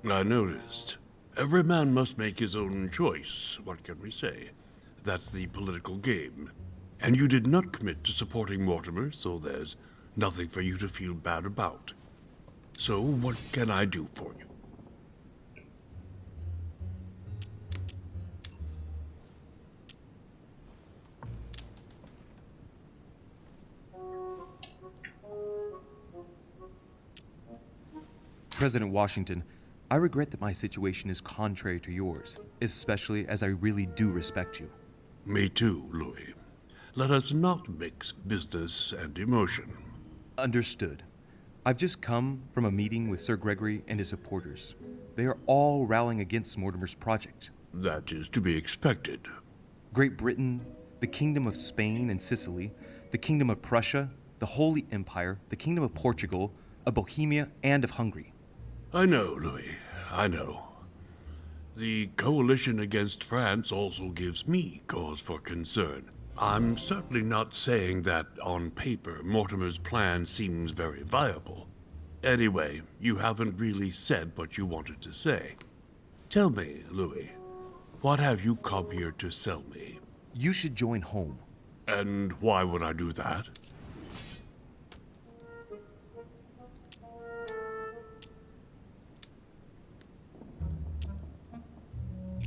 Speaker 13: I noticed. Every man must make his own choice. What can we say? That's the political game. And you did not commit to supporting Mortimer, so there's nothing for you to feel bad about. So what can I do for you?
Speaker 2: President Washington, I regret that my situation is contrary to yours, especially as I really do respect you.
Speaker 13: Me too, Louis. Let us not mix business and emotion.
Speaker 2: Understood. I've just come from a meeting with Sir Gregory and his supporters. They are all rallying against Mortimer's project.
Speaker 13: That is to be expected.
Speaker 2: Great Britain, the Kingdom of Spain and Sicily, the Kingdom of Prussia, the Holy Empire, the Kingdom of Portugal, of Bohemia, and of Hungary.
Speaker 13: I know, Louis. I know. The coalition against France also gives me cause for concern. I'm certainly not saying that, on paper, Mortimer's plan seems very viable. Anyway, you haven't really said what you wanted to say. Tell me, Louis, what have you come here to sell me?
Speaker 2: You should join home.
Speaker 13: And why would I do that?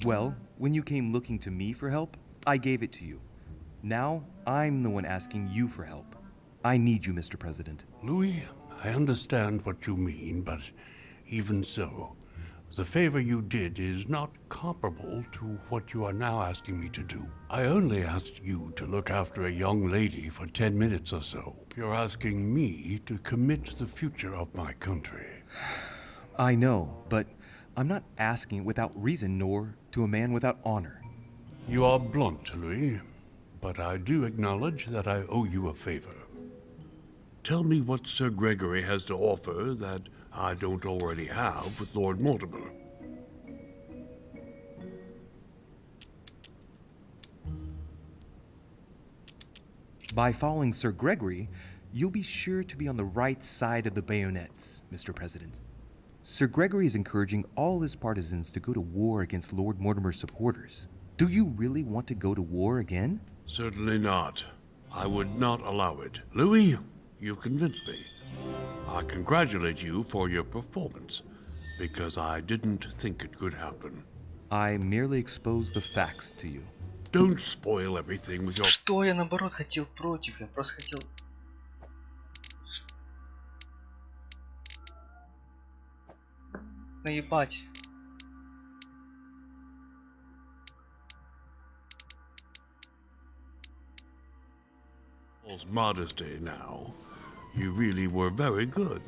Speaker 2: Well, when you came looking to me for help, I gave it to you. Now, I'm the one asking you for help. I need you, Mr. President.
Speaker 13: Louis, I understand what you mean, but even so, The favor you did is not comparable to what you are now asking me to do. I only asked you to look after a young lady for 10 minutes or so. You're asking me to commit the future of my country.
Speaker 2: I know, but I'm not asking without reason nor to a man without honor.
Speaker 13: You are blunt, Louis, but I do acknowledge that I owe you a favor. Tell me what Sir Gregory has to offer that I don't already have with Lord Mortimer.
Speaker 2: By following Sir Gregory, you'll be sure to be on the right side of the bayonets, Mr. President. Sir Gregory is encouraging all his partisans to go to war against Lord Mortimer's supporters. Do you really want to go to war again?
Speaker 13: Certainly not. I would not allow it. Louis, you convinced me. I congratulate you for your performance, because I didn't think it could happen.
Speaker 2: I merely exposed the facts to you.
Speaker 13: Don't spoil everything with your...
Speaker 4: Что я наоборот хотел против? Я просто хотел... наебать.
Speaker 13: Modesty now. You really were very good,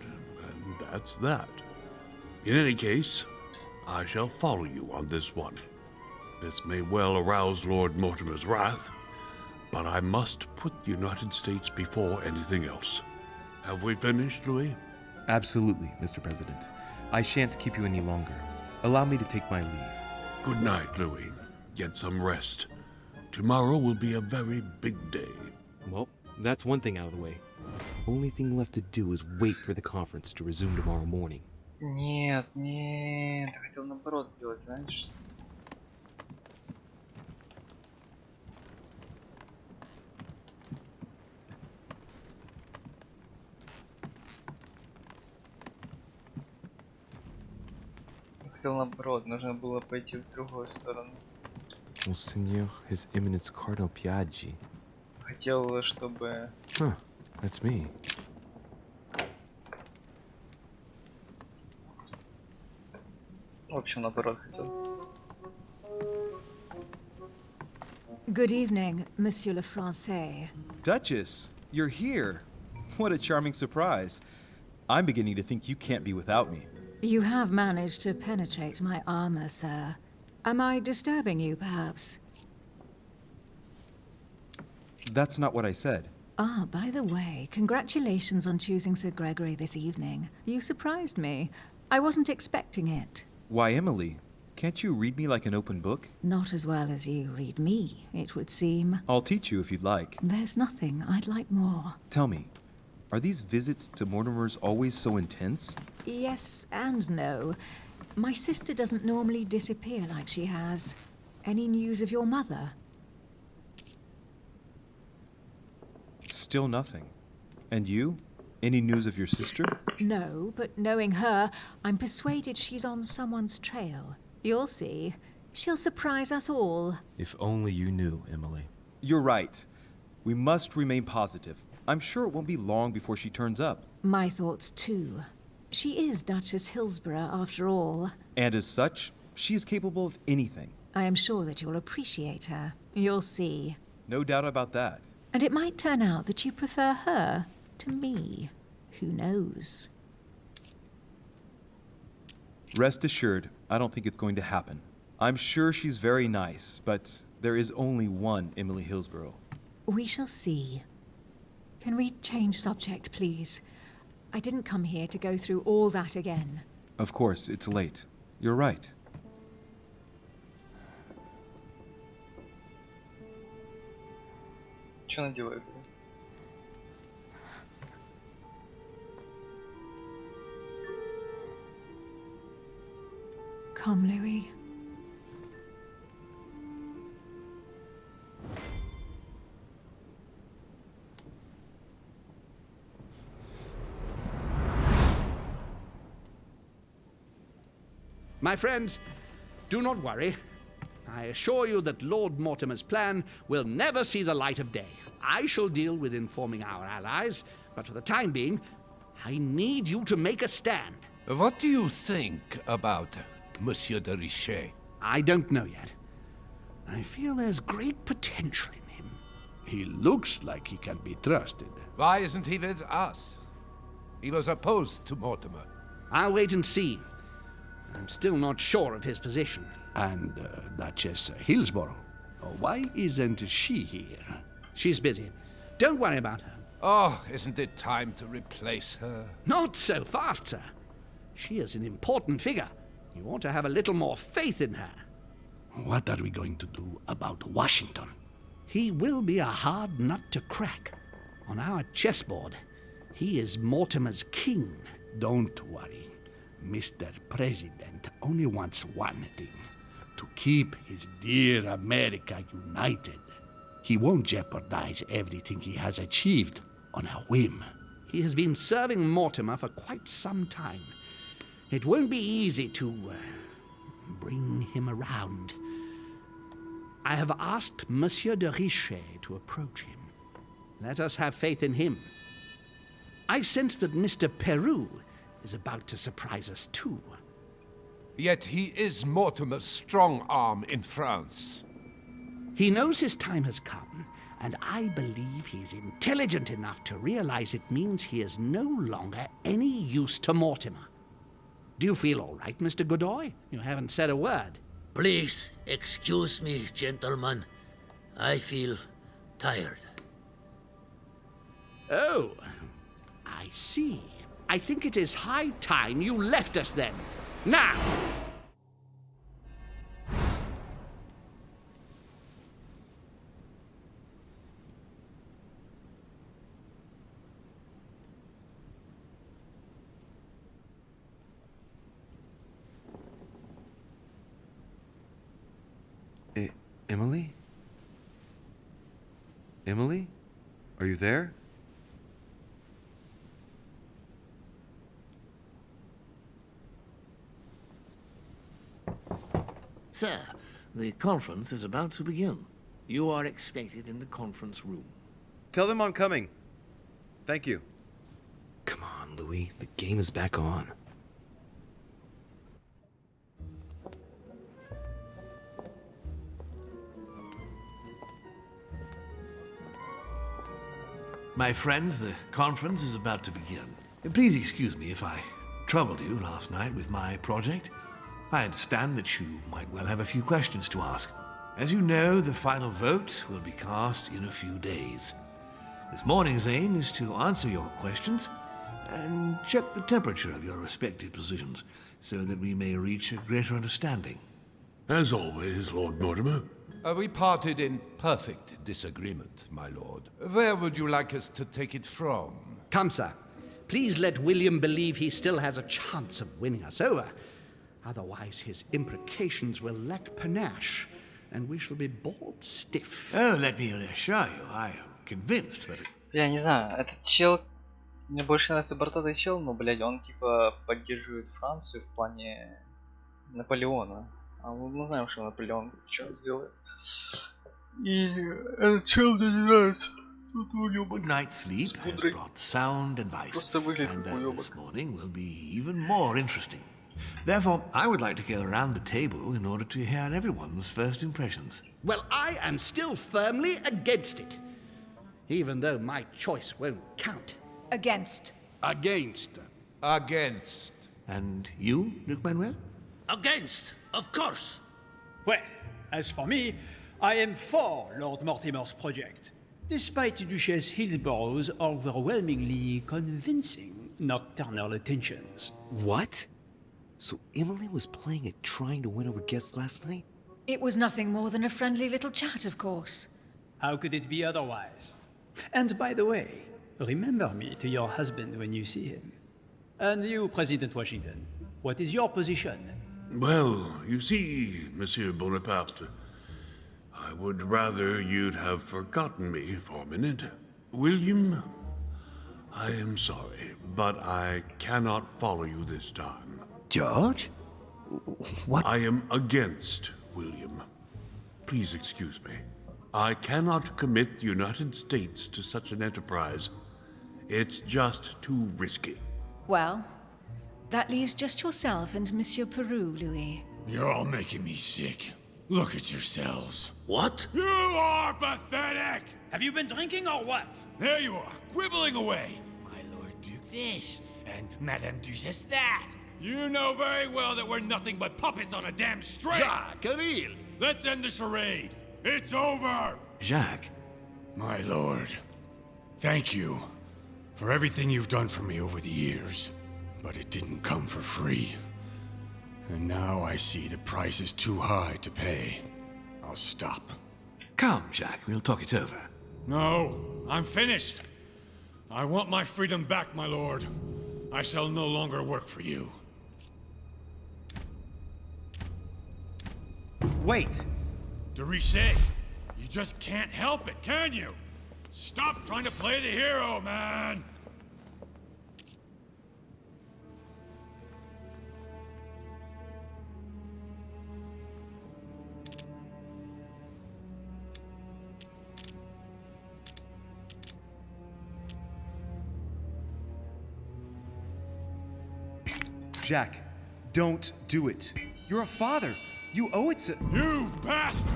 Speaker 13: and that's that. In any case, I shall follow you on this one. This may well arouse Lord Mortimer's wrath, but I must put the United States before anything else. Have we finished, Louis?
Speaker 2: Absolutely, Mr. President. I shan't keep you any longer. Allow me to take my leave.
Speaker 13: Good night, Louis. Get some rest. Tomorrow will be a very big day.
Speaker 8: Well, that's one thing out of the way. Only thing left to do is wait for the conference to resume tomorrow morning.
Speaker 4: Нет, нет, я хотел наоборот сделать, знаешь? Я хотел наоборот, нужно было пойти в другую сторону.
Speaker 8: Monseigneur, His Eminence Cardinal Piaggi.
Speaker 4: Хотел, чтобы...
Speaker 8: Huh, that's me.
Speaker 4: В общем, наоборот хотел.
Speaker 5: Good evening, Monsieur le Français.
Speaker 14: Duchess, you're here. What a charming surprise. I'm beginning to think you can't be without me.
Speaker 5: You have managed to penetrate my armor, sir. Am I disturbing you, perhaps?
Speaker 14: That's not what I said.
Speaker 5: Ah, by the way, congratulations on choosing Sir Gregory this evening. You surprised me. I wasn't expecting it.
Speaker 14: Why, Emily, can't you read me like an open book?
Speaker 5: Not as well as you read me, it would seem.
Speaker 14: I'll teach you if you'd like.
Speaker 5: There's nothing I'd like more.
Speaker 14: Tell me, are these visits to Mortimer's always so intense?
Speaker 5: Yes and no. My sister doesn't normally disappear like she has. Any news of your mother?
Speaker 14: Still nothing. And you? Any news of your sister?
Speaker 5: No, but knowing her, I'm persuaded she's on someone's trail. You'll see. She'll surprise us all.
Speaker 14: If only you knew, Emily. You're right. We must remain positive. I'm sure it won't be long before she turns up.
Speaker 5: My thoughts too. She is Duchess Hillsborough, after all.
Speaker 14: And as such, she is capable of anything.
Speaker 5: I am sure that you'll appreciate her. You'll see.
Speaker 14: No doubt about that.
Speaker 5: And it might turn out that you prefer her to me. Who knows?
Speaker 14: Rest assured, I don't think it's going to happen. I'm sure she's very nice, but there is only one Emily Hillsborough.
Speaker 5: We shall see. Can we change subject, please? I didn't come here to go through all that again.
Speaker 14: Of course, it's late. You're right.
Speaker 4: Что она делает?
Speaker 5: Come, Louis.
Speaker 3: My friends, do not worry. I assure you that Lord Mortimer's plan will never see the light of day. I shall deal with informing our allies, but for the time being, I need you to make a stand.
Speaker 11: What do you think about Monsieur de Richet?
Speaker 3: I don't know yet. I feel there's great potential in him. He looks like he can be trusted.
Speaker 11: Why isn't he with us? He was opposed to Mortimer.
Speaker 3: I'll wait and see. I'm still not sure of his position. And Duchess Hillsborough. Why isn't she here? She's busy. Don't worry about her.
Speaker 11: Oh, isn't it time to replace her?
Speaker 3: Not so fast, sir. She is an important figure. You ought to have a little more faith in her. What are we going to do about Washington? He will be a hard nut to crack. On our chessboard, he is Mortimer's king. Don't worry. Mr. President only wants one thing: to keep his dear America united. He won't jeopardize everything he has achieved on a whim. He has been serving Mortimer for quite some time. It won't be easy to bring him around. I have asked Monsieur de Richet to approach him. Let us have faith in him. I sense that Mr. Peru is about to surprise us too.
Speaker 11: Yet he is Mortimer's strong arm in France.
Speaker 3: He knows his time has come, and I believe he's intelligent enough to realize it means he is no longer any use to Mortimer. Do you feel all right, Mr. Godoy? You haven't said a word.
Speaker 9: Please excuse me, gentlemen. I feel tired.
Speaker 3: Oh, I see. I think it is high time you left us then. Now!
Speaker 8: Emily? Emily? Are you there?
Speaker 12: Sir, the conference is about to begin. You are expected in the conference room.
Speaker 14: Tell them I'm coming. Thank you.
Speaker 2: Come on, Louis. The game is back on.
Speaker 12: My friends, the conference is about to begin. Please excuse me if I troubled you last night with my project. I understand that you might well have a few questions to ask. As you know, the final vote will be cast in a few days. This morning's aim is to answer your questions and check the temperature of your respective positions so that we may reach a greater understanding.
Speaker 13: As always, Lord Mortimer.
Speaker 11: We parted in perfect disagreement, my lord. Where would you like us to take it from?
Speaker 3: Come, sir. Please let William believe he still has a chance of winning us over. Otherwise, his imprecations will lack panache, and we shall be bored stiff.
Speaker 12: Oh, let me assure you, I am convinced that...
Speaker 4: Я не знаю, этот чел... Мне больше нравится бородатый чел, но, блядь, он типа поддерживает Францию в плане Наполеона. А мы знаем, что Наполеон что сделает. И этот чел мне не нравится.
Speaker 12: Good night's sleep has brought sound advice, and this morning will be even more interesting. Therefore, I would like to go around the table in order to hear everyone's first impressions.
Speaker 3: Well, I am still firmly against it, even though my choice won't count.
Speaker 5: Against.
Speaker 3: Against.
Speaker 11: Against.
Speaker 12: And you, Luc Manuel?
Speaker 9: Against, of course.
Speaker 7: Well, as for me, I am for Lord Mortimer's project, despite Duchess Hillsborough's overwhelmingly convincing nocturnal attentions.
Speaker 2: What? So Emily was playing at trying to win over guests last night?
Speaker 5: It was nothing more than a friendly little chat, of course.
Speaker 7: How could it be otherwise? And by the way, remember me to your husband when you see him. And you, President Washington, what is your position?
Speaker 13: Well, you see, Monsieur Bonaparte, I would rather you'd have forgotten me for a minute. William, I am sorry, but I cannot follow you this time.
Speaker 12: George? What?
Speaker 13: I am against William. Please excuse me. I cannot commit the United States to such an enterprise. It's just too risky.
Speaker 5: Well, That leaves just yourself and Monsieur Peru, Louis.
Speaker 10: You're all making me sick. Look at yourselves.
Speaker 9: What?
Speaker 10: You are pathetic!
Speaker 15: Have you been drinking or what?
Speaker 10: There you are, quibbling away. My Lord Duke this, and Madame Duchess that. You know very well that we're nothing but puppets on a damn string!
Speaker 3: Jacques, really?
Speaker 10: Let's end the charade. It's over!
Speaker 12: Jacques.
Speaker 10: My lord, thank you for everything you've done for me over the years. But it didn't come for free. And now I see the price is too high to pay. I'll stop.
Speaker 12: Come, Jacques, we'll talk it over.
Speaker 10: No, I'm finished. I want my freedom back, my lord. I shall no longer work for you.
Speaker 14: Wait!
Speaker 10: De Richet, you just can't help it, can you? Stop trying to play the hero, man!
Speaker 14: Jack, don't do it. You're a father. You owe it to...
Speaker 10: You bastard!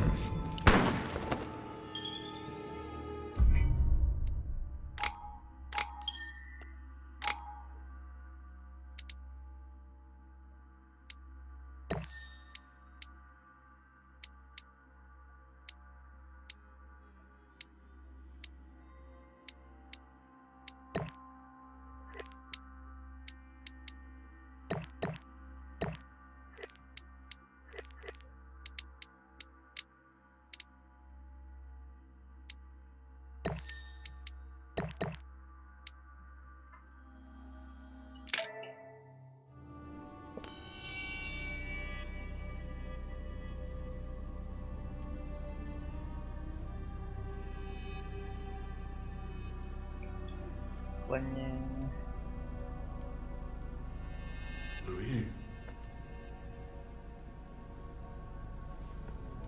Speaker 13: Louis?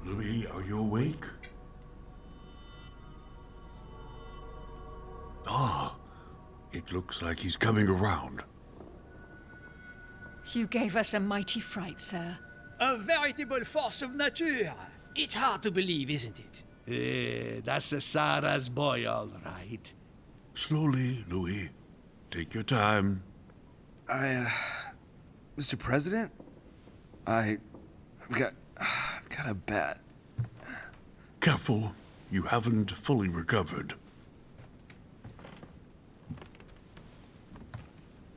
Speaker 13: Louis, are you awake? Ah, it looks like he's coming around.
Speaker 5: You gave us a mighty fright, sir.
Speaker 15: A veritable force of nature. It's hard to believe, isn't it?
Speaker 6: That's a Sarah's boy, all right.
Speaker 13: Slowly, Louis. Take your time.
Speaker 16: Mr. President? I've got a bat.
Speaker 13: Careful, you haven't fully recovered.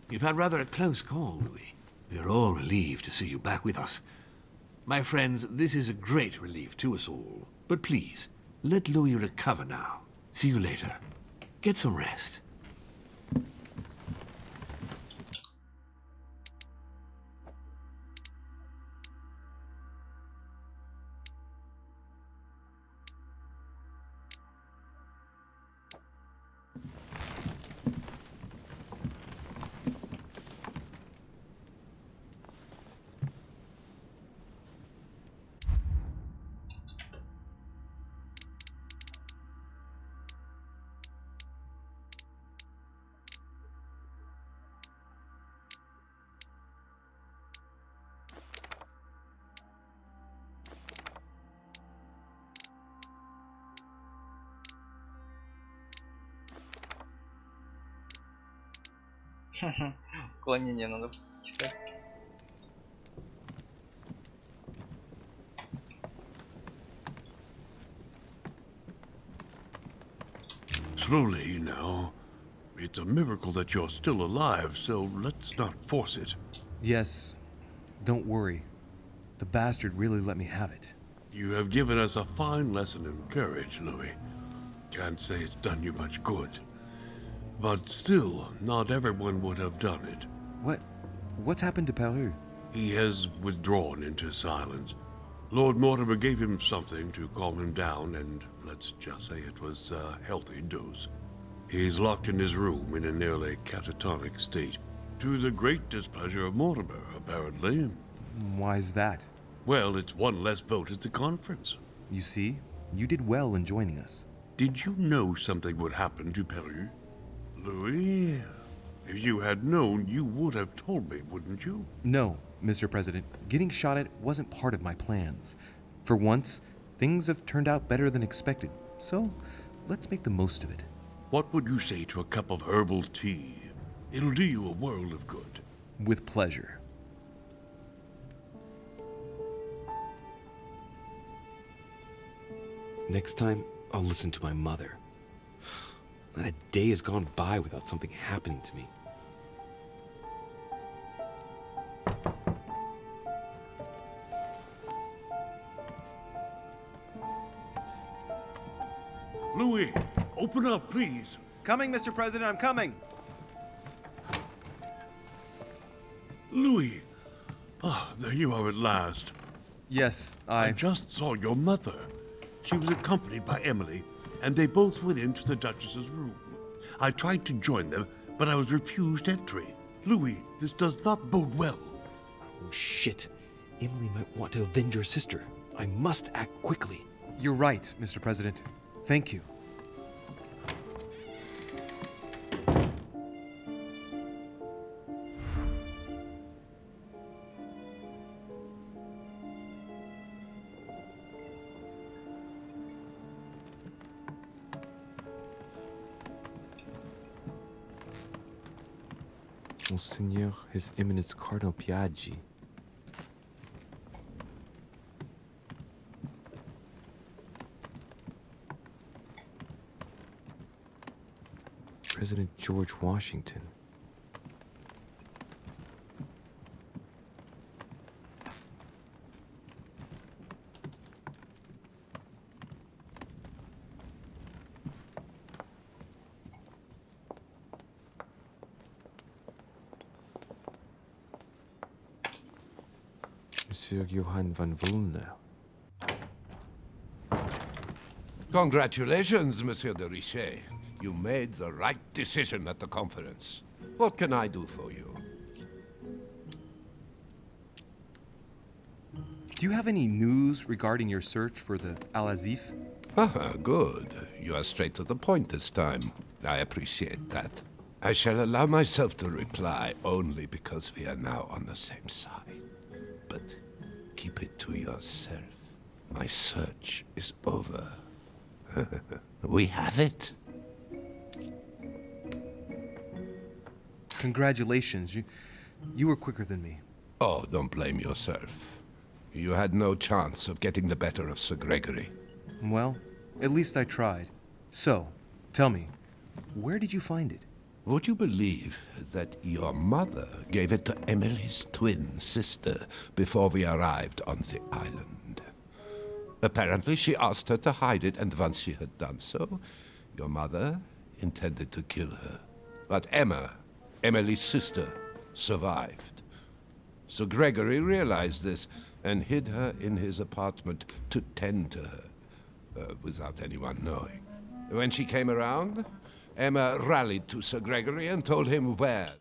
Speaker 12: You've had rather a close call, Louis. We're all relieved to see you back with us. My friends, this is a great relief to us all. But please, let Louis recover now. See you later. Get some rest.
Speaker 4: Уклонение надо читать.
Speaker 13: Slowly now. It's a miracle that you're still alive, so let's not force it.
Speaker 14: Yes. Don't worry. The bastard really let me have it.
Speaker 13: You have given us a fine lesson in courage, Louis. Can't say it's done you much good. But still, not everyone would have done it.
Speaker 14: What's happened to Peru?
Speaker 13: He has withdrawn into silence. Lord Mortimer gave him something to calm him down, and let's just say it was a healthy dose. He's locked in his room in a nearly catatonic state, to the great displeasure of Mortimer, apparently.
Speaker 14: Why's that?
Speaker 13: Well, it's one less vote at the conference.
Speaker 14: You see, you did well in joining us.
Speaker 13: Did you know something would happen to Peru? Louis, If you had known, you would have told me, wouldn't you?
Speaker 14: No, Mr. President. Getting shot at wasn't part of my plans. For once, things have turned out better than expected, so let's make the most of it.
Speaker 13: What would you say to a cup of herbal tea? It'll do you a world of good.
Speaker 14: With pleasure. Next time, I'll listen to my mother. Not a day has gone by without something happening to me.
Speaker 13: Louis, open up, please.
Speaker 14: Coming, Mr. President, I'm coming!
Speaker 13: Louis. Ah, there you are at last.
Speaker 14: Yes,
Speaker 13: I just saw your mother. She was accompanied by Emily, and they both went into the Duchess's room. I tried to join them, but I was refused entry. Louis, this does not bode well.
Speaker 14: Oh, shit. Emily might want to avenge her sister. I must act quickly. You're right, Mr. President. Thank you. Monseigneur, His Eminence Cardinal Piaggi. President George Washington. Monsieur Johann von Wulner.
Speaker 11: Congratulations, Monsieur de Richet. You made the right decision at the conference. What can I do for you?
Speaker 14: Do you have any news regarding your search for the Al-Azif?
Speaker 11: Ah, good. You are straight to the point this time. I appreciate that. I shall allow myself to reply only because we are now on the same side. But keep it to yourself. My search is over. We have it.
Speaker 14: Congratulations. You were quicker than me.
Speaker 11: Oh, don't blame yourself. You had no chance of getting the better of Sir Gregory.
Speaker 14: Well, at least I tried. So, tell me, where did you find it?
Speaker 11: Would you believe that your mother gave it to Emily's twin sister before we arrived on the island? Apparently, she asked her to hide it, and once she had done so, your mother intended to kill her. But Emma, Emily's sister, survived. So Gregory realized this and hid her in his apartment to tend to her, without anyone knowing. When she came around, Emma rallied to Sir Gregory and told him where.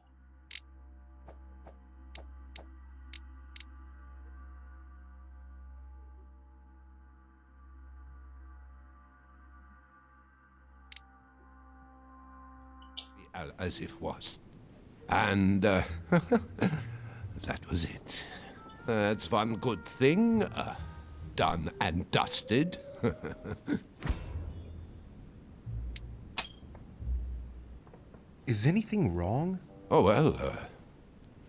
Speaker 11: As if was. And that was it. That's one good thing. Done and dusted.
Speaker 14: Is anything wrong?
Speaker 11: Oh, well,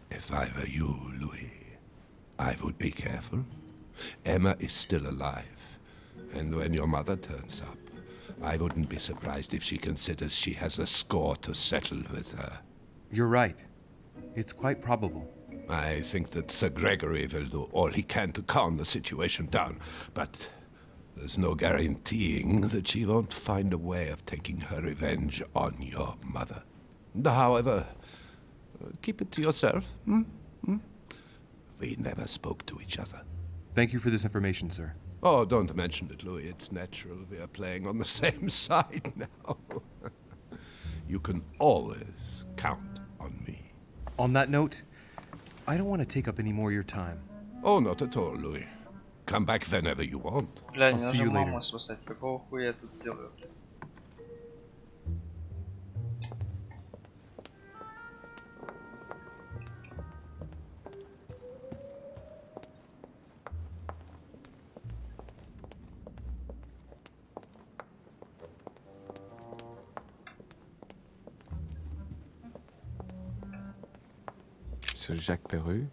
Speaker 11: if I were you, Louis, I would be careful. Emma is still alive. And when your mother turns up, I wouldn't be surprised if she considers she has a score to settle with her.
Speaker 14: You're right. It's quite probable.
Speaker 11: I think that Sir Gregory will do all he can to calm the situation down, but there's no guaranteeing that she won't find a way of taking her revenge on your mother. However, keep it to yourself. We never spoke to each other.
Speaker 14: Thank you for this information, sir.
Speaker 11: Oh, don't mention it, Louis. It's natural. We are playing on the same side now. You can always count on me.
Speaker 14: On that note, I don't want to take up any more of your time.
Speaker 11: Oh, not at all, Louis. Come back whenever you want.
Speaker 4: Бля,
Speaker 14: I'll
Speaker 4: не
Speaker 14: see you
Speaker 4: нажимал
Speaker 14: later.
Speaker 4: мой спасать. Какого хуя я тут делаю, блядь?
Speaker 8: Monsieur Jacques Peru?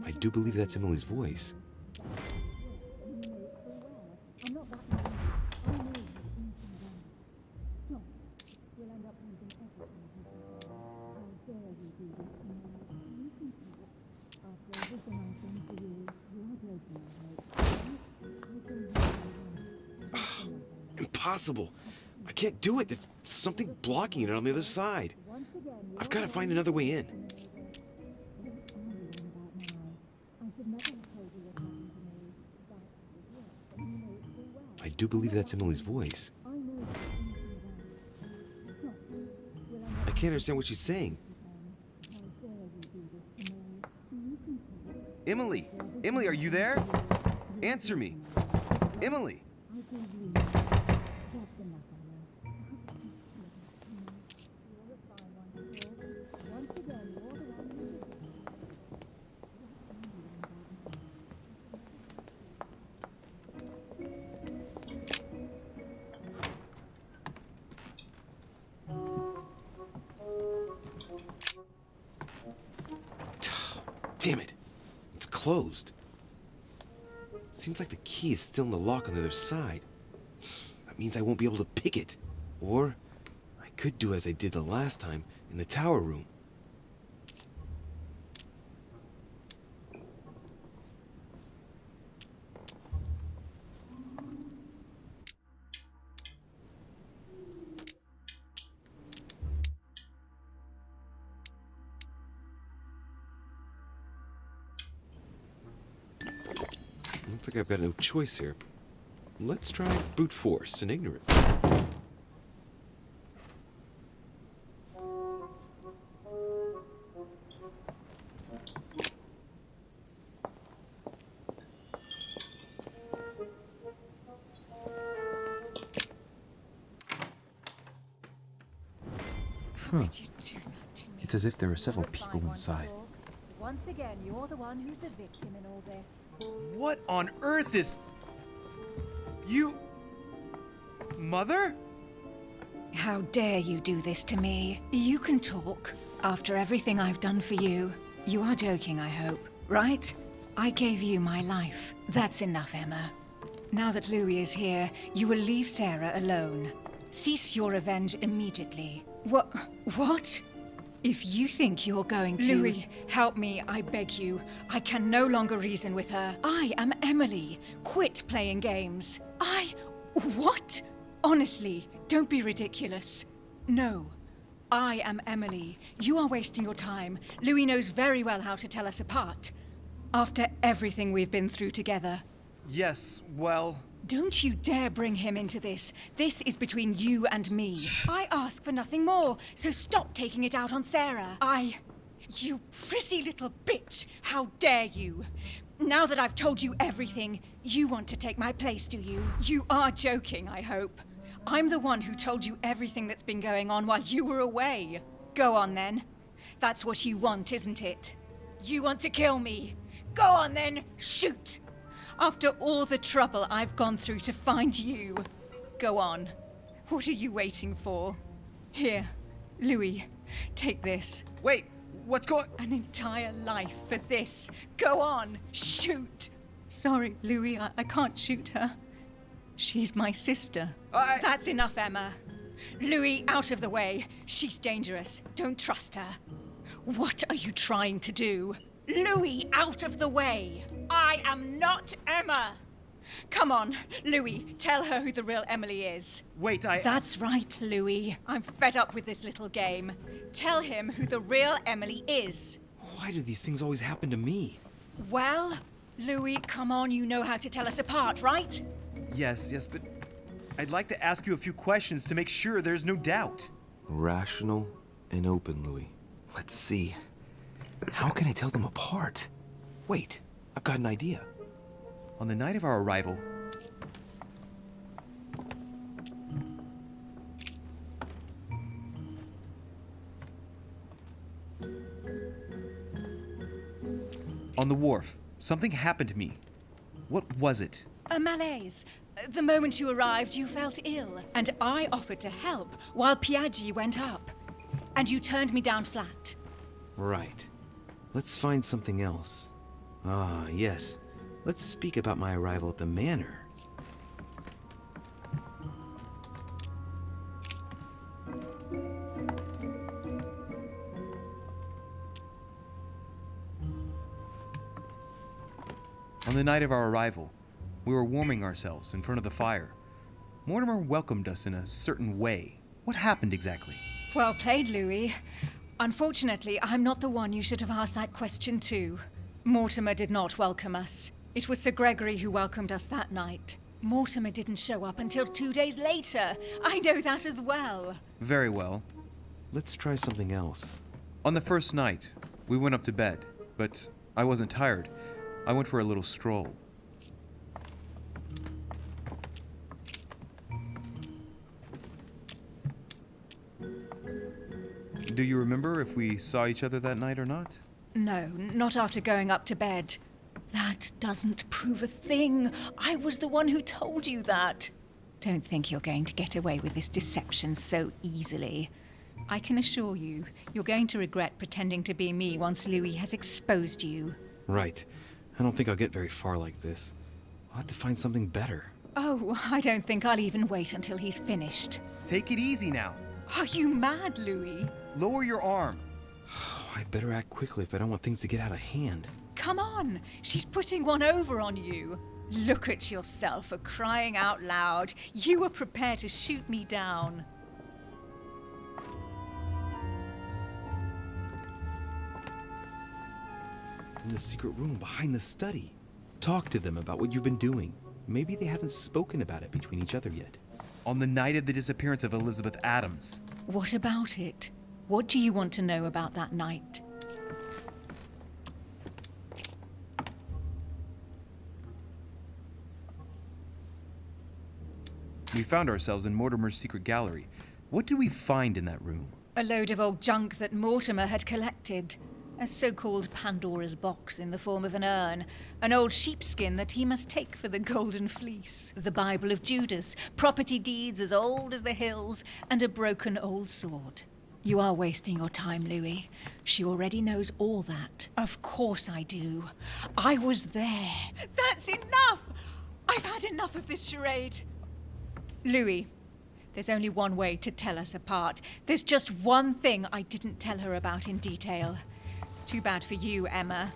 Speaker 8: I do believe that's Emily's voice. Impossible. I can't do it. There's something blocking it on the other side. I've got to find another way in. I do believe that's Emily's voice. I can't understand what she's saying. Emily! Emily, are you there? Answer me. Emily! Damn it. It's closed. Seems like the key is still in the lock on the other side. That means I won't be able to pick it. Or I could do as I did the last time in the tower room. Looks like I've got no choice here. Let's try brute force and ignorance.
Speaker 14: It's as if there are several people inside.
Speaker 5: Once again, you're the one who's the victim in all this.
Speaker 14: What on earth is... You... Mother?
Speaker 5: How dare you do this to me? You can talk. After everything I've done for you. You are joking, I hope, right? I gave you my life. That's enough, Emma. Now that Louis is here, you will leave Sarah alone. Cease your revenge immediately. What? If you think you're going to... Louis, help me, I beg you. I can no longer reason with her. I am Emily. Quit playing games. What? Honestly, don't be ridiculous. No. I am Emily. You are wasting your time. Louis knows very well how to tell us apart. After everything we've been through together.
Speaker 14: Yes, well...
Speaker 5: Don't you dare bring him into this. This is between you and me. I ask for nothing more, so stop taking it out on Sarah. You pretty little bitch! How dare you! Now that I've told you everything, you want to take my place, do you? You are joking, I hope. I'm the one who told you everything that's been going on while you were away. Go on then. That's what you want, isn't it? You want to kill me. Go on then, shoot! After all the trouble I've gone through to find you. Go on. What are you waiting for? Here, Louis, take this.
Speaker 14: Wait, what's going...
Speaker 5: An entire life for this. Go on, shoot! Sorry, Louis, I can't shoot her. She's my sister. That's enough, Emma. Louis, out of the way. She's dangerous. Don't trust her. What are you trying to do? Louis, out of the way! I am not Emma! Come on, Louis, tell her who the real Emily is.
Speaker 14: Wait,
Speaker 5: That's right, Louis. I'm fed up with this little game. Tell him who the real Emily is.
Speaker 14: Why do these things always happen to me?
Speaker 5: Well, Louis, come on, you know how to tell us apart, right?
Speaker 14: Yes, but I'd like to ask you a few questions to make sure there's no doubt.
Speaker 8: Rational and open, Louis. Let's see. How can I tell them apart? Wait, I've got an idea.
Speaker 14: On the night of our arrival, on the wharf, Something happened to me. What was it?
Speaker 5: A malaise. The moment you arrived, you felt ill, and I offered to help while Piaggi went up. And you turned me down flat.
Speaker 14: Right. Let's find something else. Ah, yes. Let's speak about my arrival at the manor. On the night of our arrival, we were warming ourselves in front of the fire. Mortimer welcomed us in a certain way. What happened exactly?
Speaker 5: Well played, Louis. Unfortunately, I'm not the one you should have asked that question to. Mortimer did not welcome us. It was Sir Gregory who welcomed us that night. Mortimer didn't show up until 2 days later. I know that as well.
Speaker 14: Very well. Let's try something else. On the first night, we went up to bed, but I wasn't tired. I went for a little stroll. Do you remember if we saw each other that night or not?
Speaker 5: No, not after going up to bed. That doesn't prove a thing. I was the one who told you that. Don't think you're going to get away with this deception so easily. I can assure you, you're going to regret pretending to be me once Louis has exposed you.
Speaker 14: Right. I don't think I'll get very far like this. I'll have to find something better.
Speaker 5: Oh, I don't think I'll even wait until he's finished.
Speaker 14: Take it easy now.
Speaker 5: Are you mad, Louis?
Speaker 14: Lower your arm. I better act quickly if I don't want things to get out of hand.
Speaker 5: Come on, she's putting one over on you. Look at yourself for crying out loud. You were prepared to shoot me down.
Speaker 14: In the secret room behind the study. Talk to them about what you've been doing. Maybe they haven't spoken about it between each other yet. On the night of the disappearance of Elizabeth Adams.
Speaker 5: What about it? What do you want to know about that night?
Speaker 14: We found ourselves in Mortimer's secret gallery. What did we find in that room?
Speaker 5: A load of old junk that Mortimer had collected. A so-called Pandora's box in the form of an urn, an old sheepskin that he must take for the Golden Fleece, the Bible of Judas, property deeds as old as the hills, and a broken old sword. You are wasting your time, Louis. She already knows all that. Of course I do. I was there. That's enough! I've had enough of this charade. Louis, there's only one way to tell us apart. There's just one thing I didn't tell her about in detail. Too bad for you, Emma.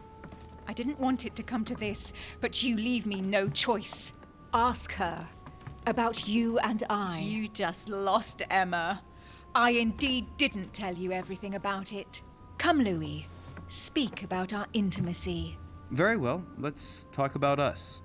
Speaker 5: I didn't want it to come to this, but you leave me no choice. Ask her about you and I. You just lost, Emma. I indeed didn't tell you everything about it. Come, Louis. Speak about our intimacy.
Speaker 14: Very well. Let's talk about us.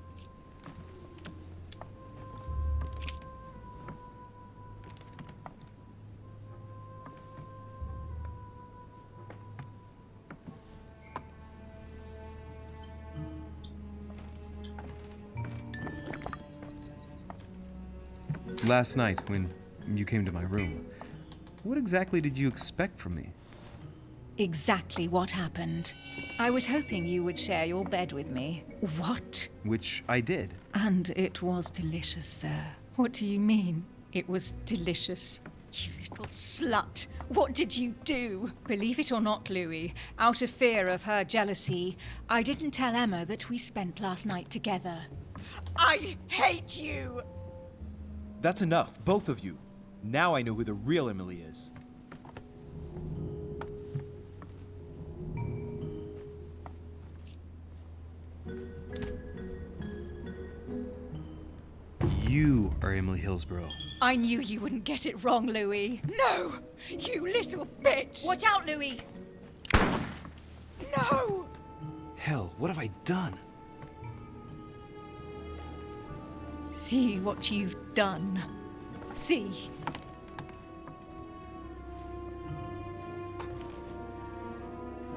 Speaker 14: Last night, when you came to my room, what exactly did you expect from me?
Speaker 5: Exactly what happened. I was hoping you would share your bed with me. What?
Speaker 14: Which I did.
Speaker 5: And it was delicious, sir. What do you mean, it was delicious? You little slut. What did you do? Believe it or not, Louis, out of fear of her jealousy, I didn't tell Emma that we spent last night together. I hate you!
Speaker 14: That's enough, both of you. Now I know who the real Emily is. You are Emily Hillsborough.
Speaker 5: I knew you wouldn't get it wrong, Louis. No! You little bitch! Watch out, Louis! No!
Speaker 14: Hell, what have I done?
Speaker 5: See what you've done. See.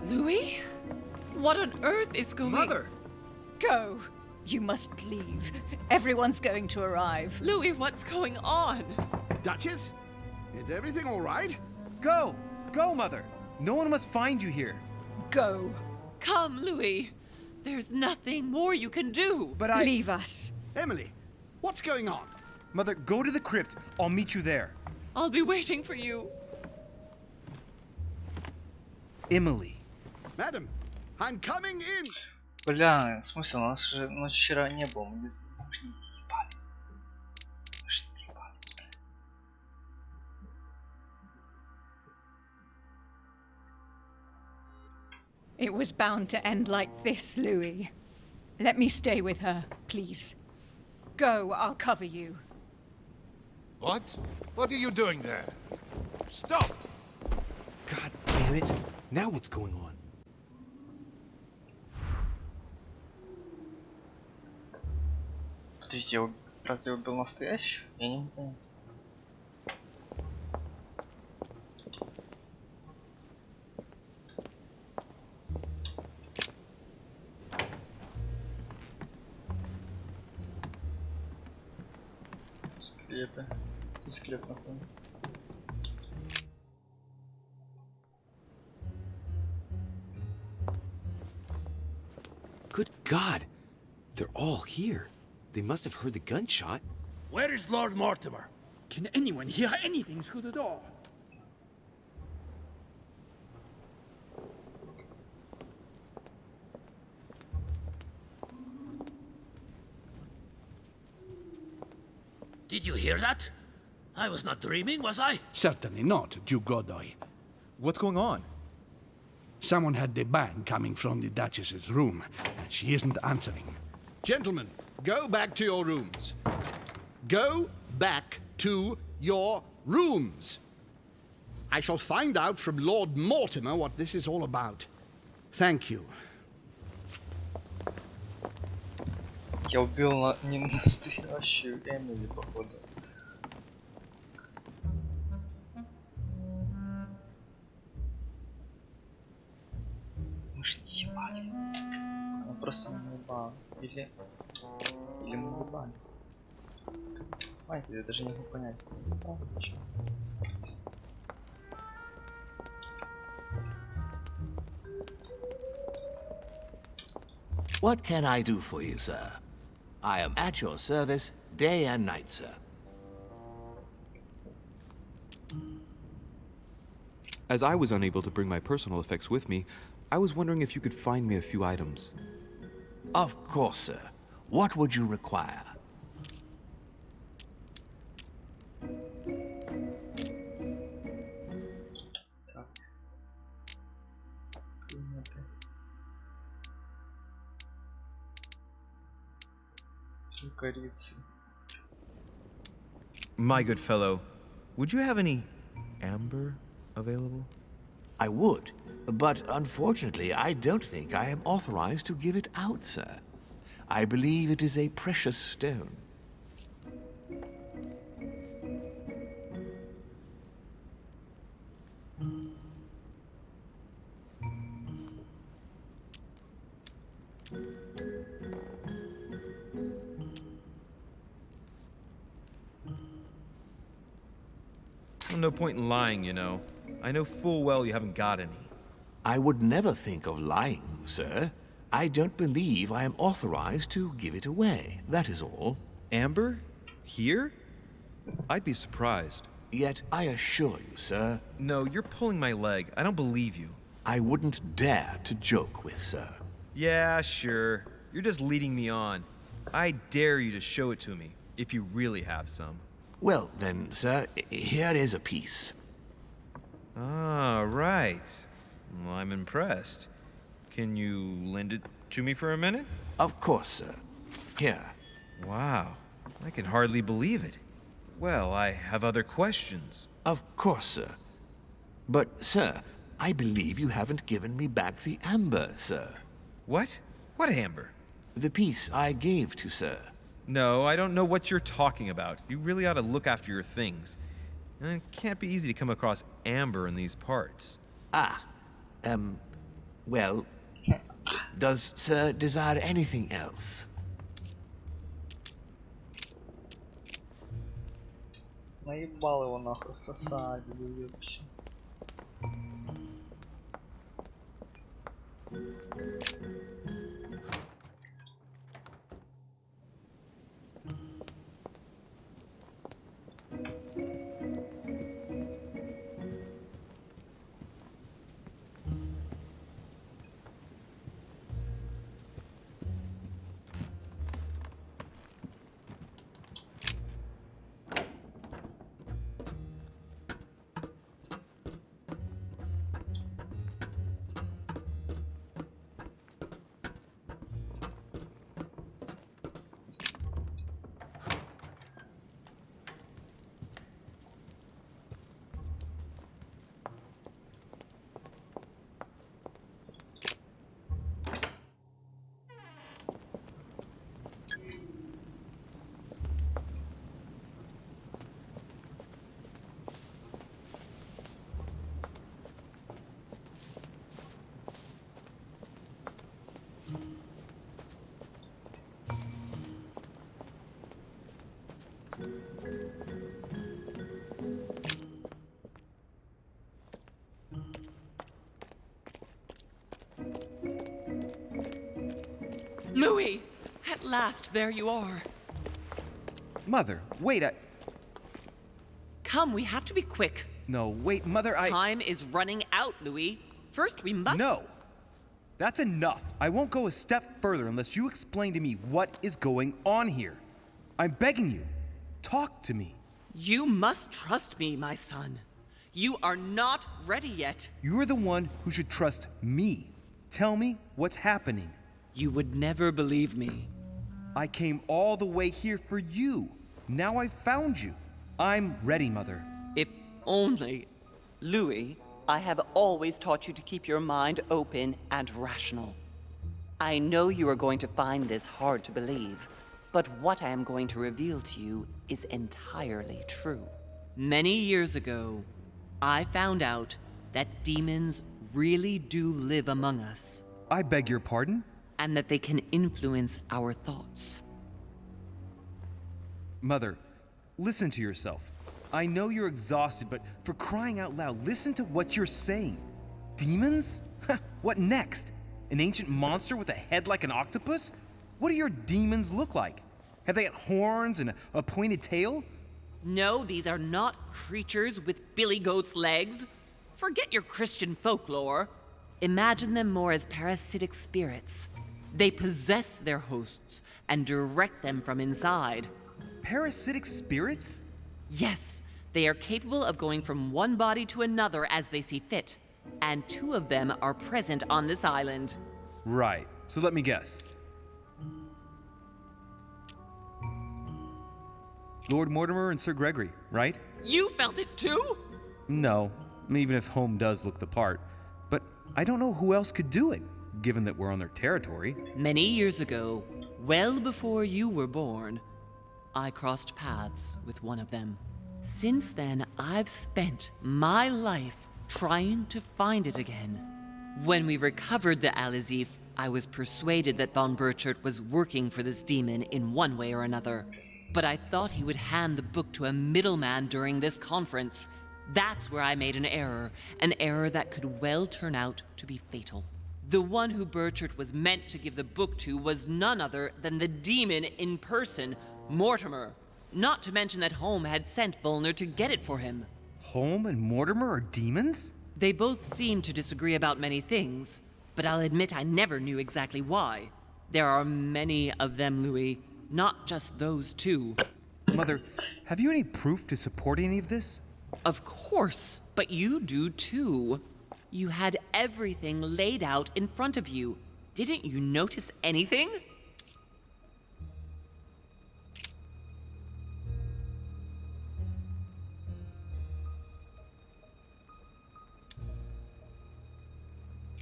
Speaker 17: Louis? What on earth is going on?
Speaker 14: Mother!
Speaker 5: Go. You must leave. Everyone's going to arrive.
Speaker 17: Louis, what's going on?
Speaker 3: Duchess? Is everything all right?
Speaker 14: Go! Go, Mother! No one must find you here.
Speaker 5: Go.
Speaker 17: Come, Louis. There's nothing more you can do.
Speaker 14: But
Speaker 5: Leave us.
Speaker 15: Emily, what's going on?
Speaker 14: Mother, go to the crypt. I'll meet you there.
Speaker 17: I'll be waiting for you.
Speaker 14: Emily.
Speaker 15: Madam, I'm coming in.
Speaker 4: Бля, смысл, у нас же ночь вчера не было, мы же не ебались. Мы же не ебались, бля.
Speaker 5: It was bound to end like this, Louis. Let me stay with her, please. Go, I'll cover you.
Speaker 11: What? What are you doing there? Stop!
Speaker 8: God damn it. Now what's going on?
Speaker 4: Подожди, разве убил настоящего? Я не понял. Склепы. Где склеп находится?
Speaker 8: Good God. They're all here. They must have heard the gunshot.
Speaker 9: Where is Lord Mortimer?
Speaker 15: Can anyone hear anything through the door?
Speaker 9: Did you hear that? I was not dreaming, was I?
Speaker 18: Certainly not, Duke Godoy.
Speaker 14: What's going on?
Speaker 18: Someone had the bang coming from the Duchess's room, and she isn't answering.
Speaker 15: Gentlemen, go back to your rooms. Go back to your rooms. I shall find out from Lord Mortimer what this is all about. Thank you.
Speaker 4: Я убил не настоящую Эмили, походу. Мы ж не ебались. Мы просто не ебали. Или мы ебались. Понимаете, я даже не могу понять. Зачем?
Speaker 12: What can I do for you, sir? I am at your service day and night, sir.
Speaker 2: As I was unable to bring my personal effects with me, I was wondering if you could find me a few items.
Speaker 12: Of course, sir. What would you require?
Speaker 14: My good fellow, would you have any amber available?
Speaker 12: I would, but unfortunately I don't think I am authorized to give it out, sir. I believe it is a precious stone.
Speaker 14: No point in lying, you know. I know full well you haven't got any.
Speaker 12: I would never think of lying, sir. I don't believe I am authorized to give it away, that is all.
Speaker 14: Amber? Here? I'd be surprised.
Speaker 12: Yet I assure you, sir...
Speaker 14: No, you're pulling my leg. I don't believe you.
Speaker 12: I wouldn't dare to joke with, sir.
Speaker 14: Yeah, sure. You're just leading me on. I dare you to show it to me, if you really have some.
Speaker 12: Well, then, sir, here is a piece.
Speaker 14: Ah, right. Well, I'm impressed. Can you lend it to me for a minute?
Speaker 12: Of course, sir. Here.
Speaker 14: Wow. I can hardly believe it. Well, I have other questions.
Speaker 12: Of course, sir. But, sir, I believe you haven't given me back the amber, sir.
Speaker 14: What? What amber?
Speaker 12: The piece I gave to sir.
Speaker 14: No, I don't know what you're talking about. You really ought to look after your things. It can't be easy to come across amber in these parts.
Speaker 12: Ah. Well, does sir desire anything else?
Speaker 4: Наебал его нахуй, сосать, вообще.
Speaker 17: Louis! At last, there you are.
Speaker 14: Mother, wait,
Speaker 17: Come, we have to be quick.
Speaker 14: No, wait, Mother,
Speaker 17: Time is running out, Louis. First, we must...
Speaker 14: No! That's enough. I won't go a step further unless you explain to me what is going on here. I'm begging you. Talk to me.
Speaker 17: You must trust me, my son. You are not ready yet.
Speaker 14: You're the one who should trust me. Tell me what's happening.
Speaker 17: You would never believe me.
Speaker 14: I came all the way here for you. Now I've found you. I'm ready, Mother.
Speaker 1: If only... Louis, I have always taught you to keep your mind open and rational. I know you are going to find this hard to believe, but what I am going to reveal to you is entirely true.
Speaker 17: Many years ago, I found out that demons really do live among us.
Speaker 14: I beg your pardon?
Speaker 17: And that they can influence our thoughts.
Speaker 14: Mother, listen to yourself. I know you're exhausted, but for crying out loud, listen to what you're saying. Demons? What next? An ancient monster with a head like an octopus? What do your demons look like? Have they got horns and a pointed tail?
Speaker 17: No, these are not creatures with billy goat's legs. Forget your Christian folklore. Imagine them more as parasitic spirits. They possess their hosts and direct them from inside.
Speaker 14: Parasitic spirits?
Speaker 17: Yes, they are capable of going from one body to another as they see fit. And 2 of them are present on this island.
Speaker 14: Right. So let me guess. Lord Mortimer and Sir Gregory, right?
Speaker 17: You felt it too?
Speaker 14: No, even if Home does look the part. But I don't know who else could do it, given that we're on their territory.
Speaker 17: Many years ago, well before you were born, I crossed paths with one of them. Since then, I've spent my life trying to find it again. When we recovered the Alizif, I was persuaded that von Burchard was working for this demon in one way or another. But I thought he would hand the book to a middleman during this conference. That's where I made an error that could well turn out to be fatal. The one who Burchard was meant to give the book to was none other than the demon in person, Mortimer. Not to mention that Home had sent Volner to get it for him.
Speaker 14: Home and Mortimer are demons?
Speaker 17: They both seem to disagree about many things, but I'll admit I never knew exactly why. There are many of them, Louis, not just those 2.
Speaker 14: Mother, have you any proof to support any of this?
Speaker 17: Of course, but you do too. You had everything laid out in front of you. Didn't you notice anything?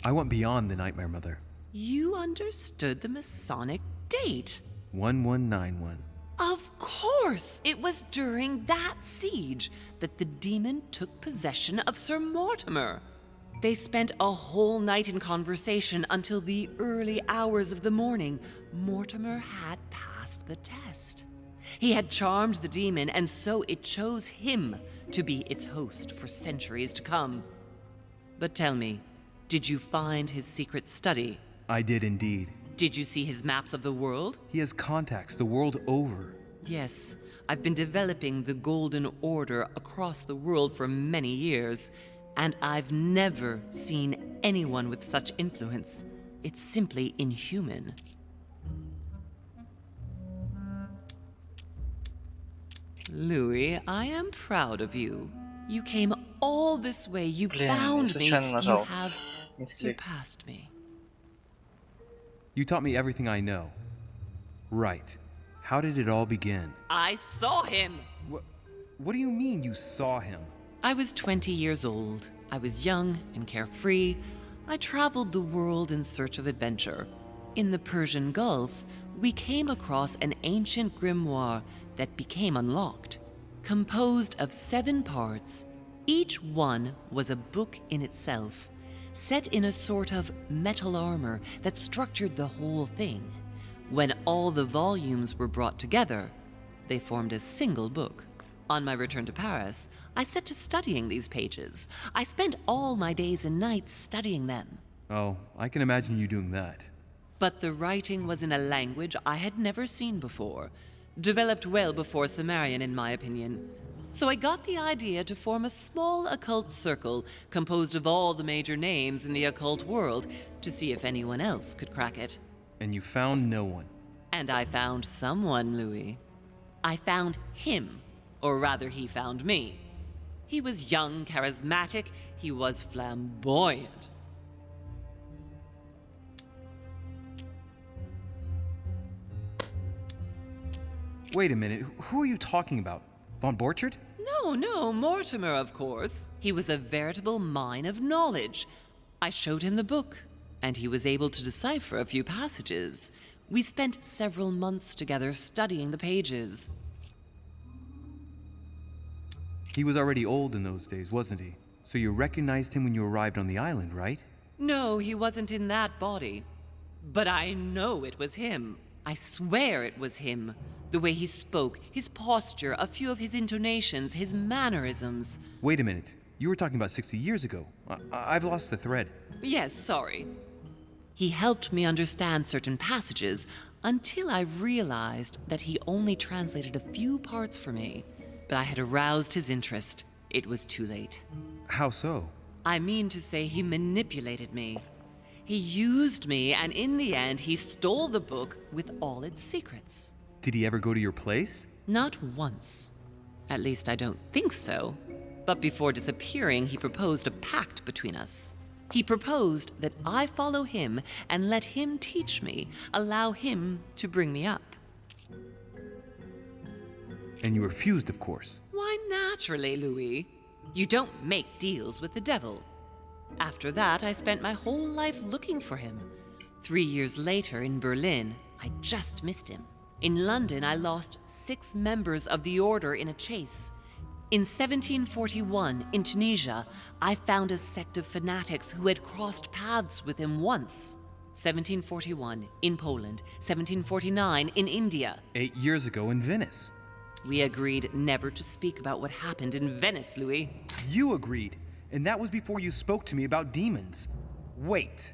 Speaker 14: I went beyond the nightmare, Mother.
Speaker 17: You understood the Masonic date.
Speaker 14: 1191.
Speaker 17: Of course! It was during that siege that the demon took possession of Sir Mortimer. They spent a whole night in conversation until the early hours of the morning. Mortimer had passed the test. He had charmed the demon, and so it chose him to be its host for centuries to come. But tell me, did you find his secret study?
Speaker 14: I did indeed.
Speaker 17: Did you see his maps of the world?
Speaker 14: He has contacts the world over.
Speaker 17: Yes, I've been developing the Golden Order across the world for many years, and I've never seen anyone with such influence. It's simply inhuman. Louis, I am proud of you. You came all this way. You found me. You have surpassed me.
Speaker 14: You taught me everything I know. Right. How did it all begin?
Speaker 17: I saw him!
Speaker 14: What do you mean you saw him?
Speaker 17: I was 20 years old. I was young and carefree. I traveled the world in search of adventure. In the Persian Gulf, we came across an ancient grimoire that became unlocked. Composed of 7 parts, each one was a book in itself, set in a sort of metal armor that structured the whole thing. When all the volumes were brought together, they formed a single book. On my return to Paris, I set to studying these pages. I spent all my days and nights studying them.
Speaker 14: Oh, I can imagine you doing that.
Speaker 17: But the writing was in a language I had never seen before, developed well before Sumerian, in my opinion. So I got the idea to form a small occult circle composed of all the major names in the occult world to see if anyone else could crack it.
Speaker 14: And you found no one.
Speaker 17: And I found someone, Louis. I found him, or rather he found me. He was young, charismatic, he was flamboyant.
Speaker 14: Wait a minute, who are you talking about? Von Borchardt?
Speaker 17: No, Mortimer, of course. He was a veritable mine of knowledge. I showed him the book, and he was able to decipher a few passages. We spent several months together studying the pages.
Speaker 14: He was already old in those days, wasn't he? So you recognized him when you arrived on the island, right?
Speaker 17: No, he wasn't in that body. But I know it was him. I swear it was him. The way he spoke, his posture, a few of his intonations, his mannerisms.
Speaker 14: Wait a minute. You were talking about 60 years ago. I've lost the thread.
Speaker 17: Yes, sorry. He helped me understand certain passages until I realized that he only translated a few parts for me. But I had aroused his interest. It was too late.
Speaker 14: How so?
Speaker 17: I mean to say he manipulated me. He used me, and in the end, he stole the book with all its secrets.
Speaker 14: Did he ever go to your place?
Speaker 17: Not once. At least I don't think so. But before disappearing, he proposed a pact between us. He proposed that I follow him and let him teach me, allow him to bring me up.
Speaker 14: And you refused, of course.
Speaker 17: Why, naturally, Louis. You don't make deals with the devil. After that, I spent my whole life looking for him. 3 years later, in Berlin, I just missed him. In London, I lost 6 members of the order in a chase. In 1741, in Tunisia, I found a sect of fanatics who had crossed paths with him once. 1741, in Poland. 1749, in India.
Speaker 14: 8 years ago in Venice.
Speaker 17: We agreed never to speak about what happened in Venice, Louis.
Speaker 14: You agreed, and that was before you spoke to me about demons. Wait,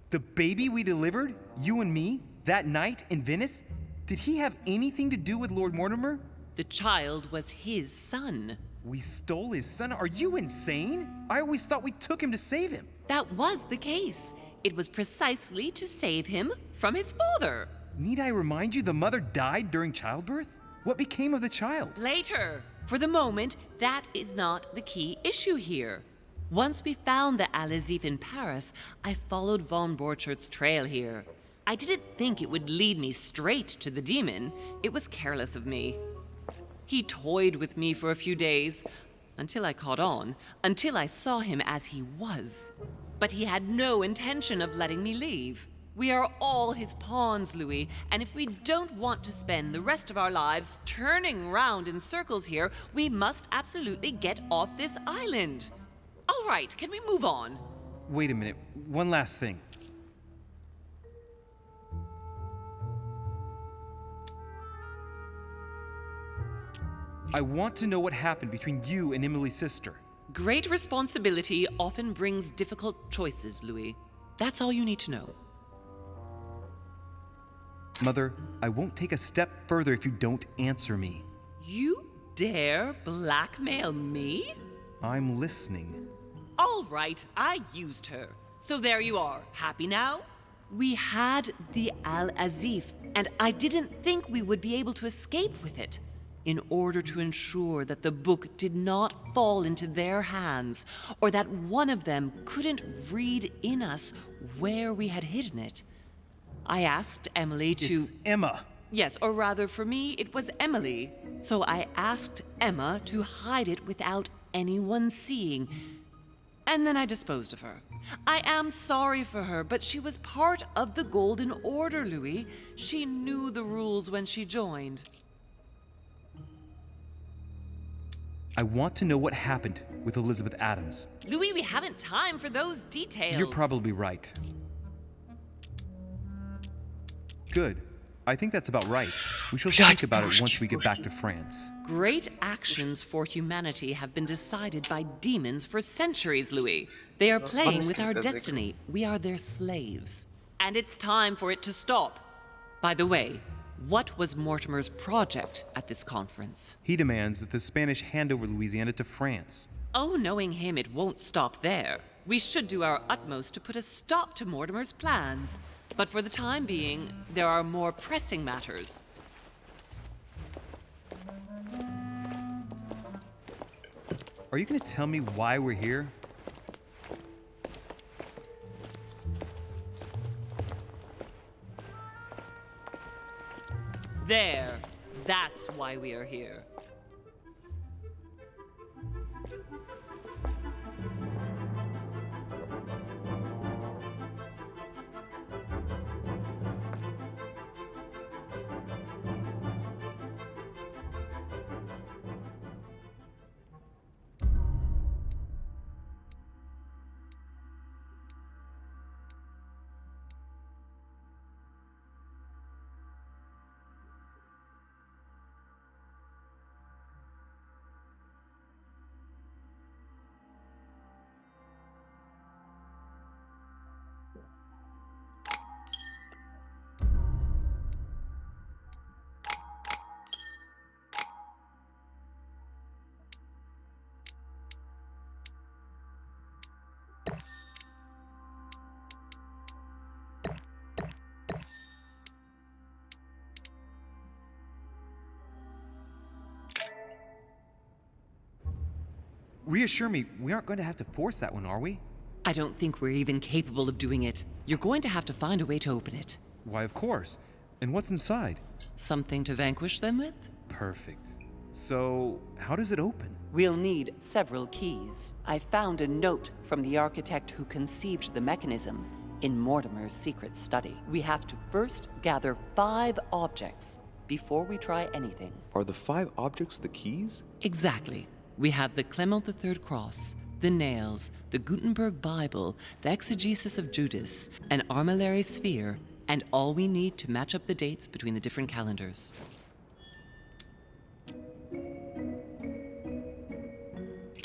Speaker 14: the baby we delivered, you and me, that night in Venice? Did he have anything to do with Lord Mortimer?
Speaker 17: The child was his son.
Speaker 14: We stole his son? Are you insane? I always thought we took him to save him.
Speaker 17: That was the case. It was precisely to save him from his father.
Speaker 14: Need I remind you the mother died during childbirth? What became of the child?
Speaker 17: Later. For the moment, that is not the key issue here. Once we found the Al-Azif in Paris, I followed von Borchardt's trail here. I didn't think it would lead me straight to the demon. It was careless of me. He toyed with me for a few days, until I caught on, until I saw him as he was. But he had no intention of letting me leave. We are all his pawns, Louis, and if we don't want to spend the rest of our lives turning round in circles here, we must absolutely get off this island. All right, can we move on?
Speaker 14: Wait a minute, one last thing. I want to know what happened between you and Emily's sister.
Speaker 17: Great responsibility often brings difficult choices, Louis. That's all you need to know.
Speaker 14: Mother, I won't take a step further if you don't answer me.
Speaker 17: You dare blackmail me?
Speaker 14: I'm listening.
Speaker 17: All right, I used her. So there you are. Happy now? We had the Al-Azif, and I didn't think we would be able to escape with it. In order to ensure that the book did not fall into their hands, or that one of them couldn't read in us where we had hidden it, I asked Emily to...
Speaker 14: It's Emma.
Speaker 17: Yes, or rather for me, it was Emily. So I asked Emma to hide it without anyone seeing. And then I disposed of her. I am sorry for her, but she was part of the Golden Order, Louis. She knew the rules when she joined.
Speaker 14: I want to know what happened with Elizabeth Adams.
Speaker 17: Louis, we haven't time for those details.
Speaker 14: You're probably right. Good. I think that's about right. We shall speak about it once we get back to France.
Speaker 17: Great actions for humanity have been decided by demons for centuries, Louis. They are playing with our destiny. We are their slaves. And it's time for it to stop. By the way, what was Mortimer's project at this conference?
Speaker 14: He demands that the Spanish hand over Louisiana to France.
Speaker 17: Oh, knowing him, it won't stop there. We should do our utmost to put a stop to Mortimer's plans. But for the time being, there are more pressing matters.
Speaker 14: Are you going to tell me why we're here?
Speaker 17: There. That's why we are here.
Speaker 14: Reassure me, we aren't going to have to force that one, are we?
Speaker 17: I don't think we're even capable of doing it. You're going to have to find a way to open it.
Speaker 14: Why, of course. And what's inside?
Speaker 17: Something to vanquish them with?
Speaker 14: Perfect. So, how does it open?
Speaker 1: We'll need several keys. I found a note from the architect who conceived the mechanism in Mortimer's secret study. We have to first gather 5 objects before we try anything.
Speaker 8: Are the 5 objects the keys?
Speaker 17: Exactly. We have the Clement III cross, the nails, the Gutenberg Bible, the exegesis of Judas, an armillary sphere, and all we need to match up the dates between the different calendars.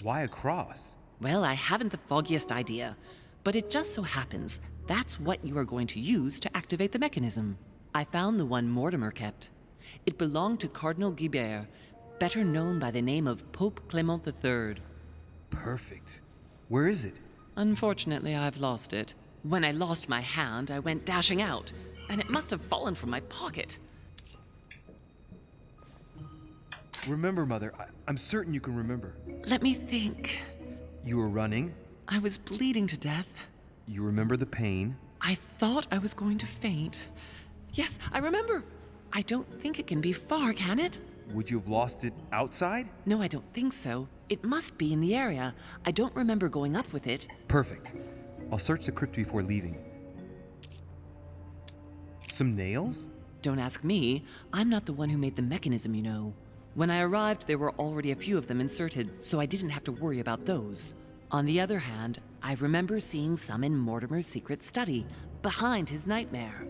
Speaker 14: Why a cross?
Speaker 17: Well, I haven't the foggiest idea, but it just so happens that's what you are going to use to activate the mechanism. I found the one Mortimer kept. It belonged to Cardinal Guibert, better known by the name of Pope Clement III.
Speaker 14: Perfect. Where is it?
Speaker 17: Unfortunately, I've lost it. When I lost my hand, I went dashing out, and it must have fallen from my pocket.
Speaker 14: Remember, Mother. I'm certain you can remember.
Speaker 17: Let me think.
Speaker 14: You were running.
Speaker 17: I was bleeding to death.
Speaker 14: You remember the pain.
Speaker 17: I thought I was going to faint. Yes, I remember. I don't think it can be far, can it?
Speaker 14: Would you have lost it outside?
Speaker 17: No, I don't think so. It must be in the area. I don't remember going up with it.
Speaker 14: Perfect. I'll search the crypt before leaving. Some nails?
Speaker 17: Don't ask me. I'm not the one who made the mechanism, you know. When I arrived, there were already a few of them inserted, so I didn't have to worry about those. On the other hand, I remember seeing some in Mortimer's secret study, behind his nightmare.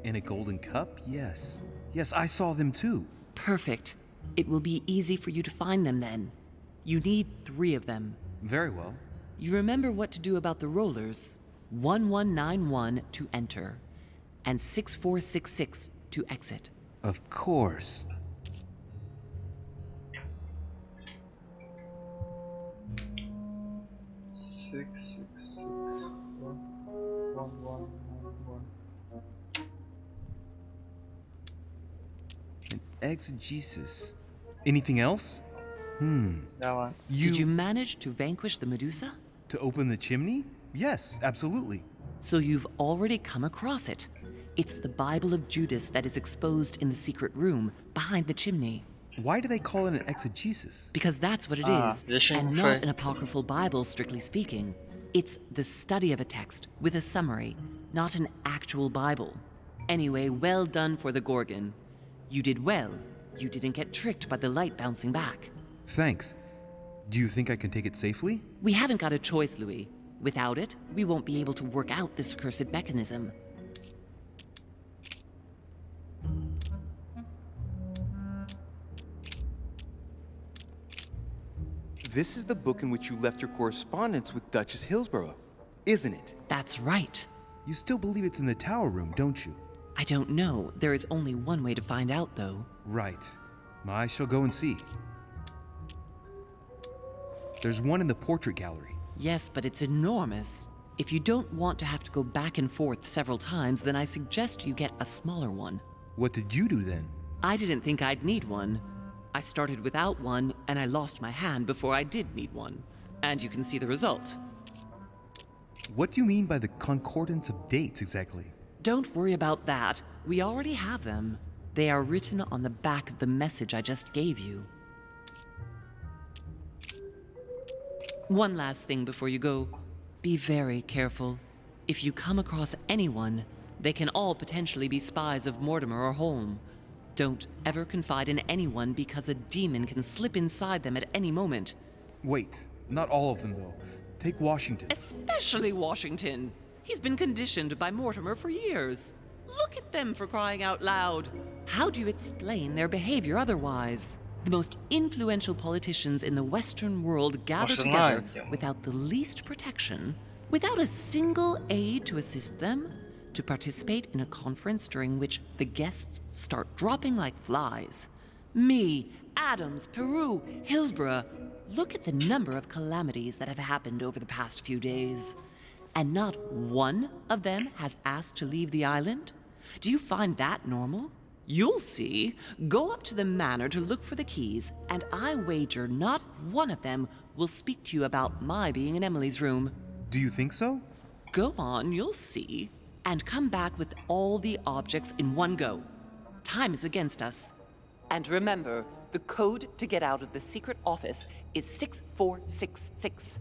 Speaker 14: And a golden cup? Yes. Yes, I saw them too.
Speaker 17: Perfect. It will be easy for you to find them then. You need 3 of them.
Speaker 14: Very well.
Speaker 17: You remember what to do about the rollers. 1191 to enter, and 6466 to exit.
Speaker 14: Of course.
Speaker 4: Six, 1191.
Speaker 14: An exegesis. Anything else?
Speaker 4: That one.
Speaker 17: Did you manage to vanquish the Medusa?
Speaker 14: To open the chimney? Yes, absolutely.
Speaker 17: So you've already come across it. It's the Bible of Judas that is exposed in the secret room behind the chimney.
Speaker 14: Why do they call it an exegesis?
Speaker 17: Because that's what it is, and not an apocryphal Bible, strictly speaking. It's the study of a text with a summary, not an actual Bible. Anyway, well done for the Gorgon. You did well. You didn't get tricked by the light bouncing back.
Speaker 14: Thanks. Do you think I can take it safely?
Speaker 17: We haven't got a choice, Louis. Without it, we won't be able to work out this cursed mechanism.
Speaker 2: This is the book in which you left your correspondence with Duchess Hillsborough, isn't it?
Speaker 17: That's right.
Speaker 14: You still believe it's in the tower room, don't you?
Speaker 17: I don't know. There is only one way to find out, though.
Speaker 14: Right. I shall go and see. There's one in the portrait gallery.
Speaker 17: Yes, but it's enormous. If you don't want to have to go back and forth several times, then I suggest you get a smaller one.
Speaker 14: What did you do then?
Speaker 17: I didn't think I'd need one. I started without one, and I lost my hand before I did need one. And you can see the result.
Speaker 14: What do you mean by the concordance of dates exactly?
Speaker 17: Don't worry about that. We already have them. They are written on the back of the message I just gave you. One last thing before you go. Be very careful. If you come across anyone, they can all potentially be spies of Mortimer or Holm. Don't ever confide in anyone because a demon can slip inside them at any moment.
Speaker 14: Wait, not all of them though. Take Washington.
Speaker 17: Especially Washington. He's been conditioned by Mortimer for years. Look at them, for crying out loud. How do you explain their behavior otherwise? The most influential politicians in the Western world gather together without the least protection, without a single aid to assist them, to participate in a conference during which the guests start dropping like flies. Me, Adams, Peru, Hillsborough. Look at the number of calamities that have happened over the past few days. And not one of them has asked to leave the island? Do you find that normal? You'll see. Go up to the manor to look for the keys, and I wager not one of them will speak to you about my being in Emily's room.
Speaker 14: Do you think so?
Speaker 17: Go on, you'll see. And come back with all the objects in one go. Time is against us.
Speaker 1: And remember, the code to get out of the secret office is 6466.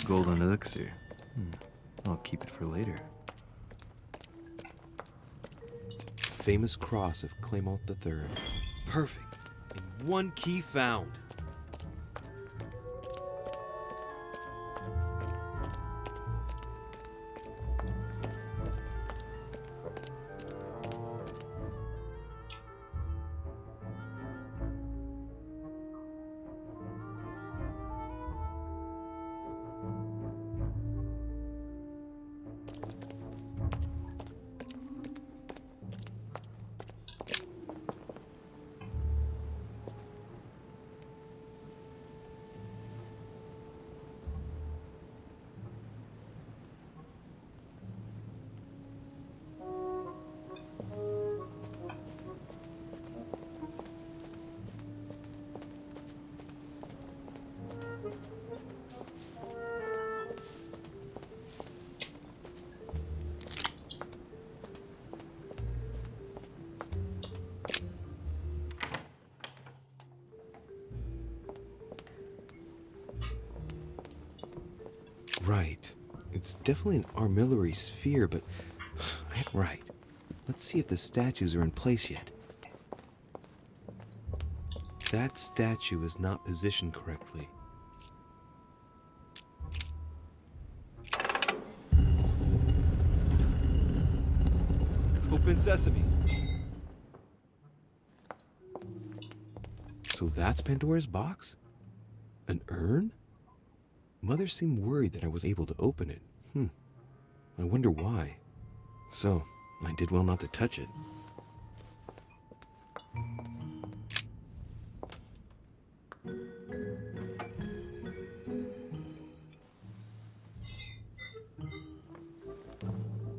Speaker 2: Golden elixir. I'll keep it for later.
Speaker 8: Famous cross of Clement III.
Speaker 14: Perfect. And one key found.
Speaker 8: Right. It's definitely an armillary sphere, but... Right. Let's see if the statues are in place yet. That statue is not positioned correctly.
Speaker 14: Open sesame.
Speaker 8: So that's Pandora's box? An urn? Mother seemed worried that I was able to open it. I wonder why. So, I did well not to touch it.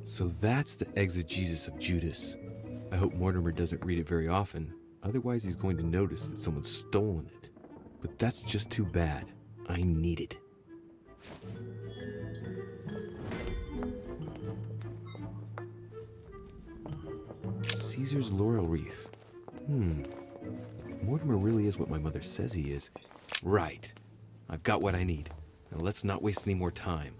Speaker 8: So that's the exegesis of Judas. I hope Mortimer doesn't read it very often, otherwise he's going to notice that someone's stolen it. But that's just too bad. I need it. Caesar's laurel wreath. If Mortimer really is what my mother says he is. Right. I've got what I need. Now let's not waste any more time.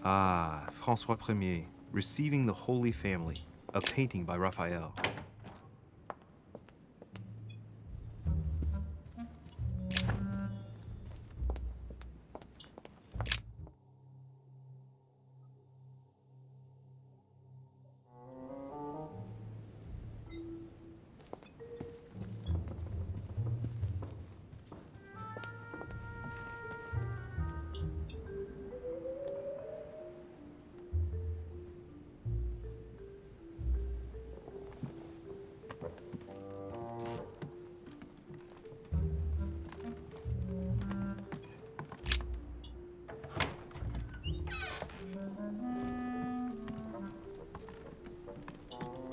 Speaker 2: Ah, François Ier, Receiving the Holy Family, a painting by Raphael.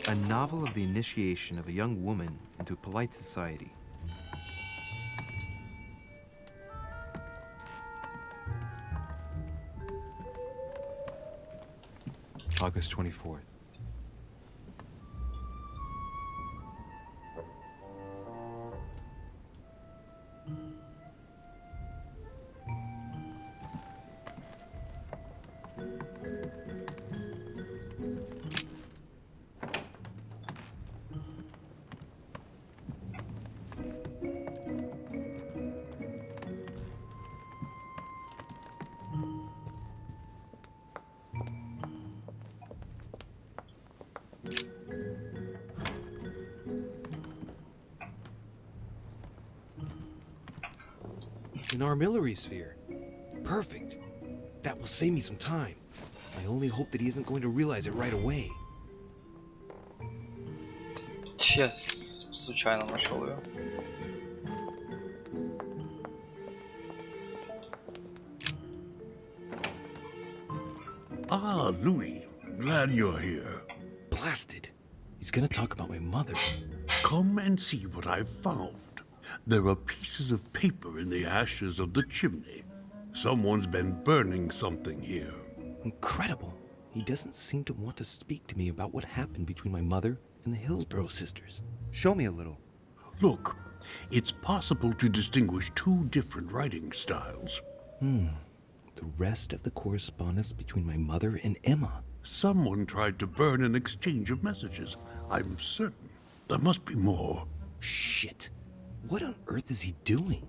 Speaker 2: A novel of the initiation of a young woman into polite society. August 24th.
Speaker 8: An armillary sphere. Perfect. That will save me some time. I only hope that he isn't going to realize it right away.
Speaker 4: Сейчас случайно нашел ее.
Speaker 13: Ah, Louis. Glad you're here.
Speaker 8: Blasted. He's gonna talk about my mother.
Speaker 13: Come and see what I've found. There are pieces of paper in the ashes of the chimney. Someone's been burning something here.
Speaker 8: Incredible. He doesn't seem to want to speak to me about what happened between my mother and the Hillsborough sisters.
Speaker 14: Show me a little.
Speaker 13: Look, it's possible to distinguish two different writing styles.
Speaker 8: The rest of the correspondence between my mother and Emma.
Speaker 13: Someone tried to burn an exchange of messages. I'm certain. There must be more.
Speaker 8: Shit. What on earth is he doing?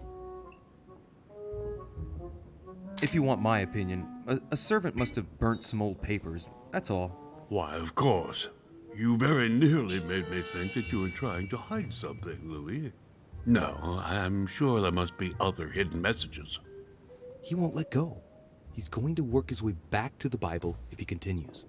Speaker 14: If you want my opinion, a servant must have burnt some old papers. That's all.
Speaker 13: Why, of course. You very nearly made me think that you were trying to hide something, Louis. No, I'm sure there must be other hidden messages.
Speaker 8: He won't let go. He's going to work his way back to the Bible if he continues.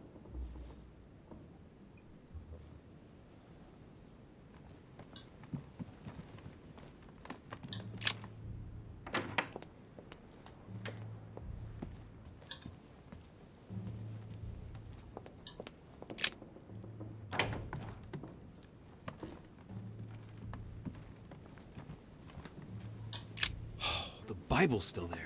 Speaker 8: The Bible's still there.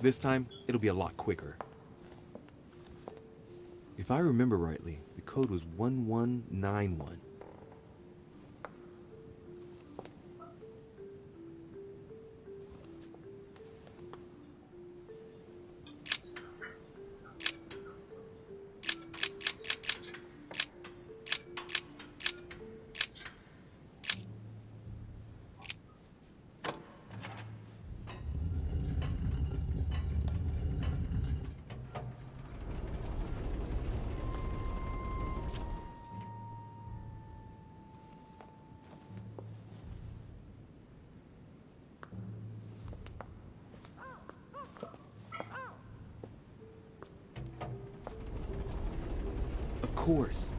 Speaker 8: This time, it'll be a lot quicker. If I remember rightly, the code was 1191. Of course.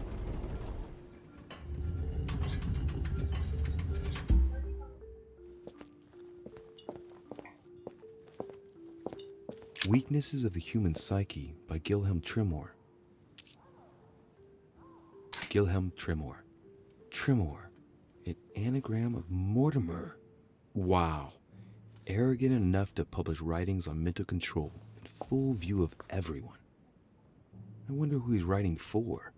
Speaker 8: Weaknesses of the Human Psyche by Gilhelm Trimor. Gilhelm Trimor. Trimor. An anagram of Mortimer. Wow. Arrogant enough to publish writings on mental control in full view of everyone. I wonder who he's writing for.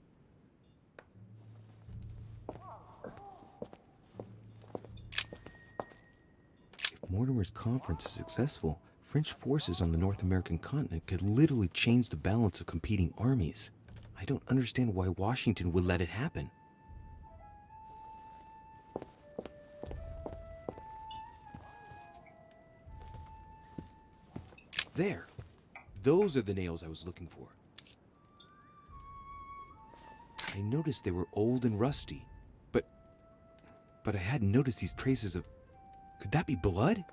Speaker 8: If Mortimer's conference is successful, French forces on the North American continent could literally change the balance of competing armies. I don't understand why Washington would let it happen. There. Those are the nails I was looking for. I noticed they were old and rusty, but I hadn't noticed these traces of... Could that be blood?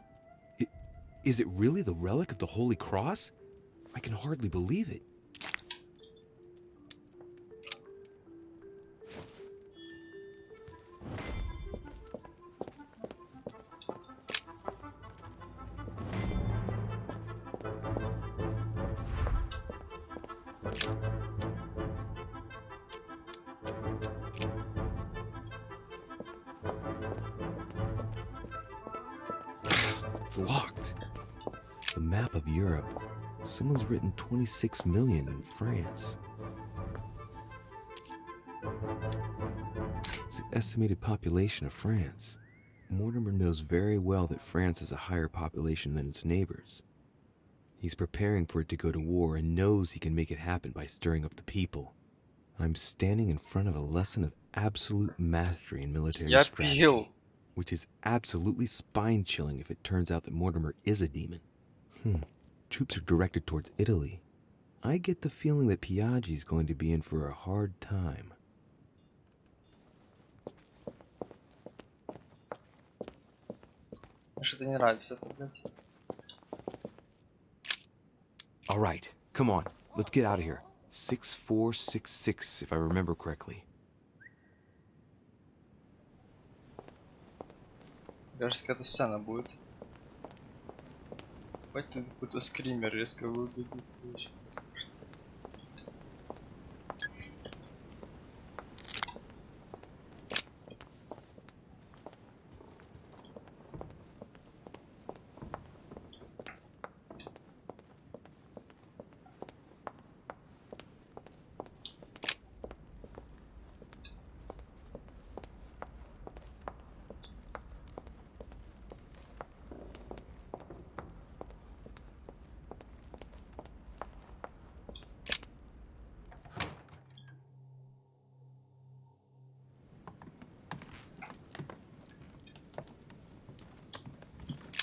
Speaker 8: Is it really the relic of the Holy Cross? I can hardly believe it. It's locked. The map of Europe. Someone's written 26 million in France. It's the estimated population of France. Mortimer knows very well that France has a higher population than its neighbors. He's preparing for it to go to war and knows he can make it happen by stirring up the people. I'm standing in front of a lesson of absolute mastery in military strategy, which is absolutely spine-chilling if it turns out that Mortimer is a demon. Troops are directed towards Italy. I get the feeling that Piaggi's going to be in for a hard time.
Speaker 4: Что-то не нравится, блядь.
Speaker 8: All right, come on, let's get out of here. 6466, if I remember correctly.
Speaker 4: Кажется, какая-то сцена будет. Хоть тут какой-то скример резко выглядит.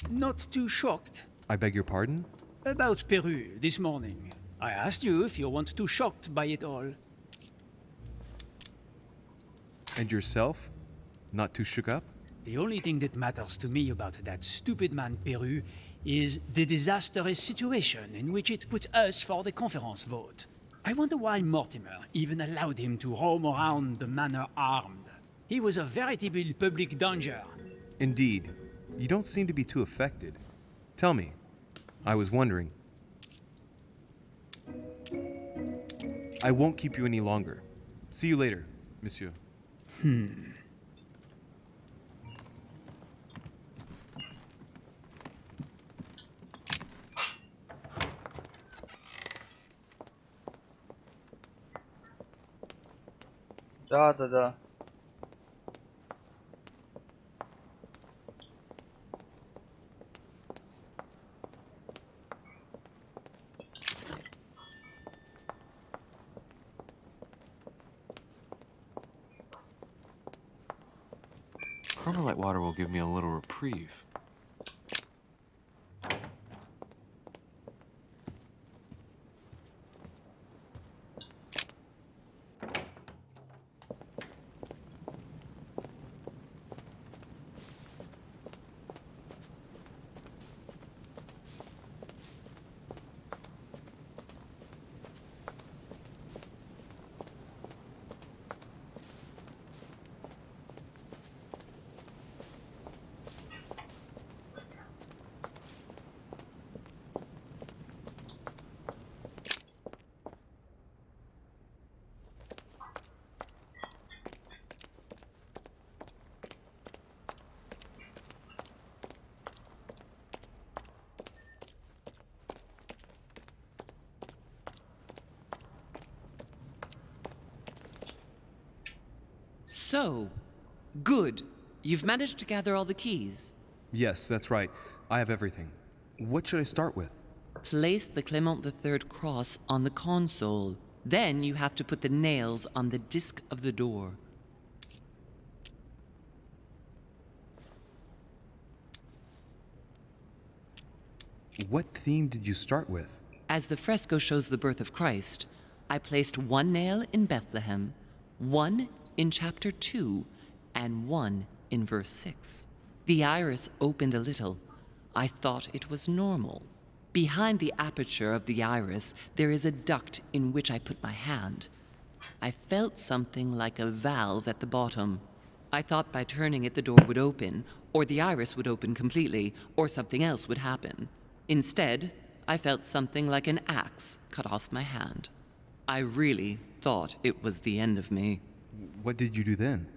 Speaker 7: Not too shocked.
Speaker 14: I beg your pardon?
Speaker 7: About Peru this morning. I asked you if you weren't too shocked by it all.
Speaker 14: And yourself? Not too shook up?
Speaker 7: The only thing that matters to me about that stupid man Peru is the disastrous situation in which it puts us for the conference vote. I wonder why Mortimer even allowed him to roam around the manor armed. He was a veritable public danger.
Speaker 14: Indeed. You don't seem to be too affected. Tell me. I was wondering. I won't keep you any longer. See you later, monsieur.
Speaker 4: Да.
Speaker 8: Carmelite water will give me a little reprieve.
Speaker 17: So, good. You've managed to gather all the keys.
Speaker 14: Yes, that's right. I have everything. What should I start with?
Speaker 17: Place the Clement III cross on the console. Then you have to put the nails on the disc of the door.
Speaker 14: What theme did you start with?
Speaker 17: As the fresco shows the birth of Christ, I placed one nail in Bethlehem, one in chapter 2, and one in verse 6. The iris opened a little. I thought it was normal. Behind the aperture of the iris, there is a duct in which I put my hand. I felt something like a valve at the bottom. I thought by turning it the door would open, or the iris would open completely, or something else would happen. Instead, I felt something like an axe cut off my hand. I really thought it was the end of me.
Speaker 14: What did you do then?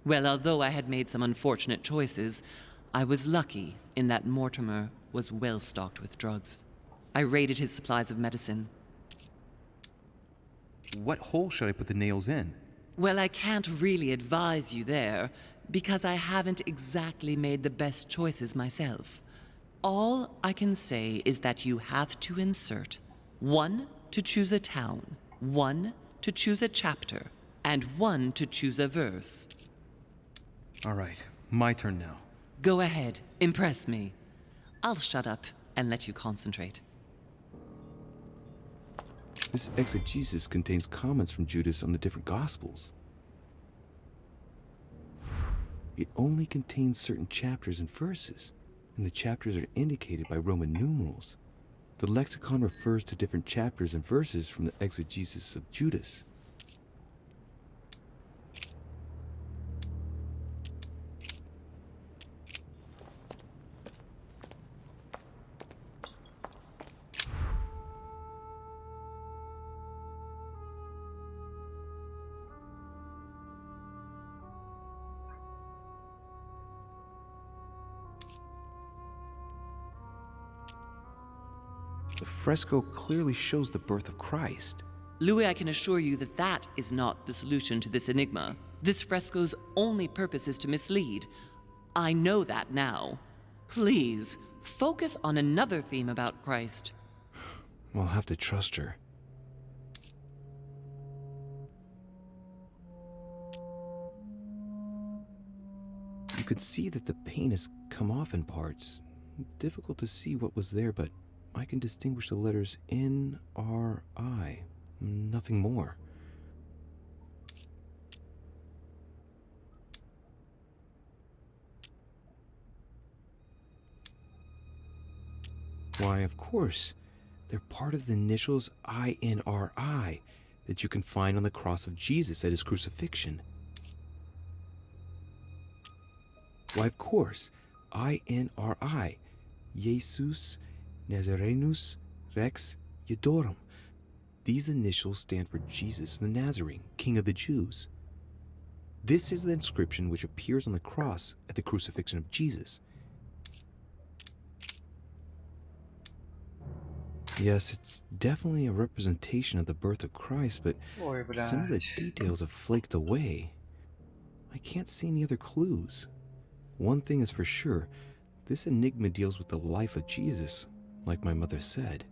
Speaker 17: Well, although I had made some unfortunate choices, I was lucky in that Mortimer was well stocked with drugs. I raided his supplies of medicine.
Speaker 14: What hole should I put the nails in?
Speaker 17: Well, I can't really advise you there, because I haven't exactly made the best choices myself. All I can say is that you have to insert one to choose a town, one to choose a chapter, and one to choose a verse.
Speaker 14: All right, my turn now.
Speaker 17: Go ahead, impress me. I'll shut up and let you concentrate.
Speaker 8: This exegesis contains comments from Judas on the different Gospels. It only contains certain chapters and verses, and the chapters are indicated by Roman numerals. The lexicon refers to different chapters and verses from the exegesis of Judas. The fresco clearly shows the birth of Christ.
Speaker 17: Louis, I can assure you that that is not the solution to this enigma. This fresco's only purpose is to mislead. I know that now. Please, focus on another theme about Christ.
Speaker 8: I'll have to trust her. You could see that the paint has come off in parts. Difficult to see what was there, but I can distinguish the letters N-R-I. Nothing more. Why, of course. They're part of the initials I-N-R-I that you can find on the cross of Jesus at his crucifixion. Why, of course. I-N-R-I. Jesus Nazarenus Rex Eudorum. These initials stand for Jesus the Nazarene, King of the Jews. This is the inscription which appears on the cross at the crucifixion of Jesus. Yes, it's definitely a representation of the birth of Christ, but
Speaker 4: Ой,
Speaker 8: some of the
Speaker 4: блядь.
Speaker 8: details have flaked away. I can't see any other clues. One thing is for sure, this enigma deals with the life of Jesus, like my mother said.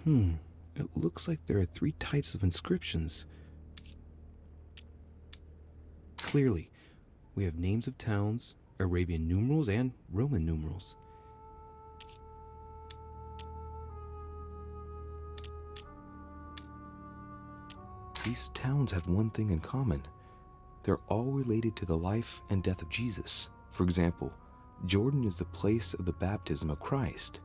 Speaker 8: It looks like there are 3 types of inscriptions. Clearly, we have names of towns, Arabian numerals, and Roman numerals. These towns have one thing in common. They're all related to the life and death of Jesus. For example, Jordan is the place of the baptism of Christ.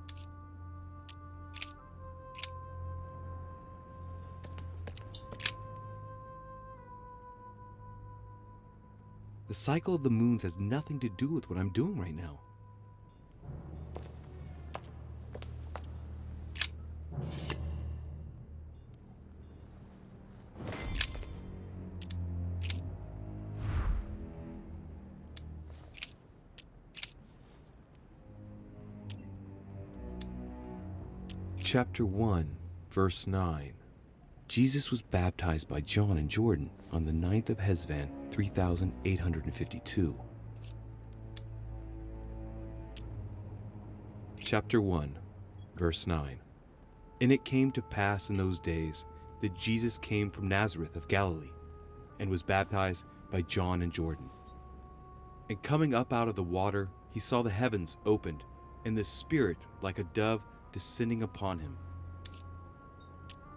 Speaker 8: The cycle of the moons has nothing to do with what I'm doing right now. Chapter 1, verse 9. Jesus was baptized by John in Jordan on the 9th of Hesvan, 3852. Chapter 1, verse 9. And it came to pass in those days that Jesus came from Nazareth of Galilee and was baptized by John in Jordan. And coming up out of the water, he saw the heavens opened, and the Spirit like a dove descending upon him.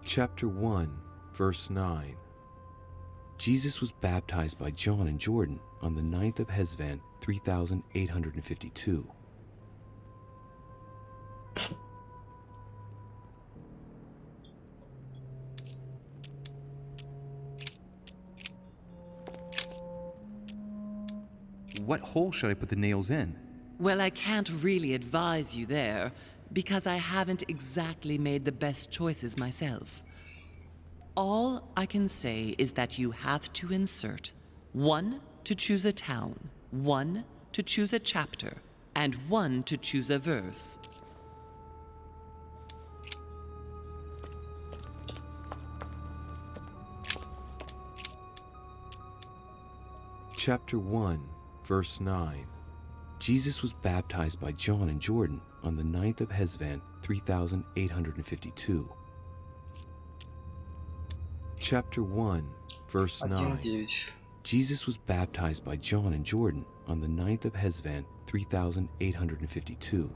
Speaker 8: Chapter 1, verse 9. Jesus was baptized by John in Jordan on the 9th of Hesvan, 3852.
Speaker 14: What hole should I put the nails in?
Speaker 17: Well, I can't really advise you there, because I haven't exactly made the best choices myself. All I can say is that you have to insert 1 to choose a town, 1 to choose a chapter, and 1 to choose a verse.
Speaker 8: Chapter 1, verse 9. Jesus was baptized by John in Jordan on the 9th of Hesvan, 3852. Chapter 1, verse 9. Jesus was baptized by John in Jordan on the 9th of Hesvan, 3852.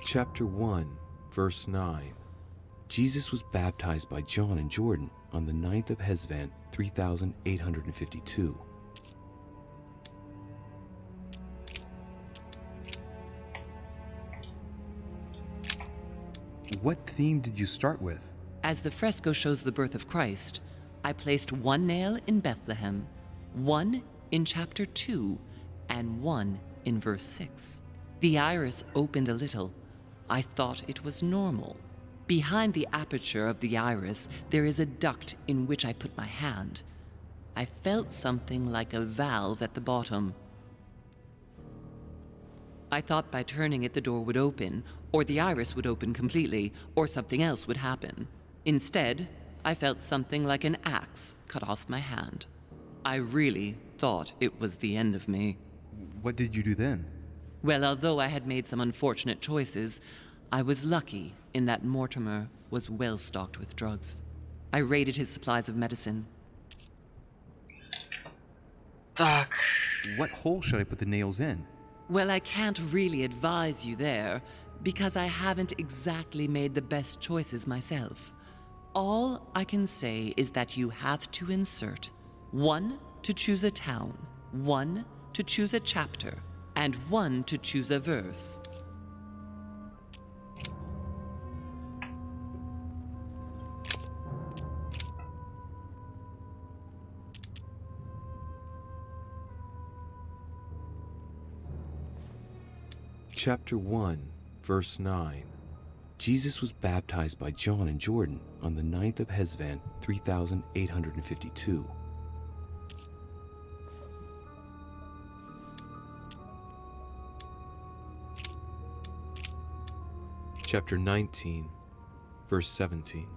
Speaker 8: Chapter 1, verse 9. Jesus was baptized by John in Jordan on the 9th of Hesvan, 3852.
Speaker 14: What theme did you start with?
Speaker 17: As the fresco shows the birth of Christ, I placed 1 nail in Bethlehem, 1 in chapter 2, and 1 in verse 6. The iris opened a little. I thought it was normal. Behind the aperture of the iris, there is a duct in which I put my hand. I felt something like a valve at the bottom. I thought by turning it the door would open, or the iris would open completely, or something else would happen. Instead, I felt something like an axe cut off my hand. I really thought it was the end of me.
Speaker 14: What did you do then?
Speaker 17: Well, although I had made some unfortunate choices, I was lucky in that Mortimer was well stocked with drugs. I raided his supplies of medicine.
Speaker 4: Так.
Speaker 14: What hole should I put the nails in?
Speaker 17: Well, I can't really advise you there, because I haven't exactly made the best choices myself. All I can say is that you have to insert 1 to choose a town, 1 to choose a chapter, and 1 to choose a verse.
Speaker 8: Chapter 1, verse 9. Jesus was baptized by John in Jordan on the 9th of Hesvan, 3852. Chapter 19, verse 17.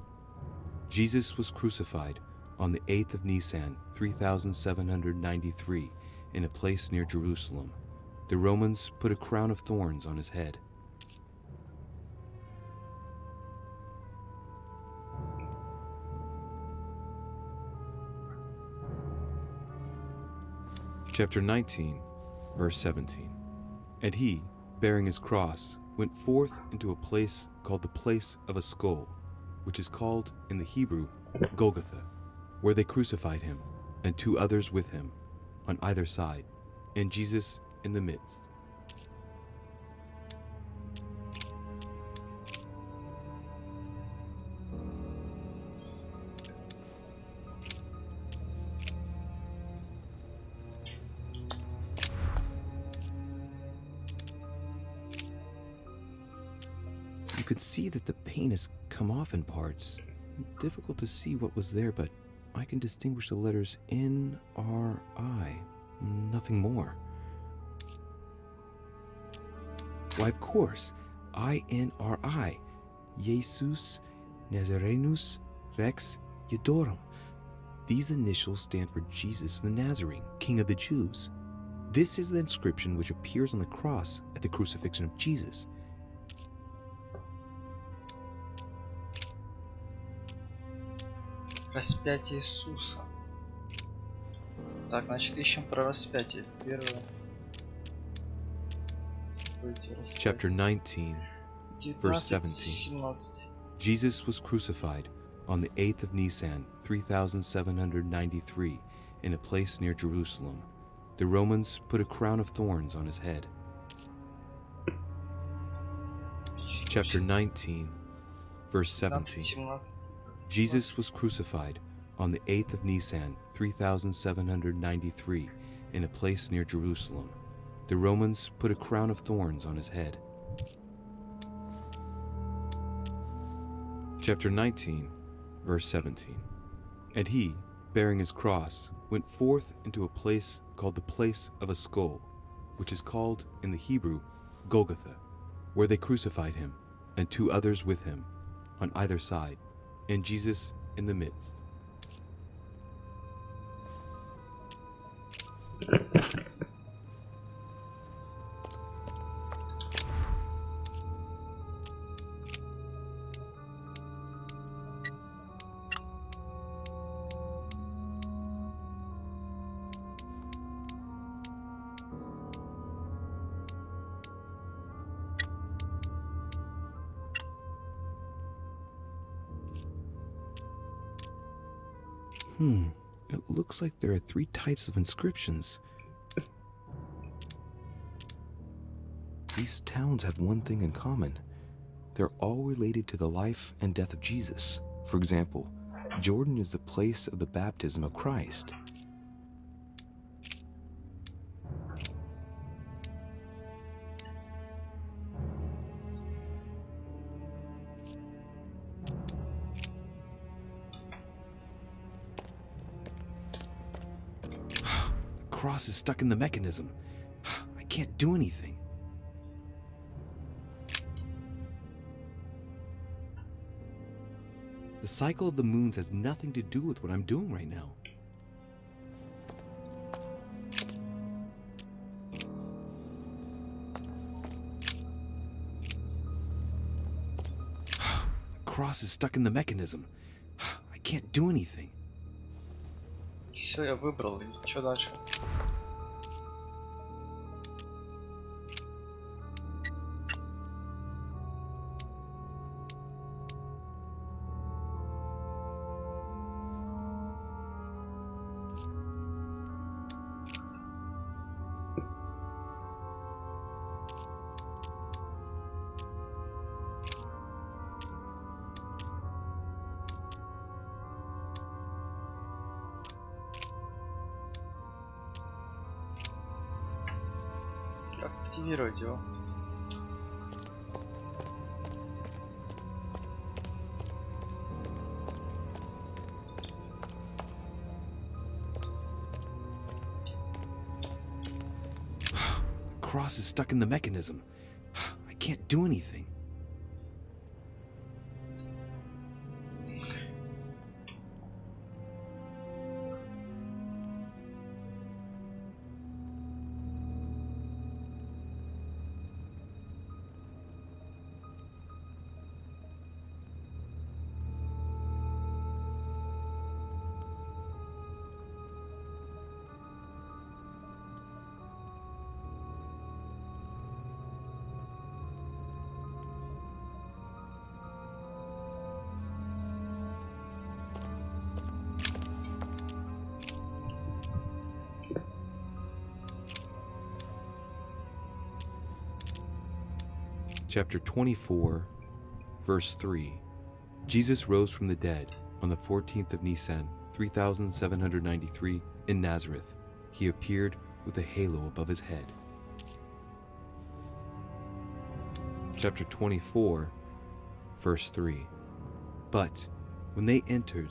Speaker 8: Jesus was crucified on the 8th of Nisan, 3793, in a place near Jerusalem. The Romans put a crown of thorns on his head. Chapter 19, verse 17. And he, bearing his cross, went forth into a place called the place of a skull, which is called in the Hebrew Golgotha, where they crucified him, and 2 others with him, on either side, and Jesus in the midst. You could see that the paint has come off in parts. Difficult to see what was there, but I can distinguish the letters N, R, I. Nothing more. Why, of course, INRI. Jesus Nazarenus Rex Eudorum. These initials stand for Jesus the Nazarene, King of the Jews. This is the inscription which appears on the cross at the crucifixion of Jesus.
Speaker 4: Распятие Иисуса. Так, значит, ищем про распятие. Первое.
Speaker 8: Chapter 19, verse 17.
Speaker 4: 17.
Speaker 8: Jesus was crucified on the 8th of Nisan, 3793, in a place near Jerusalem. The Romans put a crown of thorns on his head. Chapter 19, verse 17. Jesus was crucified on the 8th of Nisan, 3793, in a place near Jerusalem. The Romans put a crown of thorns on his head. Chapter 19, verse 17. And he, bearing his cross, went forth into a place called the place of a skull, which is called in the Hebrew Golgotha, where they crucified him, and 2 others with him, on either side, and Jesus in the midst. It looks like there are 3 types of inscriptions. These towns have one thing in common. They're all related to the life and death of Jesus. For example, Jordan is the place of the baptism of Christ. The cross is stuck in the mechanism. I can't do anything. The cycle of the moons has nothing to do with what I'm doing right now. The cross is stuck in the mechanism. I can't do anything.
Speaker 4: Все, я выбрал. Что дальше? активировать его.
Speaker 8: The cross is stuck in the mechanism. I can't do anything. Chapter 24, verse 3. Jesus rose from the dead on the 14th of Nisan, 3793, in Nazareth. He appeared with a halo above his head. Chapter 24, verse 3. But when they entered,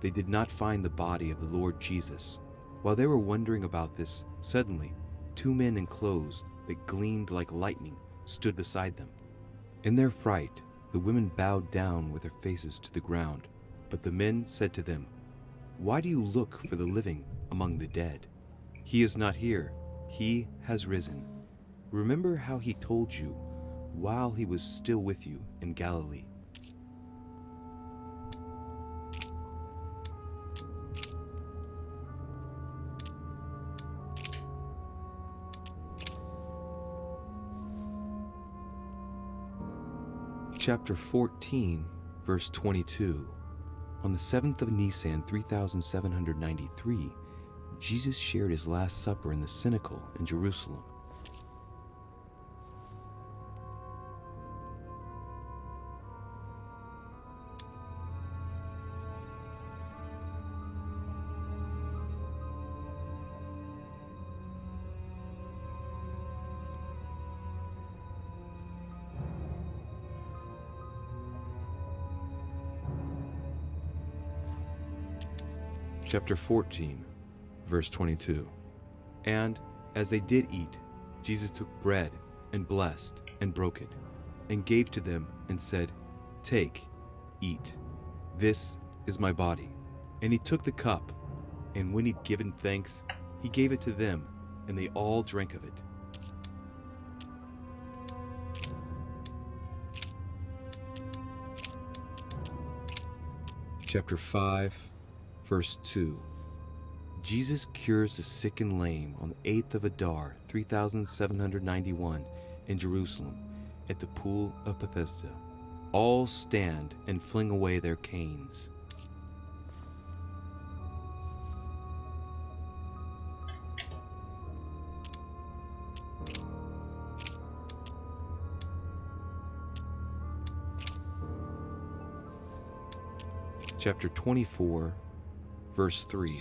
Speaker 8: they did not find the body of the Lord Jesus. While they were wondering about this, suddenly 2 men in clothes that gleamed like lightning stood beside them. In their fright, the women bowed down with their faces to the ground. But the men said to them, "Why do you look for the living among the dead? He is not here. He has risen. Remember how he told you while he was still with you in Galilee." Chapter 14, verse 22. On the 7th of Nisan, 3793, Jesus shared his Last Supper in the Cenacle in Jerusalem. Chapter 14, verse 22. And as they did eat, Jesus took bread and blessed and broke it and gave to them and said, "Take, eat. This is my body." And he took the cup, and when he'd given thanks, he gave it to them, and they all drank of it. Chapter 5, verse 2. Jesus cures the sick and lame on the 8th of Adar, 3791, in Jerusalem, at the pool of Bethesda. All stand and fling away their canes. Chapter 24, verse 3.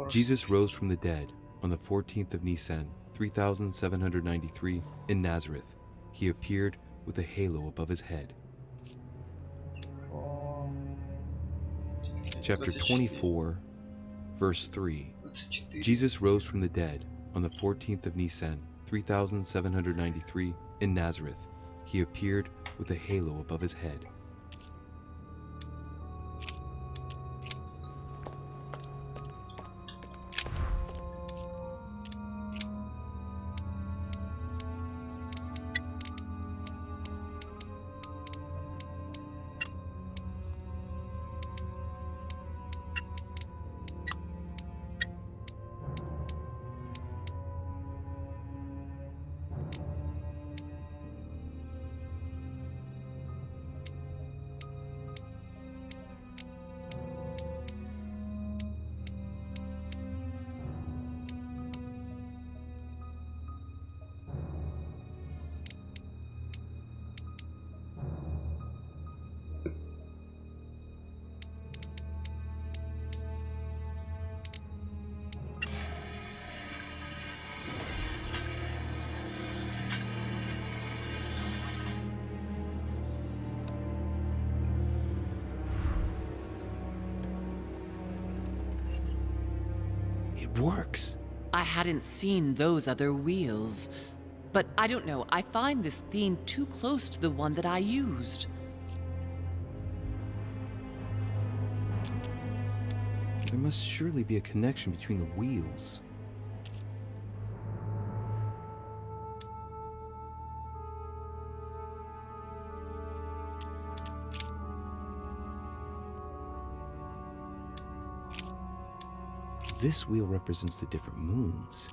Speaker 8: Jesus rose from the dead on the 14th of Nisan, 3793, in Nazareth. He appeared with a halo above his head. Chapter 24, verse 3. Jesus rose from the dead on the 14th of Nisan, 3793, in Nazareth. He appeared with a halo above his head. It works.
Speaker 17: I hadn't seen those other wheels. But I don't know, I find this theme too close to the one that I used.
Speaker 8: There must surely be a connection between the wheels. This wheel represents the different moons.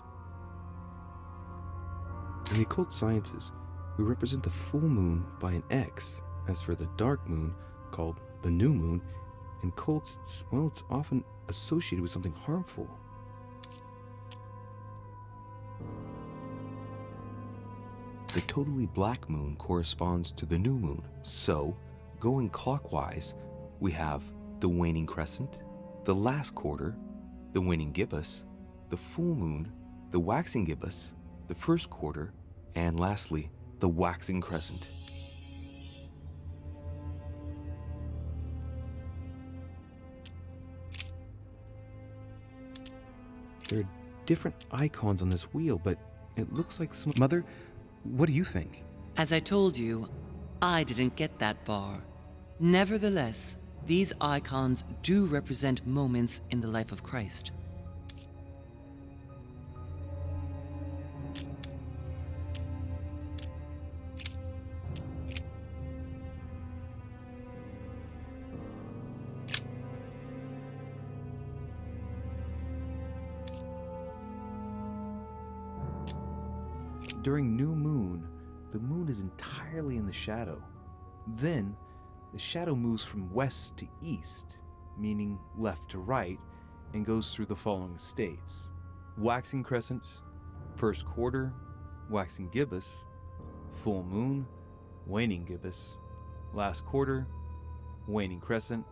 Speaker 8: In the occult sciences, we represent the full moon by an X. As for the dark moon, called the new moon, in cults, it's often associated with something harmful. The totally black moon corresponds to the new moon. So, going clockwise, we have the waning crescent, the last quarter, the waning gibbous, the full moon, the waxing gibbous, the first quarter, and lastly, the waxing crescent. There are different icons on this wheel, but it looks like some...
Speaker 14: Mother, what do you think?
Speaker 17: As I told you, I didn't get that far. Nevertheless, these icons do represent moments in the life of Christ.
Speaker 8: During new moon, the moon is entirely in the shadow. Then, the shadow moves from west to east, meaning left to right, and goes through the following states: waxing crescents, first quarter, waxing gibbous, full moon, waning gibbous, last quarter, waning crescent,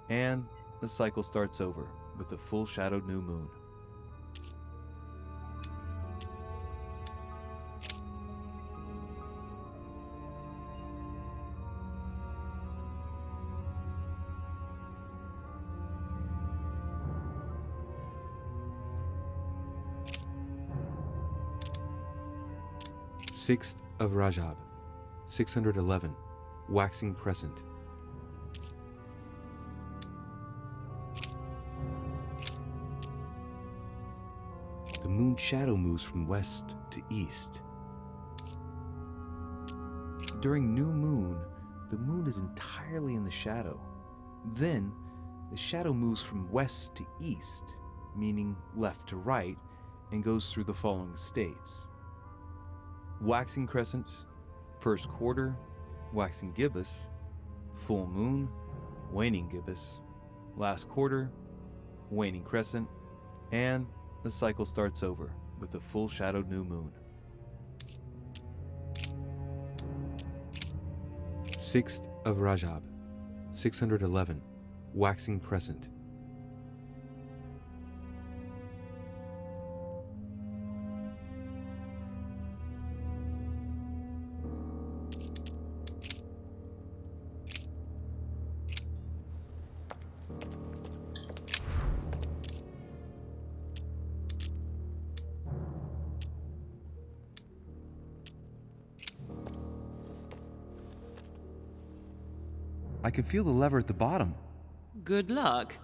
Speaker 8: and the cycle starts over with the full shadowed new moon. Sixth of Rajab, 611, waxing crescent. The moon shadow moves from west to east. During new moon, the moon is entirely in the shadow. Then, the shadow moves from west to east, meaning left to right, and goes through the following states: waxing crescents, first quarter, waxing gibbous, full moon, waning gibbous, last quarter, waning crescent, and the cycle starts over with the full shadowed new moon. Sixth of Rajab, 611, waxing crescent.
Speaker 14: I can feel the lever at the bottom.
Speaker 17: Good luck.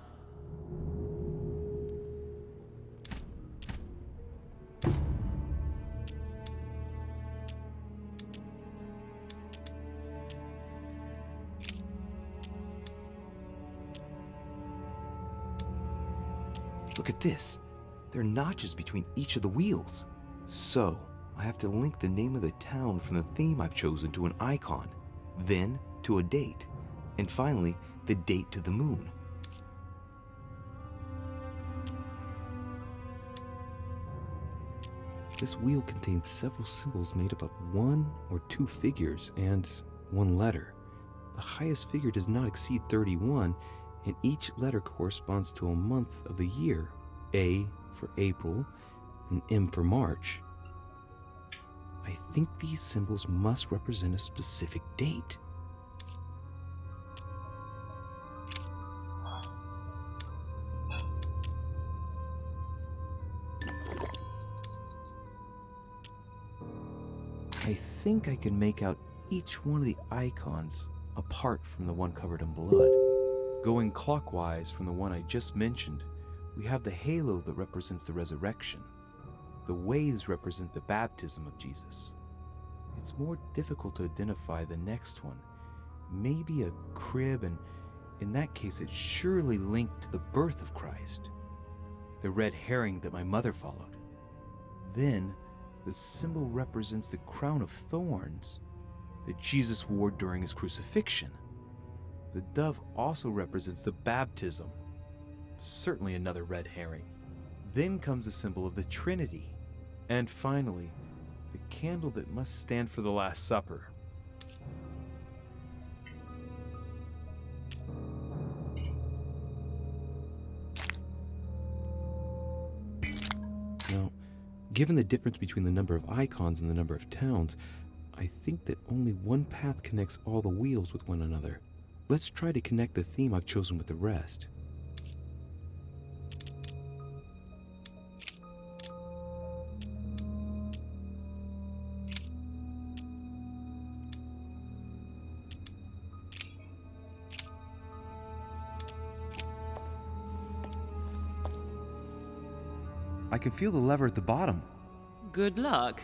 Speaker 8: Look at this. There are notches between each of the wheels. So, I have to link the name of the town from the theme I've chosen to an icon, then to a date, and finally, the date to the moon. This wheel contains several symbols made up of 1 or 2 figures and 1 letter. The highest figure does not exceed 31, and each letter corresponds to a month of the year: A for April and M for March. I think these symbols must represent a specific date. I think I can make out each one of the icons apart from the one covered in blood. Going clockwise from the one I just mentioned, we have the halo that represents the resurrection. The waves represent the baptism of Jesus. It's more difficult to identify the next one. Maybe a crib, and in that case it's surely linked to the birth of Christ. The red herring that my mother followed. Then, the symbol represents the crown of thorns that Jesus wore during his crucifixion. The dove also represents the baptism. Certainly another red herring. Then comes the symbol of the Trinity. And finally, the candle that must stand for the Last Supper. Now, given the difference between the number of icons and the number of towns, I think that only one path connects all the wheels with one another. Let's try to connect the theme I've chosen with the rest.
Speaker 14: I can feel the lever at the bottom.
Speaker 17: Good luck.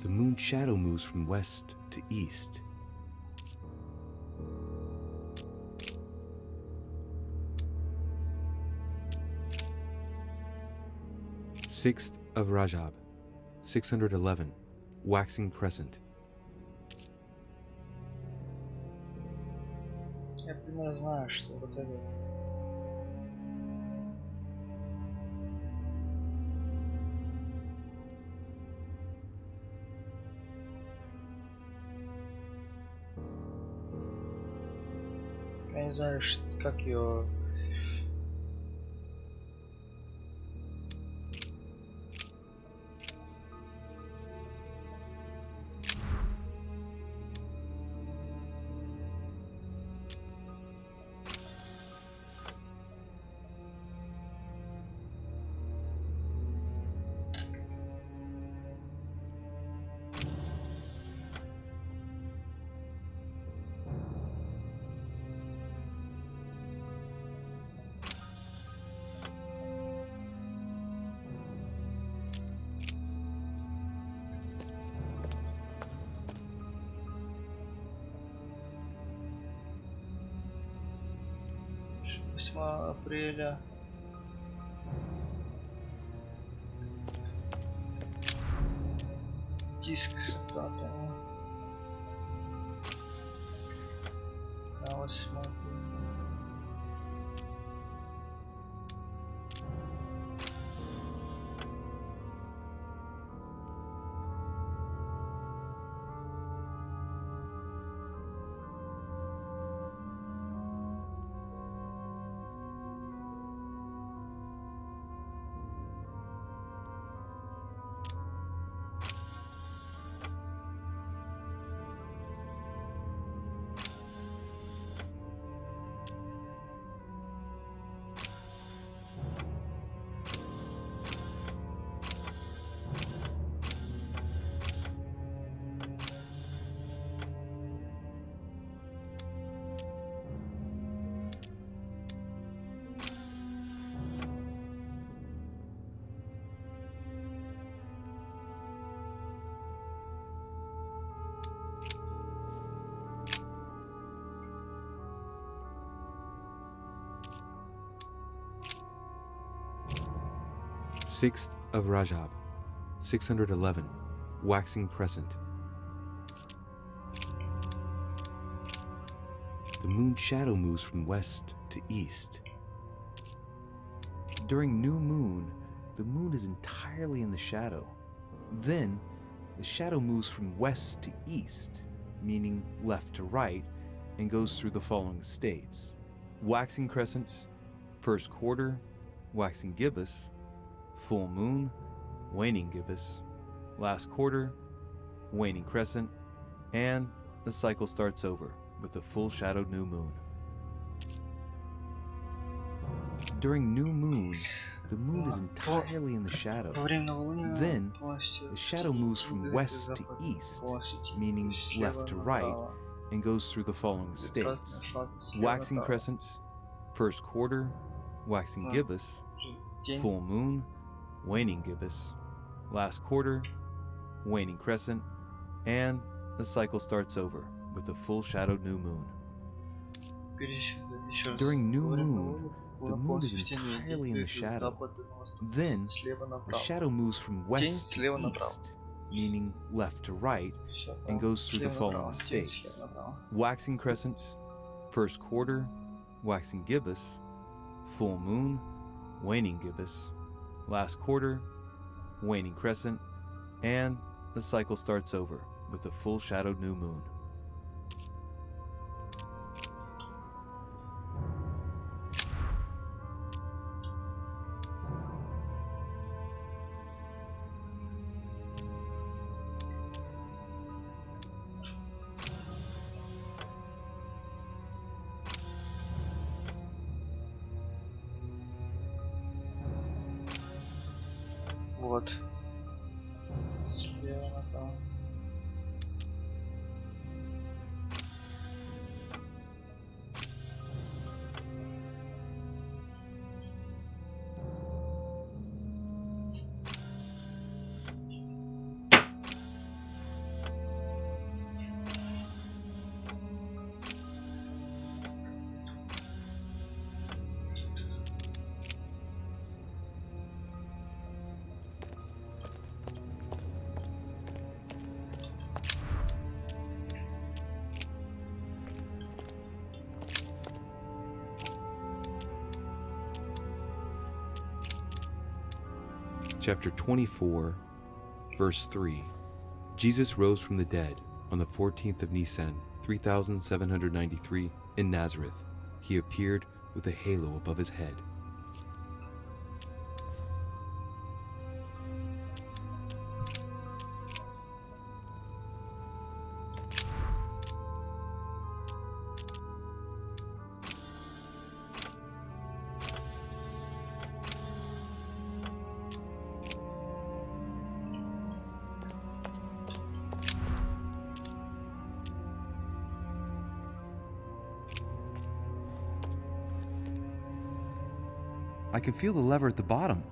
Speaker 8: The moon shadow moves from west to east. Sixth of Rajab, 611, waxing crescent.
Speaker 4: Я примерно знаю, что вот это. Я не знаю, как ее. Апреля. Диск с датами. На 8.
Speaker 8: Sixth of Rajab, 611, waxing crescent. The moon shadow moves from west to east. During new moon, the moon is entirely in the shadow. Then, the shadow moves from west to east, meaning left to right, and goes through the following states. Waxing crescents, first quarter,
Speaker 2: waxing gibbous, full moon, waning gibbous, last quarter, waning crescent, and the cycle starts over with a full shadowed new moon. During new moon, the moon is entirely in the shadow. Then, the shadow moves from west to east, meaning left to right, and goes through the following states. Waxing crescents, first quarter, waxing gibbous, full moon, waning gibbous, last quarter, waning crescent, and the cycle starts over with a full shadowed new moon. During new moon, the moon is entirely in the shadow. Then, the shadow moves from west to east, meaning left to right, and goes through the following states. Waxing crescents, first quarter, waxing gibbous, full moon, waning gibbous, last quarter, waning crescent, and the cycle starts over with a full shadowed new moon.
Speaker 4: Вот. Слева направо.
Speaker 8: Chapter 24, verse 3. Jesus rose from the dead on the 14th of Nisan, 3793, in Nazareth. He appeared with a halo above his head.
Speaker 14: I can feel the lever at the bottom.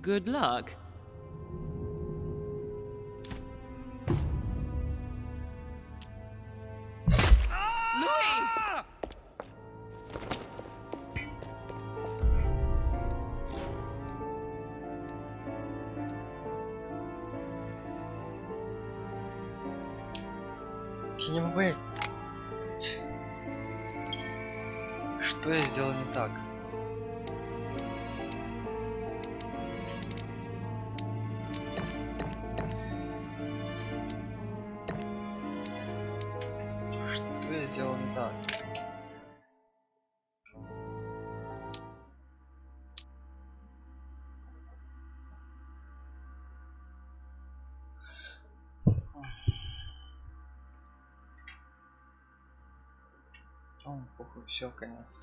Speaker 17: Good luck.
Speaker 4: Я не могу понять, что я сделал не так. Что я сделал не так? Похуй, все, конец.